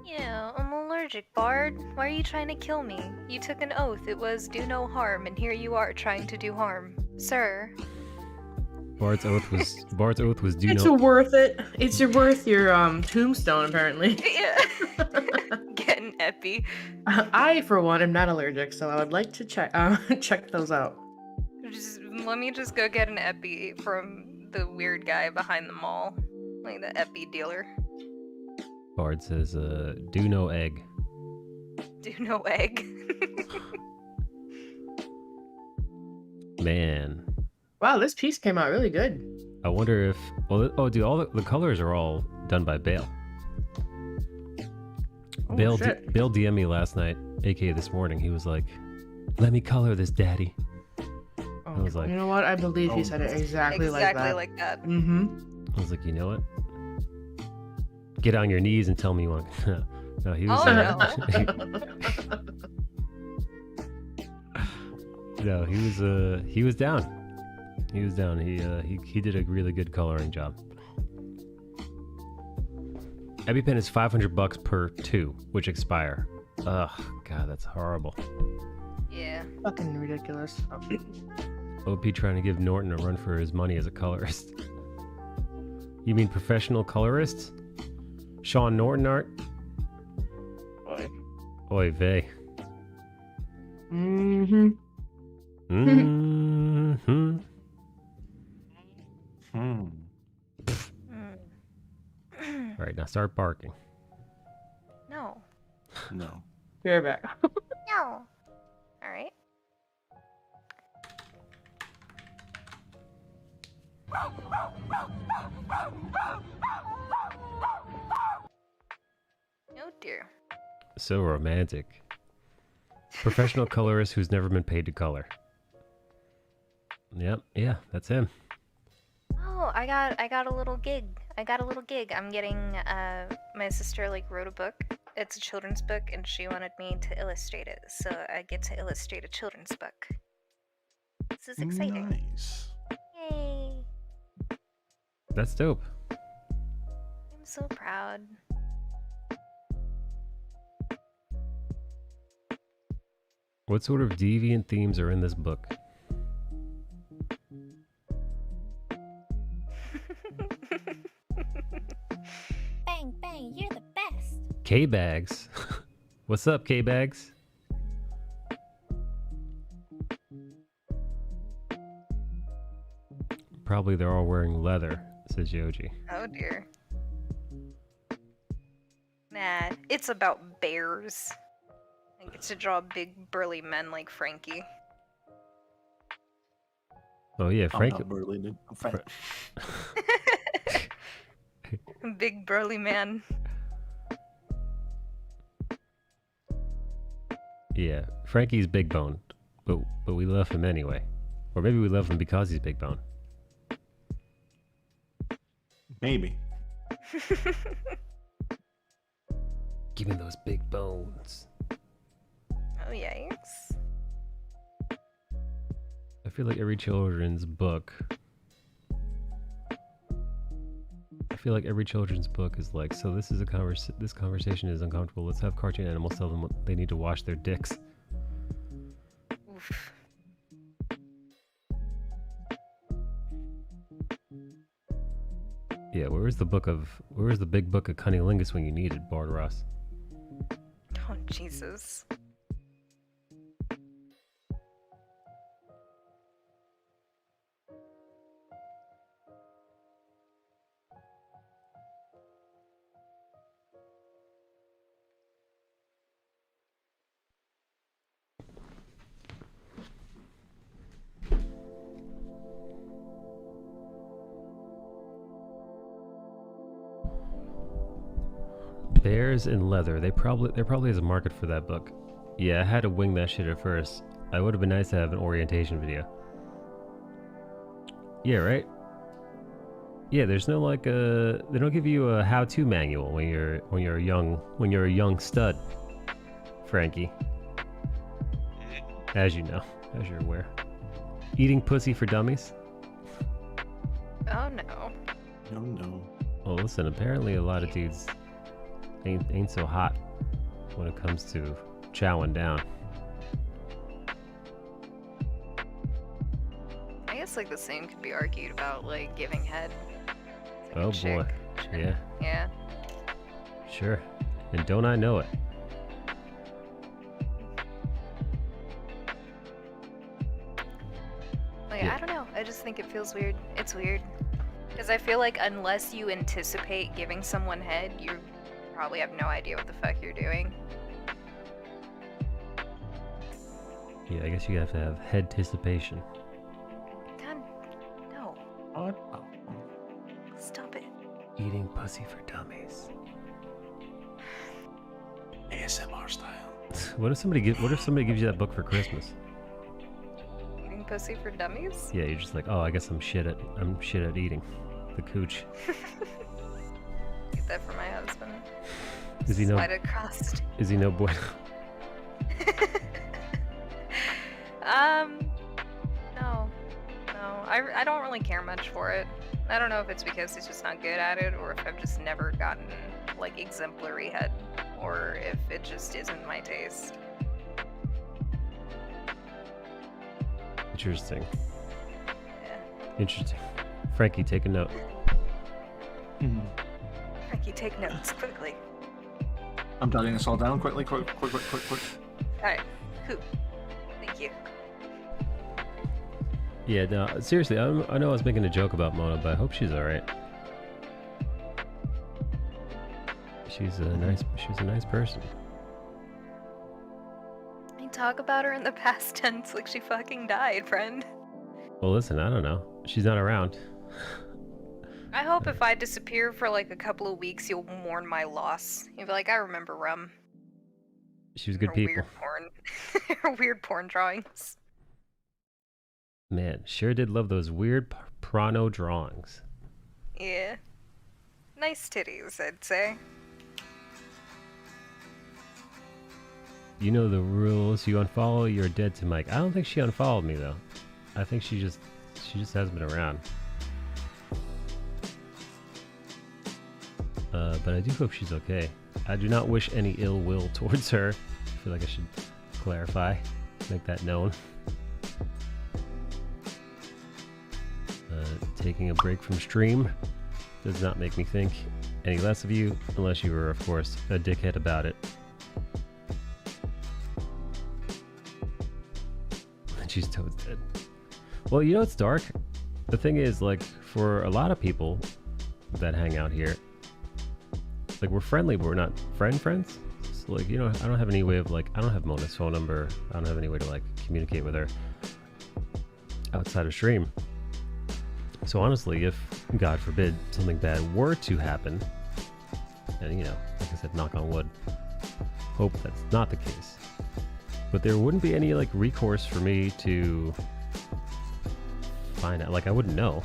Yeah, I'm allergic, Bard. Why are you trying to kill me? You took an oath. It was do no harm, and here you are trying to do harm. Sir. Bard's oath was do It's no. worth it. It's worth your tombstone, apparently. Yeah. Get an epi. I, for one, am not allergic, so I would like to check those out. Let me just go get an epi from the weird guy behind the mall. Like the epi dealer. Bard says, do no egg. Do no egg. Man, Wow, this piece came out really good. I wonder if. Well, oh, dude, all the colors are all done by Bale. Oh, Bale shit. DM'd me last night, aka this morning. He was like, "Let me color this, Daddy." Oh, I was like, you know what? I believe he said it exactly like that. like that. Mm-hmm. I was like, you know what? Get on your knees and tell me you want. No, he was. Oh, No, he was down. He was down. He did a really good coloring job. EpiPen is $500 per 2, which expire. Ugh, God, that's horrible. Yeah. Fucking ridiculous. OP trying to give Norton a run for his money as a colorist. You mean professional colorists? Sean Norton art? Boy. Oy vey. Mm-hmm. Mm-hmm. All right, now start barking. No. No. Be right back. No. All right. Oh dear. So romantic. Professional colorist who's never been paid to color. Yep, yeah, that's him. Oh, I got a little gig. I'm getting my sister like wrote a book. It's a children's book and she wanted me to illustrate it. So I get to illustrate a children's book. This is exciting. Nice. Yay. That's dope. I'm so proud. What sort of deviant themes are in this book? Bang, bang, you're the best. K-Bags. What's up, K-Bags? Probably they're all wearing leather, says Yoji. Oh dear. Nah, it's about bears. I get to draw big burly men like Frankie. Oh yeah, I'm Frank. not burly, dude. I'm fat. Big burly man. Yeah, Frankie's big boned, but we love him anyway. Or maybe we love him because he's big boned. Maybe. Give me those big bones. Oh yikes. I feel like every children's book is like, so this is this conversation is uncomfortable. Let's have cartoon animals tell them what they need to wash their dicks. Oof. Yeah, where's the big book of cunnilingus when you need it, Bard Ross? Oh Jesus. Bears in leather. There probably is a market for that book. Yeah, I had to wing that shit at first. I would have been nice to have an orientation video. Yeah, right? Yeah, there's no like they don't give you a how-to manual when you're a young stud, Frankie. As you know, as you're aware. Eating pussy for dummies? Oh no. No, no. Well, listen, apparently a lot of dudes ain't so hot when it comes to chowing down. I guess like the same could be argued about like giving head. Like a Oh boy. chick. Yeah, Yeah. sure. And don't I know it? Like Yeah. I don't know. I just think it feels weird. It's weird. Because I feel like unless you anticipate giving someone head, you probably have no idea what the fuck you're doing. Yeah, I guess you have to have head anticipation. God, no. What? Stop it. Eating pussy for dummies. ASMR style. What if somebody gives you that book for Christmas? Eating pussy for dummies? Yeah, you're just like, oh, I guess I'm shit at eating the cooch. Get that for my husband. Is he no? Slide it across. Is he no boy? No. I don't really care much for it. I don't know if it's because he's just not good at it, or if I've just never gotten like exemplary head, or if it just isn't my taste. Interesting. Yeah. Interesting. Frankie, take a note. Frankie, take notes quickly. I'm jotting this all down quickly. Quick. Alright. Who? Thank you. Yeah, no, seriously, I know I was making a joke about Mona, but I hope she's alright. She's a nice person. You talk about her in the past tense like she fucking died, friend. Well, listen, I don't know. She's not around. I hope if I disappear for like a couple of weeks, you'll mourn my loss. You'll be like, I remember Rum. She was good people. Weird porn. Weird porn drawings. Man, sure did love those weird prano drawings. Yeah. Nice titties, I'd say. You know the rules. You unfollow, you're dead to Mike. I don't think she unfollowed me though. I think she just hasn't been around. But I do hope she's okay. I do not wish any ill will towards her. I feel like I should clarify, make that known. Taking a break from stream does not make me think any less of you, unless you were, of course, a dickhead about it. And she's totes dead. Well, you know it's dark? The thing is, like, for a lot of people that hang out here, like, we're friendly, but we're not friends. So, like, you know, I don't have any way of, like, I don't have Mona's phone number. I don't have any way to, like, communicate with her outside of stream. So honestly, if, God forbid, something bad were to happen, and, you know, like I said, knock on wood, hope that's not the case. But there wouldn't be any, like, recourse for me to find out. Like, I wouldn't know.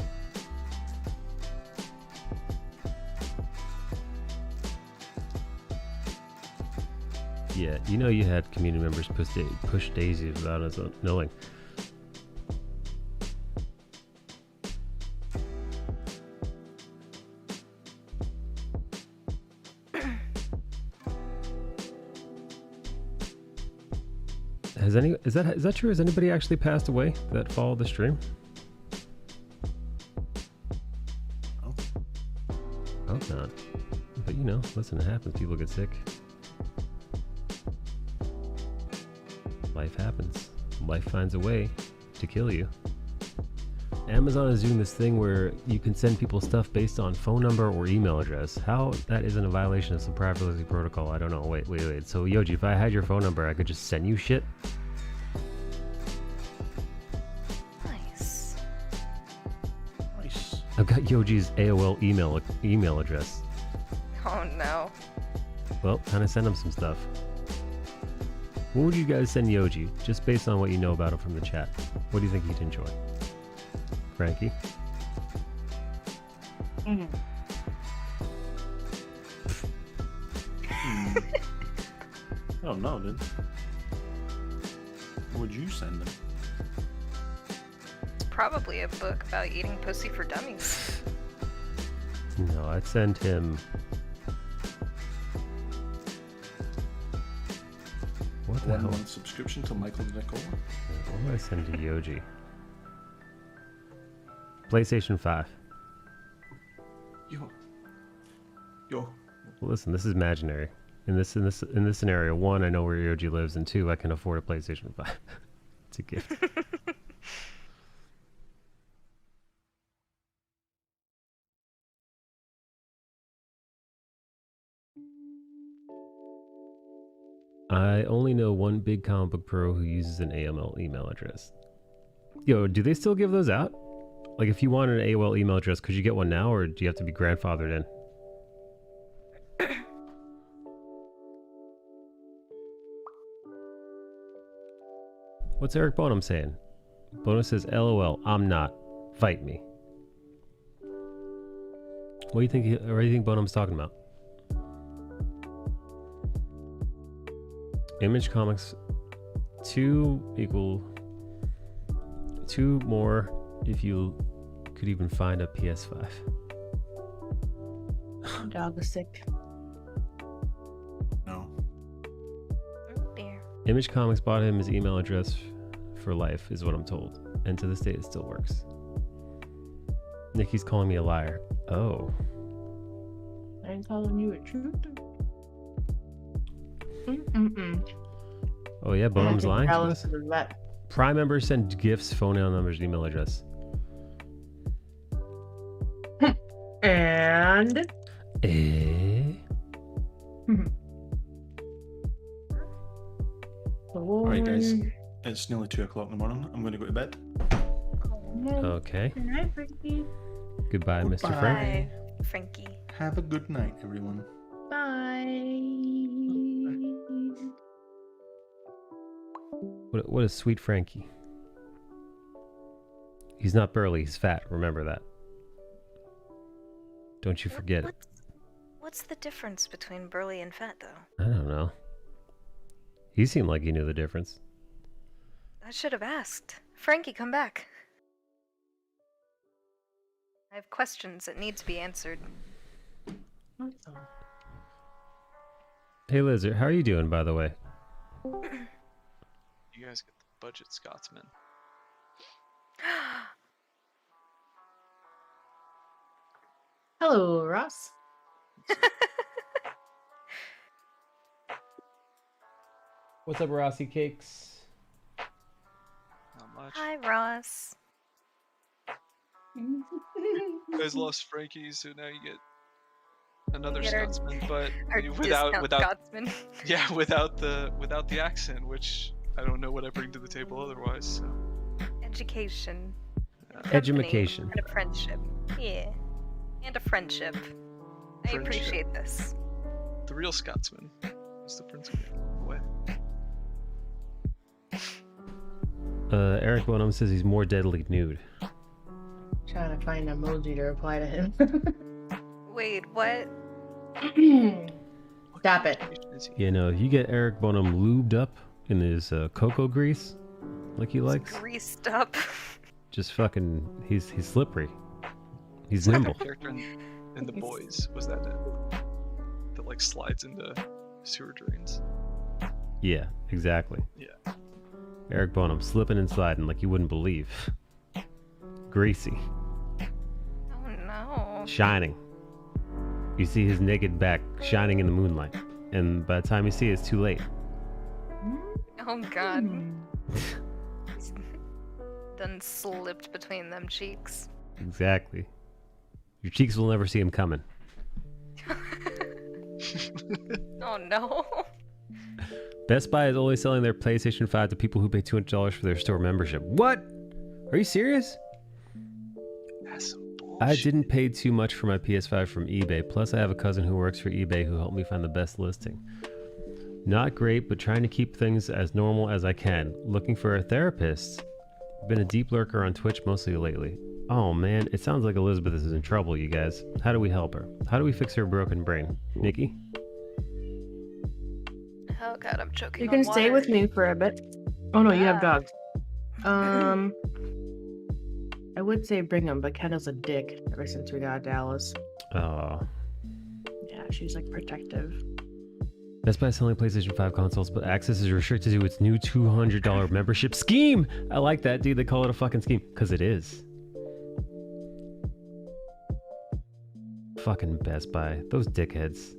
Yeah, you know you had community members push Daisy without us knowing. Is that true? Has anybody actually passed away that followed the stream? Oh. Hope not. But you know, listen, it happens. People get sick. Life happens. Life finds a way to kill you. Amazon is doing this thing where you can send people stuff based on phone number or email address. How that isn't a violation of some privacy protocol, I don't know. Wait. So Yoji, if I had your phone number, I could just send you shit? Nice. I've got Yoji's AOL email address. Oh no. Well, time to send him some stuff. What would you guys send Yoji, just based on what you know about him from the chat? What do you think he'd enjoy? Frankie? I don't know, dude. What would you send him? Probably a book about eating pussy for dummies. No, I'd send him... What the hell? 1 month subscription to Michael Nicole. What would I send to Yoji? PlayStation 5. Yo. Well, listen, this is imaginary. In this scenario, 1, I know where Yoji lives, and 2, I can afford a PlayStation 5. It's a gift. I only know one big comic book pro who uses an AML email address. Yo, do they still give those out? Like, if you want an AOL email address, could you get one now, or do you have to be grandfathered in? What's Eric Bonham saying? Bonham says, LOL, I'm not. Fight me. What do you think Bonham's talking about? Image Comics 2 equal 2 more if you could even find a PS5. Dog is sick. No. Oh dear. Image Comics bought him his email address for life, is what I'm told. And to this day, it still works. Nikki's calling me a liar. Oh. I ain't calling you a truth. Oh yeah, Bonham's lying to us? The vet. Prime members send gifts, phone numbers, email address. And Alright guys, it's nearly 2 o'clock in the morning. I'm going to go to bed. Okay. Good night, Frankie. Goodbye, Mr. Frank. Bye, Frankie. Have a good night, everyone. Bye. What a sweet Frankie. He's not burly, he's fat. Remember that. Don't you forget it. What's the difference between burly and fat, though? I don't know. He seemed like he knew the difference. I should have asked. Frankie, come back. I have questions that need to be answered. Hey Lizard, how are you doing, by the way? You guys get the budget Scotsman. Hello, Ross. What's up, Rossi Cakes? Not much. Hi, Ross. You guys lost Frankie, so now you get another We get our- Scotsman, but Our without discount Scotsman. yeah, without the accent, which I don't know what I bring to the table otherwise. So. Education. Edumacation. And a friendship. Yeah. And a friendship. I Friendship. appreciate this. The real Scotsman is the Prince of Way. Eric Bonham says he's more deadly nude. Trying to find an emoji to reply to him. Wait, what? Stop it. You know, you get Eric Bonham lubed up in his cocoa grease, like he likes. Greased up. Just fucking, he's slippery. He's It's like nimble. that character in The Boys, was that it? That like slides into sewer drains. Yeah, exactly. Yeah. Eric Bonham slipping and sliding like you wouldn't believe. Greasy. Oh no. Shining. You see his naked back shining in the moonlight. And by the time you see it, it's too late. Oh god. Done slipped between them cheeks. Exactly. Your cheeks will never see him coming. Oh no. Best Buy is only selling their PlayStation 5 to people who pay $200 for their store membership. What? Are you serious? That's some bullshit. I didn't pay too much for my PS5 from eBay. Plus, I have a cousin who works for eBay who helped me find the best listing. Not great, but trying to keep things as normal as I can. Looking for a therapist. Been a deep lurker on Twitch mostly lately. Oh man, it sounds like Elizabeth is in trouble, you guys. How do we help her? How do we fix her broken brain? Nikki? Oh god, I'm choking You on can stay water. with me for a bit. Oh no, you have dogs. I would say bring him, but Kendall's a dick ever since we got Dallas. Oh. Yeah, she's like protective. Best Buy is selling PlayStation 5 consoles, but access is restricted to its new $200 membership scheme. I like that, dude. They call it a fucking scheme. Because it is. Fucking Best Buy. Those dickheads.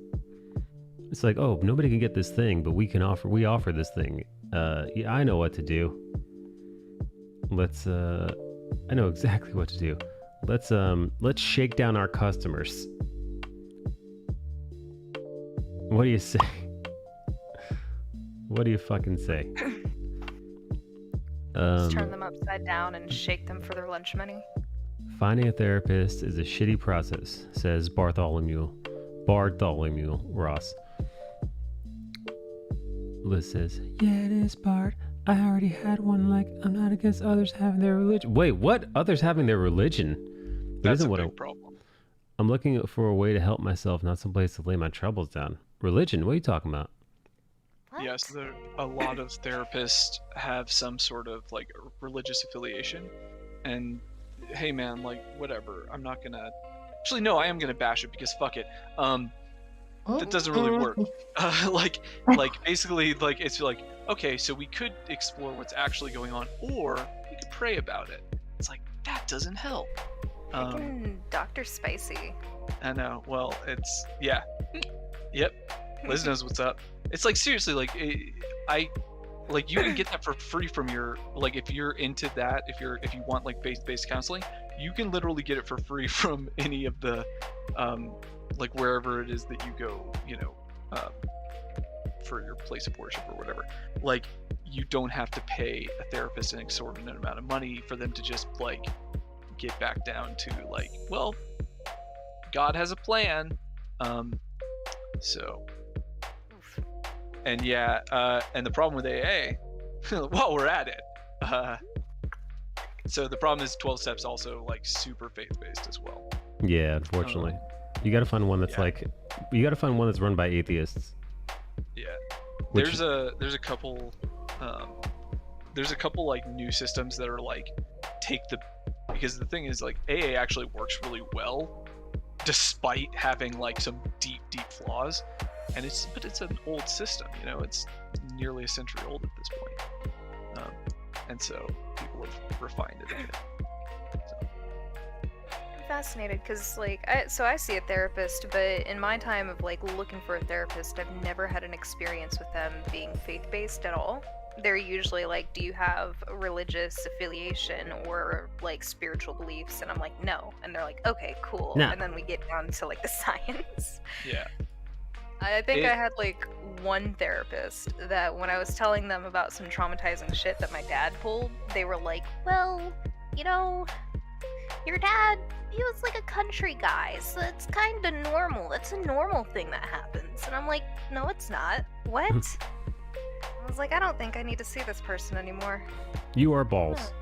It's like, oh, nobody can get this thing, but we offer this thing. Yeah, I know what to do. I know exactly what to do. Let's shake down our customers. What do you say? What do you fucking say? Just turn them upside down and shake them for their lunch money. Finding a therapist is a shitty process, says Bartholomew Ross. Liz says, yeah, it is, Bart. I already had one. Like, I'm not against others having their religion. Wait, what? Others having their religion? That's a big problem. I'm looking for a way to help myself, not some place to lay my troubles down. Religion? What are you talking about? What? Yes, a lot of therapists have some sort of like religious affiliation, and hey man, like whatever. I'm not gonna. Actually, no, I am gonna bash it because fuck it. That doesn't really work. Like basically, like it's like okay, so we could explore what's actually going on, or we could pray about it. It's like that doesn't help. Freaking Dr. Spicy. I know. Well, it's yeah. Yep. Liz knows what's up. It's like seriously, like I like you can get that for free from your like if you're into that, if you want like faith-based counseling, you can literally get it for free from any of the like wherever it is that you go, you know, for your place of worship or whatever. Like you don't have to pay a therapist an exorbitant amount of money for them to just like get back down to like, well, God has a plan. So and yeah, and the problem with AA, while we're at it, so the problem is 12 steps also like super faith-based as well. Yeah, unfortunately. You gotta find one that's like, you gotta find one that's run by atheists. Yeah. Which... There's a couple like new systems that are like because the thing is like AA actually works really well despite having like some deep flaws, and it's an old system, you know, it's nearly a century old at this point, and so people have refined it a bit. So. I'm fascinated because like I see a therapist, but in my time of like looking for a therapist, I've never had an experience with them being faith-based at all. They're usually like, do you have a religious affiliation or like spiritual beliefs? And I'm like, no. And they're like, okay, cool. No. And then we get down to like the science. Yeah. I think I had like one therapist that when I was telling them about some traumatizing shit that my dad pulled, they were like, well, you know, your dad, he was like a country guy, so it's kind of normal. That's a normal thing that happens. And I'm like, no, it's not. What? I was like, I don't think I need to see this person anymore. You are balls.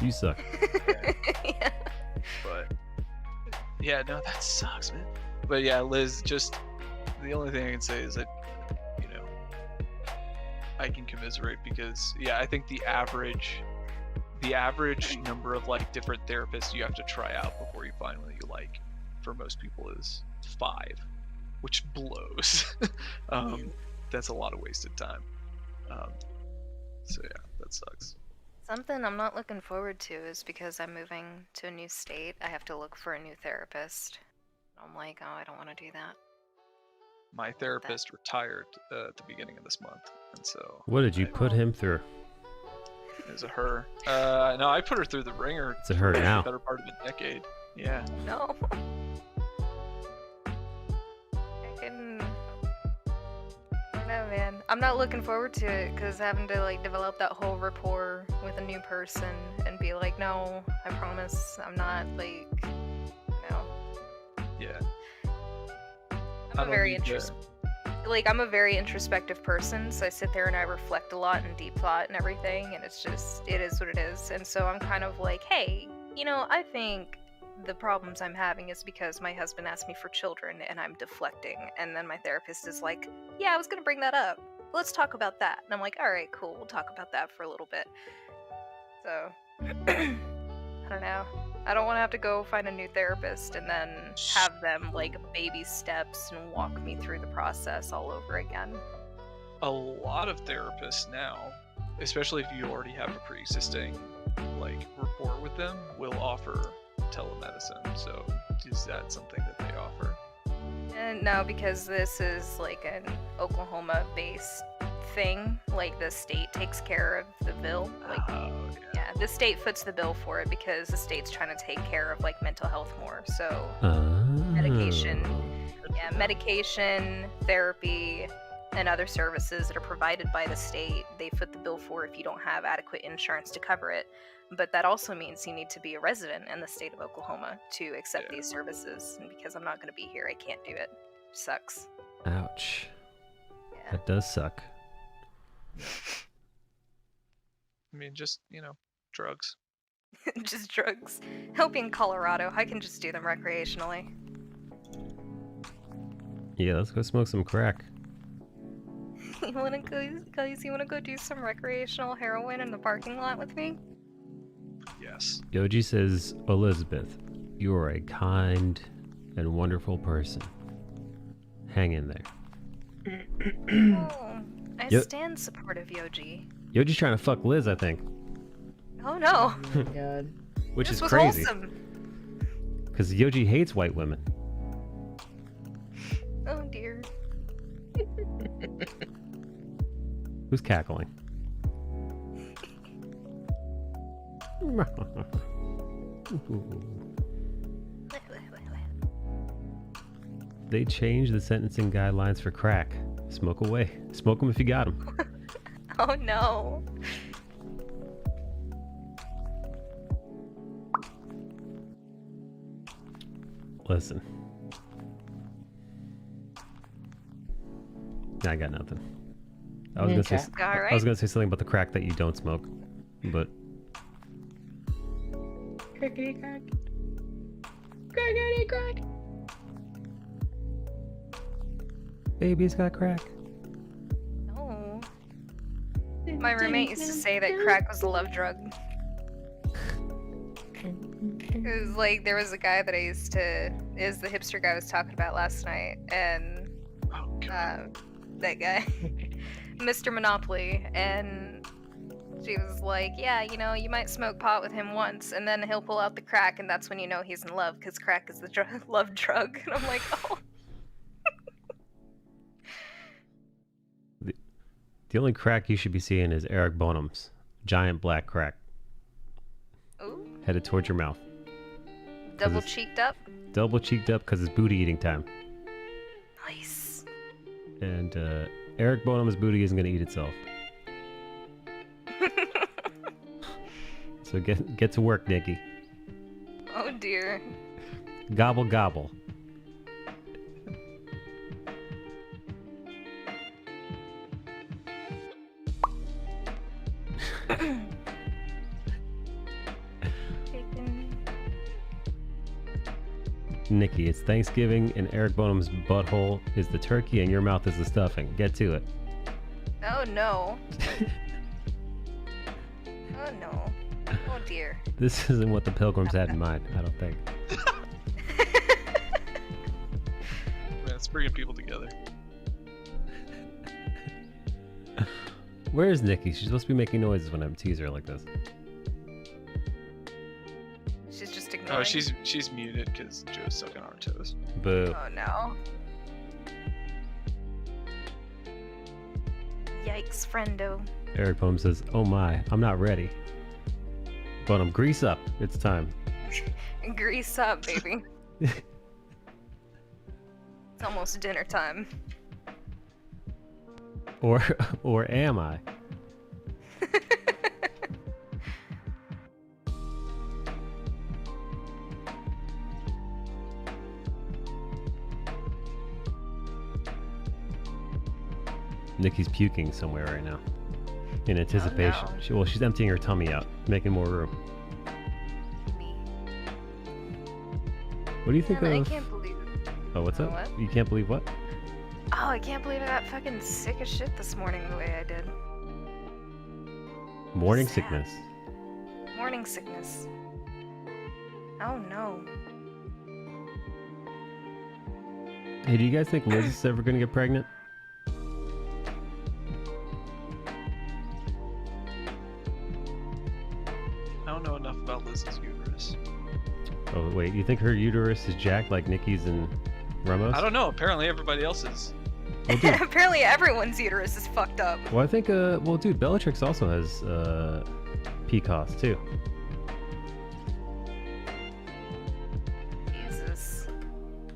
You suck. Yeah. But yeah, no, that sucks, man. But yeah, Liz, just the only thing I can say is that, you know, I can commiserate because yeah, I think the average number of like different therapists you have to try out before you find one that you like for most people is 5, which blows. That's a lot of wasted time. So yeah, that sucks. Something I'm not looking forward to is because I'm moving to a new state, I have to look for a new therapist. I'm like, oh, I don't want to do that. My therapist retired at the beginning of this month, and so... What did you put him through? It was a her. No, I put her through the ringer. It's a her now. The better part of a decade. Yeah. No. I don't know, man. I'm not looking forward to it because having to like develop that whole rapport with a new person and be like, no, I promise I'm not like, no. Yeah. I'm a very introspective person, so I sit there and I reflect a lot and deep thought and everything, and it's just, it is what it is. And so I'm kind of like, hey, you know, I think the problems I'm having is because my husband asked me for children and I'm deflecting. And then my therapist is like, yeah, I was gonna bring that up. Let's talk about that. And I'm like, all right, cool, we'll talk about that for a little bit. So, I don't know. I don't want to have to go find a new therapist and then have them like baby steps and walk me through the process all over again. A lot of therapists now, especially if you already have a pre-existing like rapport with them, will offer telemedicine. So is that something that they offer? And no, because this is like an Oklahoma-based thing. Like the state takes care of the bill. Like, yeah, the state foots the bill for it because the state's trying to take care of like mental health more. So medication, therapy, and other services that are provided by the state, they foot the bill for if you don't have adequate insurance to cover it. But that also means you need to be a resident in the state of Oklahoma to accept these services. And because I'm not going to be here, I can't do it. Sucks. Ouch. Yeah. That does suck. I mean, just, you know, drugs. Just drugs. Helping Colorado, I can just do them recreationally. Yeah, let's go smoke some crack. You wanna go, guys? You wanna go do some recreational heroin in the parking lot with me? Yes. Yoji says, Elizabeth, you are a kind and wonderful person. Hang in there. Oh, I Yep. stand supportive, Yoji. Yoji's trying to fuck Liz, I think. Oh no. Oh my god. Which This is was crazy. wholesome. Because Yoji hates white women. Oh dear. Who's cackling? They changed the sentencing guidelines for crack. Smoke away. Smoke them if you got them. Oh no. Listen. I got nothing. I was Okay. I was gonna say something about the crack that you don't smoke, but Crackety crack. Crackety crack. baby's got crack. No. My roommate used to say that crack was a love drug. It was like there was a guy that I used to is the hipster guy I was talking about last night, and that guy, Mr. Monopoly, and she was like, yeah, you know, you might smoke pot with him once, and then he'll pull out the crack, and that's when you know he's in love, because crack is the love drug. And I'm like, oh. The only crack you should be seeing is Eric Bonham's giant black crack Ooh. headed towards your mouth. Double cheeked up. Double cheeked up because it's booty eating time. Nice. And Eric Bonham's booty isn't going to eat itself. So get to work, Nikki. Oh dear. Gobble gobble. Nikki, it's Thanksgiving and Eric Bonham's butthole is the turkey and your mouth is the stuffing. Get to it. Oh no. Oh no. Oh dear. This isn't what the pilgrims had in mind, I don't think. Man, it's bringing people together. Where's Nikki? She's supposed to be making noises when I tease her like this. She's just ignoring. Oh, she's muted because Joe's sucking on her toes. Boo. Oh no. Yikes, friendo. Eric Bonham says, oh my, I'm not ready. Bonham, grease up. It's time. Grease up, baby. It's almost dinner time. Or am I? Nikki's puking somewhere right now. In anticipation. Oh, no. She's emptying her tummy out, making more room. What do you think Damn it, of... I can't believe it. Oh, what's up? What? You can't believe what? Oh, I can't believe I got fucking sick as shit this morning the way I did. Morning Sad. sickness. Morning sickness. Oh no. Hey, do you guys think Liz is ever gonna get pregnant? I don't know enough about Liz's uterus. Oh, wait, you think her uterus is jacked like Nikki's and Ramos? I don't know. Apparently everybody else is. Well, dude, Apparently everyone's uterus is fucked up. well, I think, well, dude, Bellatrix also has, PCOS, too. Jesus.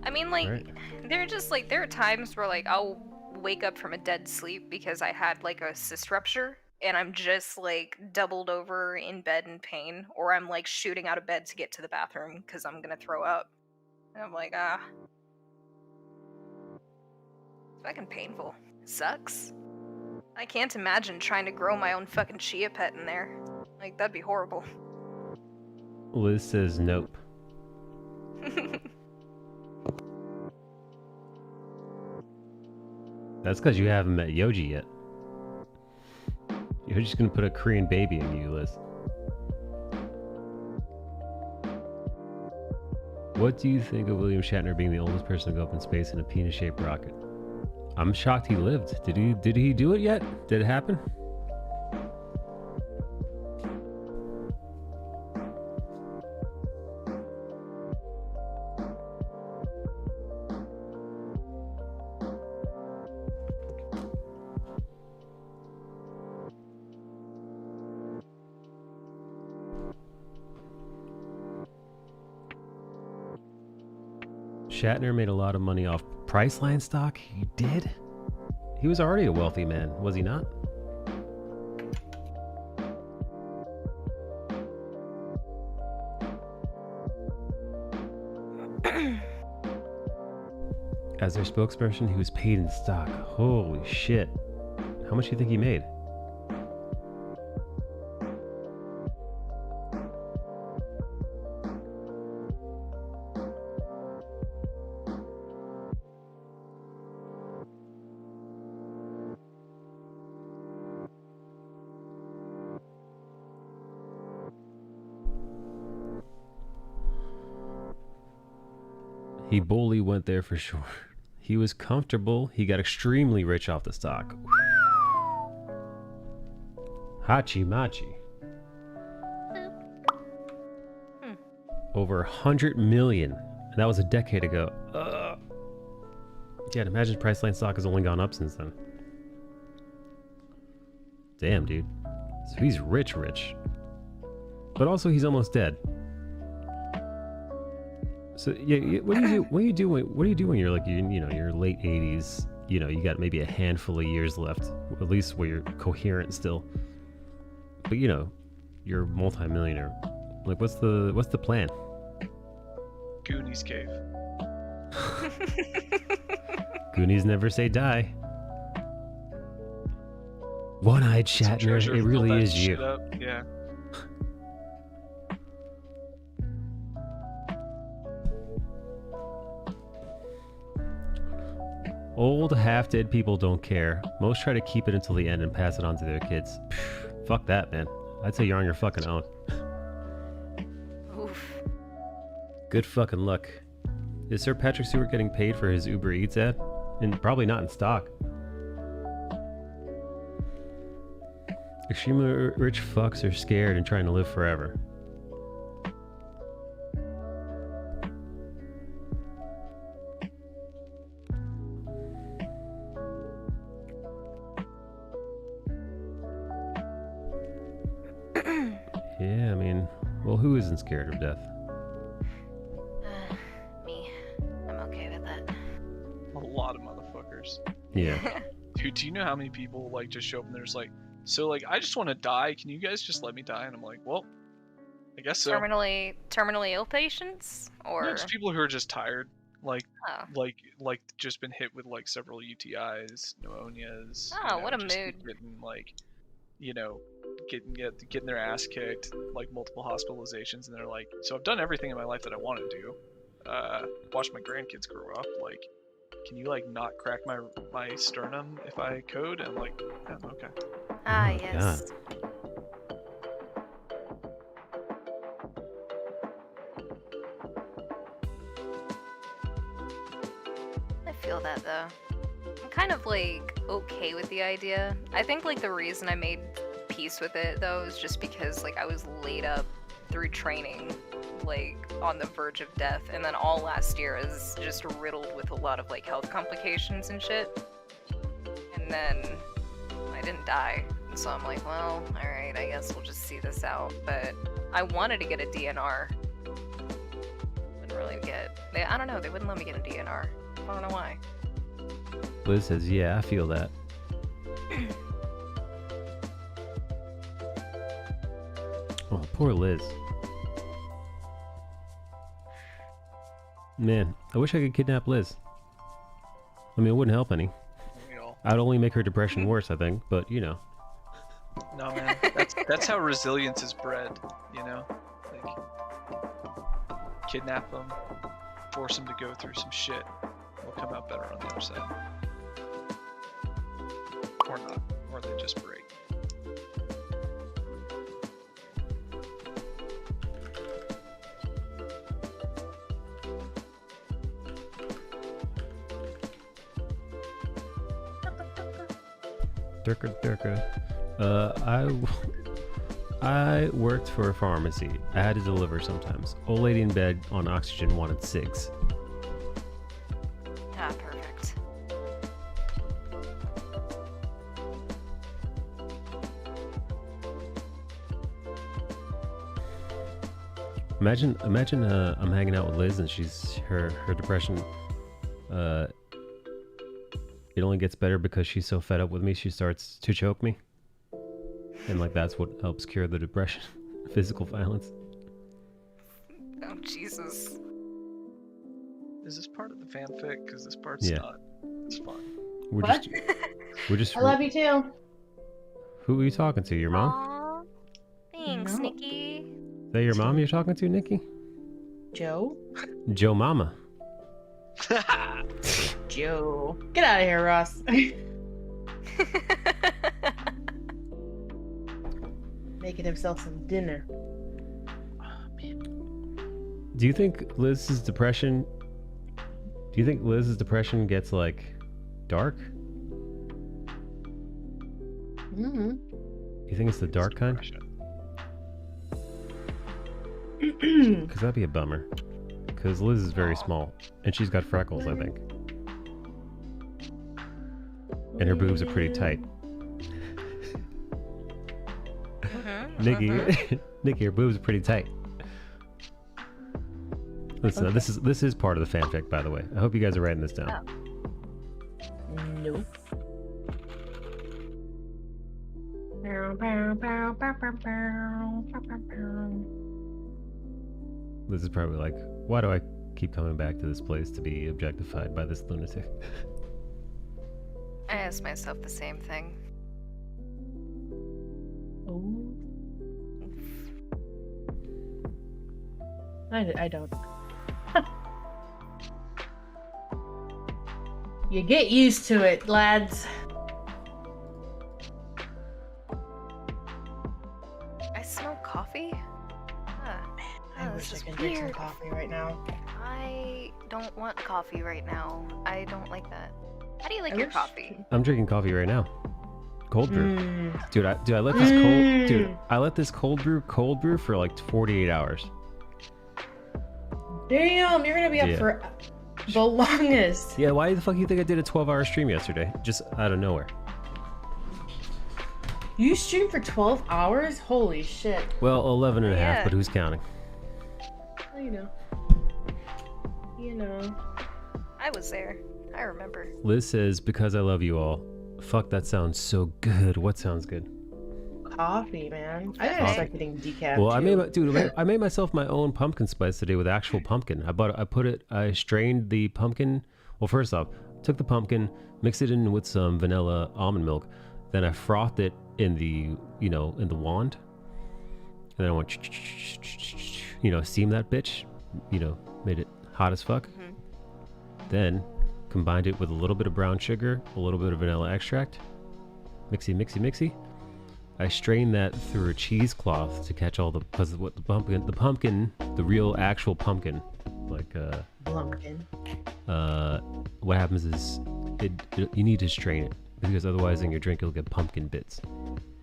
I mean, like, Right. they're just like, there are times where, like, I'll wake up from a dead sleep because I had like a cyst rupture and I'm just like doubled over in bed in pain, or I'm like shooting out of bed to get to the bathroom because I'm gonna throw up. And I'm like, it's fucking painful. It sucks. I can't imagine trying to grow my own fucking chia pet in there. Like, that'd be horrible. Liz says nope. That's because you haven't met Yoji yet. You're just gonna put a Korean baby in you, Liz. What do you think of William Shatner being the oldest person to go up in space in a penis-shaped rocket? I'm shocked he lived. Did he do it yet? Did it happen? Shatner made a lot of money off Priceline stock? He did? He was already a wealthy man, was he not? As their spokesperson, he was paid in stock. Holy shit. How much do you think he made? He boldly went there for sure. He was comfortable. He got extremely rich off the stock. Hachi Machi. Over 100 million. And that was a decade ago. Yeah, imagine Priceline stock has only gone up since then. Damn, dude. So he's rich. But also he's almost dead. So yeah, what do you do when you're like your late 80s? You know, you got maybe a handful of years left, at least where you're coherent still. But you know, you're a multi-millionaire. Like, what's the plan? Goonies cave. Goonies never say die. One-eyed Shatner, it really is you. Yeah. Old, half-dead people don't care. Most try to keep it until the end and pass it on to their kids. Pfft, fuck that, man. I'd say you're on your fucking own. Oof. Good fucking luck. Is Sir Patrick Stewart getting paid for his Uber Eats ad? And probably not in stock. Extremely rich fucks are scared and trying to live forever. Yeah, I mean, well, who isn't scared of death? Me. I'm okay with that. A lot of motherfuckers. Yeah. Dude, do you know how many people like just show up and they're just like, so like, I just want to die. Can you guys just let me die? And I'm like, well, I guess so. Terminally ill patients, or No, just people who are just tired, like just been hit with like several UTIs, pneumonias. Oh, what a just mood. Getting like, getting their ass kicked, like multiple hospitalizations, and they're like, so I've done everything in my life that I want to do. Watch my grandkids grow up. Like, can you like not crack my sternum if I code? And I'm like, yeah, okay. Ah, Oh, yes. I feel that though. I'm kind of like okay with the idea. I think like the reason I made peace with it though is just because like I was laid up through training, like on the verge of death, and then all last year is just riddled with a lot of like health complications and shit. And then I didn't die. So I'm like, well, alright, I guess we'll just see this out. But I wanted to get a DNR. Wouldn't really get... I don't know, they wouldn't let me get a DNR. I don't know why. Liz says, yeah, I feel that. Oh, poor Liz. Man, I wish I could kidnap Liz. I mean, it wouldn't help any. I'd only make her depression worse, I think, but you know. No, man, that's how resilience is bred, you know? Like, kidnap them, force them to go through some shit. They'll come out better on the other side. Or not, or they just break. Durka. I worked for a pharmacy. I had to deliver sometimes. Old lady in bed on oxygen wanted cigs. Ah, perfect. Imagine I'm hanging out with Liz and she's her depression it only gets better because she's so fed up with me she starts to choke me. And like that's what helps cure the depression. Physical violence. Oh Jesus. Is this part of the fanfic? Because this part's not. It's fun. We're What? just I love you too. Who are you talking to? Your mom? Aw, thanks, No. Nikki. Is that your mom you're talking to, Nikki? Joe? Joe Mama. Joe. Get out of here, Ross. Making himself some dinner. Oh, man. Do you think Liz's depression gets like dark? Mm-hmm. You think it's the dark kind? Because that'd be a bummer. Because Liz is very small, and she's got freckles, I think. And her boobs are pretty tight. Nikki, Nikki, her boobs are pretty tight. Listen, this is part of the fanfic, by the way. I hope you guys are writing this down. Nope. Liz is probably like, why do I keep coming back to this place to be objectified by this lunatic? I ask myself the same thing. Oh. I don't. You get used to it, lads. I smell coffee. I wish I could drink some coffee right now. I don't want coffee right now. I don't like that. How do you like your coffee? I'm drinking coffee right now. Cold brew. Dude, I let this cold brew for like 48 hours. Damn, you're gonna be up for the longest. Yeah, why the fuck you think I did a 12-hour stream yesterday? Just out of nowhere. You streamed for 12 hours? Holy shit. Well, 11 and a half, Yeah. but who's counting? Well, you know. You know. I was there. I remember. Liz says, because I love you all. Fuck, that sounds so good. What sounds good? Coffee, man. I didn't start getting decaf. Well, too. I made myself my own pumpkin spice today with actual pumpkin. I strained the pumpkin. Well, first off, took the pumpkin, mixed it in with some vanilla almond milk, then I frothed it in the wand, and then I went, steam that bitch, made it hot as fuck. Then combined it with a little bit of brown sugar, a little bit of vanilla extract, mixy. I strained that through a cheesecloth to catch all the real actual pumpkin, like Lumpkin. what happens is you need to strain it because otherwise in your drink you'll get pumpkin bits.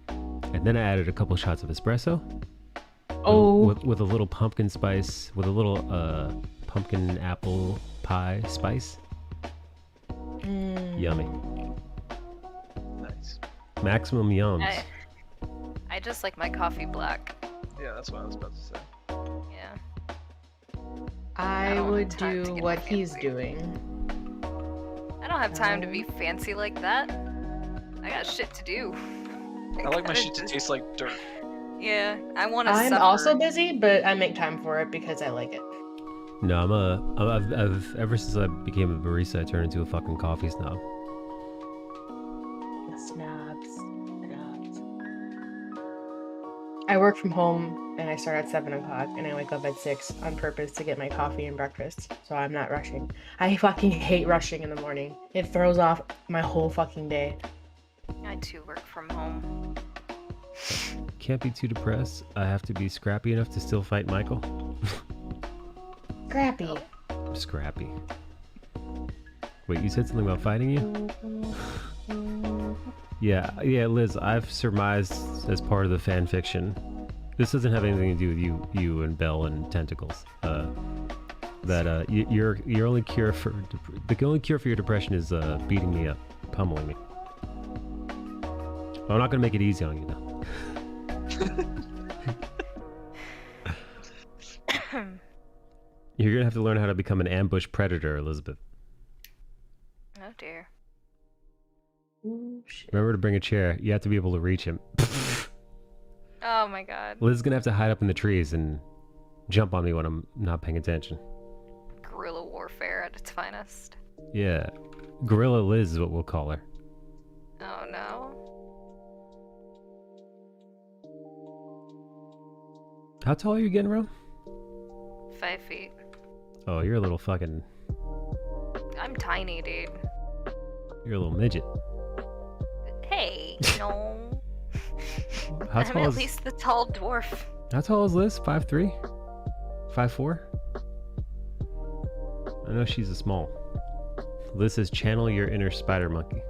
And then I added a couple shots of espresso. Oh. With a little pumpkin spice, with a little pumpkin apple pie spice. Yummy. Nice. Maximum yums. I just like my coffee black. Yeah, that's what I was about to say. Yeah. I don't would have time to do get what my he's fancy. doing. I don't have time to be fancy like that. I got shit to do. I like my shit to taste like dirt. Yeah, I want to I'm suffer. also busy, but I make time for it because I like it. No, I've ever since I became a barista, I turned into a fucking coffee snob. Snobs. I work from home and I start at 7 o'clock and I wake up at 6 on purpose to get my coffee and breakfast, so I'm not rushing. I fucking hate rushing in the morning. It throws off my whole fucking day. I too work from home. Can't be too depressed. I have to be scrappy enough to still fight Michael. Scrappy. I'm scrappy. Wait, you said something about fighting you? Yeah, Liz, I've surmised as part of the fan fiction. This doesn't have anything to do with you and Belle and Tentacles. Your only cure for the only cure for your depression is beating me up, pummeling me. I'm not gonna make it easy on you though. You're gonna have to learn how to become an ambush predator, Elizabeth. Oh dear. Ooh, shit. Remember to bring a chair. You have to be able to reach him. Oh my god. Liz is gonna have to hide up in the trees and jump on me when I'm not paying attention. Guerrilla warfare at its finest. Yeah, Gorilla Liz is what we'll call her. Oh no. How tall are you getting, Ro? 5 feet. Oh, you're a little fucking. I'm tiny, dude. You're a little midget. Hey, no. How I'm tall at is? least the tall dwarf. How tall is Liz? 5'3"? 5'4"? I know she's a small. Liz says, channel your inner spider monkey.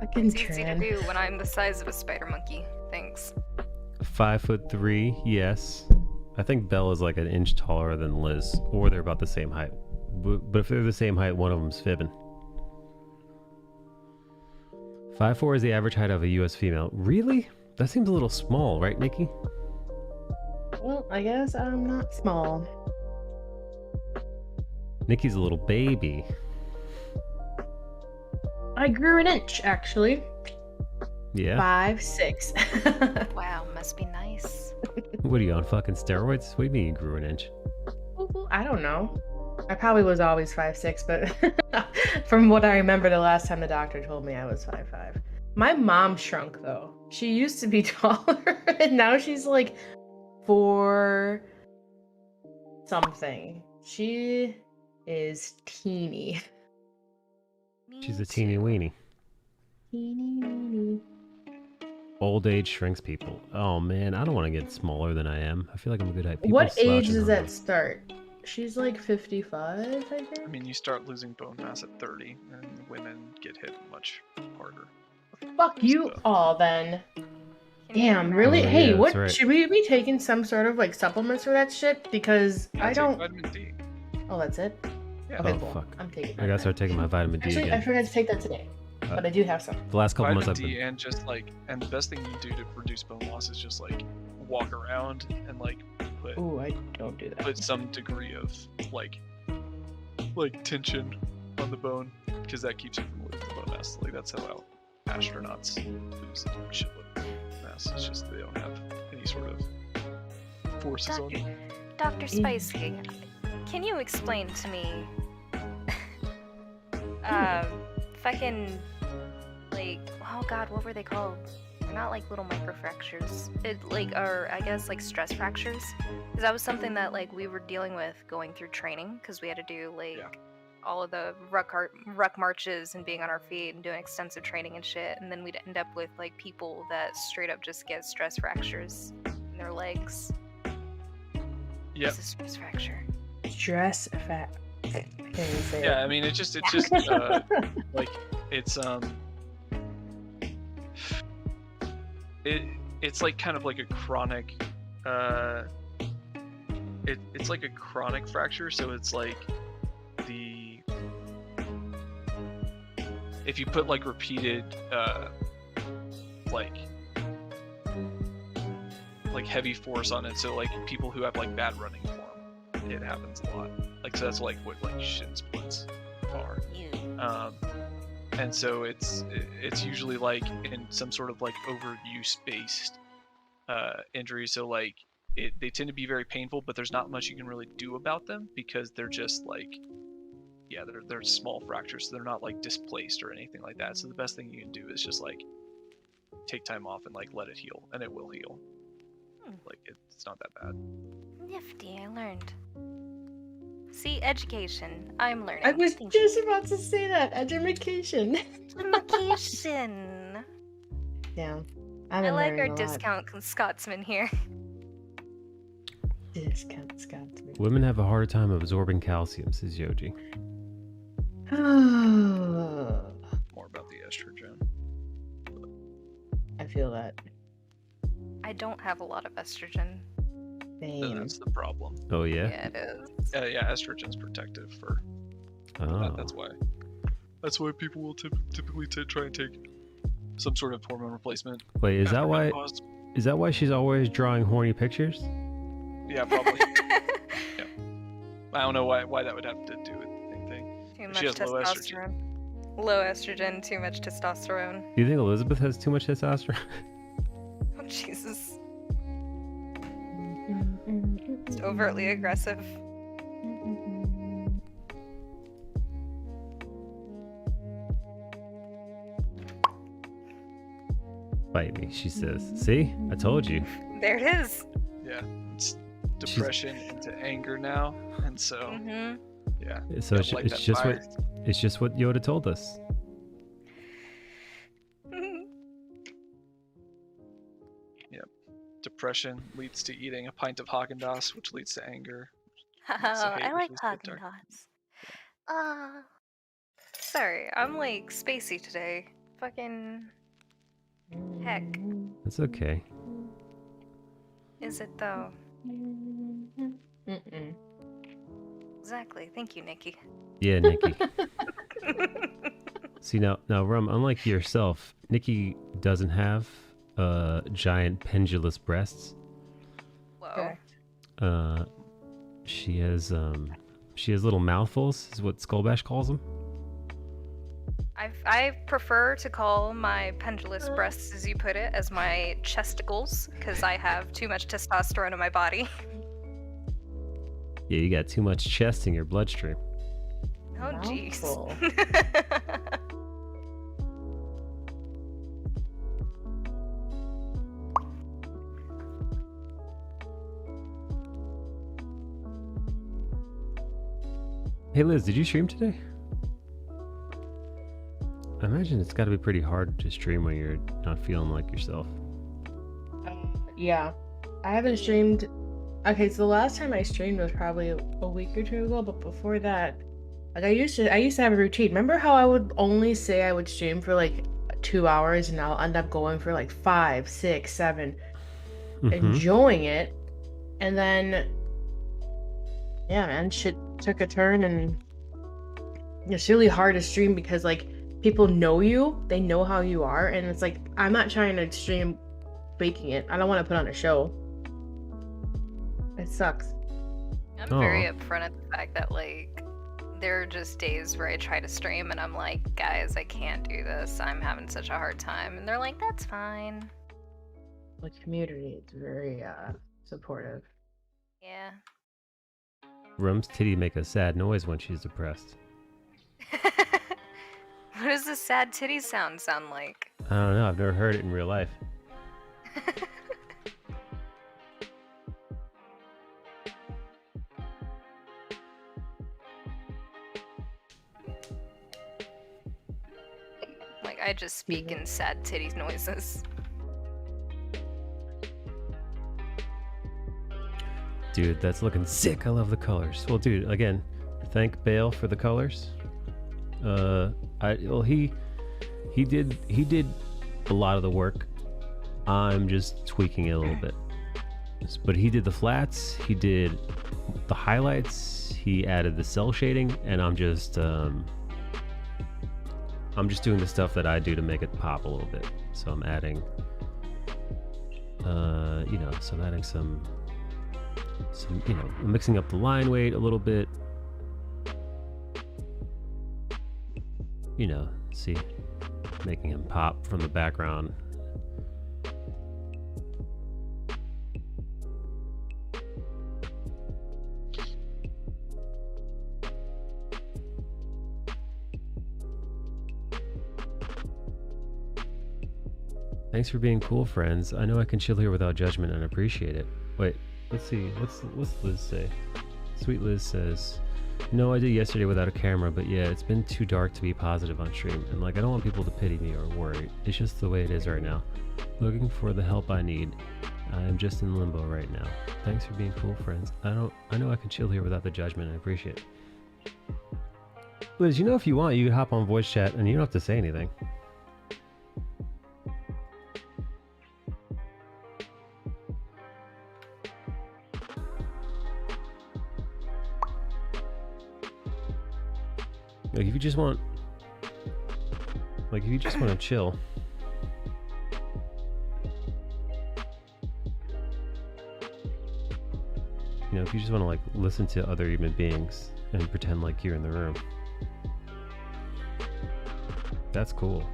Fucking It's easy to do when I'm the size of a spider monkey. Thanks. 5'3", yes. I think Belle is like an inch taller than Liz, or they're about the same height. But if they're the same height, one of them's fibbing. 5'4" is the average height of a U.S. female. Really? That seems a little small, right, Nikki? Well, I guess I'm not small. Nikki's a little baby. I grew an inch, actually. Yeah. 5'6". Wow, must be nice. What are you on fucking steroids? What do you mean you grew an inch? I don't know. I probably was always 5'6", but from what I remember the last time the doctor told me I was 5'5". My mom shrunk though. She used to be taller and now she's like 4 something. She is teeny. She's a teeny weeny. Teeny weeny. Old age shrinks people. Oh man, I don't want to get smaller than I am. I feel like I'm a good height. People What slouch age in does front that start? She's like 55, I think. I mean, you start losing bone mass at 30, and women get hit much harder. Fuck you all then. Damn, really? Oh, Hey, yeah, what that's right. should we be taking some sort of like supplements for that shit? Because Yeah, I take don't. Vitamin D. Oh, that's it. Yeah. Okay, Oh, cool. fuck. I'm taking. I gotta start taking my vitamin D Actually, I again. forgot to take that today, but I do have some. The last couple Vitamin months I've D been. and just like, and the best thing you do to reduce bone loss is just like walk around and like put Ooh, I don't do that. put some degree of like tension on the bone because that keeps you from losing the bone mass. Like that's how astronauts lose a shitload of mass. It's just they don't have any sort of forces on them. Dr. Spicy, can you explain to me fucking like, oh god, what were they called? They're not like little microfractures. It like are I guess like stress fractures. Because that was something that like we were dealing with going through training because we had to do like all of the ruck marches and being on our feet and doing extensive training and shit, and then we'd end up with like people that straight up just get stress fractures in their legs. Yep. It's a stress fracture. Stress fat. I can't even say Yeah, it. I mean it's just like it's like kind of like a chronic it's like a chronic fracture, so it's like if you put like repeated like heavy force on it, so like people who have like bad running form, it happens a lot. Like, so that's like what like shin splints are. And so it's usually like in some sort of like overuse based injury. So like they tend to be very painful, but there's not much you can really do about them because they're just like, yeah, they're small fractures, so they're not like displaced or anything like that. So the best thing you can do is just like take time off and like let it heal, and it will heal. Like it's not that bad. Nifty, I learned. See, education. I'm learning. I was Thank just about to say that. Education. Education. Yeah. I like our discount Scotsman here. Discount Scotsman. Women have a harder time absorbing calcium, says Yoji. More about the estrogen. I feel that. I don't have a lot of estrogen. Same. That's the problem. Oh yeah. Yeah, it is. Yeah, estrogen's protective for that. That's why. That's why people will typically try and take some sort of hormone replacement. Wait, is that why? menopause. Is that why she's always drawing horny pictures? Yeah, probably. Yeah. I don't know why that would have to do with anything. Too If much she has low estrogen. testosterone. Low estrogen, too much testosterone. Do you think Elizabeth has too much testosterone? Oh, Jesus. Just overtly aggressive. Bite me, she says. See? I told you. There it is. Yeah, it's depression into anger now, and so Mm-hmm. yeah. So gotta light it's that just fire. it's just what Yoda told us. Yep. Depression leads to eating a pint of Haagen-Dazs, which leads to anger. I like Haagen-Dazs. Sorry, I'm like spacey today. Fucking heck. That's okay. Is it though? Mm-mm. Exactly. Thank you, Nikki. Yeah, Nikki. See now, Rum. Unlike yourself, Nikki doesn't have giant pendulous breasts. Whoa. She has little mouthfuls, is what Skullbash calls them. I prefer to call my pendulous breasts, as you put it, as my chesticles, because I have too much testosterone in my body. Yeah, you got too much chest in your bloodstream. Oh, jeez. Mouthful. Hey Liz, did you stream today? I imagine it's got to be pretty hard to stream when you're not feeling like yourself. Yeah. I haven't streamed. Okay, so the last time I streamed was probably a week or two ago, but before that, like I used to have a routine. Remember how I would only say I would stream for like 2 hours and I'll end up going for like 5, 6, 7, enjoying it, and then yeah, man, shit took a turn, and it's really hard to stream because like people know you, they know how you are, and it's like I'm not trying to stream faking it. I don't want to put on a show. It sucks. I'm very upfront at the fact that like there are just days where I try to stream and I'm like, guys, I can't do this. I'm having such a hard time, and they're like, that's fine. The community is very supportive. Yeah. Rum's titty make a sad noise when she's depressed. What does the sad titty sound like? I don't know. I've never heard it in real life. Like I just speak in sad titty noises. Dude, that's looking sick. I love the colors. Well, dude, again, thank Bale for the colors. He did a lot of the work. I'm just tweaking it a little bit. But he did the flats, he did the highlights, he added the cell shading, and I'm just doing the stuff that I do to make it pop a little bit. So I'm adding so I'm adding some some, you know, mixing up the line weight a little bit. You know, see, making him pop from the background. Thanks for being cool, friends. I know I can chill here without judgment and appreciate it. Wait, let's see. What's Liz say? Sweet Liz says, no, I did yesterday without a camera, but yeah, it's been too dark to be positive on stream. And like, I don't want people to pity me or worry. It's just the way it is right now. Looking for the help I need. I am just in limbo right now. Thanks for being cool, friends. I know I can chill here without the judgment. I appreciate it. Liz, you know, if you want, you can hop on voice chat and you don't have to say anything. Like if you just want to chill. You know, if you just want to like listen to other human beings and pretend like you're in the room. That's cool.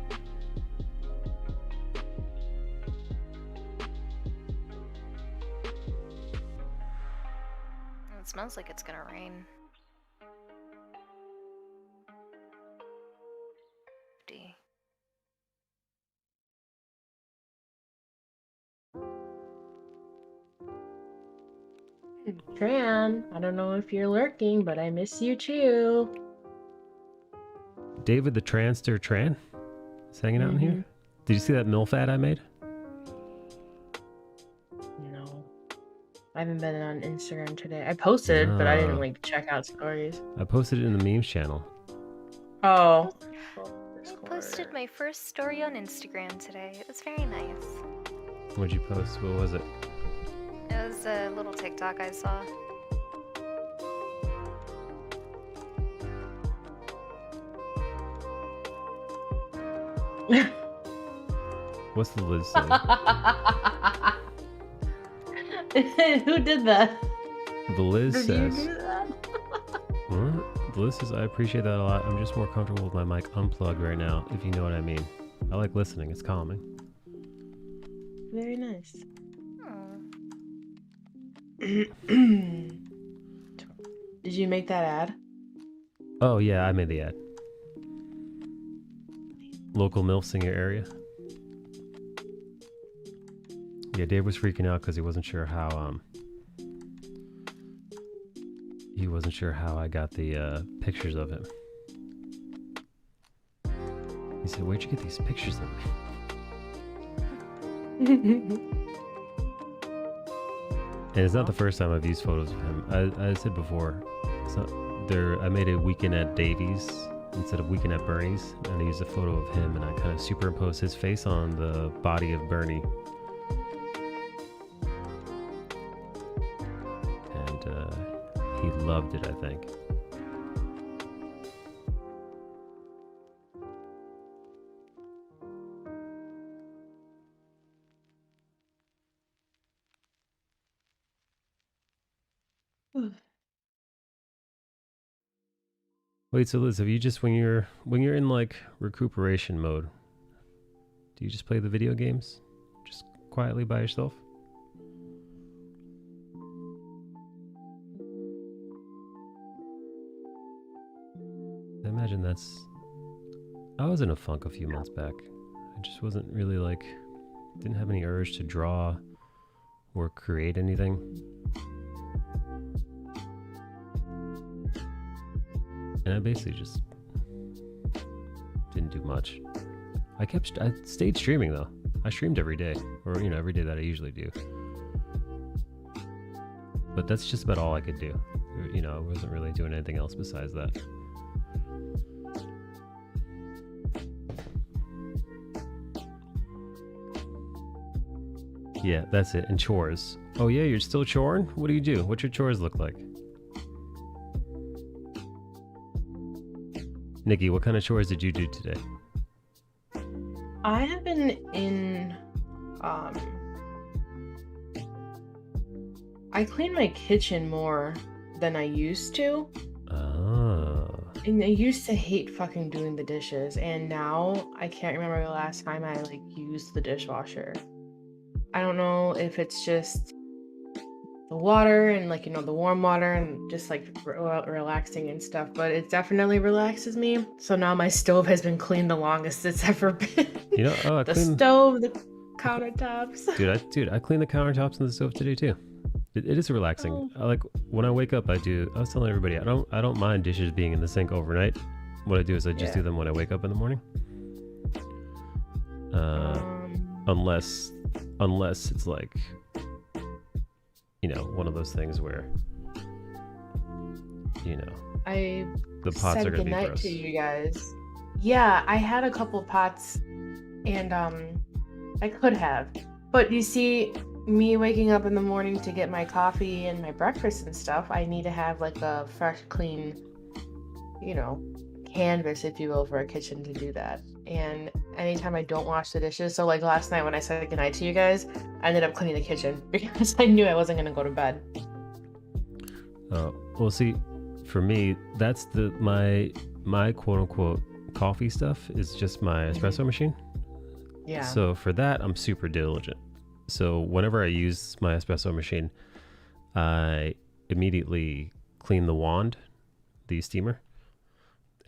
It smells like it's gonna rain. Tran, I don't know if you're lurking, but I miss you too. David the Transter Tran is hanging out in here. Did you see that MILF ad I made? No. I haven't been on Instagram today. I posted, but I didn't like check out stories. I posted it in the memes channel. Oh. I posted my first story on Instagram today. It was very nice. What'd you post? What was it? It was a little TikTok I saw. What's the Liz say? Who did that? The Liz Did says. you do that? What? The Liz says, I appreciate that a lot. I'm just more comfortable with my mic unplugged right now, if you know what I mean. I like listening. It's calming. Very nice. Did you make that ad? Oh yeah, I made the ad. Local MILFs in your area. Yeah, Dave was freaking out because he wasn't sure how I got the pictures of him. He said, "Where'd you get these pictures of me?" And it's not the first time I've used photos of him. I said before, I made a Weekend at Davies instead of Weekend at Bernie's, and I used a photo of him, and I kind of superimposed his face on the body of Bernie. And he loved it, I think. Wait, so Liz, have you just when you're in like recuperation mode, do you just play the video games just quietly by yourself? I imagine I was in a funk a few months back. I just wasn't really like, didn't have any urge to draw or create anything. And I basically just didn't do much. I stayed streaming though. I streamed every day, or every day that I usually do. But that's just about all I could do. I wasn't really doing anything else besides that. Yeah, that's it. And chores. Oh yeah, you're still choring? What do you do? What's your chores look like? Nikki, what kind of chores did you do today? I have been in I clean my kitchen more than I used to. Oh. And I used to hate fucking doing the dishes, and now I can't remember the last time I like used the dishwasher. I don't know if it's just the water and like the warm water and just like relaxing and stuff, but it definitely relaxes me. So now my stove has been cleaned the longest it's ever been. You know, oh, I The clean, stove, the countertops. dude, I clean the countertops and the stove today too. It is relaxing. Oh. I like when I wake up. I was telling everybody, I don't mind dishes being in the sink overnight. What I do is I just do them when I wake up in the morning. Unless it's like, one of those things where, I the pots said are gonna be goodnight gross. to you guys. Yeah, I had a couple pots, and I could have, but you see, me waking up in the morning to get my coffee and my breakfast and stuff, I need to have like a fresh, clean, canvas, if you will, for a kitchen to do that. And anytime I don't wash the dishes, so like last night when I said goodnight to you guys, I ended up cleaning the kitchen because I knew I wasn't gonna go to bed. Well, see, for me, that's my quote unquote coffee stuff is just my espresso machine. Yeah. So for that, I'm super diligent. So whenever I use my espresso machine, I immediately clean the wand, the steamer,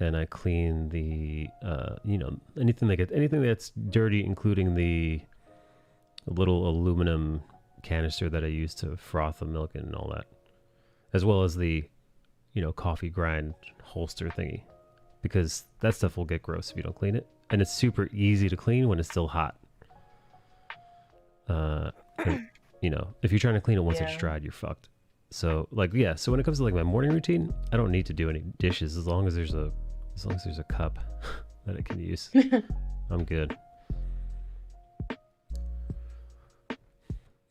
and I clean the anything that's dirty, including the little aluminum canister that I use to froth the milk and all that, as well as the coffee grind holster thingy, because that stuff will get gross if you don't clean it, and it's super easy to clean when it's still hot. If you're trying to clean it once it's dried, you're fucked. So so when it comes to like my morning routine, I don't need to do any dishes as long as there's a cup that I can use. I'm good.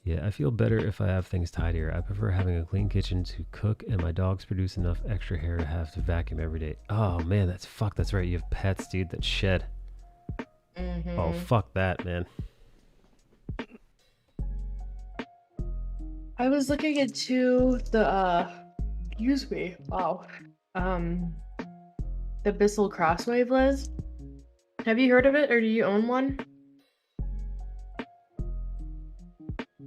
Yeah, I feel better if I have things tidier. I prefer having a clean kitchen to cook, and my dogs produce enough extra hair to have to vacuum every day. Oh man, that's right. You have pets, dude, that shed. Mm-hmm. Oh, fuck that, man. I was looking into the excuse me, wow. The Bissell Crosswave, Liz. Have you heard of it, or do you own one?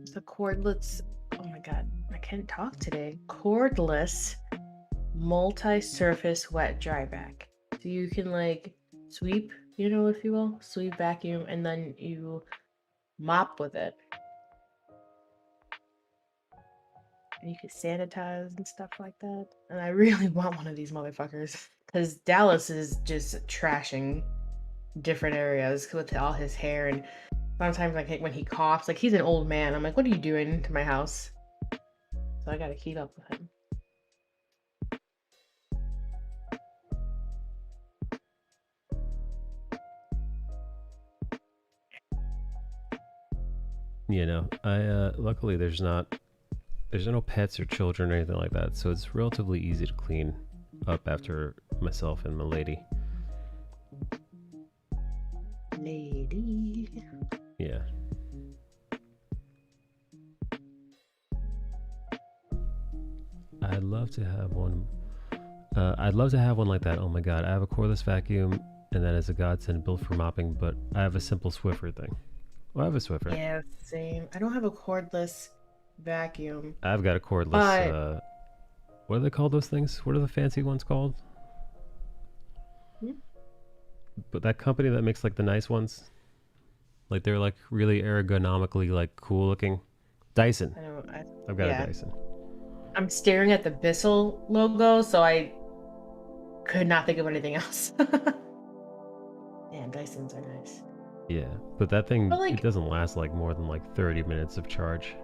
It's a cordless, oh my god, I can't talk today. Cordless multi-surface wet dry vac. So you can like sweep, if you will, sweep, vacuum, and then you mop with it. And you can sanitize and stuff like that. And I really want one of these motherfuckers, because Dallas is just trashing different areas with all his hair, and sometimes like when he coughs, like he's an old man, I'm like, what are you doing to my house? So I gotta keep up with him. Luckily there's no pets or children or anything like that, so it's relatively easy to clean up after myself and my lady. Yeah. I'd love to have one. Like that. Oh my god, I have a cordless vacuum, and that is a godsend built for mopping, but I have a simple Swiffer thing. Well, I have a Swiffer. Yeah, same. I don't have a cordless vacuum. I've got a cordless, what do they call those things? What are the fancy ones called? But that company that makes like the nice ones, like they're like really ergonomically like cool looking. Dyson. I've got a Dyson. I'm staring at the Bissell logo, so I could not think of anything else. Man, Dysons are nice. Yeah, but that thing, it doesn't last like more than like 30 minutes of charge.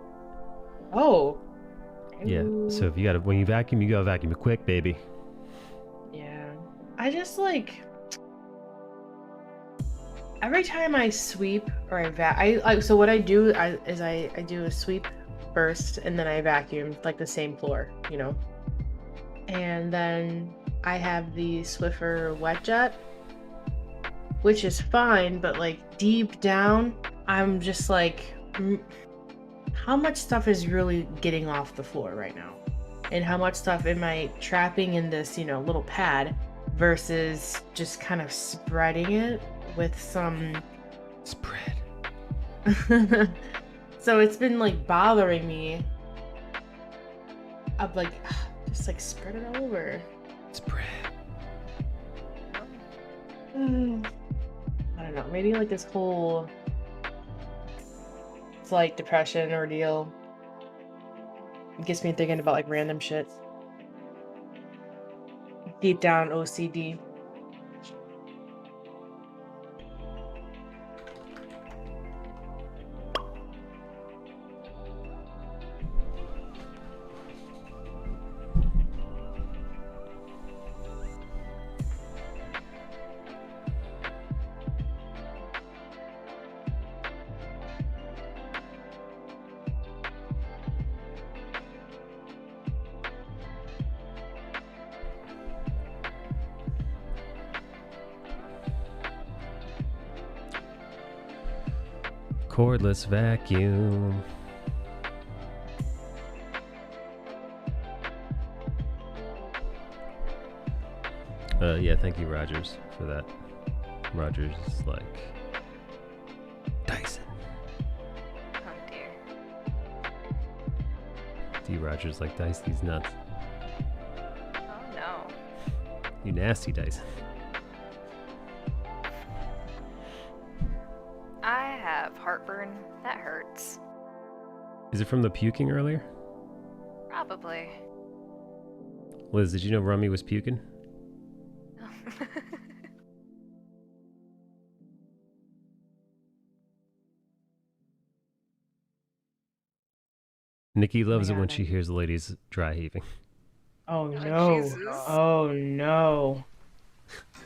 Oh. Yeah, so if when you vacuum, you gotta vacuum it quick, baby. Yeah. I just like, every time I sweep or so what I do is I do a sweep first, and then I vacuum like the same floor, and then I have the Swiffer wet jet, which is fine, but like deep down I'm just like, how much stuff is really getting off the floor right now? And how much stuff am I trapping in this, you know, little pad versus just kind of spreading it with some Spread. So it's been like bothering me. I've like just like spread it all over. Spread. I don't know, maybe like this whole slight depression ordeal gets me thinking about like random shit. Deep down OCD. Cordless vacuum. Yeah, thank you, Rogers, for that. Rogers is like Dyson. Oh dear. D. Rogers like dice these nuts. Oh no. You nasty Dyson. I have heartburn. That hurts. Is it from the puking earlier? Probably. Liz, did you know Rummy was puking? Nikki loves it when she hears the ladies dry heaving. Oh no. Jesus. Oh no.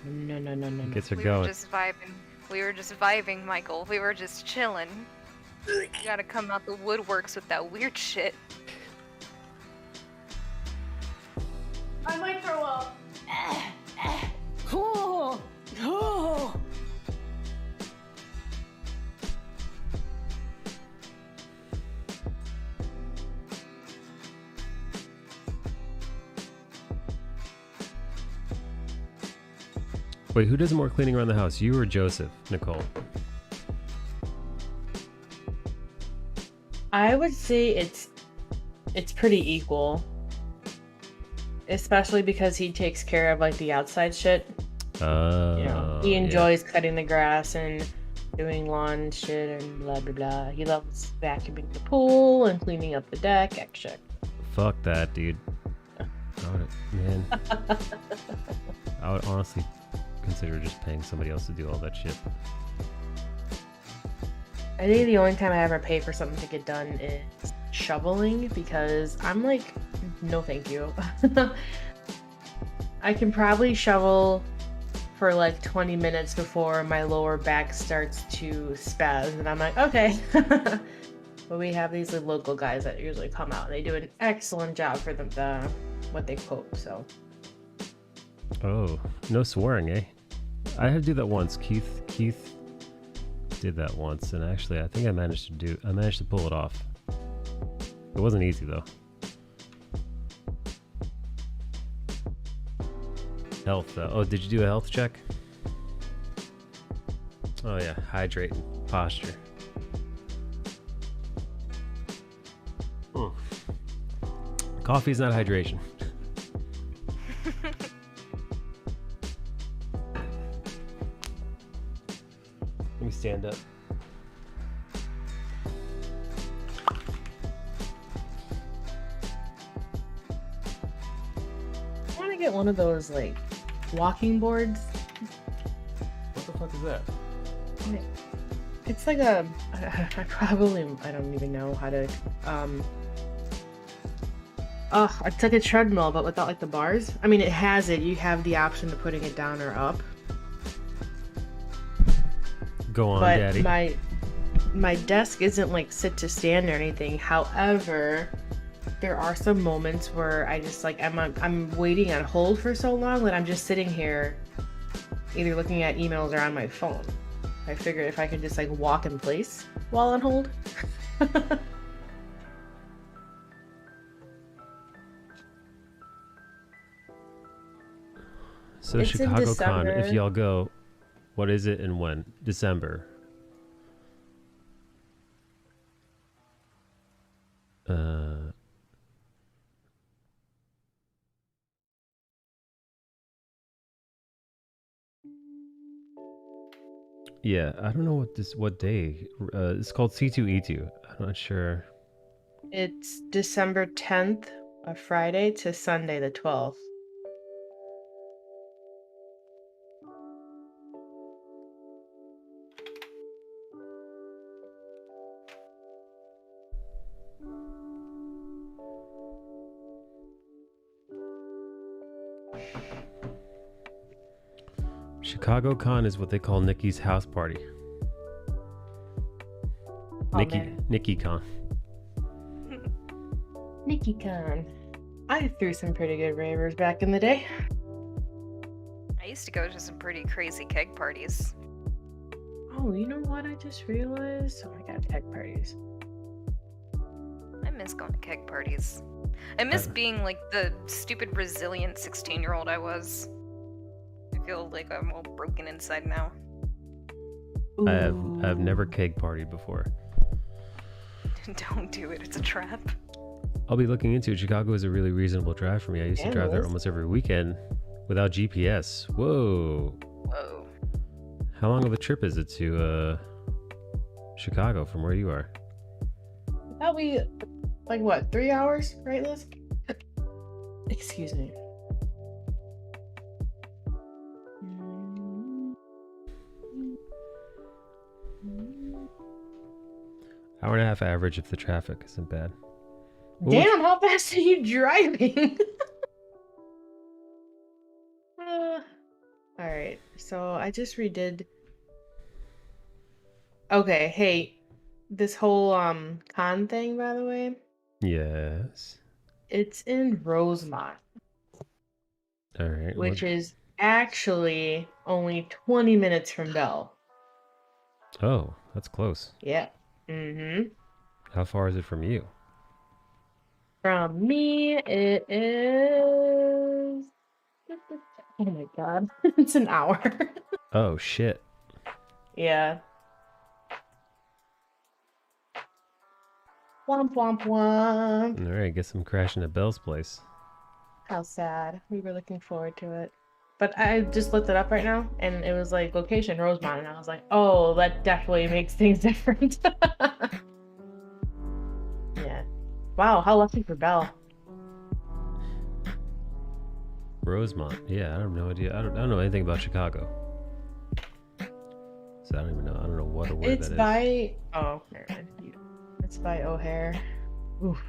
No, no, no, no, no. Gets her We going. were just vibing. We were just vibing, Michael. We were just chilling. You gotta come out the woodworks with that weird shit. I might throw up. Cool. Oh. Wait, who does more cleaning around the house? You or Joseph, Nicole? I would say it's pretty equal. Especially because he takes care of like the outside shit. You know, he enjoys cutting the grass and doing lawn shit and blah blah blah. He loves vacuuming the pool and cleaning up the deck, extra. Fuck that, dude. I would honestly consider just paying somebody else to do all that shit. I think the only time I ever pay for something to get done is shoveling because I'm like, no thank you. I can probably shovel for like 20 minutes before my lower back starts to spasm and I'm like, okay. But we have these like, local guys that usually come out and they do an excellent job for them, what they quote, so. Oh, no swearing, eh? I had to do that once. Keith did that once, and actually, I think I managed to pull it off. It wasn't easy though. Health. Oh, did you do a health check? Oh yeah, hydrate and posture. Coffee is not hydration. Let me stand up. I want to get one of those like walking boards. What the fuck is that? It's like a, I don't even know how to, it's like a treadmill, but without like the bars. I mean, it has it. You have the option of putting it down or up. Go on, But Daddy. my desk isn't like sit to stand or anything. However, there are some moments where I just like I'm waiting on hold for so long that I'm just sitting here, either looking at emails or on my phone. I figured if I could just like walk in place while on hold. So It's in Chicago Con, if December. y'all go, what is it and when? December. Yeah, I don't know what day. It's called C2E2. I'm not sure. It's December 10th, a Friday, to Sunday the 12th. Chicago Con is what they call Nikki's house party. Oh, man. Nikki Con. NikkiCon. I threw some pretty good ravers back in the day. I used to go to some pretty crazy keg parties. Oh, you know what I just realized? Oh my god, keg parties. I miss going to keg parties. I miss being like the stupid resilient 16-year-old I was. I feel like I'm all broken inside now. I've never keg partied before. Don't do it, it's a trap. I'll be looking into it. Chicago is a really reasonable drive for me. I used to drive there almost every weekend without GPS. Whoa. Whoa. How long of a trip is it to Chicago from where you are? That we like what, 3 hours, right, Liz? Excuse me. Hour and a half average if the traffic isn't bad. Damn, how fast are you driving? Alright, so I just redid. Okay, hey, this whole con thing, by the way, Yes. it's in Rosemont, All right. which is actually only 20 minutes from Bell. Oh, that's close. Yeah. Mm-hmm. How far is it from you? From me, it is. Oh my god, it's an hour. Oh shit. Yeah. Womp womp womp. All right, guess I'm crashing at Bell's place. How sad. We were looking forward to it. But I just looked it up right now, and it was like location Rosemont, and I was like, oh, that definitely makes things different. Yeah. Wow, how lucky for Belle. Rosemont. Yeah, I have no idea. I don't know anything about Chicago. So I don't even know. I don't know what or where It's that is. by. Oh, never mind. It's by O'Hare. Oof.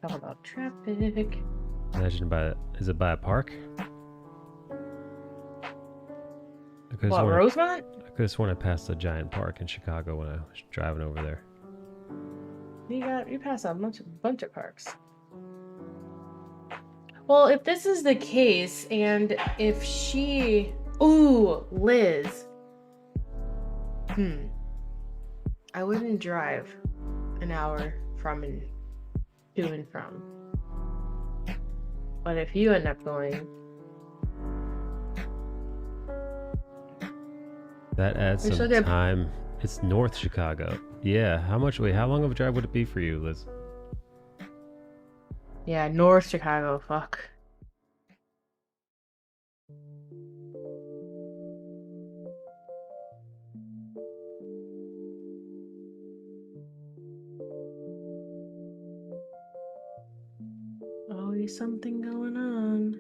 Talk about traffic. Imagine is it by a park? What, Rosemont? I could have sworn I passed a giant park in Chicago when I was driving over there. You pass a bunch of parks. Well, if this is the case, and if she... Ooh, Liz. I wouldn't drive an hour from and to and from. But if you end up going... That adds some time. It's North Chicago. Yeah, how long of a drive would it be for you, Liz? Yeah, North Chicago, fuck. Always something going on.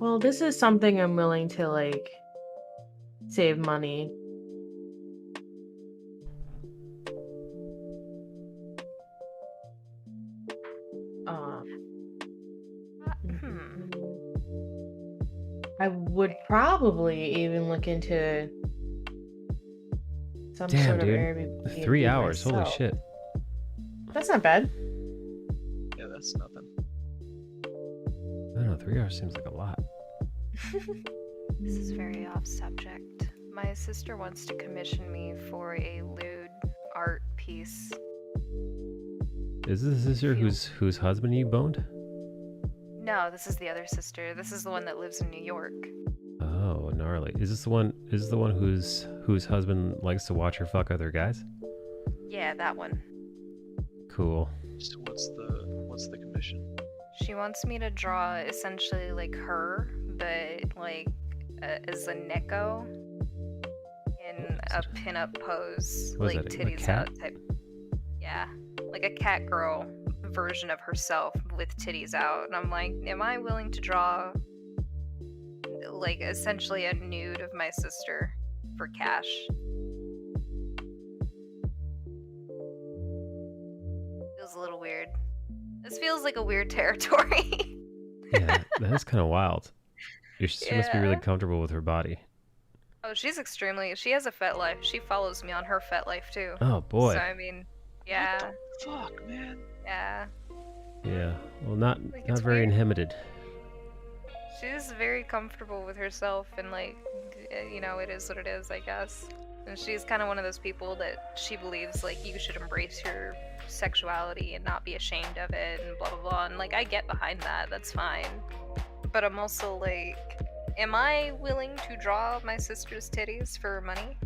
Well, this is something I'm willing to, like, save money. I would probably even look into some sort of Airbnb. 3 hours. myself. Holy shit. That's not bad. Yeah, that's nothing. I don't know. 3 hours seems like a lot. This is very off subject. My sister wants to commission me for a lewd art piece. Is this the sister whose husband you boned? No, this is the other sister. This is the one that lives in New York. Oh, gnarly. Is this the one? Is this the one whose husband likes to watch her fuck other guys? Yeah, that one. Cool. So what's the commission? She wants me to draw essentially like her, but like as a neko in a pinup pose, What is like that, a titties cat? out type. Yeah, like a cat girl version of herself with titties out. And I'm like, am I willing to draw like essentially a nude of my sister for cash? Feels a little weird. This feels like a weird territory. Yeah, that is kind of wild. Your sister must be really Yeah. comfortable with her body. Oh, she has a fet life. She follows me on her fet life too. Oh boy. So I mean, yeah, What the fuck, man? yeah. Yeah. Well, not Like, not it's very weird. inhibited. She's very comfortable with herself, and like, you know, it is what it is, I guess. And she's kind of one of those people that she believes like you should embrace your sexuality and not be ashamed of it, and blah blah blah. And like, I get behind that. That's fine. But I'm also like, am I willing to draw my sister's titties for money?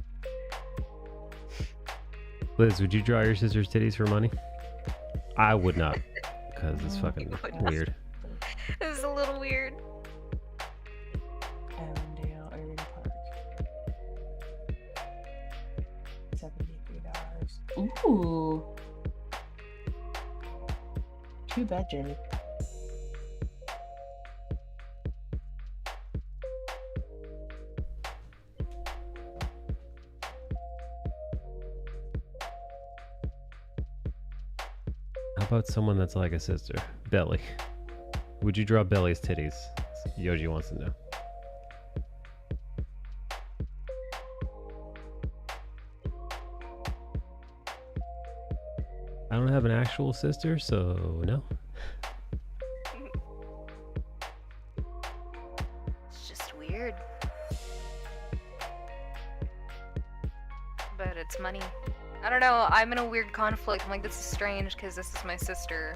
Liz, would you draw your sister's titties for money? I would not, because it's You fucking wouldn't. weird. This is a little weird. Avondale, Irving Park. $73. Ooh. 2-bedroom. How about someone that's like a sister? Belly. Would you draw Belly's titties? Yoji wants to know. I don't have an actual sister, so no. It's just weird. But it's money. I don't know, I'm in a weird conflict. I'm like, this is strange because this is my sister.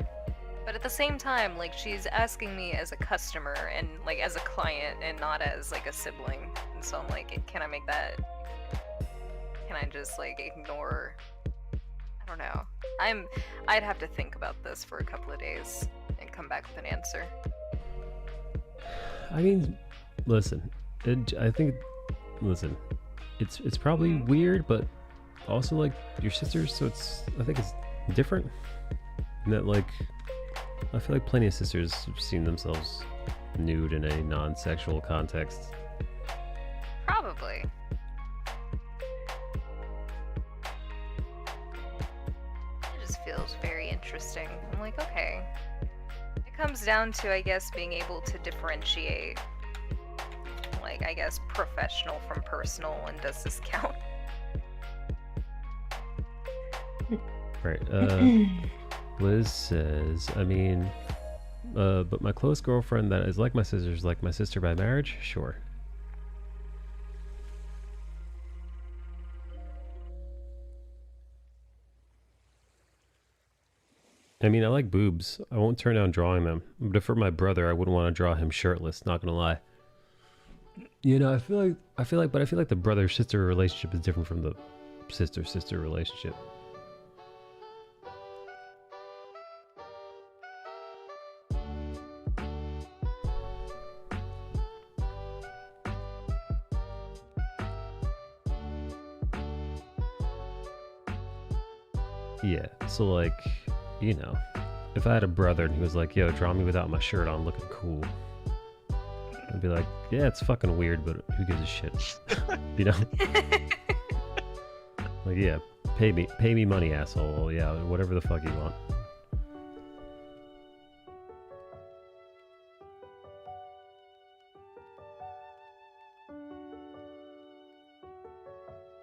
But at the same time, like, she's asking me as a customer and, like, as a client and not as, like, a sibling. And so I'm like, can I make that... Can I just, like, ignore... I don't know. I'd have to think about this for a couple of days and come back with an answer. I mean, listen. Listen. It's probably weird, but also like your sisters, so I think it's different. And that like, I feel like plenty of sisters have seen themselves nude in a non-sexual context. Probably. It just feels very interesting. I'm like, okay. It comes down to, I guess, being able to differentiate, like, I guess, professional from personal, and does this count? Right. Liz says, I mean, but my close girlfriend that is like my sister's like my sister by marriage? Sure. I mean, I like boobs. I won't turn down drawing them. But if for my brother, I wouldn't want to draw him shirtless, not gonna lie. You know, I feel like the brother-sister relationship is different from the sister-sister relationship. Yeah, so like, you know, if I had a brother and he was like, yo, draw me without my shirt on looking cool, I'd be like, yeah, it's fucking weird, but who gives a shit? You know? Like, yeah, pay me money, asshole. Yeah, whatever the fuck you want.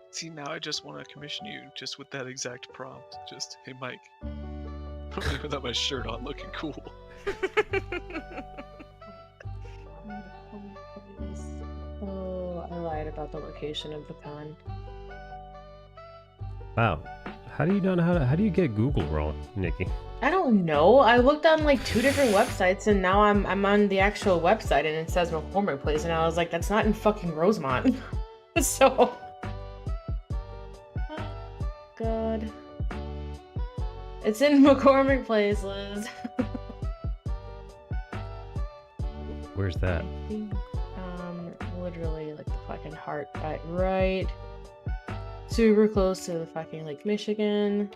See, now I just want to commission you just with that exact prompt. Just, hey, Mike, put me without my shirt on, looking cool. Oh, I lied about the location of the pond. Wow. How do you know how do you get Google wrong, Nikki? I don't know. I looked on like 2 different websites, and now I'm on the actual website, and it says McCormick Place, and I was like, that's not in fucking Rosemont. So, oh, God, it's in McCormick Place, Liz. Where's that? I think, literally like the fucking heart, right, super close to the fucking Lake Michigan.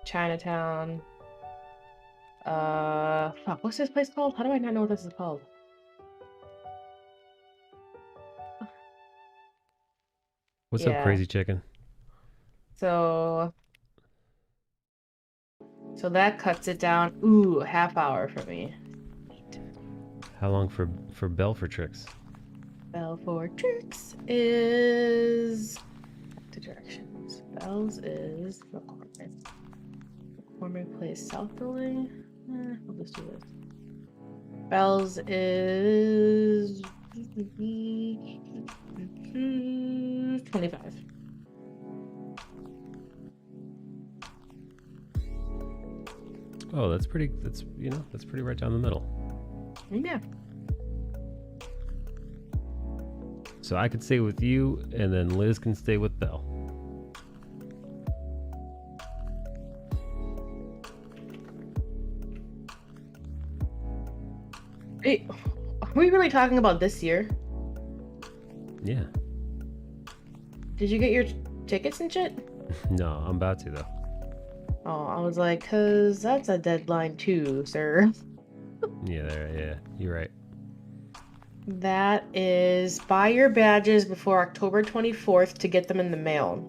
Chinatown. Fuck, what's this place called? How do I not know what this is called? What's up, Crazy Chicken? So that cuts it down. Ooh, a half hour for me. How long for Belfortrix? Belfortrix is back to directions. Bells is McCormick. McCormick Place South Building. We'll just do this. Bells is 25. Oh, that's pretty. That's pretty right down the middle. Yeah. So I could stay with you, and then Liz can stay with Belle. Hey, are we really talking about this year? Yeah. Did you get your tickets and shit? No, I'm about to though. Oh, I was like, cause that's a deadline too, sir. Yeah, you're right. That is buy your badges before October 24th to get them in the mail.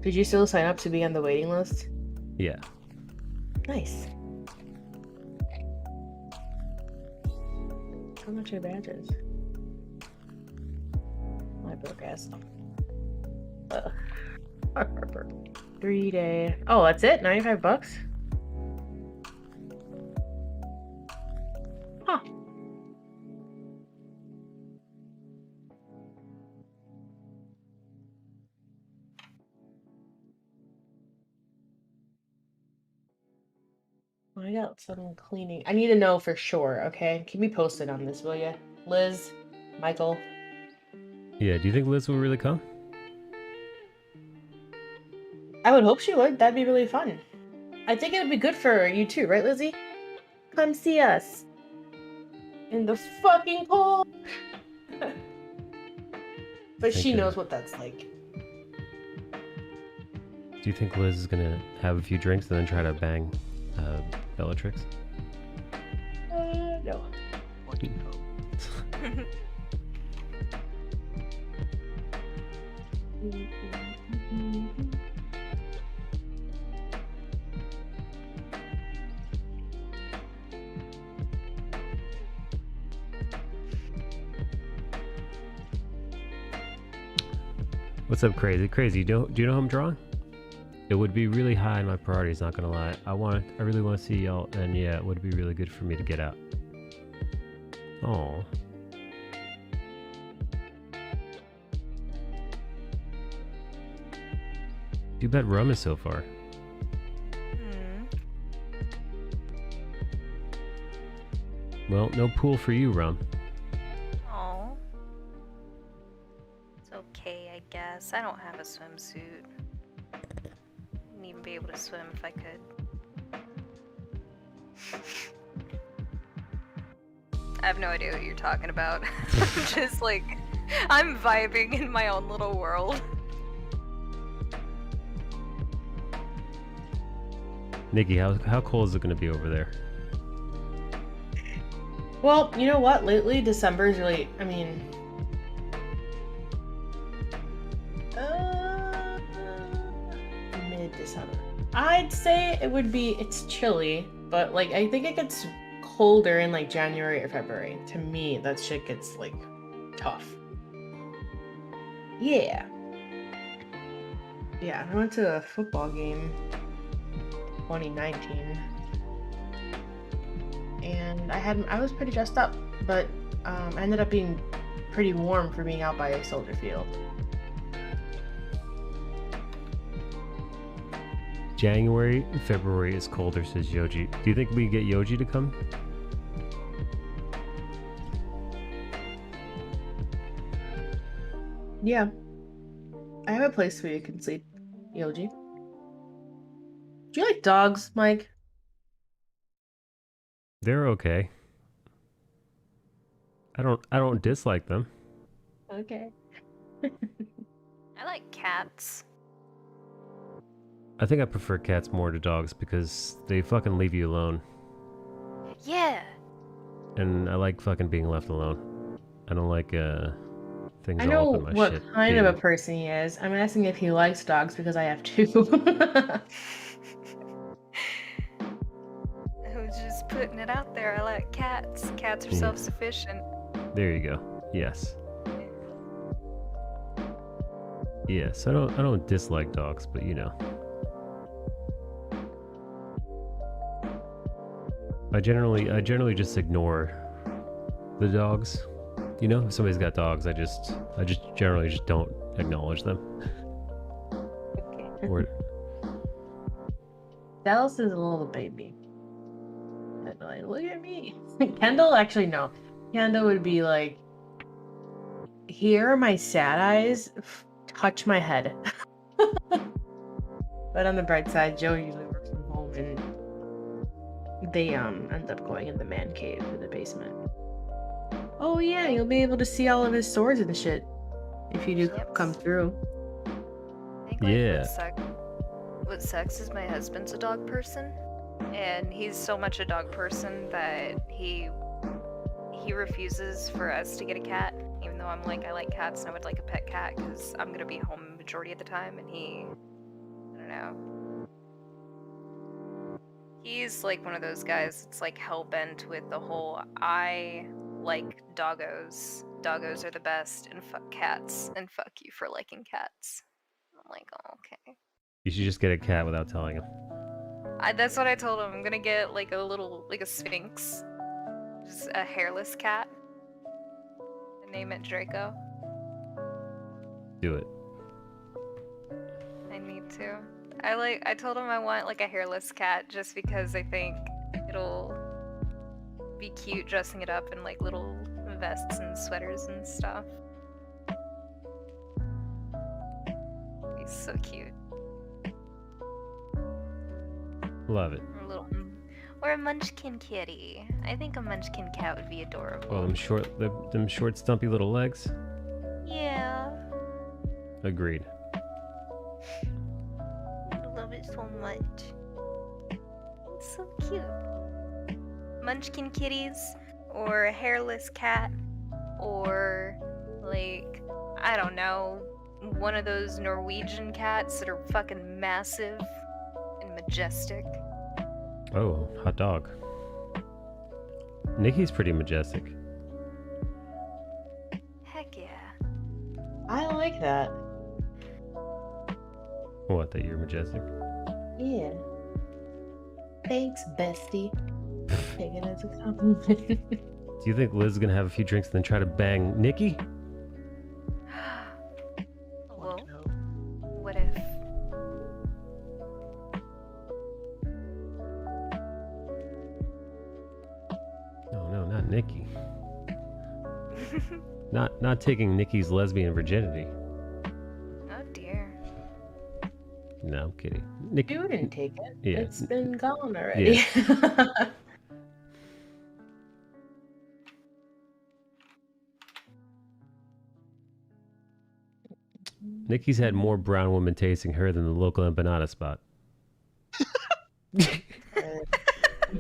Did you still sign up to be on the waiting list? Yeah. Nice. How much are badges? My broke ass. 3-day. Oh, that's it? $95? Huh. I got some cleaning. I need to know for sure, okay? Keep me posted on this, will ya? Liz, Michael. Yeah, do you think Liz will really come? I would hope she would. That'd be really fun. I think it would be good for you too, right, Lizzie? Come see us. In the fucking cold. But she knows what that's like. Do you think Liz is gonna have a few drinks and then try to bang Bellatrix? No. What's up, Crazy? Do you know who I'm drawing? It would be really high in my priorities, not gonna lie. I really want to see y'all, and yeah, it would be really good for me to get out. Oh. You bet rum is so far. Well, no pool for you, rum. Oh. It's okay, I guess. I don't have a swimsuit. Wouldn't even be able to swim if I could. I have no idea what you're talking about. I'm just like, I'm vibing in my own little world. Nikki, how cold is it going to be over there? Well, you know what? Lately, December is really, I mean... mid-December. I'd say it would be, it's chilly, but like, I think it gets colder in like January or February. To me, that shit gets like, tough. Yeah. Yeah, I went to a football game 2019. and I was pretty dressed up, but I ended up being pretty warm for being out by a soldier field. January, February is colder, says Yoji. Do you think we can get Yoji to come? Yeah. I have a place where you can sleep, Yoji. Do you like dogs, Mike? They're okay. I don't dislike them. Okay. I like cats. I think I prefer cats more to dogs because they fucking leave you alone. Yeah. And I like fucking being left alone. I don't like things I all know up in my what shit. kind of a being- person he is. I'm asking if he likes dogs because I have two. I was just putting it out there. I like cats. Cats are Yeah. self-sufficient. There you go. Yes. Yes, I don't dislike dogs, but you know. I generally just ignore the dogs. You know, if somebody's got dogs, I just generally just don't acknowledge them. Or Dallas is a little baby. I'd be like, look at me. Kendall, actually, no. Kendall would be like, here are my sad eyes, touch my head. But on the bright side, Joe usually works from home and they end up going in the man cave in the basement. Oh yeah, you'll be able to see all of his swords and shit if you do Yep. come through. I think, like, Yeah. what sucks is my husband's a dog person, and he's so much a dog person that he refuses for us to get a cat, even though I'm like, I like cats and I would like a pet cat because I'm gonna be home majority of the time, and I don't know. He's like one of those guys that's like hell-bent with the whole, I like doggos. Doggos are the best, and fuck cats, and fuck you for liking cats. I'm like, oh, okay. you should just get a cat without telling him. That's what I told him. I'm gonna get like a sphinx. Just a hairless cat. And name it Draco. Do it. I need to. I told him I want like a hairless cat just because I think it'll be cute dressing it up in like little vests and sweaters and stuff. He's so cute. Love it. Or a munchkin kitty. I think a munchkin cat would be adorable. Well, them short, stumpy little legs. Yeah. Agreed. I love it so much. It's so cute. Munchkin kitties, or a hairless cat, or like, I don't know, one of those Norwegian cats that are fucking massive and majestic. Oh, hot dog. Nikki's pretty majestic. Heck yeah. I like that. What, that you're majestic? Yeah. Thanks, bestie. Take it as a compliment. Do you think Liz is gonna have a few drinks and then try to bang Nikki? Well, what if? No, not Nikki. Not taking Nikki's lesbian virginity. Oh dear. No, I'm kidding. Nikki. You didn't take it. Yeah. It's been gone already. Nikki's had more brown women tasting her than the local empanada spot. It's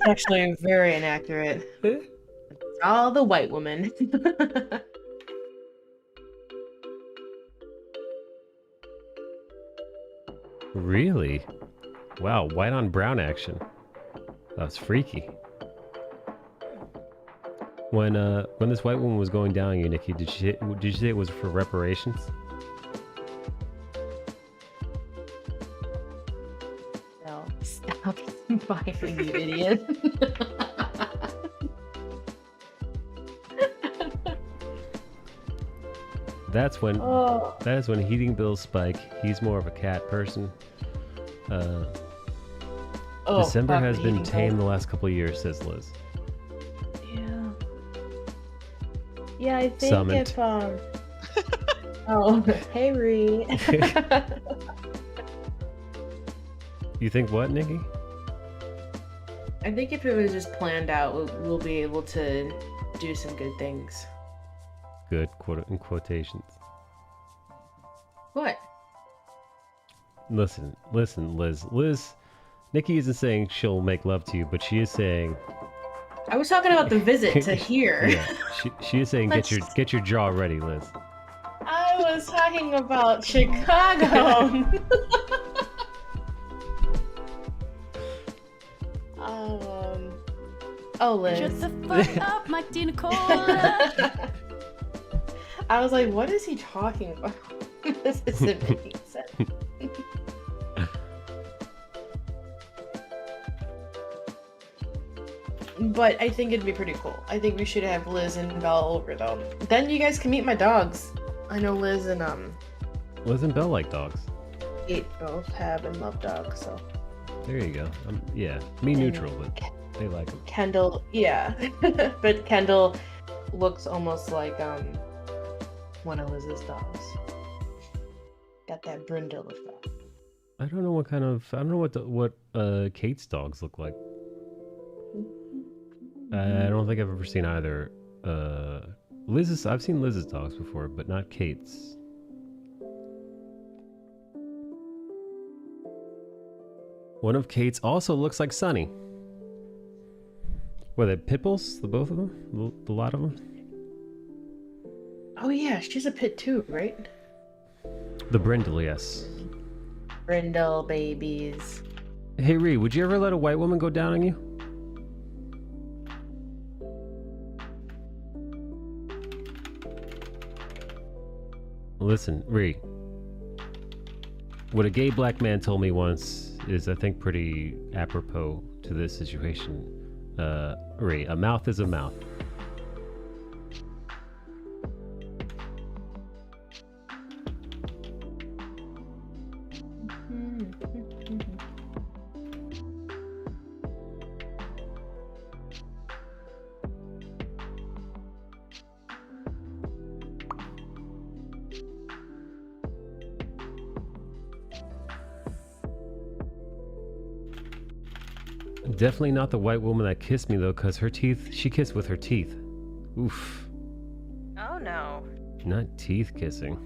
actually very inaccurate. It's all the white woman. Really? Wow, white on brown action. That's freaky. When this white woman was going down on you, Nikki, did you say it was for reparations? No, stop smiling, you idiot. Oh. that is when heating bills spike. He's more of a cat person. December fuck, has the been heating tame bill. the last couple of years, says Liz. Yeah. Yeah, I think Summoned. if Oh, hey Ree. You think what, Nikki? I think if it was just planned out, we'll be able to do some good things. Good, quote in quotations. What? Listen, Liz. Nikki isn't saying she'll make love to you, but she is saying. I was talking about the visit to here. Yeah, she is saying get your jaw ready, Liz. I was talking about Chicago. Oh, Liz. Shut the fuck up, Mike DiNicola. I was like, what is he talking about? This isn't making sense. But I think it'd be pretty cool. I think we should have Liz and Belle over though. Then you guys can meet my dogs. I know Liz and Belle like dogs. Kate both have and love dogs, so. There you go. Yeah, me neutral, but they like them. Kendall, yeah. But Kendall looks almost like one of Liz's dogs. Got that brindle effect. I don't know what Kate's dogs look like. I don't think I've ever seen either. I've seen Liz's dogs before, but not Kate's. One of Kate's also looks like Sunny. Were they pit bulls? The both of them? The lot of them? Oh yeah, she's a pit too, right? The brindle, yes. Brindle babies. Hey Ree, would you ever let a white woman go down on you? Listen, Ree. What a gay black man told me once is, I think, pretty apropos to this situation. Ree, a mouth is a mouth. Definitely not the white woman that kissed me though, because she kissed with her teeth. Oof. Oh no. Not teeth kissing.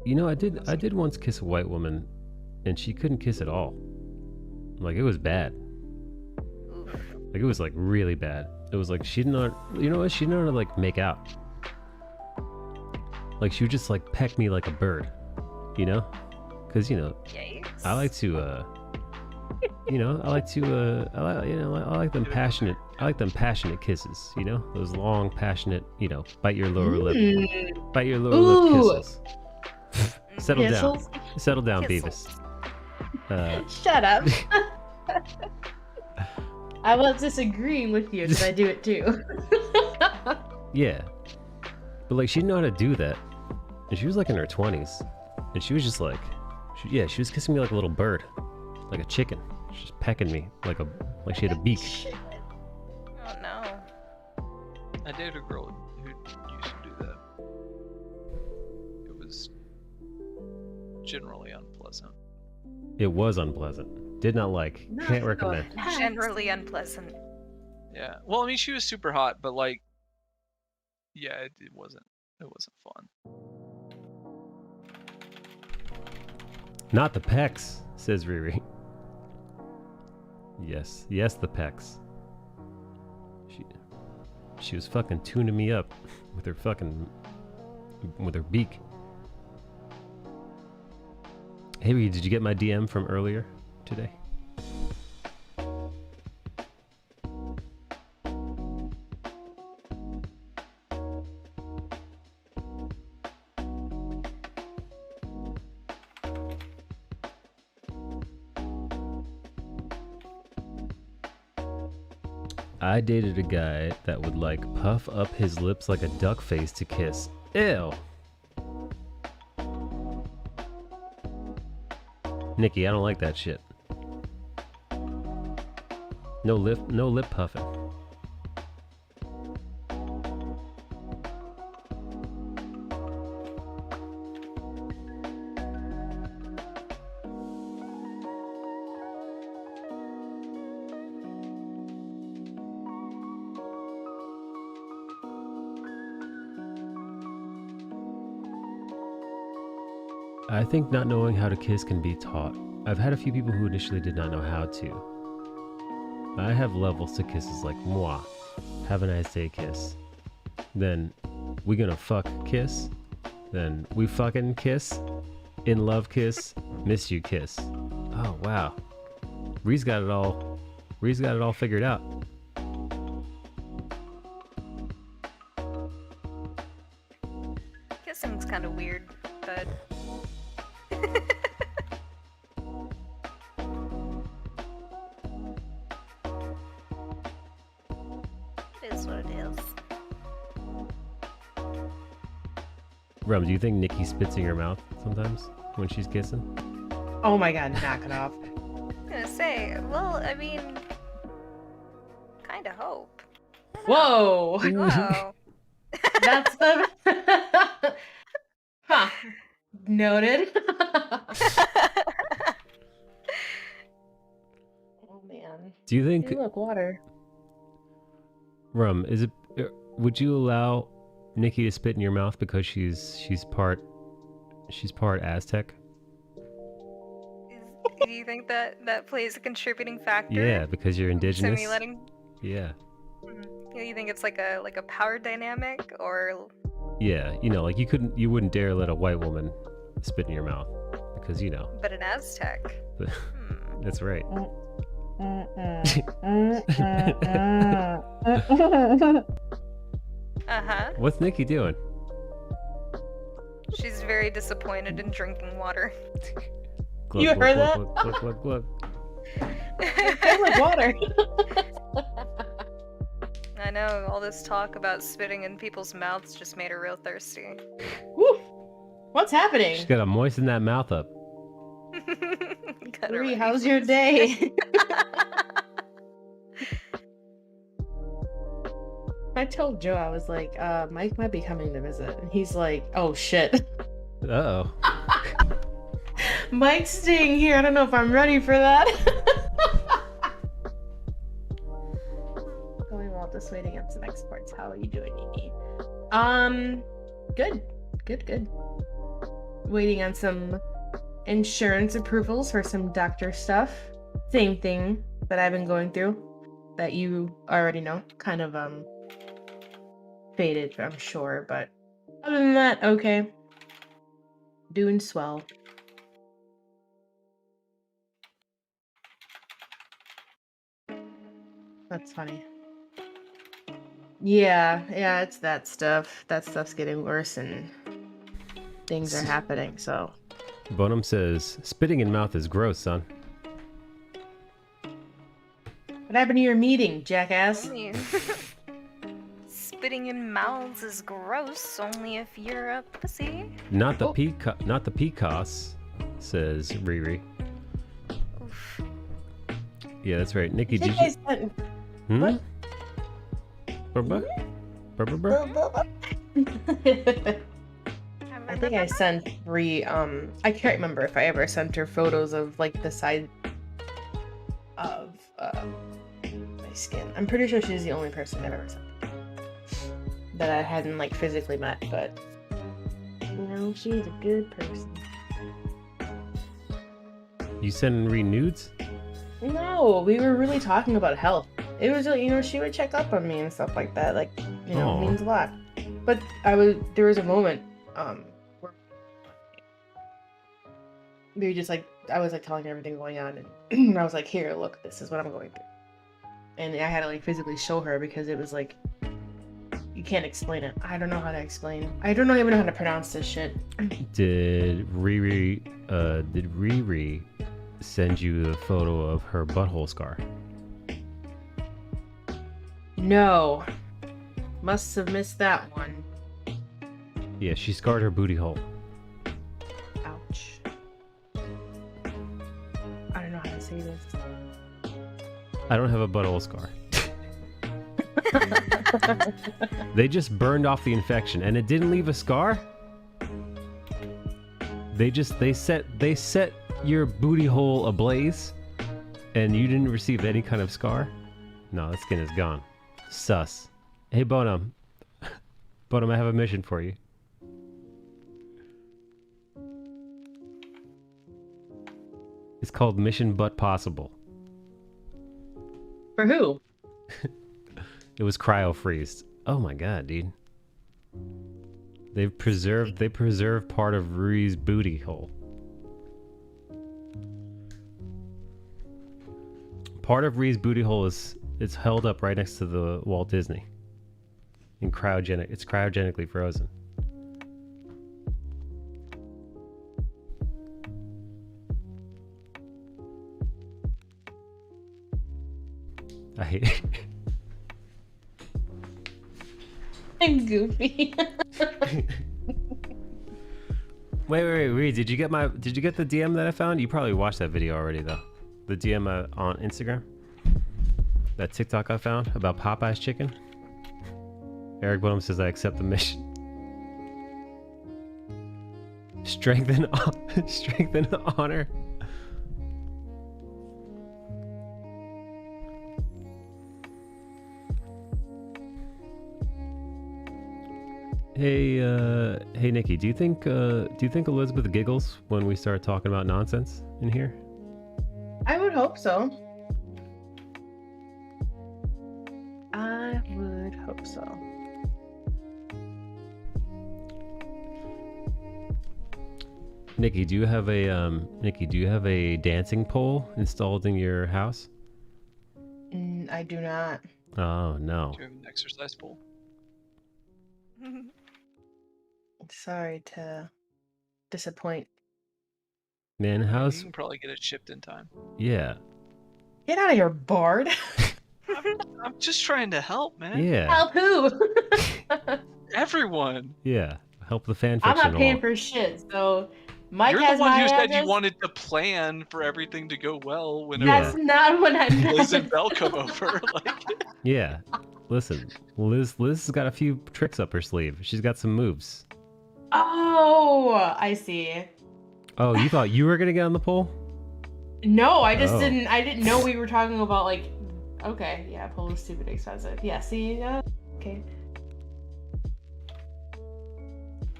You know, I did once kiss a white woman, and she couldn't kiss at all. Like, it was bad. Like, it was like really bad. It was like she didn't know, you know what? She didn't know how to like make out. Like, she would just like peck me like a bird, you know? Because, you know, I like to, I like them passionate kisses, you know? Those long, passionate, you know, bite your lower lip kisses. Settle down, Beavis. Shut up. I was disagreeing with you because I do it too. Yeah. But like, she didn't know how to do that. And she was like in her 20s. And she was just like, she was kissing me like a little bird. Like a chicken. She was just pecking me like she had a beak. Oh no. I dated a girl who used to do that. It was generally unpleasant. It was unpleasant. Did not like. Can't recommend. Generally unpleasant. Yeah. Well, I mean, she was super hot, but like, yeah, it wasn't fun. Not the pecs, says Riri. Yes, the pecs. She was fucking tuning me up with her beak. Hey, Riri, did you get my DM from earlier today? I dated a guy that would like puff up his lips like a duck face to kiss. Ew. Nikki, I don't like that shit. No lip puffing. I think not knowing how to kiss can be taught. I've had a few people who initially did not know how to. I have levels to kisses like mwah, have a nice day kiss. Then we gonna fuck kiss. Then we fucking kiss. In love kiss. Miss you kiss. Oh wow. Ree's got it all figured out. Kissing's kind of weird, but it is what it is. Rum, do you think Nikki spits in your mouth sometimes when she's kissing? Oh my god, knock it off. I'm gonna say, well, I mean, kind of hope. Whoa! Whoa. That's the. Huh. Noted. Oh man. Do you think Hey, look, water. Rum, would you allow Nikki to spit in your mouth because she's part Aztec? Do you think that plays a contributing factor? Yeah, because you're indigenous. To me letting. Yeah. You think it's like a power dynamic, or? Yeah, like you wouldn't dare let a white woman spit in your mouth because But an Aztec. That's right. Uh-huh. What's Nikki doing? She's very disappointed in drinking water. Glug, You glug, heard glug, that? glug, glug, glug, Tastes like water. I know, all this talk about spitting in people's mouths just made her real thirsty. Woo. What's happening? She's gotta moisten that mouth up. Ree, how's your day? I told Joe, I was like, Mike might be coming to visit. And he's like, oh shit. Uh-oh. Mike's staying here. I don't know if I'm ready for that. Going well, just waiting on some exports. How are you doing, Nini? Good. Good. Waiting on some insurance approvals for some doctor stuff. Same thing that I've been going through that you already know. Kind of faded, I'm sure, but other than that, okay. Doing swell. That's funny. Yeah, it's that stuff. That stuff's getting worse and things are happening, so. Bonham says, spitting in mouth is gross, son. What happened to your meeting, jackass? Spitting in mouths is gross, only if you're a pussy. Not the PCOS, says Riri. Oof. Yeah, that's right. Nikki, I did think you... I sent... Hmm? What? I think I sent Ree, I can't remember if I ever sent her photos of, like, the side of, my skin. I'm pretty sure she's the only person I've ever sent that I hadn't, like, physically met, but, you know, she's a good person. You sending Ree nudes? No, we were really talking about health. It was, you know, she would check up on me and stuff like that, like, you know, it means a lot. But there was a moment, where we were just like, I was like telling her everything going on, and I was like, here, look, this is what I'm going through. And I had to like physically show her because it was like, you can't explain it. I don't know how to explain. I don't even know how to pronounce this shit. Did Riri send you a photo of her butthole scar? No. Must have missed that one. Yeah, she scarred her booty hole. Ouch. I don't know how to say this. I don't have a butthole scar. They just burned off the infection and it didn't leave a scar? They set your booty hole ablaze and you didn't receive any kind of scar? No, that skin is gone. Sus. Hey Bonum. Bonum, I have a mission for you. It's called Mission But Possible. For who? It was cryo freezed. Oh my god, dude. They preserved part of Rui's booty hole. Part of Rui's booty hole it's held up right next to the Walt Disney. It's cryogenically frozen. I hate it. I'm goofy. Wait, Reed, did you get the DM that I found? You probably watched that video already though. The DM on Instagram. That TikTok I found about Popeye's chicken. Eric Bonham says I accept the mission. Strength and honor. Hey Nikki, do you think Elizabeth giggles when we start talking about nonsense in here? I would hope so. I would hope so. Nikki, do you have a dancing pole installed in your house? I do not. Oh no. Do you have an exercise pole? Sorry to disappoint. Man, You how's can probably get it shipped in time. yeah. Get out of here, Bard. I'm just trying to help, man. Yeah. Help who? Everyone. Yeah. Help the fan I'm fiction not paying along. for shit, so Mike You're has the one my who said address. you wanted to plan for everything to go well whenever That's not what I meant. Liz and Belle come over. Like, Yeah. Listen, Liz has got a few tricks up her sleeve. She's got some moves. Oh, I see. Oh, you thought you were gonna get on the pole? No, I just Oh. didn't. I didn't know we were talking about like. Okay, yeah, pole is stupid expensive. Yeah, see, okay.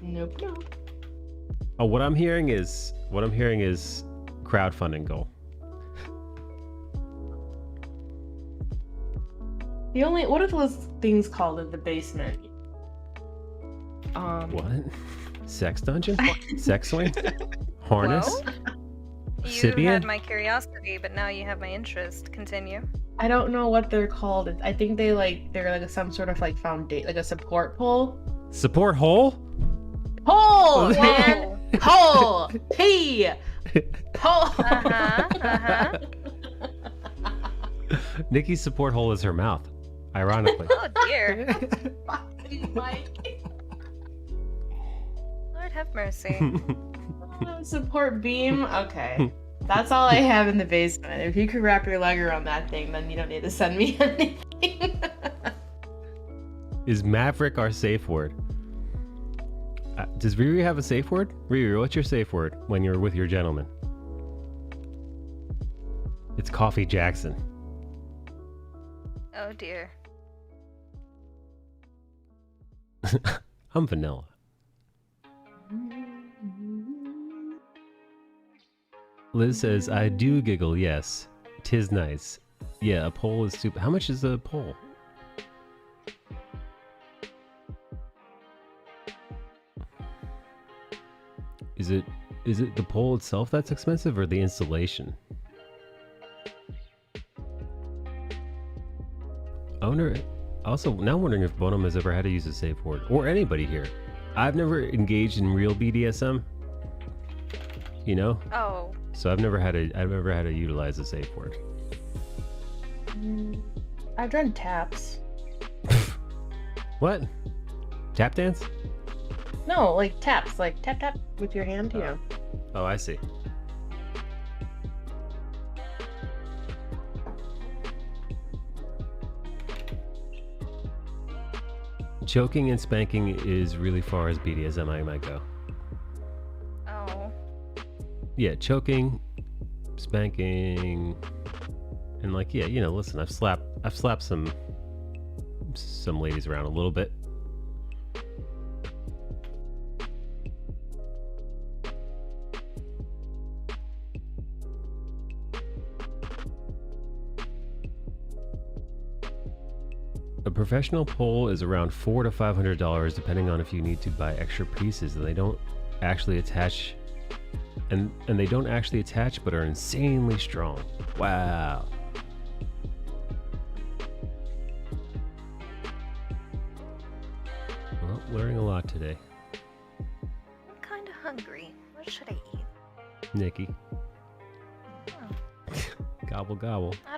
Nope. Oh, what I'm hearing is crowdfunding goal. What are those things called in the basement? What? Sex dungeon? Sex swing? Harness? Well, you Sibian? had my curiosity, but now you have my interest. Continue. I don't know what they're called. I think they're like some sort of like foundation, like a support pole. Support hole? Pole, man. Pole. P. Pole. Nikki's support hole is her mouth. Ironically. Oh dear. Lord have mercy. Support beam. Okay. That's all I have in the basement. If you could wrap your leg around that thing, then you don't need to send me anything. Is Maverick our safe word? Does Riri have a safe word? Riri, what's your safe word when you're with your gentleman? It's Coffee Jackson. Oh dear. I'm vanilla. Liz says, I do giggle, yes. 'Tis nice. Yeah, a pole is stupid. How much is a pole? Is it the pole itself that's expensive or the installation? I wonder. Also, now I'm wondering if Bonham has ever had to use a safe word, or anybody here. I've never engaged in real BDSM. You know. Oh. So I've never had to utilize a safe word. I've done taps. What? Tap dance? No, like taps, like tap tap with your hand, you know. Oh, I see. Choking and spanking is really far as BDSM I might go. Oh. Yeah, choking, spanking, and like, yeah, you know, listen, I've slapped some ladies around a little bit. A professional pole is around $400 to $500, depending on if you need to buy extra pieces, and they don't actually attach, and they don't actually attach, but are insanely strong. Wow. Well, learning a lot today. I'm kind of hungry. What should I eat? Nikki. Oh, Gobble gobble. I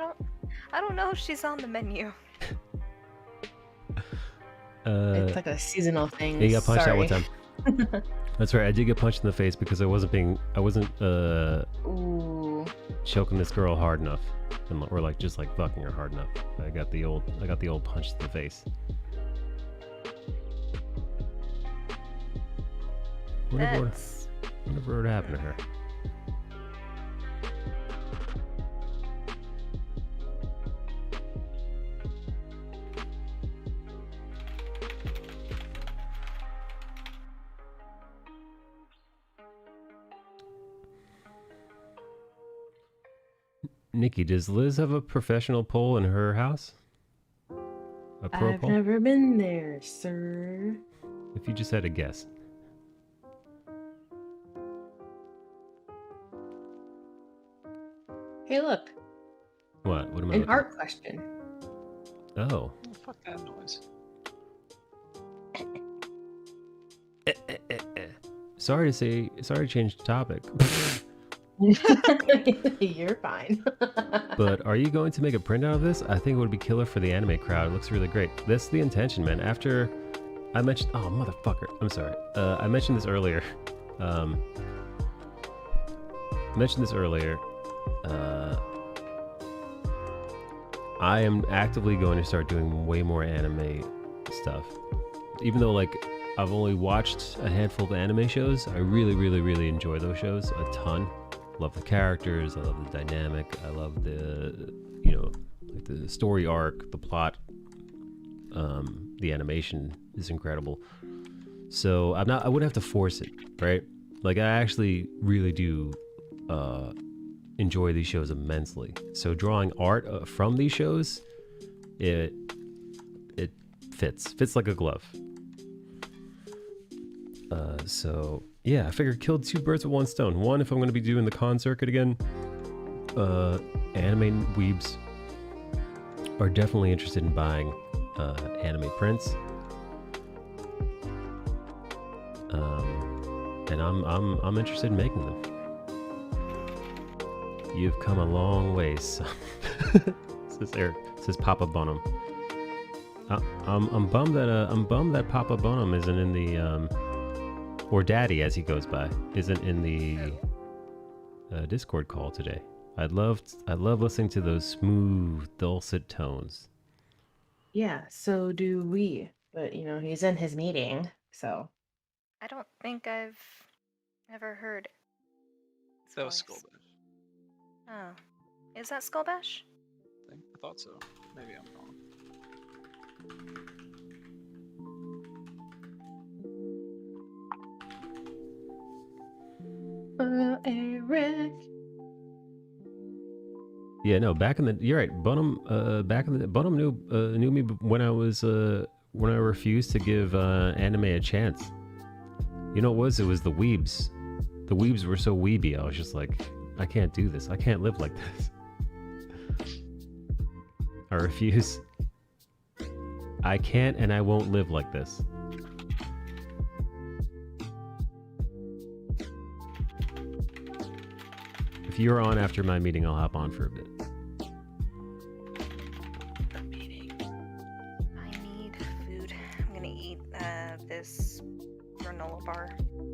don't know if she's on the menu. It's like a seasonal thing. You got punched Sorry. out one time. That's right. I did get punched in the face because I wasn't Ooh. choking this girl hard enough, or like just like fucking her hard enough. I got the old punch to the face. Whatever happened to her. Nikki, does Liz have a professional pole in her house? A pro I've pole? never been there, sir. If you just had a guess. Hey, look. What? What am I An looking art question. at? Oh. Oh, fuck that noise. Sorry to change the topic. You're fine. But are you going to make a printout of this? I think it would be killer for the anime crowd. It looks really great. That's the intention, man. After I mentioned... Oh, motherfucker. I'm sorry. I mentioned this earlier. I am actively going to start doing way more anime stuff. Even though, like, I've only watched a handful of anime shows, I really, really, really enjoy those shows a ton. Love the characters, I love the dynamic, I love the, you know, like the story arc, the plot, the animation is incredible. So I wouldn't have to force it, right? Like, I actually really do enjoy these shows immensely. So drawing art from these shows, it fits like a glove. So yeah, I figured kill two birds with one stone. One, if I'm going to be doing the con circuit again, anime weebs are definitely interested in buying anime prints. And I'm interested in making them. You've come a long way, son. says Papa Bonham. I'm bummed that Papa Bonham isn't in the or Daddy, as he goes by, isn't in the Discord call today. I love listening to those smooth, dulcet tones. Yeah, so do we. But, you know, he's in his meeting, so. I don't think I've ever heard his That was voice. Skullbash. Oh. Is that Skullbash? I thought so. Maybe I'm wrong. Eric. Yeah, no, you're right. Bonham, Bonham knew me when I refused to give anime a chance. You know what it was? It was the weebs. The weebs were so weeby. I was just like, I can't do this. I can't live like this. I refuse. I can't and I won't live like this. If you're on after my meeting, I'll hop on for a bit. I need food. this granola bar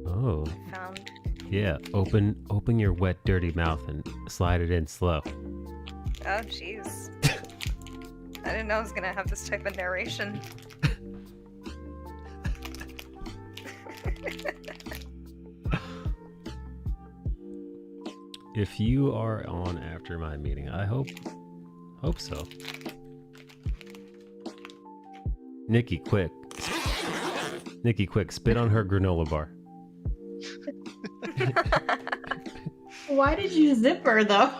Oh, I found. yeah. Open your wet, dirty mouth and slide it in slow. Oh, jeez. I didn't know I was gonna have this type of narration. If you are on after my meeting, I hope so. Nikki, quick. Nikki, quick, spit on her granola bar. Why did you zip her though?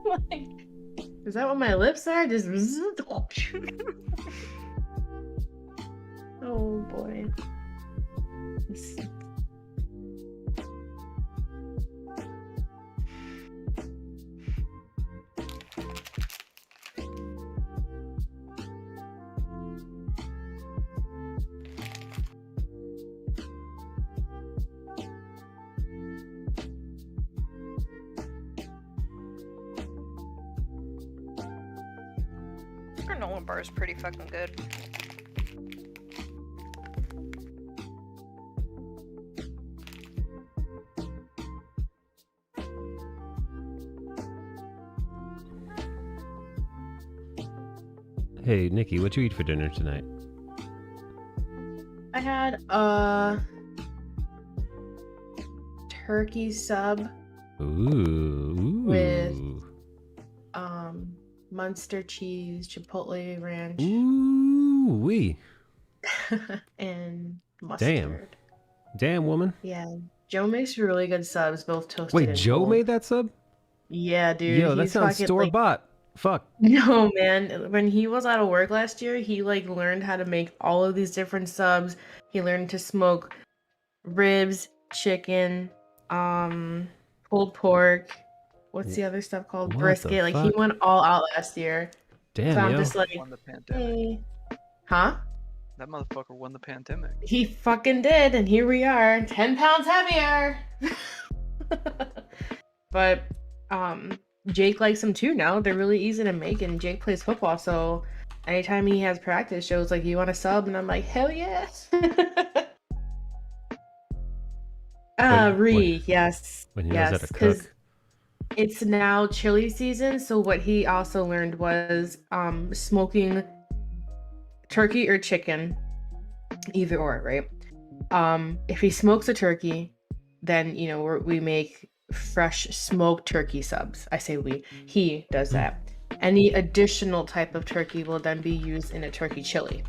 Like, is that what my lips are? Just. Oh boy. Granola bar is pretty fucking good. Hey, Nikki, what you eat for dinner tonight? I had a turkey sub Ooh. with Munster cheese, chipotle ranch, Ooh wee. and mustard. Damn, woman. Yeah, Joe makes really good subs, both toasted Wait, and Joe cold. made that sub? Yeah, dude. Yo, that he's sounds fucking, store bought. Fuck. No, man. When he was out of work last year, he like learned how to make all of these different subs. He learned to smoke ribs, chicken, pulled pork. What's the other stuff called? What the Brisket. Like he fuck? went all out last year. Damn, So I'm yo. just like, Won the pandemic. hey. Huh? That motherfucker won the pandemic. He fucking did, and here we are, 10 pounds heavier. But Jake likes them too now. They're really easy to make, and Jake plays football, so anytime he has practice, Joe's like, "You want a sub?" And I'm like, "Hell yes!" Yes, When he knows how yes, to because cook. it's now chili season. So what he also learned was smoking turkey or chicken, either or, right? If he smokes a turkey, then we make fresh smoked turkey subs. I say he does that. Any additional type of turkey will then be used in a turkey chili,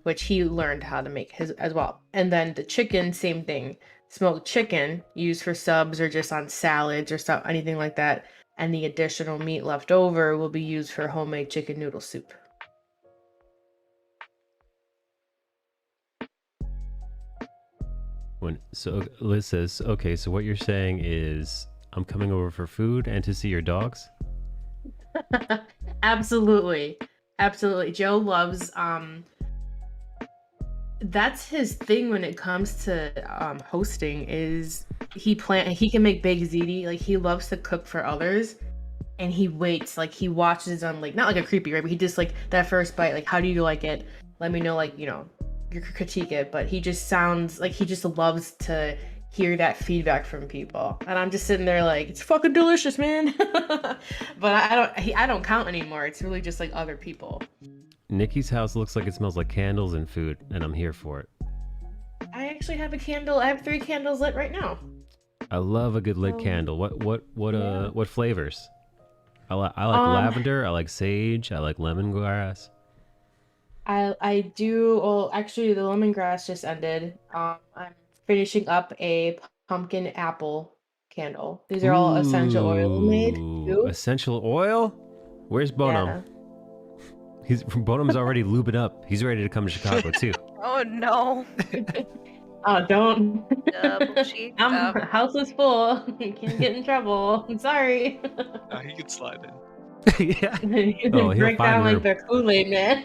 which he learned how to make his as well. And then the chicken, same thing. Smoked chicken used for subs or just on salads or stuff, anything like that. And the additional meat left over will be used for homemade chicken noodle soup. So Liz says, okay, so what you're saying is I'm coming over for food and to see your dogs? Absolutely. Joe loves that's his thing when it comes to hosting is he can make baked ziti. Like he loves to cook for others and he waits, like he watches them, like not like a creepy, right? But he just like that first bite, like how do you like it? Let me know, like, you critique it, but he just sounds like he just loves to hear that feedback from people. And I'm just sitting there like, it's fucking delicious, man. But I don't count anymore. It's really just like other people. Nikki's house looks like it smells like candles and food, and I'm here for it. I actually have a candle. I have 3 candles lit right now. I love a good lit candle. What flavors? I like lavender, I like sage, I like lemongrass. I do. Well, actually, the lemongrass just ended. I'm finishing up a pumpkin apple candle. These are all essential oil made. Too. Essential oil? Where's Bonham? Yeah. Bonham's already lubing up. He's ready to come to Chicago too. Oh no. Oh, don't. Double cheek. House is full. Can't get in trouble. I'm sorry. He could slide in. Yeah. He'll break down like the Kool-Aid man.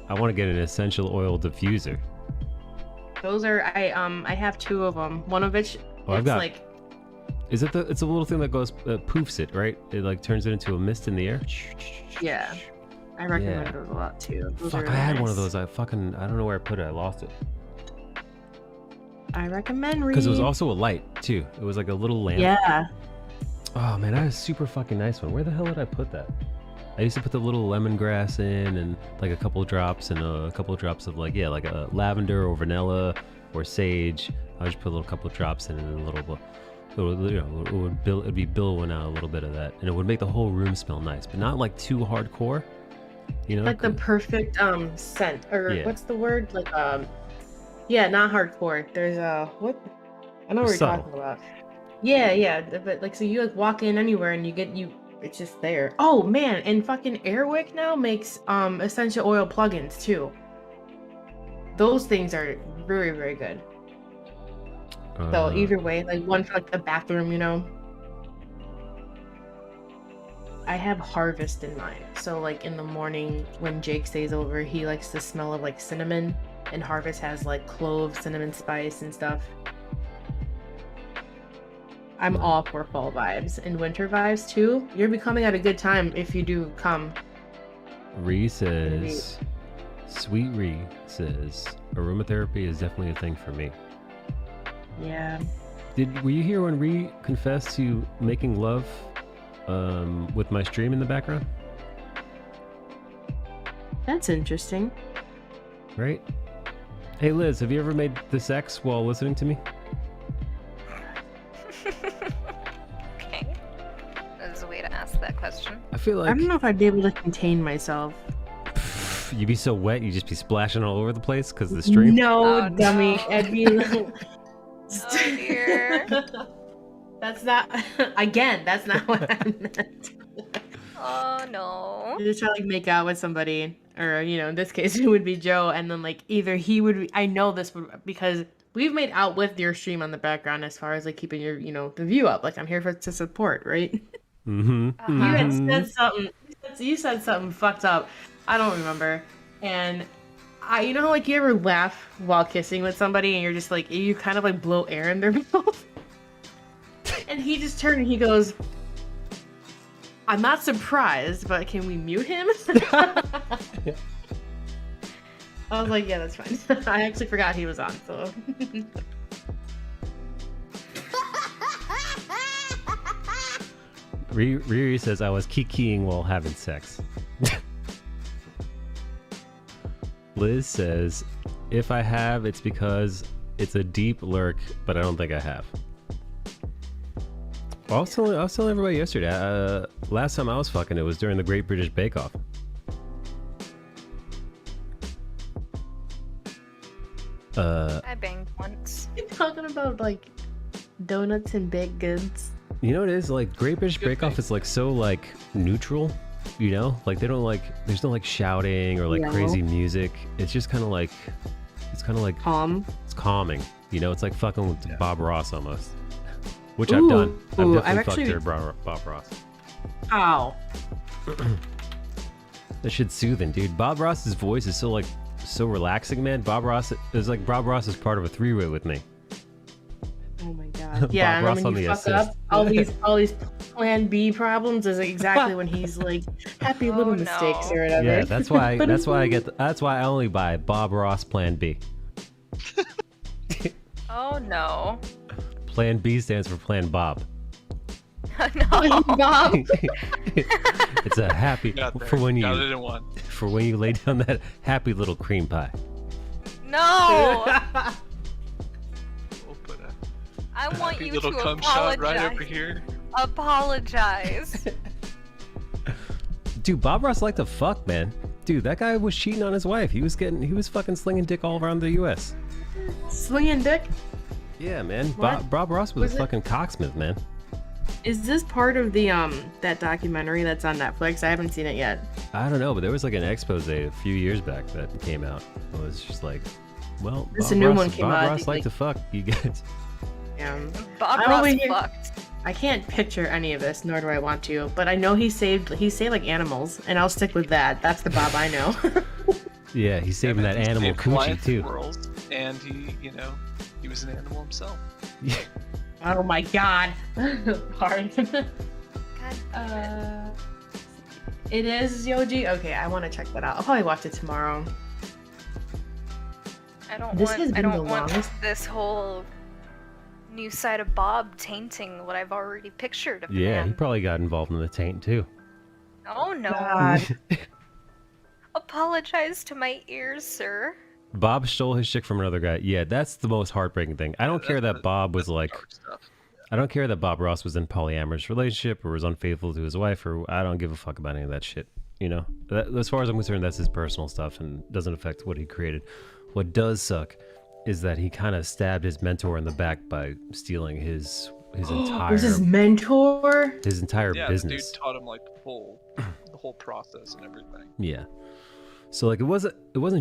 I want to get an essential oil diffuser. Those are I have 2 of them. One of which Is it it's a little thing that goes poofs it, right? It like turns it into a mist in the air. Yeah. I recommend Yeah. those a lot too. Those are Fuck, I really had one of nice. those. I don't know where I put it. I lost it. I recommend read. Because it was also a light too. It was like a little lamp. Yeah. Oh man, that was a super fucking nice one. Where the hell did I put that? I used to put the little lemongrass in and like a couple of drops and a couple of drops of like a lavender or vanilla or sage. I would just put a little couple of drops in and a little. It'd be billowing out a little bit of that, and it would make the whole room smell nice, but not like too hardcore. You know, Like the perfect scent, or Yeah. what's the word? Like yeah, not hardcore. There's what? I know what you're Subtle. talking about. Yeah, but like so you like walk in anywhere and it's just there. Oh man, and fucking Airwick now makes essential oil plugins too. Those things are very, very good. So either way, like one for like the bathroom, you know. I have Harvest in mind. So like in the morning when Jake stays over, he likes the smell of like cinnamon, and Harvest has like clove, cinnamon spice and stuff. I'm all for fall vibes and winter vibes too. You're becoming at a good time if you do come. Ree says, Sweet Ree says, aromatherapy is definitely a thing for me. Yeah. Were you here when Ree confessed to making love with my stream in the background? That's interesting. Right? Hey Liz, have you ever made the sex while listening to me? Okay. There's a way to ask that question. I feel I like don't know if I'd be able to contain myself. you'd be so wet you'd just be splashing all over the place because of the stream. No, Oh, dummy. no. I'd be like... Oh dear. That's not again, that's not what I meant. Oh no. You just try to like make out with somebody, or you know, in this case it would be Joe, and then like either he would I know this would because we've made out with your stream on the background as far as like keeping your, you know, the view up. Like I'm here to support, right? Mm-hmm. You had said something. You said something fucked up. I don't remember. And you know how like you ever laugh while kissing with somebody and you're just like you kind of like blow air in their mouth. And he just turned and he goes, "I'm not surprised, but can we mute him?" I was like, "Yeah, that's fine." I actually forgot he was on, so. Riri says I was kikiing while having sex. Liz says, if I have, it's because it's a deep lurk, but I don't think I have. I was telling everybody yesterday, last time I was fucking, it was during the Great British Bake Off. I banged once. You're talking about like donuts and baked goods. You know what it is? Like Great British Bake Off is like so like neutral, you know? Like they don't like, there's no like shouting or like No. crazy music. It's just kind of like, it's kind of like Calm. It's calming, you know. It's like fucking with Bob Ross almost, which I've Ooh. done. I've Ooh, definitely I've fucked actually- her, Bob Ross. Ow. That shit's soothing, dude. Bob Ross's voice is so relaxing, man. Bob Ross is like Bob Ross is part of a three-way with me. Oh my god. Yeah, Bob Ross and on when you the fuck assist. up, all these plan B problems is exactly when he's like happy little mistakes or whatever. Yeah, that's why I only buy Bob Ross Plan B. Oh no. Plan B stands for Plan Bob. No. Bob. It's a happy Got there. for when Got it you in one. for when you lay down that happy little cream pie. No. We'll put a I want happy you little to cum shot apologize. right over here. Apologize. Dude, Bob Ross liked to fuck, man. Dude, that guy was cheating on his wife. He was fucking slinging dick all around the U.S. Slinging dick? Yeah, man. What? Bob Ross was Was a it? fucking cocksmith, man. Is this part of the that documentary that's on Netflix? I haven't seen it yet. I don't know, but there was like an expose a few years back that came out. It was just like, well, This Bob a new Ross, one came Bob out, I Ross think, liked to fuck. You get. Bob I Ross only hear- fucked. I can't picture any of this, nor do I want to. But I know he saved like animals, and I'll stick with that. That's the Bob I know. Yeah, he's saving that animal Saved coochie client too. squirrels, and he was an animal himself. Yeah. Oh my god. Hard. God. It is Yoji? Okay, I want to check that out. I'll probably watch it tomorrow. I don't This has want. I been the don't want longest. this whole new side of Bob tainting what I've already pictured of the Yeah, he man. probably got involved in the taint too. Oh no! God. Apologize to my ears, sir. Bob stole his chick from another guy. Yeah, that's the most heartbreaking thing. I don't care that Bob was like, Dark stuff. I don't care that Bob Ross was in polyamorous relationship or was unfaithful to his wife, or I don't give a fuck about any of that shit. You know, as far as I'm concerned, that's his personal stuff and doesn't affect what he created. What does suck is that he kind of stabbed his mentor in the back by stealing his entire Was his mentor? his entire Yeah, business. the dude taught him like the whole process and everything. Yeah. So like it wasn't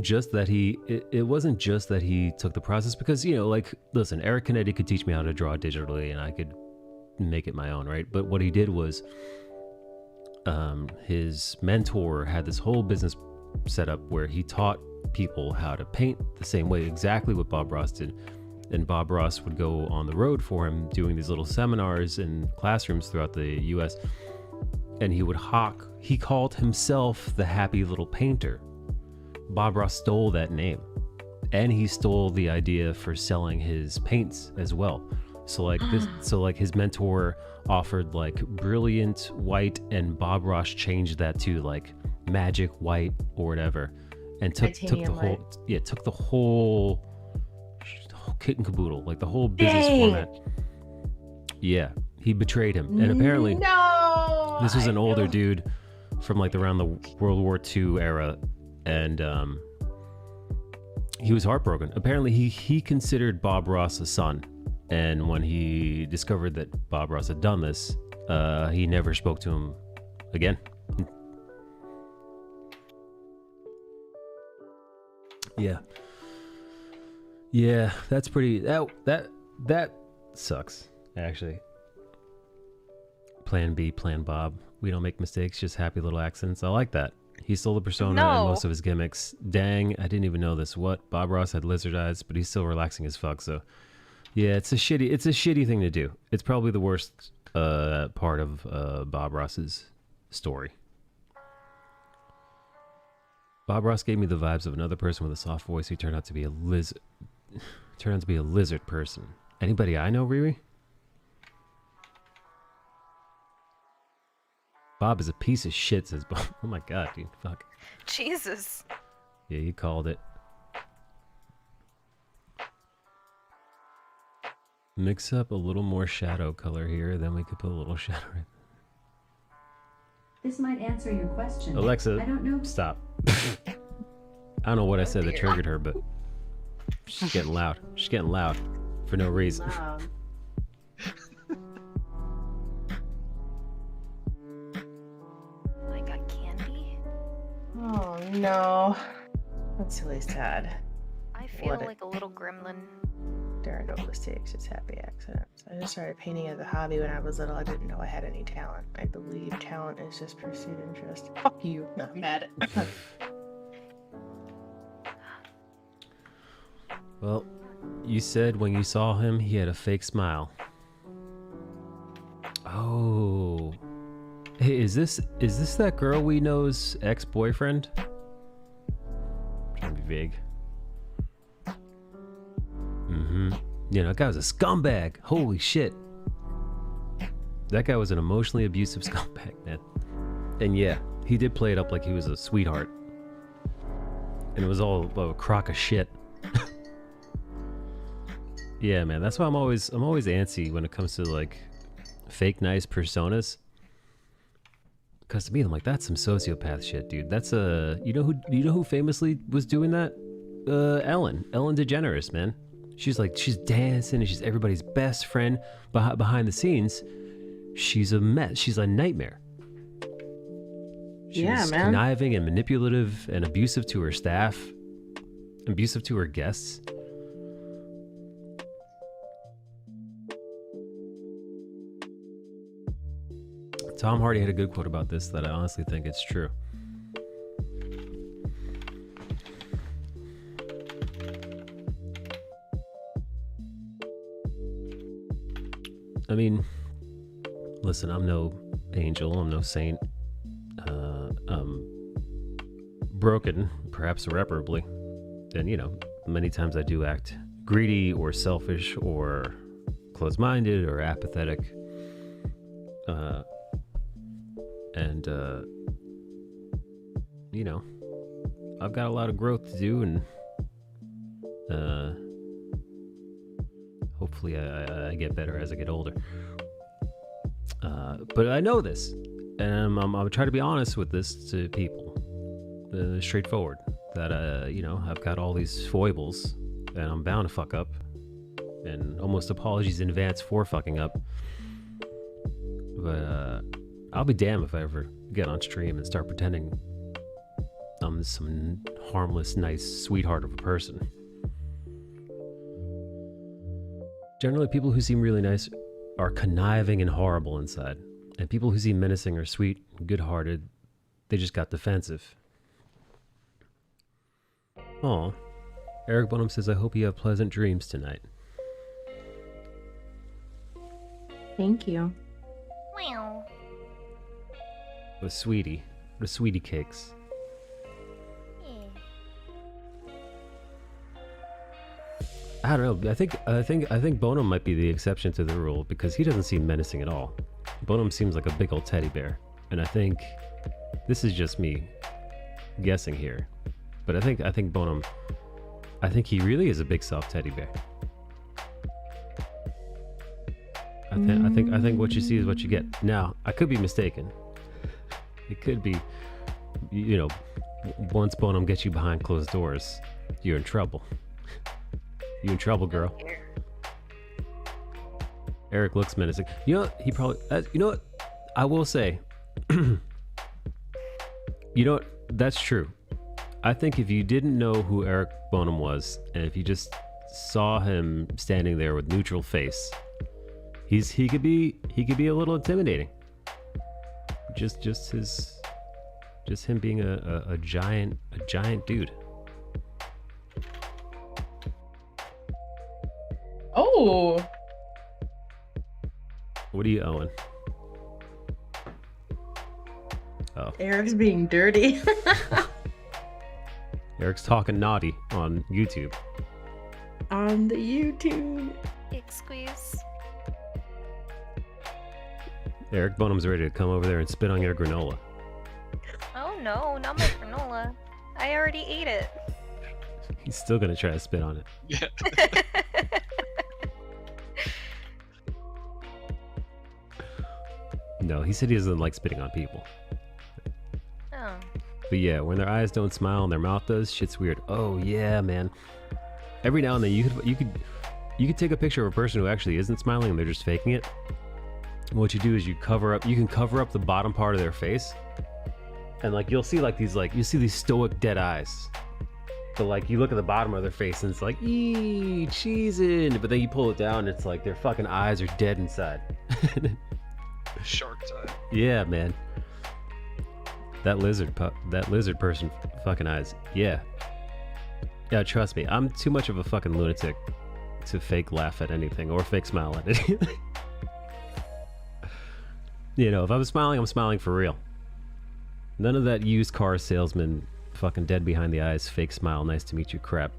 just that it wasn't just that he took the process, because like, listen, Eric Kennedy could teach me how to draw digitally and I could make it my own, right? But what he did was his mentor had this whole business set up where he taught people how to paint the same way, exactly what Bob Ross did. And Bob Ross would go on the road for him doing these little seminars in classrooms throughout the US, and he called himself the Happy Little Painter. Bob Ross stole that name, and he stole the idea for selling his paints as well. So like his mentor offered like brilliant white, and Bob Ross changed that to like magic white or whatever, and took the Titanium whole kit and caboodle, like the whole business Dang. format. Yeah, he betrayed him, and apparently No. this was an I older know. dude from like around the World War II era, and he was heartbroken. Apparently he considered Bob Ross a son, and when he discovered that Bob Ross had done this, he never spoke to him again. Yeah, that's pretty, that sucks, actually. Plan B, Plan Bob. We don't make mistakes, just happy little accidents. I like that. He stole the persona and most of his gimmicks. Dang, I didn't even know this. What? Bob Ross had lizard eyes, but he's still relaxing as fuck. So, yeah, it's a shitty thing to do. It's probably the worst part of Bob Ross's story. Bob Ross gave me the vibes of another person with a soft voice who turned out to be a lizard person. Anybody I know, Riri? Bob is a piece of shit, says Bob. Oh my god, dude. Fuck. Jesus. Yeah, you called it. Mix up a little more shadow color here, then we could put a little shadow in. This might answer your question. Alexa, I don't know. stop. I don't know what I said that triggered her, but she's getting loud. She's getting loud for no reason. I got candy. Oh no. That's really sad. I feel like a little gremlin. There are no mistakes, it's happy accidents. I just started painting as a hobby when I was little. I didn't know I had any talent. I believe talent is just pursued interest. Fuck you. No, I'm mad at Well, you said when you saw him, he had a fake smile. Oh. Hey, is this that girl we know's ex-boyfriend? Trying to be vague. Mm-hmm. That guy was a scumbag. Holy shit. That guy was an emotionally abusive scumbag, man. And yeah, he did play it up like he was a sweetheart. And it was all a crock of shit. Yeah, man, that's why I'm always antsy when it comes to like fake nice personas. Because to me, I'm like, that's some sociopath shit, dude. That's you know who famously was doing that? Ellen DeGeneres, man. She's dancing and she's everybody's best friend. Behind the scenes, she's a mess. She's a nightmare. She's conniving and manipulative and abusive to her staff, abusive to her guests. Tom Hardy had a good quote about this that I honestly think it's true. I mean, listen, I'm no angel, I'm no saint. I'm broken, perhaps irreparably. And, you know, many times I do act greedy or selfish or closed-minded or apathetic. You know, I've got a lot of growth to do, and hopefully I get better as I get older. But I know this, and I'm trying to be honest with this to people, straightforward, that, you know, I've got all these foibles, and I'm bound to fuck up, and almost apologies in advance for fucking up. But I'll be damned if I ever get on stream and start pretending I'm some harmless, nice sweetheart of a person. Generally, people who seem really nice are conniving and horrible inside. And people who seem menacing are sweet, good-hearted. They just got defensive. Aw. Eric Bonham says, I hope you have pleasant dreams tonight. Thank you. Wow. What a sweetie. What a sweetie cakes. I don't know. I think Bonham might be the exception to the rule because he doesn't seem menacing at all. Bonham seems like a big old teddy bear, and I think this is just me guessing here, but I think Bonham, I think he really is a big soft teddy bear. I think what you see is what you get. Now, I could be mistaken. It could be, you know, once Bonham gets you behind closed doors, you're in trouble. You in trouble, girl. Eric looks menacing. You know, he probably. You know what? I will say. You know what? That's true. I think if you didn't know who Eric Bonham was, and if you just saw him standing there with neutral face, he could be a little intimidating. Just him being a giant dude. Oh. What are you owing? Oh. Eric's being dirty. Eric's talking naughty on YouTube. On the YouTube. Big squeeze. Eric Bonham's ready to come over there and spit on your granola. Oh no, not my granola. I already ate it. He's still gonna try to spit on it. Yeah. No, he said he doesn't like spitting on people. Oh. But yeah, when their eyes don't smile and their mouth does, shit's weird. Oh yeah, man. Every now and then you could take a picture of a person who actually isn't smiling and they're just faking it. And what you do is you can cover up the bottom part of their face, and like you'll see like these stoic dead eyes. But like you look at the bottom of their face and it's like, eee, cheesing. But then you pull it down and it's like their fucking eyes are dead inside. Shark's eye. Yeah, man. That lizard person fucking eyes. Yeah. Yeah, trust me. I'm too much of a fucking lunatic to fake laugh at anything or fake smile at anything. You know, if I'm smiling for real. None of that used car salesman fucking dead behind the eyes, fake smile, nice to meet you crap.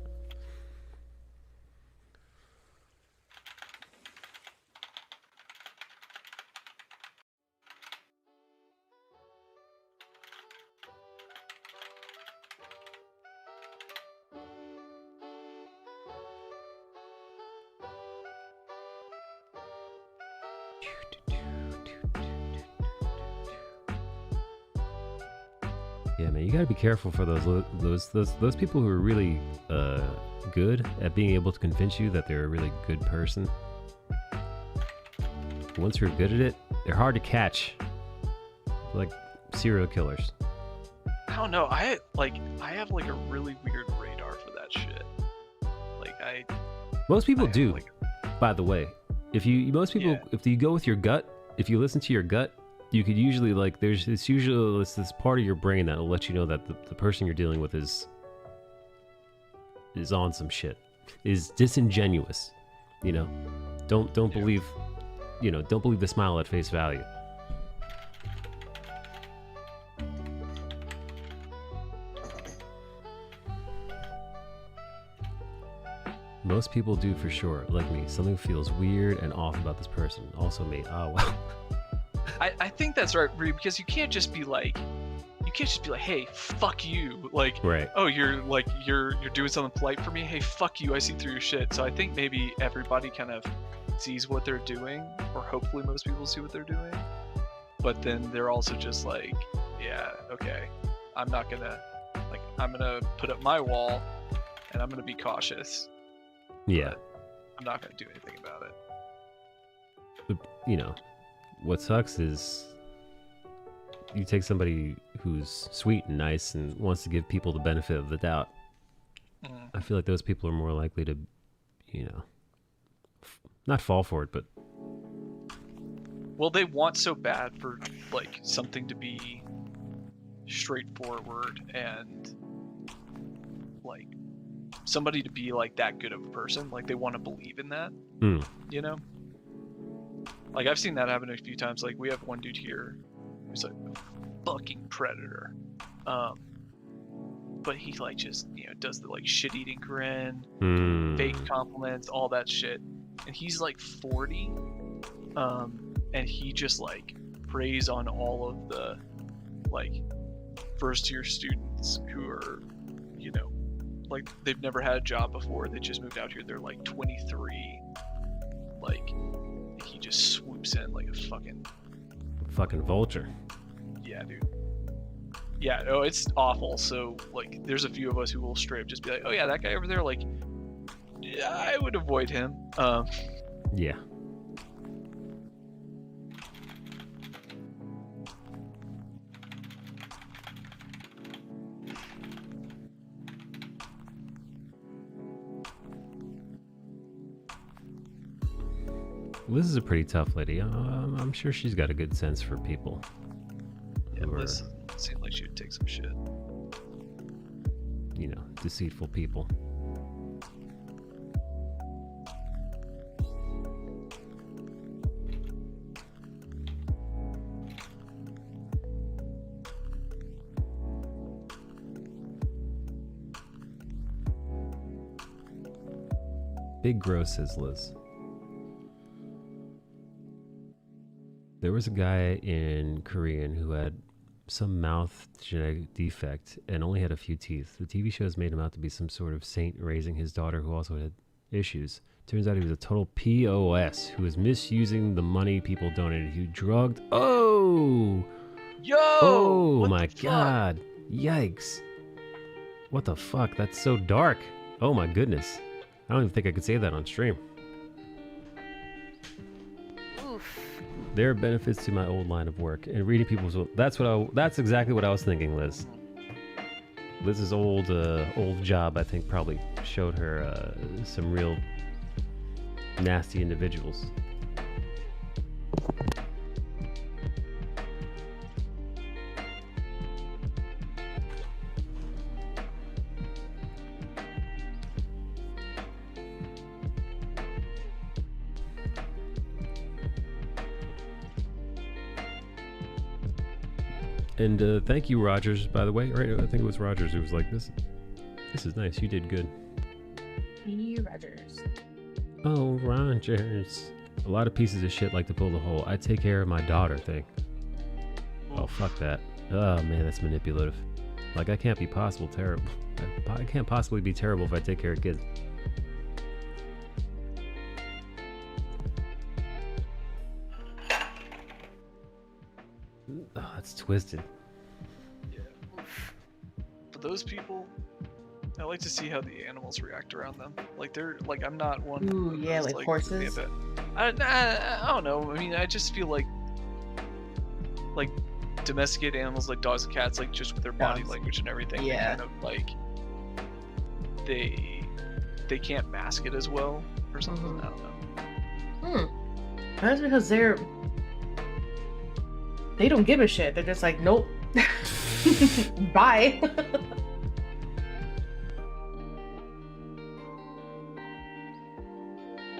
Yeah, man, you gotta be careful for those people who are really good at being able to convince you that they're a really good person. Once you're good at it, they're hard to catch. Like serial killers. I don't know. I have like a really weird radar for that shit. Like Most people do. like- By the way, if you go with your gut, if you listen to your gut, you could usually there's this part of your brain that will let you know that the person you're dealing with is on some shit, is disingenuous. You know, don't believe don't believe the smile at face value. Most people do for sure. Like me, something feels weird and off about this person. Also me. Oh wow. I think that's right, Bree, because you can't just be like, hey, fuck you. Like, right. Oh, you're doing something polite for me. Hey, fuck you. I see through your shit. So I think maybe everybody kind of sees what they're doing, or hopefully most people see what they're doing. But then they're also just like, yeah, okay, I'm gonna put up my wall, and I'm gonna be cautious. Yeah. I'm not gonna do anything about it. But, what sucks is you take somebody who's sweet and nice and wants to give people the benefit of the doubt. I feel like those people are more likely to, not fall for it, but... Well, they want so bad for, like, something to be straightforward and, like, somebody to be, like, that good of a person. Like, they want to believe in that, Like, I've seen that happen a few times. Like, we have one dude here who's like a fucking predator. But he, like, just, does the, like, shit-eating grin, fake compliments, all that shit. And he's, like, 40. And he just, like, preys on all of the, like, first-year students who are, like, they've never had a job before. They just moved out here. They're, like, 23. Like... He just swoops in like a fucking vulture. Yeah, dude. Yeah, no, it's awful. So, like, there's a few of us who will straight up just be like, oh yeah, that guy over there, like, yeah, I would avoid him. Yeah. Liz is a pretty tough lady. I'm sure she's got a good sense for people. Yeah, Liz seems like she would take some shit. Deceitful people. Big gross, says Liz. There was a guy in Korean who had some mouth genetic defect and only had a few teeth. The TV shows made him out to be some sort of saint raising his daughter who also had issues. Turns out he was a total POS who was misusing the money people donated. He drugged. Oh! Yo! Oh my god. Yikes. What the fuck? That's so dark. Oh my goodness. I don't even think I could say that on stream. There are benefits to my old line of work and reading people's. That's exactly what I was thinking, Liz. Liz's old job, I think, probably showed her some real nasty individuals. And thank you, Rogers, by the way. Right, I think it was Rogers who was like, this is nice. You did good. Hey, Rogers. Oh, Rogers. A lot of pieces of shit like to pull the whole I take care of my daughter thing. Oh, fuck that. Oh, man, that's manipulative. Like, I can't be terrible. I can't possibly be terrible if I take care of kids. Oh, that's twisted. Yeah. For those people, I like to see how the animals react around them. Like I'm not one. Ooh, yeah, like horses. I don't know. I mean, I just feel like domesticated animals, like dogs and cats, like just with their body language and everything. Yeah. They kind of like they can't mask it as well or something. I don't know. That's because they don't give a shit. They're just like, nope. Bye.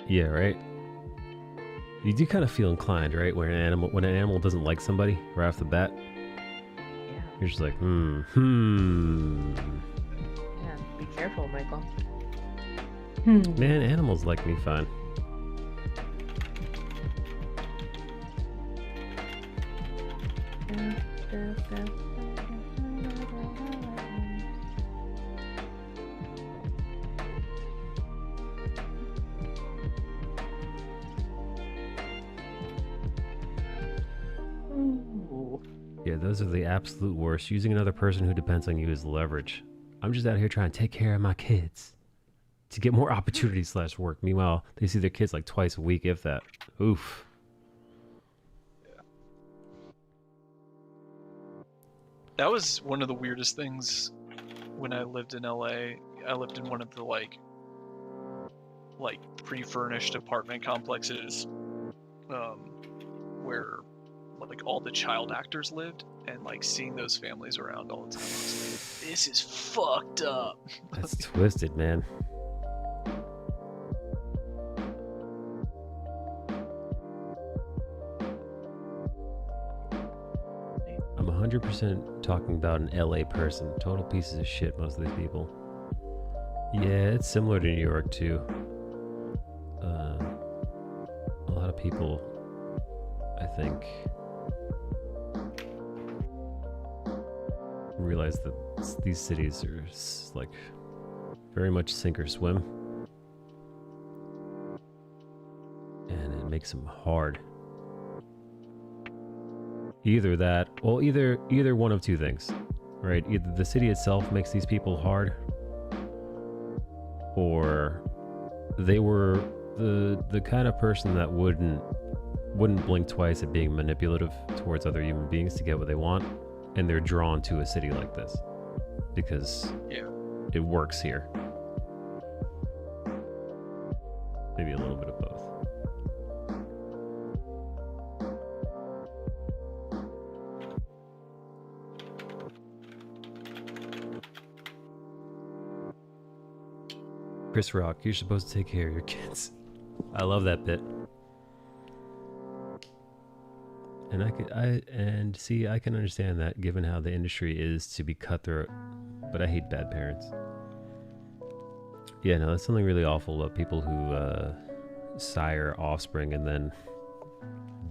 Yeah, right. You do kind of feel inclined, right? When an animal doesn't like somebody right off the bat, Yeah. you're just like, Yeah. Be careful, Michael. Man, animals like me fine. Yeah, those are the absolute worst. Using another person who depends on you as leverage. I'm just out here trying to take care of my kids to get more opportunities / work. Meanwhile, they see their kids like twice a week, if that. Oof. That was one of the weirdest things when I lived in LA. I lived in one of the like pre-furnished apartment complexes, where like all the child actors lived, and like seeing those families around all the time. I was like, this is fucked up. That's twisted, man. I'm 100% talking about an LA person. Total pieces of shit, most of these people. Yeah, it's similar to New York, too. A lot of people, I think, realize that these cities are like very much sink or swim, and it makes them hard. Either that, well, either one of two things, right? Either the city itself makes these people hard, or they were the kind of person that wouldn't blink twice at being manipulative towards other human beings to get what they want, and they're drawn to a city like this because it works here. Maybe a little bit of both. Chris Rock, you're supposed to take care of your kids. I love that bit. And I can understand that given how the industry is to be cutthroat, but I hate bad parents. Yeah, no, that's something really awful about people who sire offspring and then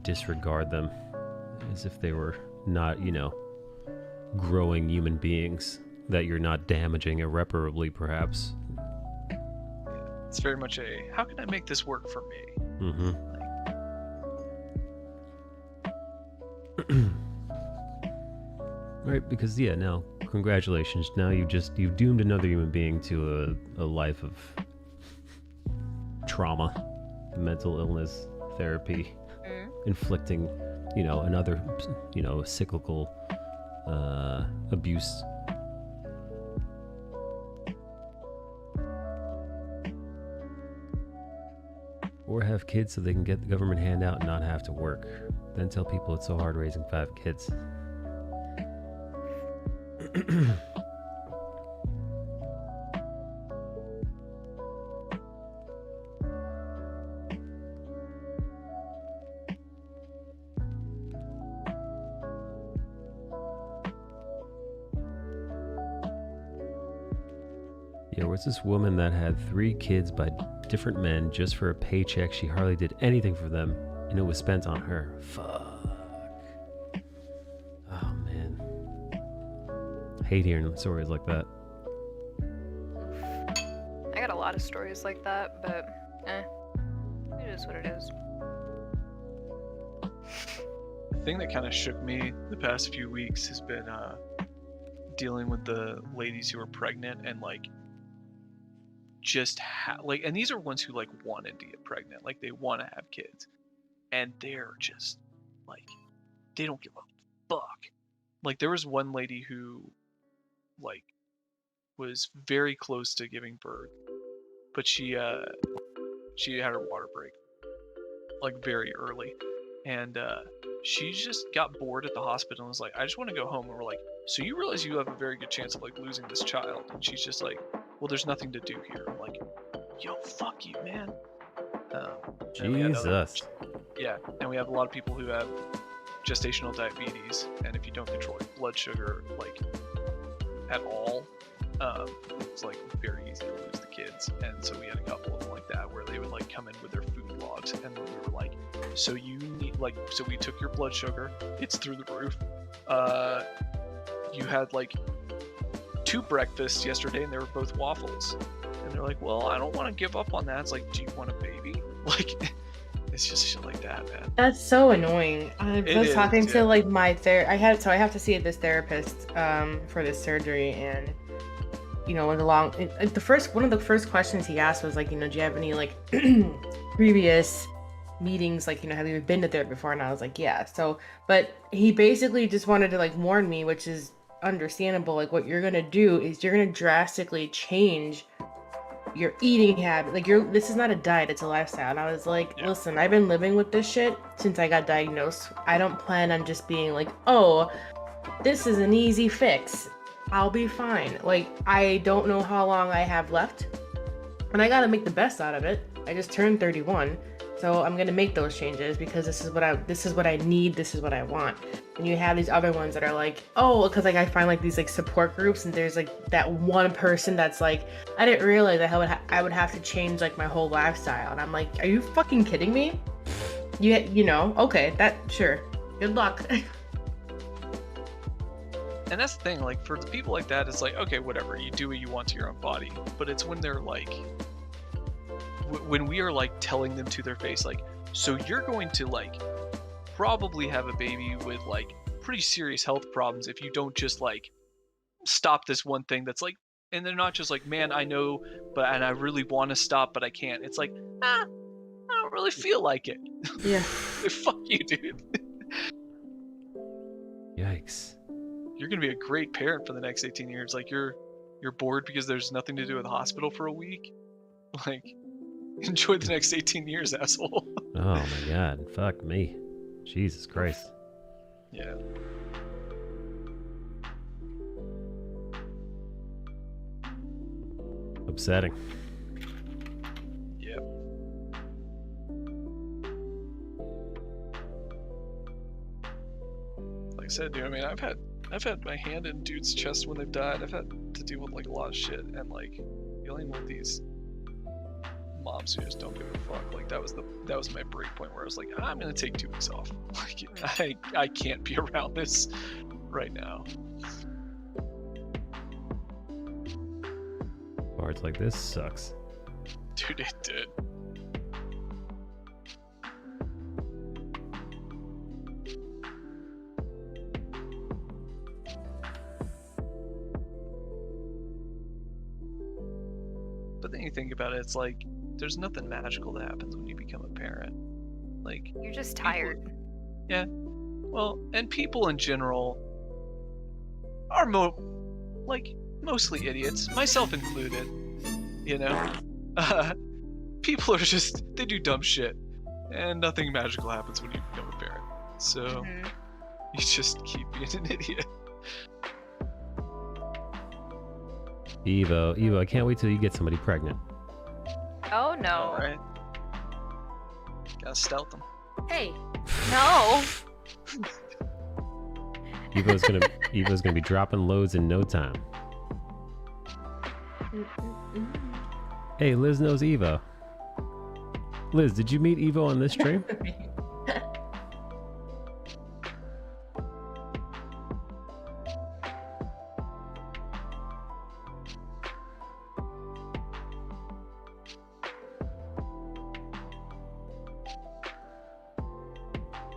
disregard them as if they were not, growing human beings that you're not damaging irreparably, perhaps. It's very much a, how can I make this work for me? Mm-hmm. Right, because now, congratulations. Now you've doomed another human being to a life of trauma, mental illness, therapy, inflicting, another, cyclical abuse. Or have kids so they can get the government handout and not have to work. Then tell people it's so hard raising 5 kids. Yeah, where's this woman that had 3 kids by different men just for a paycheck? She hardly did anything for them, and it was spent on her. Fuck. Oh, man. I hate hearing stories like that. I got a lot of stories like that, but it is what it is. The thing that kind of shook me the past few weeks has been dealing with the ladies who are pregnant and just and these are ones who wanted to get pregnant, they want to have kids, and they're just they don't give a fuck. There was one lady who was very close to giving birth, but she had her water break very early, and she just got bored at the hospital and was like, I just want to go home. And we're like, so you realize you have a very good chance of losing this child? And she's just like, well, there's nothing to do here. I'm like, yo, fuck you, man. Jesus. Yeah, and we have a lot of people who have gestational diabetes, and if you don't control your blood sugar like at all, it's like very easy to lose the kids. And so we had a couple of them like that where they would like come in with their food logs, and then we were like, so you need like, so we took your blood sugar, it's through the roof. You had like 2 breakfasts yesterday, and they were both waffles. And they're like, well, I don't want to give up on that. It's like, do you want a baby? Like, it's just shit like that, man. That's so annoying. I was talking to yeah. like my I have to see this therapist for this surgery, and you know, one of the first questions he asked was like, you know, do you have any like previous meetings, like, you know, have you been to therapy before? And I was like, yeah. So, but he basically just wanted to like warn me, which is understandable. Like, what you're gonna do is you're gonna drastically change your eating habit. Like, this is not a diet, it's a lifestyle. And I was like, listen, I've been living with this shit since I got diagnosed. I don't plan on just being like, oh, this is an easy fix, I'll be fine. Like, I don't know how long I have left, and I gotta make the best out of it. I just turned 31, so I'm gonna make those changes because this is what I need, this is what I want. And you have these other ones that are like, oh, because like I find like these like support groups, and there's like that one person that's like, I didn't realize that I would have to change like my whole lifestyle, and I'm like, are you fucking kidding me? You know, okay, that sure, good luck. And that's the thing, like, for people like that, it's like, okay, whatever, you do what you want to your own body. But it's when they're like, when we are like telling them to their face, like, so you're going to like probably have a baby with like pretty serious health problems if you don't just like stop this one thing that's like, and they're not just like, man, I know, and I really want to stop, but I can't. It's like, I don't really feel like it. Yeah. Fuck you, dude. Yikes. You're gonna be a great parent for the next 18 years. Like, you're bored because there's nothing to do at the hospital for a week. Like, enjoy the next 18 years, asshole. Oh my god, fuck me. Jesus Christ. Yeah. Upsetting. Yep. Like I said, dude, I mean, I've had my hand in dudes' chest when they've died. I've had to deal with like a lot of shit, and like dealing with these moms who just don't give a fuck. Like, that was my break point where I was like, I'm gonna take 2 weeks off. Like, I can't be around this right now. Parts like this sucks. Dude, it did. But then you think about it, it's like, there's nothing magical that happens when you become a parent. Like, You're just tired. Yeah. Well, and people in general are mostly idiots, myself included. You know, people are just, they do dumb shit, and nothing magical happens when you become a parent. So you just keep being an idiot. Evo, I can't wait till you get somebody pregnant. Oh no. All right. Gotta stealth them. Hey. No. Evo's gonna be dropping loads in no time. Hey, Liz knows Evo. Liz, did you meet Evo on this stream?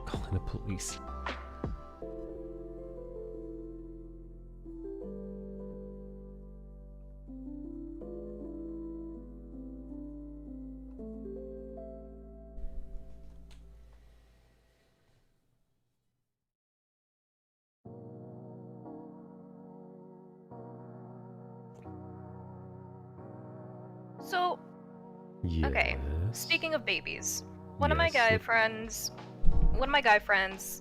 Calling the police. So, okay. Speaking of babies, one of my guy friends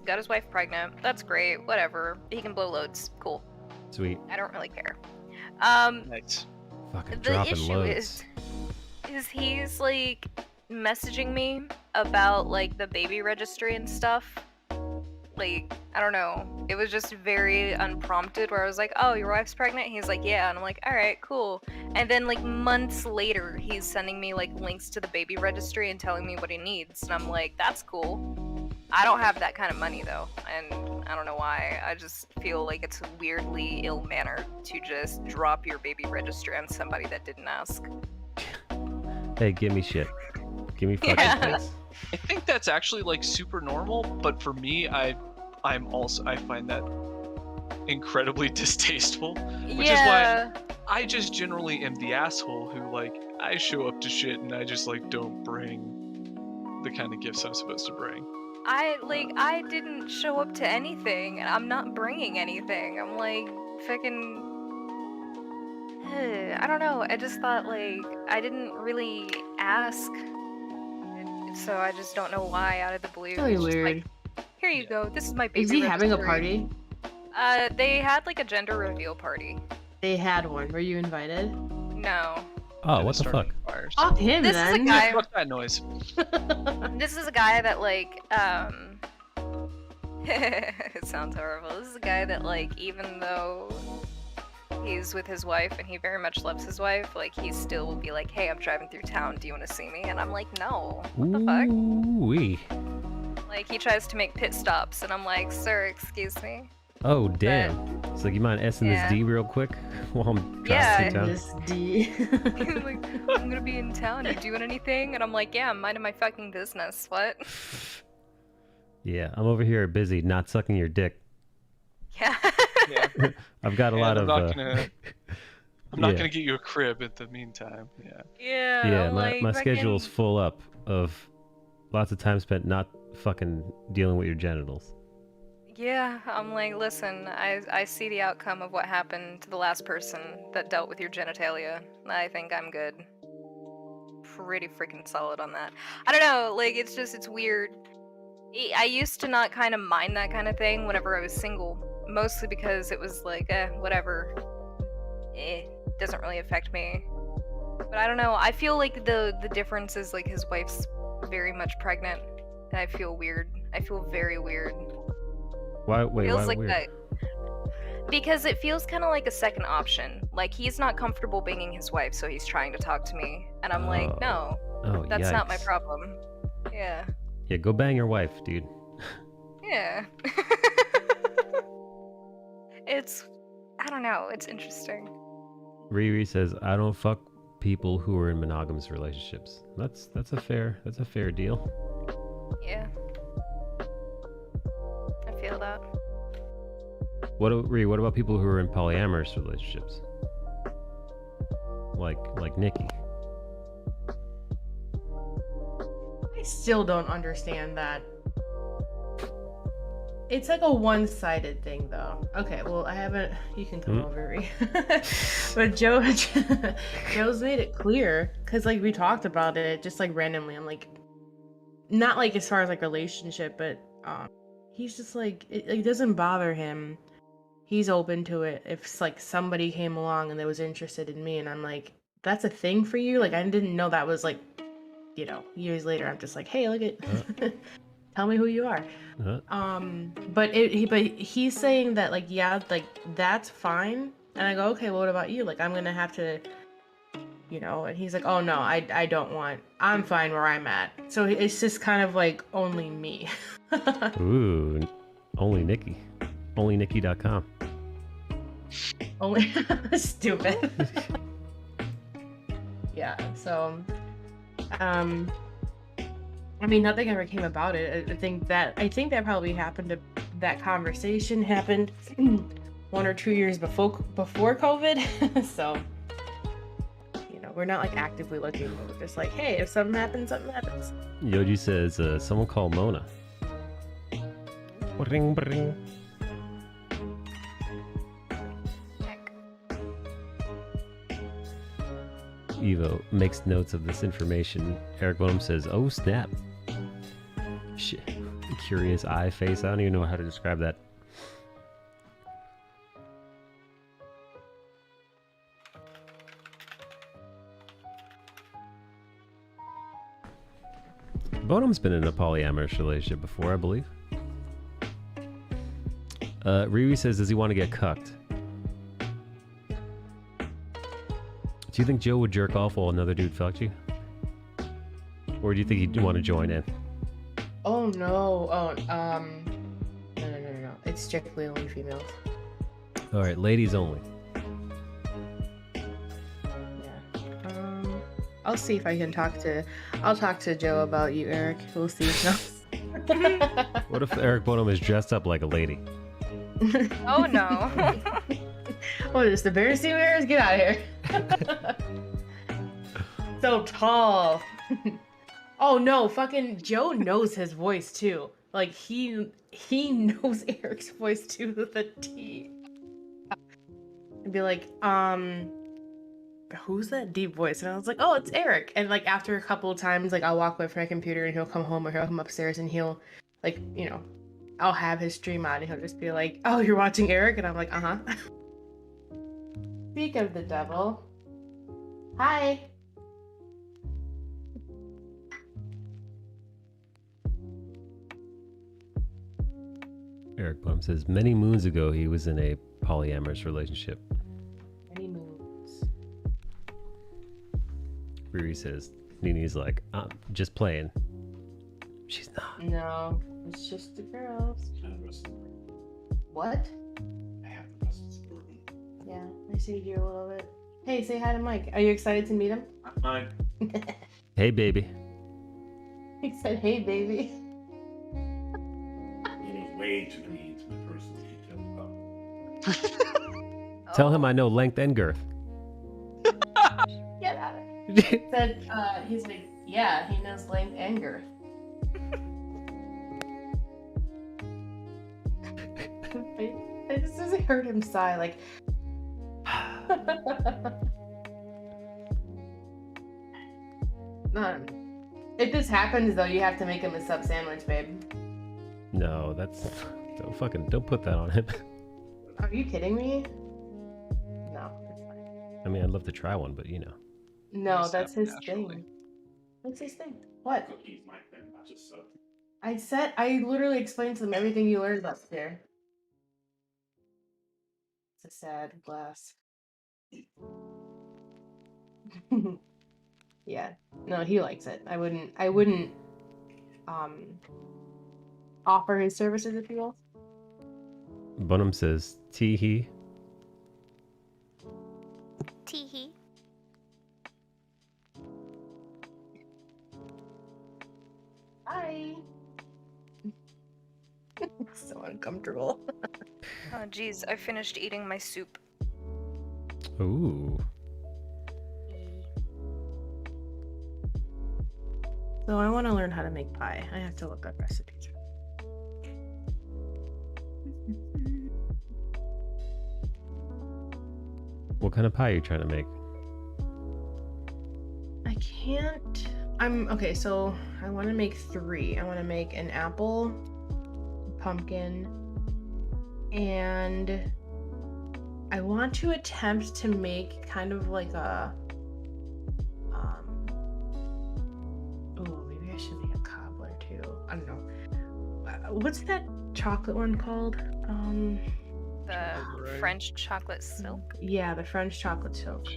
got his wife pregnant. That's great. Whatever. He can blow loads. Cool. Sweet. I don't really care. Nice. Fucking The dropping issue loads. is he's like messaging me about like the baby registry and stuff. Like, I don't know. It was just very unprompted where I was like, oh, your wife's pregnant? He's like, yeah. And I'm like, all right, cool. And then like months later, he's sending me like links to the baby registry and telling me what he needs. And I'm like, that's cool. I don't have that kind of money though. And I don't know why. I just feel like it's weirdly ill-mannered to just drop your baby registry on somebody that didn't ask. Hey, give me shit. Give me fucking face. I think that's actually like super normal, but for me, I find that incredibly distasteful, which is why I just generally am the asshole who like I show up to shit and I just like don't bring the kind of gifts I'm supposed to bring. I didn't show up to anything, and I'm not bringing anything. I'm like fucking. I don't know. I just thought like I didn't really ask, so I just don't know why out of the blue. Really it's just weird. like, here you go. This is my baby. Is he having a registry." party? They had like a gender reveal party. They had one. Were you invited? No. Oh, what the fuck? Fuck him This then. is a guy. Fuck that noise. This is a guy that like it sounds horrible. This is a guy that like even though he's with his wife and he very much loves his wife, like he still will be like, hey, I'm driving through town, do you want to see me? And I'm like, no, what the fuck? Ooh-wee. Like he tries to make pit stops and I'm like, sir, excuse me. Oh, damn. So you mind S-ing Yeah. this D real quick while I'm Yeah. driving This D. He's like, I'm gonna be in town, you doing anything? And I'm like, yeah, I'm minding my fucking business. What? Yeah, I'm over here busy not sucking your dick. Yeah. Yeah. I've got a lot I'm of... not yeah. gonna get you a crib in the meantime. Yeah. Yeah. Yeah, I'm my like, schedule's fucking- full up of lots of time spent not fucking dealing with your genitals. Yeah, I'm like, listen, I see the outcome of what happened to the last person that dealt with your genitalia. I think I'm good. Pretty freaking solid on that. I don't know, like, it's weird. I used to not kind of mind that kind of thing whenever I was single. Mostly because it was like, whatever. Doesn't really affect me. But I don't know, I feel like the difference is like his wife's very much pregnant. And I feel weird. I feel very weird. Why? Wait, Feels why like weird? that because it feels kind of like a second option. Like he's not comfortable banging his wife, so he's trying to talk to me, and I'm like, no, Oh, that's not my yikes. problem. Yeah, Yeah, go bang your wife, dude. yeah. I don't know. It's interesting. Riri says, "I don't fuck people who are in monogamous relationships." That's a fair deal. Yeah, I feel that. Riri, what about people who are in polyamorous relationships? Like Nikki. I still don't understand that. It's like a one-sided thing, though. Okay, well, I haven't. You can come over, Riri. But Joe's made it clear because, like, we talked about it just like randomly. I'm like, not like as far as like relationship, but he's just like it doesn't bother him. He's open to it if like somebody came along and they was interested in me, and I'm like, that's a thing for you. Like I didn't know that was like, you know, years later. I'm just like, hey, look at, tell me who you are. But he's saying that like, yeah, like that's fine. And I go, okay, well, what about you? Like I'm gonna have to, you know. And he's like, oh no, I don't want. I'm fine where I'm at. So it's just kind of like only me. Ooh, only Nikki. OnlyNikki.com. Only stupid. Yeah, so I mean nothing ever came about it. I think that probably happened that conversation happened 1 or 2 years before COVID. So you know, we're not like actively looking, we're just like, hey, if something happens, something happens. Yoji says, someone call Mona. Bring, bring. Evo makes notes of this information. Eric Willem says, oh snap. Shit. Curious eye face. I don't even know how to describe that. Bonham's been in a polyamorous relationship before, I believe. Riri says, does he want to get cucked? Do you think Joe would jerk off while another dude fucked you? Or do you think he'd want to join in? Oh no. Oh, no. It's strictly only females. All right, ladies only. I'll see if I can I'll talk to Joe about you, Eric. We'll see. No. What if Eric Bonham is dressed up like a lady? Oh no. What is the Bears team Bears? Get out of here. So tall. Oh no, fucking Joe knows his voice too. Like he knows Eric's voice to the T. I'd be like, who's that deep voice? And I was like, oh, it's Eric. And like after a couple of times, like I'll walk away from my computer and he'll come home or he'll come upstairs and he'll like, you know, I'll have his stream on and he'll just be like, oh, you're watching Eric? And I'm like, uh-huh. Speak of the devil. Hi. Eric Bonham says, many moons ago he was in a polyamorous relationship. Many moons. Riri says, Nini's like, I'm just playing. She's not. No, it's just the girls. What? Yeah, I saved you a little bit. Hey, say hi to Mike. Are you excited to meet him? Hi. Hey, baby. He said, hey, baby. Way too many intimate personal details. Tell him I know length and girth. Get out of it. Said, he's like, yeah, he knows length and girth. I just heard him sigh, like. If this happens, though, you have to make him a sub sandwich, babe. No, don't put that on him. Are you kidding me? No, it's fine. I mean, I'd love to try one, but you know. No, that's his thing. What's his thing? What? Cookies, my thing, not just sub. I literally explained to them everything you learned about here. It's a sad glass. Yeah. No, he likes it. I wouldn't offer his services if he will. Bonham says, tee-hee. Tee-hee. Hi. So uncomfortable. Oh geez, I finished eating my soup. Ooh. So I want to learn how to make pie. I have to look up recipes. What kind of pie are you trying to make? I can't. Okay, so I want to make 3. I want to make an apple, pumpkin, and I want to attempt to make kind of like a maybe I should make a cobbler too. I don't know. What's that chocolate one called? The French chocolate silk. Yeah, the French chocolate silk.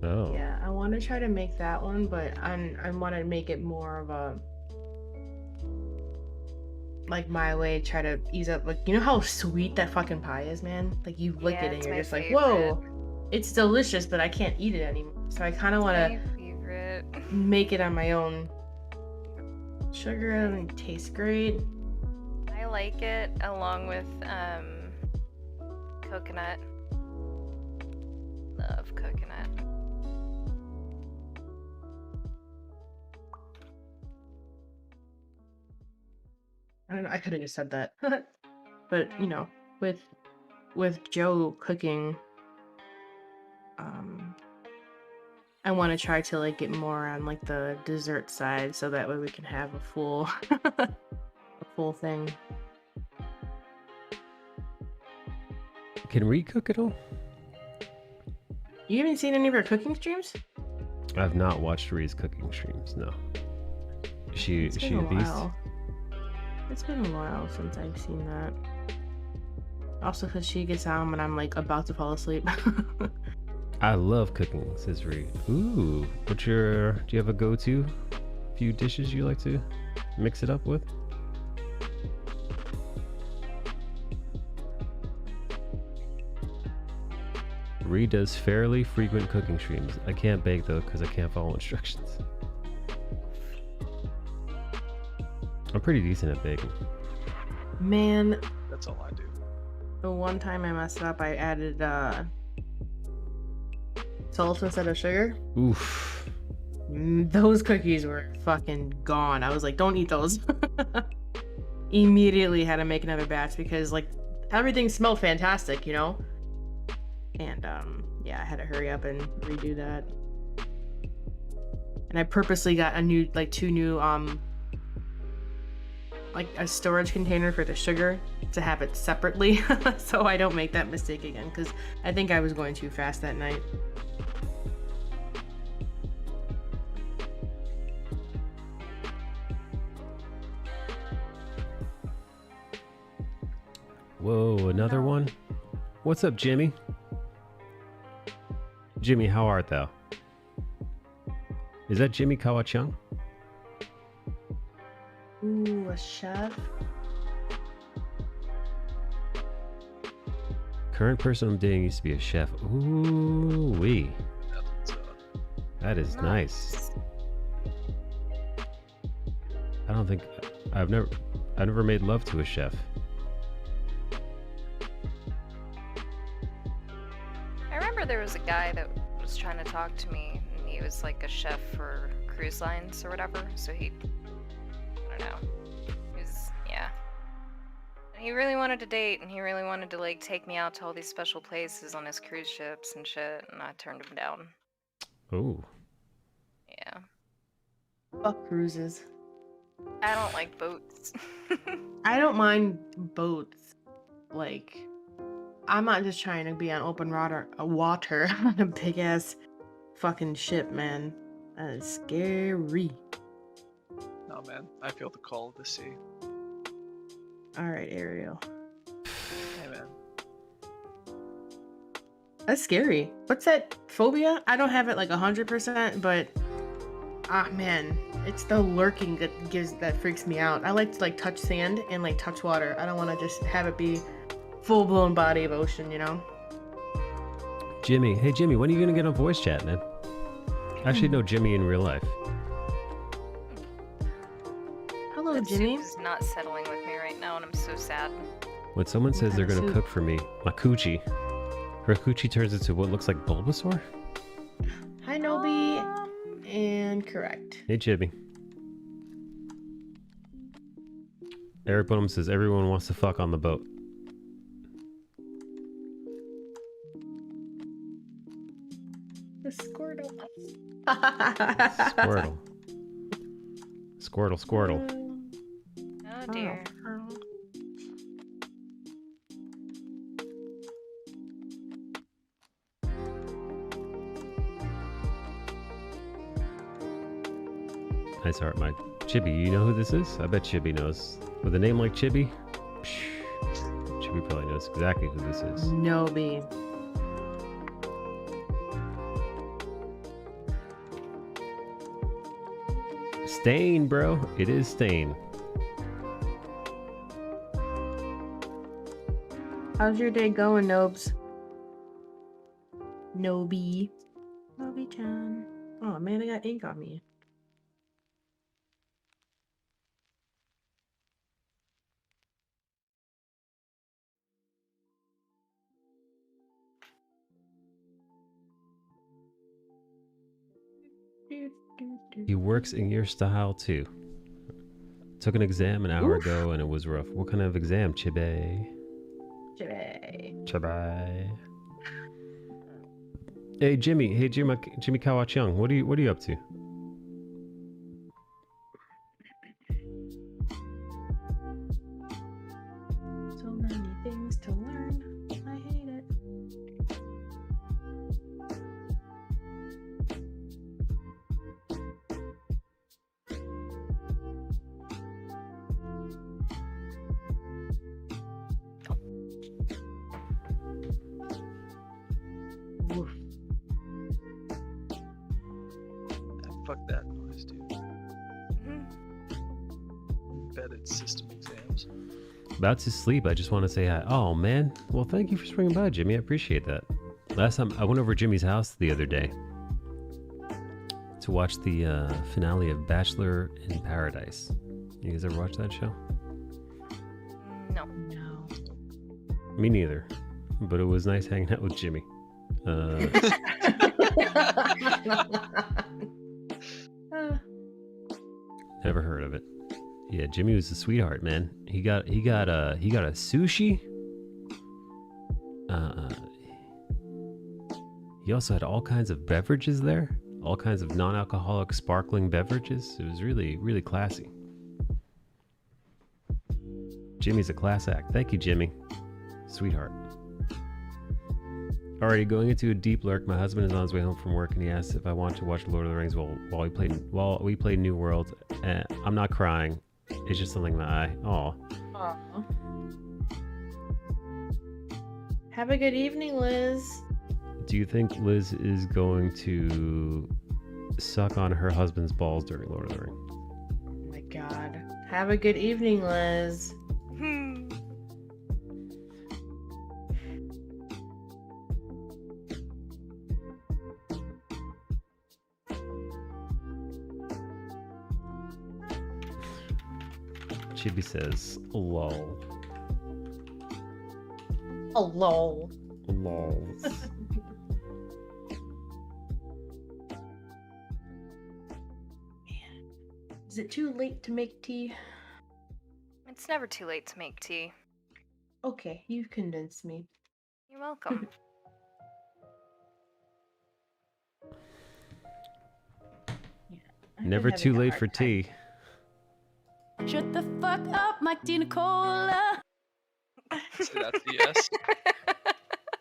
Oh. Yeah, I want to try to make that one, but I want to make it more of a like my way. Try to ease up, like you know how sweet that fucking pie is, man. Like you lick it and you're just like, whoa, it's delicious, but I can't eat it anymore. So I kind of want to make it on my own. Sugar and tastes great. I like it along with coconut. Love coconut. I don't know, I could have just said that. But you know, with Joe cooking, I want to try to like get more on like the dessert side, so that way we can have a full a full thing. Can we cook at all? You haven't seen any of our cooking streams? I've not watched Ree's cooking streams, no. It's she been a a beast? while. It's been a while since I've seen that. Also, because she gets on when I'm like about to fall asleep. I love cooking, says Reed. Ooh, do you have a go-to few dishes you like to mix it up with? Reed does fairly frequent cooking streams. I can't bake though because I can't follow instructions. I'm pretty decent at baking. Man, That's all I do. the one time I messed up, I added salt instead of sugar. Oof. Those cookies were fucking gone. I was like, don't eat those. Immediately had to make another batch because like everything smelled fantastic, you know? And yeah, I had to hurry up and redo that. And I purposely got two new like a storage container for the sugar to have it separately so I don't make that mistake again because I think I was going too fast that night. Whoa, another one? What's up, Jimmy? Jimmy, how art thou? Is that Jimmy Kawachung? Ooh, a chef. Current person I'm dating used to be a chef. Ooh wee. That is nice. I don't think I've never made love to a chef. I remember there was a guy that was trying to talk to me, and he was like a chef for cruise lines or whatever, so I don't know. Yeah. And he really wanted to date, and he really wanted to like take me out to all these special places on his cruise ships and shit, and I turned him down. Oh. Yeah. Fuck cruises. I don't like boats. I don't mind boats. Like, I'm not just trying to be on open water on a big ass fucking ship, man. That is scary. No, man. I feel the call of the sea. Alright, Ariel. Hey, man. That's scary. What's that phobia? I don't have it like 100%, but man, it's the lurking that freaks me out. I like to like touch sand and like touch water. I don't want to just have it be full-blown body of ocean, you know? Jimmy, hey Jimmy, when are you gonna get on voice chat, man? I actually know Jimmy in real life. Hello, That Jimmy. soup is not settling with me right now, and I'm so sad. When someone says they're kind of gonna soup? cook for me, my coochie, her coochie turns into what looks like Bulbasaur? Hi, Nobi. And correct. Hey Jimmy. Eric Bonham says everyone wants to fuck on the boat. The Squirtle. Squirtle. Squirtle, Squirtle. Oh dear. Nice heart, Mike. Chibi, you know who this is? I bet Chibi knows. With a name like Chibi, Chibi probably knows exactly who this is. Nobi. Stain, bro. It is Stain. How's your day going, Nobs? Nobi. Nobi-chan. Oh man, I got ink on me. He works in your style too. Took an exam an hour ago and it was rough. What kind of exam, Chibe? Chibe. Hey Jimmy, Jimmy Kawachung, what are you up to? So many things to learn. I hate it. embedded system exams. About to sleep. I just want to say hi. Oh man. Well, thank you for swinging by, Jimmy. I appreciate that. Last time I went over to Jimmy's house the other day to watch the finale of Bachelor in Paradise. You guys ever watch that show? No. No. Me neither. But it was nice hanging out with Jimmy. Never heard of it. Yeah, Jimmy was a sweetheart, man. He got a sushi. He also had all kinds of beverages there, all kinds of non-alcoholic sparkling beverages. It was really, really classy. Jimmy's a class act. Thank you, Jimmy. Sweetheart. Already going into a deep lurk. My husband is on his way home from work, and he asked if I want to watch Lord of the Rings while we play New World. I'm not crying. It's just something in my eye. Aw. Have a good evening, Liz. Do you think Liz is going to suck on her husband's balls during Lord of the Rings? Oh my god. Have a good evening, Liz. Chibi says, lol. Oh, lol. Lols. Is it too late to make tea? It's never too late to make tea. Okay, you've convinced me. You're welcome. Never too late for tea. Shut the fuck up, Mike Nicola. So that's a yes.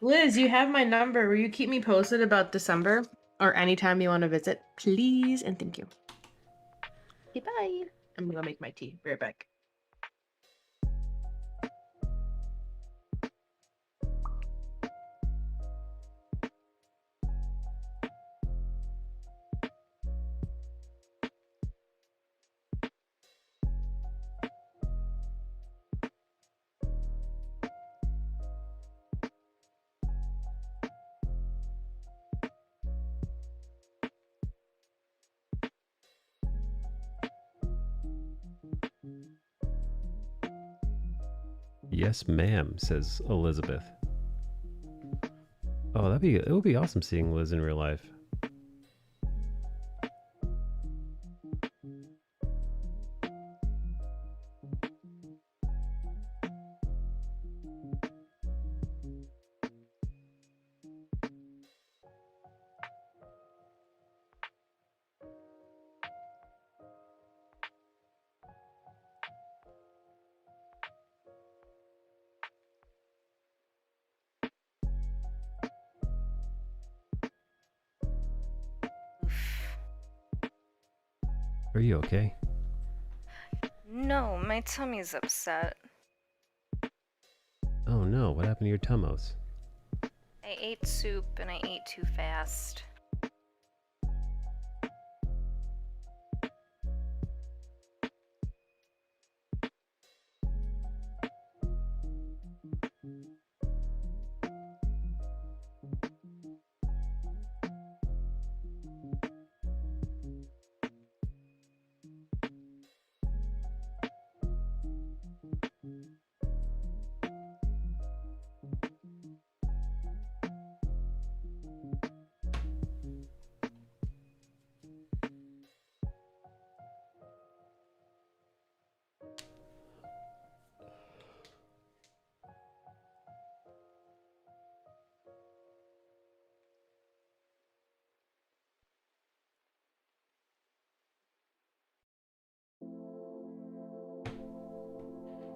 Liz, you have my number. Will you keep me posted about December or anytime you want to visit? Please and thank you. Okay, bye. I'm gonna make my tea. Be right back. Yes, ma'am, says Elizabeth. Oh, it would be awesome seeing Liz in real life. Are you okay? No, my tummy's upset. Oh no, what happened to your tummos? I ate soup and I ate too fast.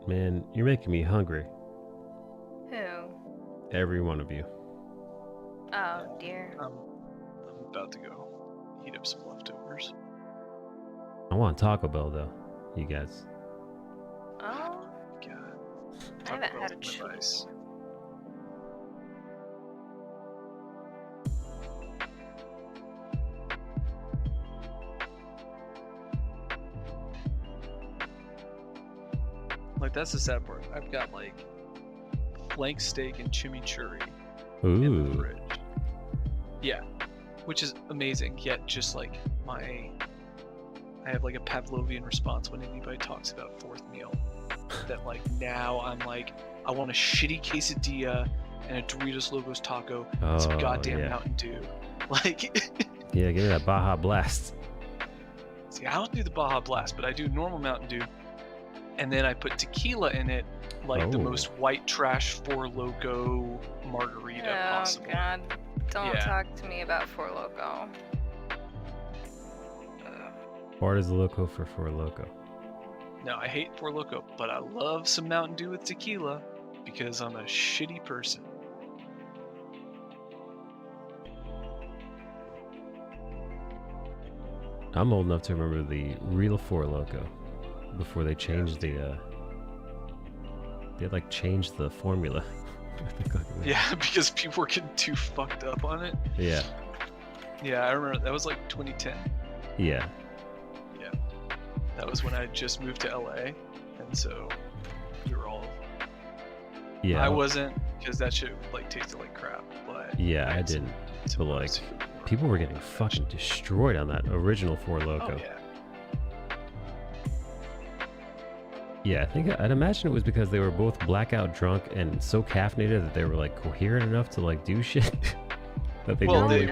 Man, you're making me hungry. Who? Every one of you. Oh dear. I'm about to go heat up some leftovers. I want Taco Bell though, you guys. Oh, God. I haven't had a Bell's my choice. vice. Like that's the sad part. I've got like flank steak and chimichurri Ooh. in the fridge. Yeah, which is amazing. Yet just like I have like a Pavlovian response when anybody talks about fourth meal. That like now I'm like, I want a shitty quesadilla and a Doritos Lobos taco and some goddamn Mountain Dew. Like, yeah, give me that Baja Blast. see, I don't do the Baja Blast, but I do normal Mountain Dew, and then I put tequila in it, like the most white trash Four Loko margarita possible. Oh God! Don't Yeah. talk to me about Four Loko. Bart is the loco for Four Loko. No, I hate Four Loko, but I love some Mountain Dew with tequila because I'm a shitty person. I'm old enough to remember the real Four Loko before they changed they had like changed the formula. I think like Yeah, because people were getting too fucked up on it. Yeah. Yeah, I remember that was like 2010. Yeah. Yeah, that was when I had just moved to LA, and so we were all. Yeah. I wasn't because that shit like tasted like crap. But Yeah, I didn't. But like, people were getting fucking destroyed on that original Four Loko. Oh, yeah. Yeah, I think I'd imagine it was because they were both blackout drunk and so caffeinated that they were like coherent enough to like do shit that they normally.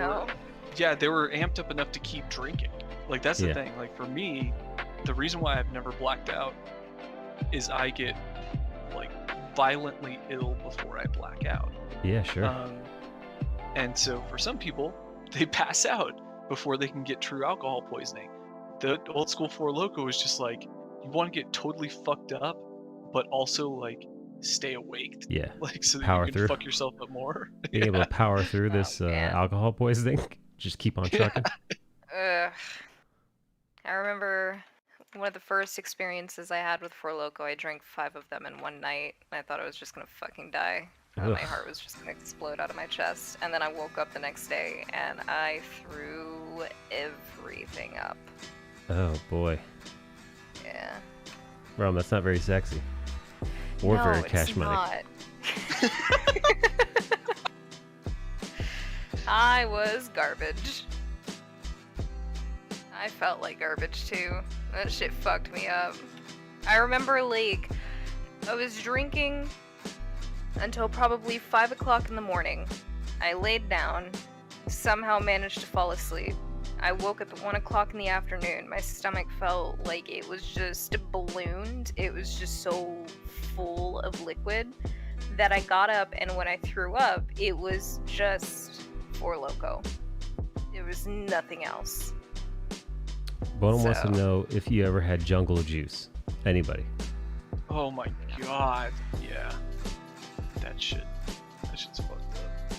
Yeah, they were amped up enough to keep drinking. Like that's the thing. Like for me, the reason why I've never blacked out is I get like violently ill before I black out. Yeah, sure. And so for some people, they pass out before they can get true alcohol poisoning. The old school Four Loko is just like, you want to get totally fucked up, but also like stay awake. Yeah. Like so that Power you can through. fuck yourself up more. Being able to power through this alcohol poisoning, just keep on trucking. Ugh. I remember one of the first experiences I had with Four Loko. I drank 5 of them in one night, and I thought I was just gonna fucking die. My heart was just gonna explode out of my chest. And then I woke up the next day, and I threw everything up. Oh boy. Yeah. Rom, that's not very sexy. Or No, very it's cash money. not. I was garbage. I felt like garbage too. That shit fucked me up. I remember like I was drinking until probably 5 o'clock in the morning. I laid down, somehow managed to fall asleep. I woke up at 1 o'clock in the afternoon. My stomach felt like it was just ballooned. It was just so full of liquid that I got up, and when I threw up, it was just Four Loko. There was nothing else. Bono wants to know if you ever had jungle juice. Anybody? Oh my god. Yeah. That shit's fucked up.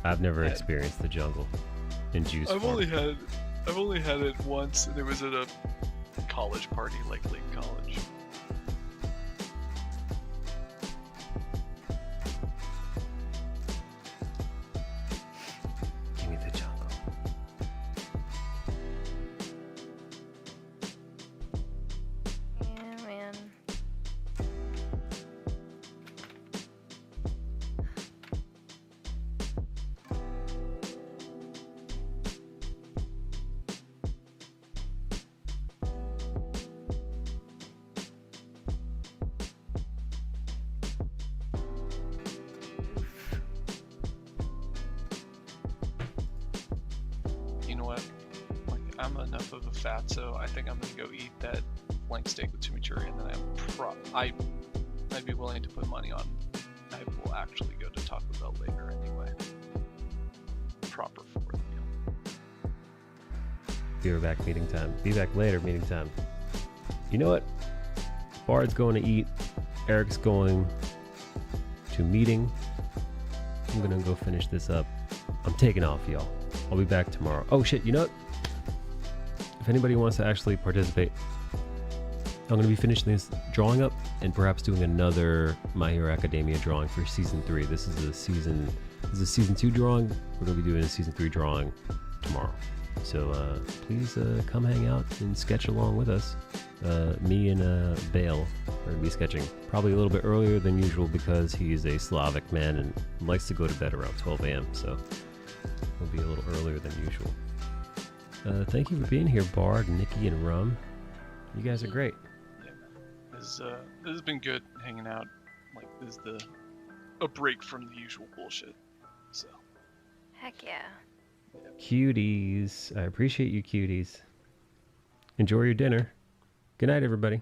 I've never experienced the jungle in juice I've form. only had it once, and it was at a college party, like late college. Give me the jungle. Yeah, man. You know what? Like, I'm enough of a fatso. I think I'm gonna go eat that flank steak with chimichurri, and then I'd be willing to put money on I will actually go to Taco Bell later anyway. Proper fourth meal. Be right back, meeting time. Be back later, meeting time. You know what? Bard's going to eat. Eric's going to meeting. I'm gonna go finish this up. I'm taking off, y'all. I'll be back tomorrow. Oh shit, you know what? If anybody wants to actually participate, I'm gonna be finishing this drawing up and perhaps doing another My Hero Academia drawing for season 3. This is a season 2 drawing. We're gonna be doing a season 3 drawing tomorrow. So please come hang out and sketch along with us. Me and Bale are going to be sketching probably a little bit earlier than usual because he's a Slavic man and likes to go to bed around 12 a.m. So we'll be a little earlier than usual. Thank you for being here, Bard, Nikki, and Rum. You guys are great. Yeah, man. This has been good hanging out. Like, this is a break from the usual bullshit. So. Heck yeah. Cuties. I appreciate you, cuties. Enjoy your dinner. Good night, everybody.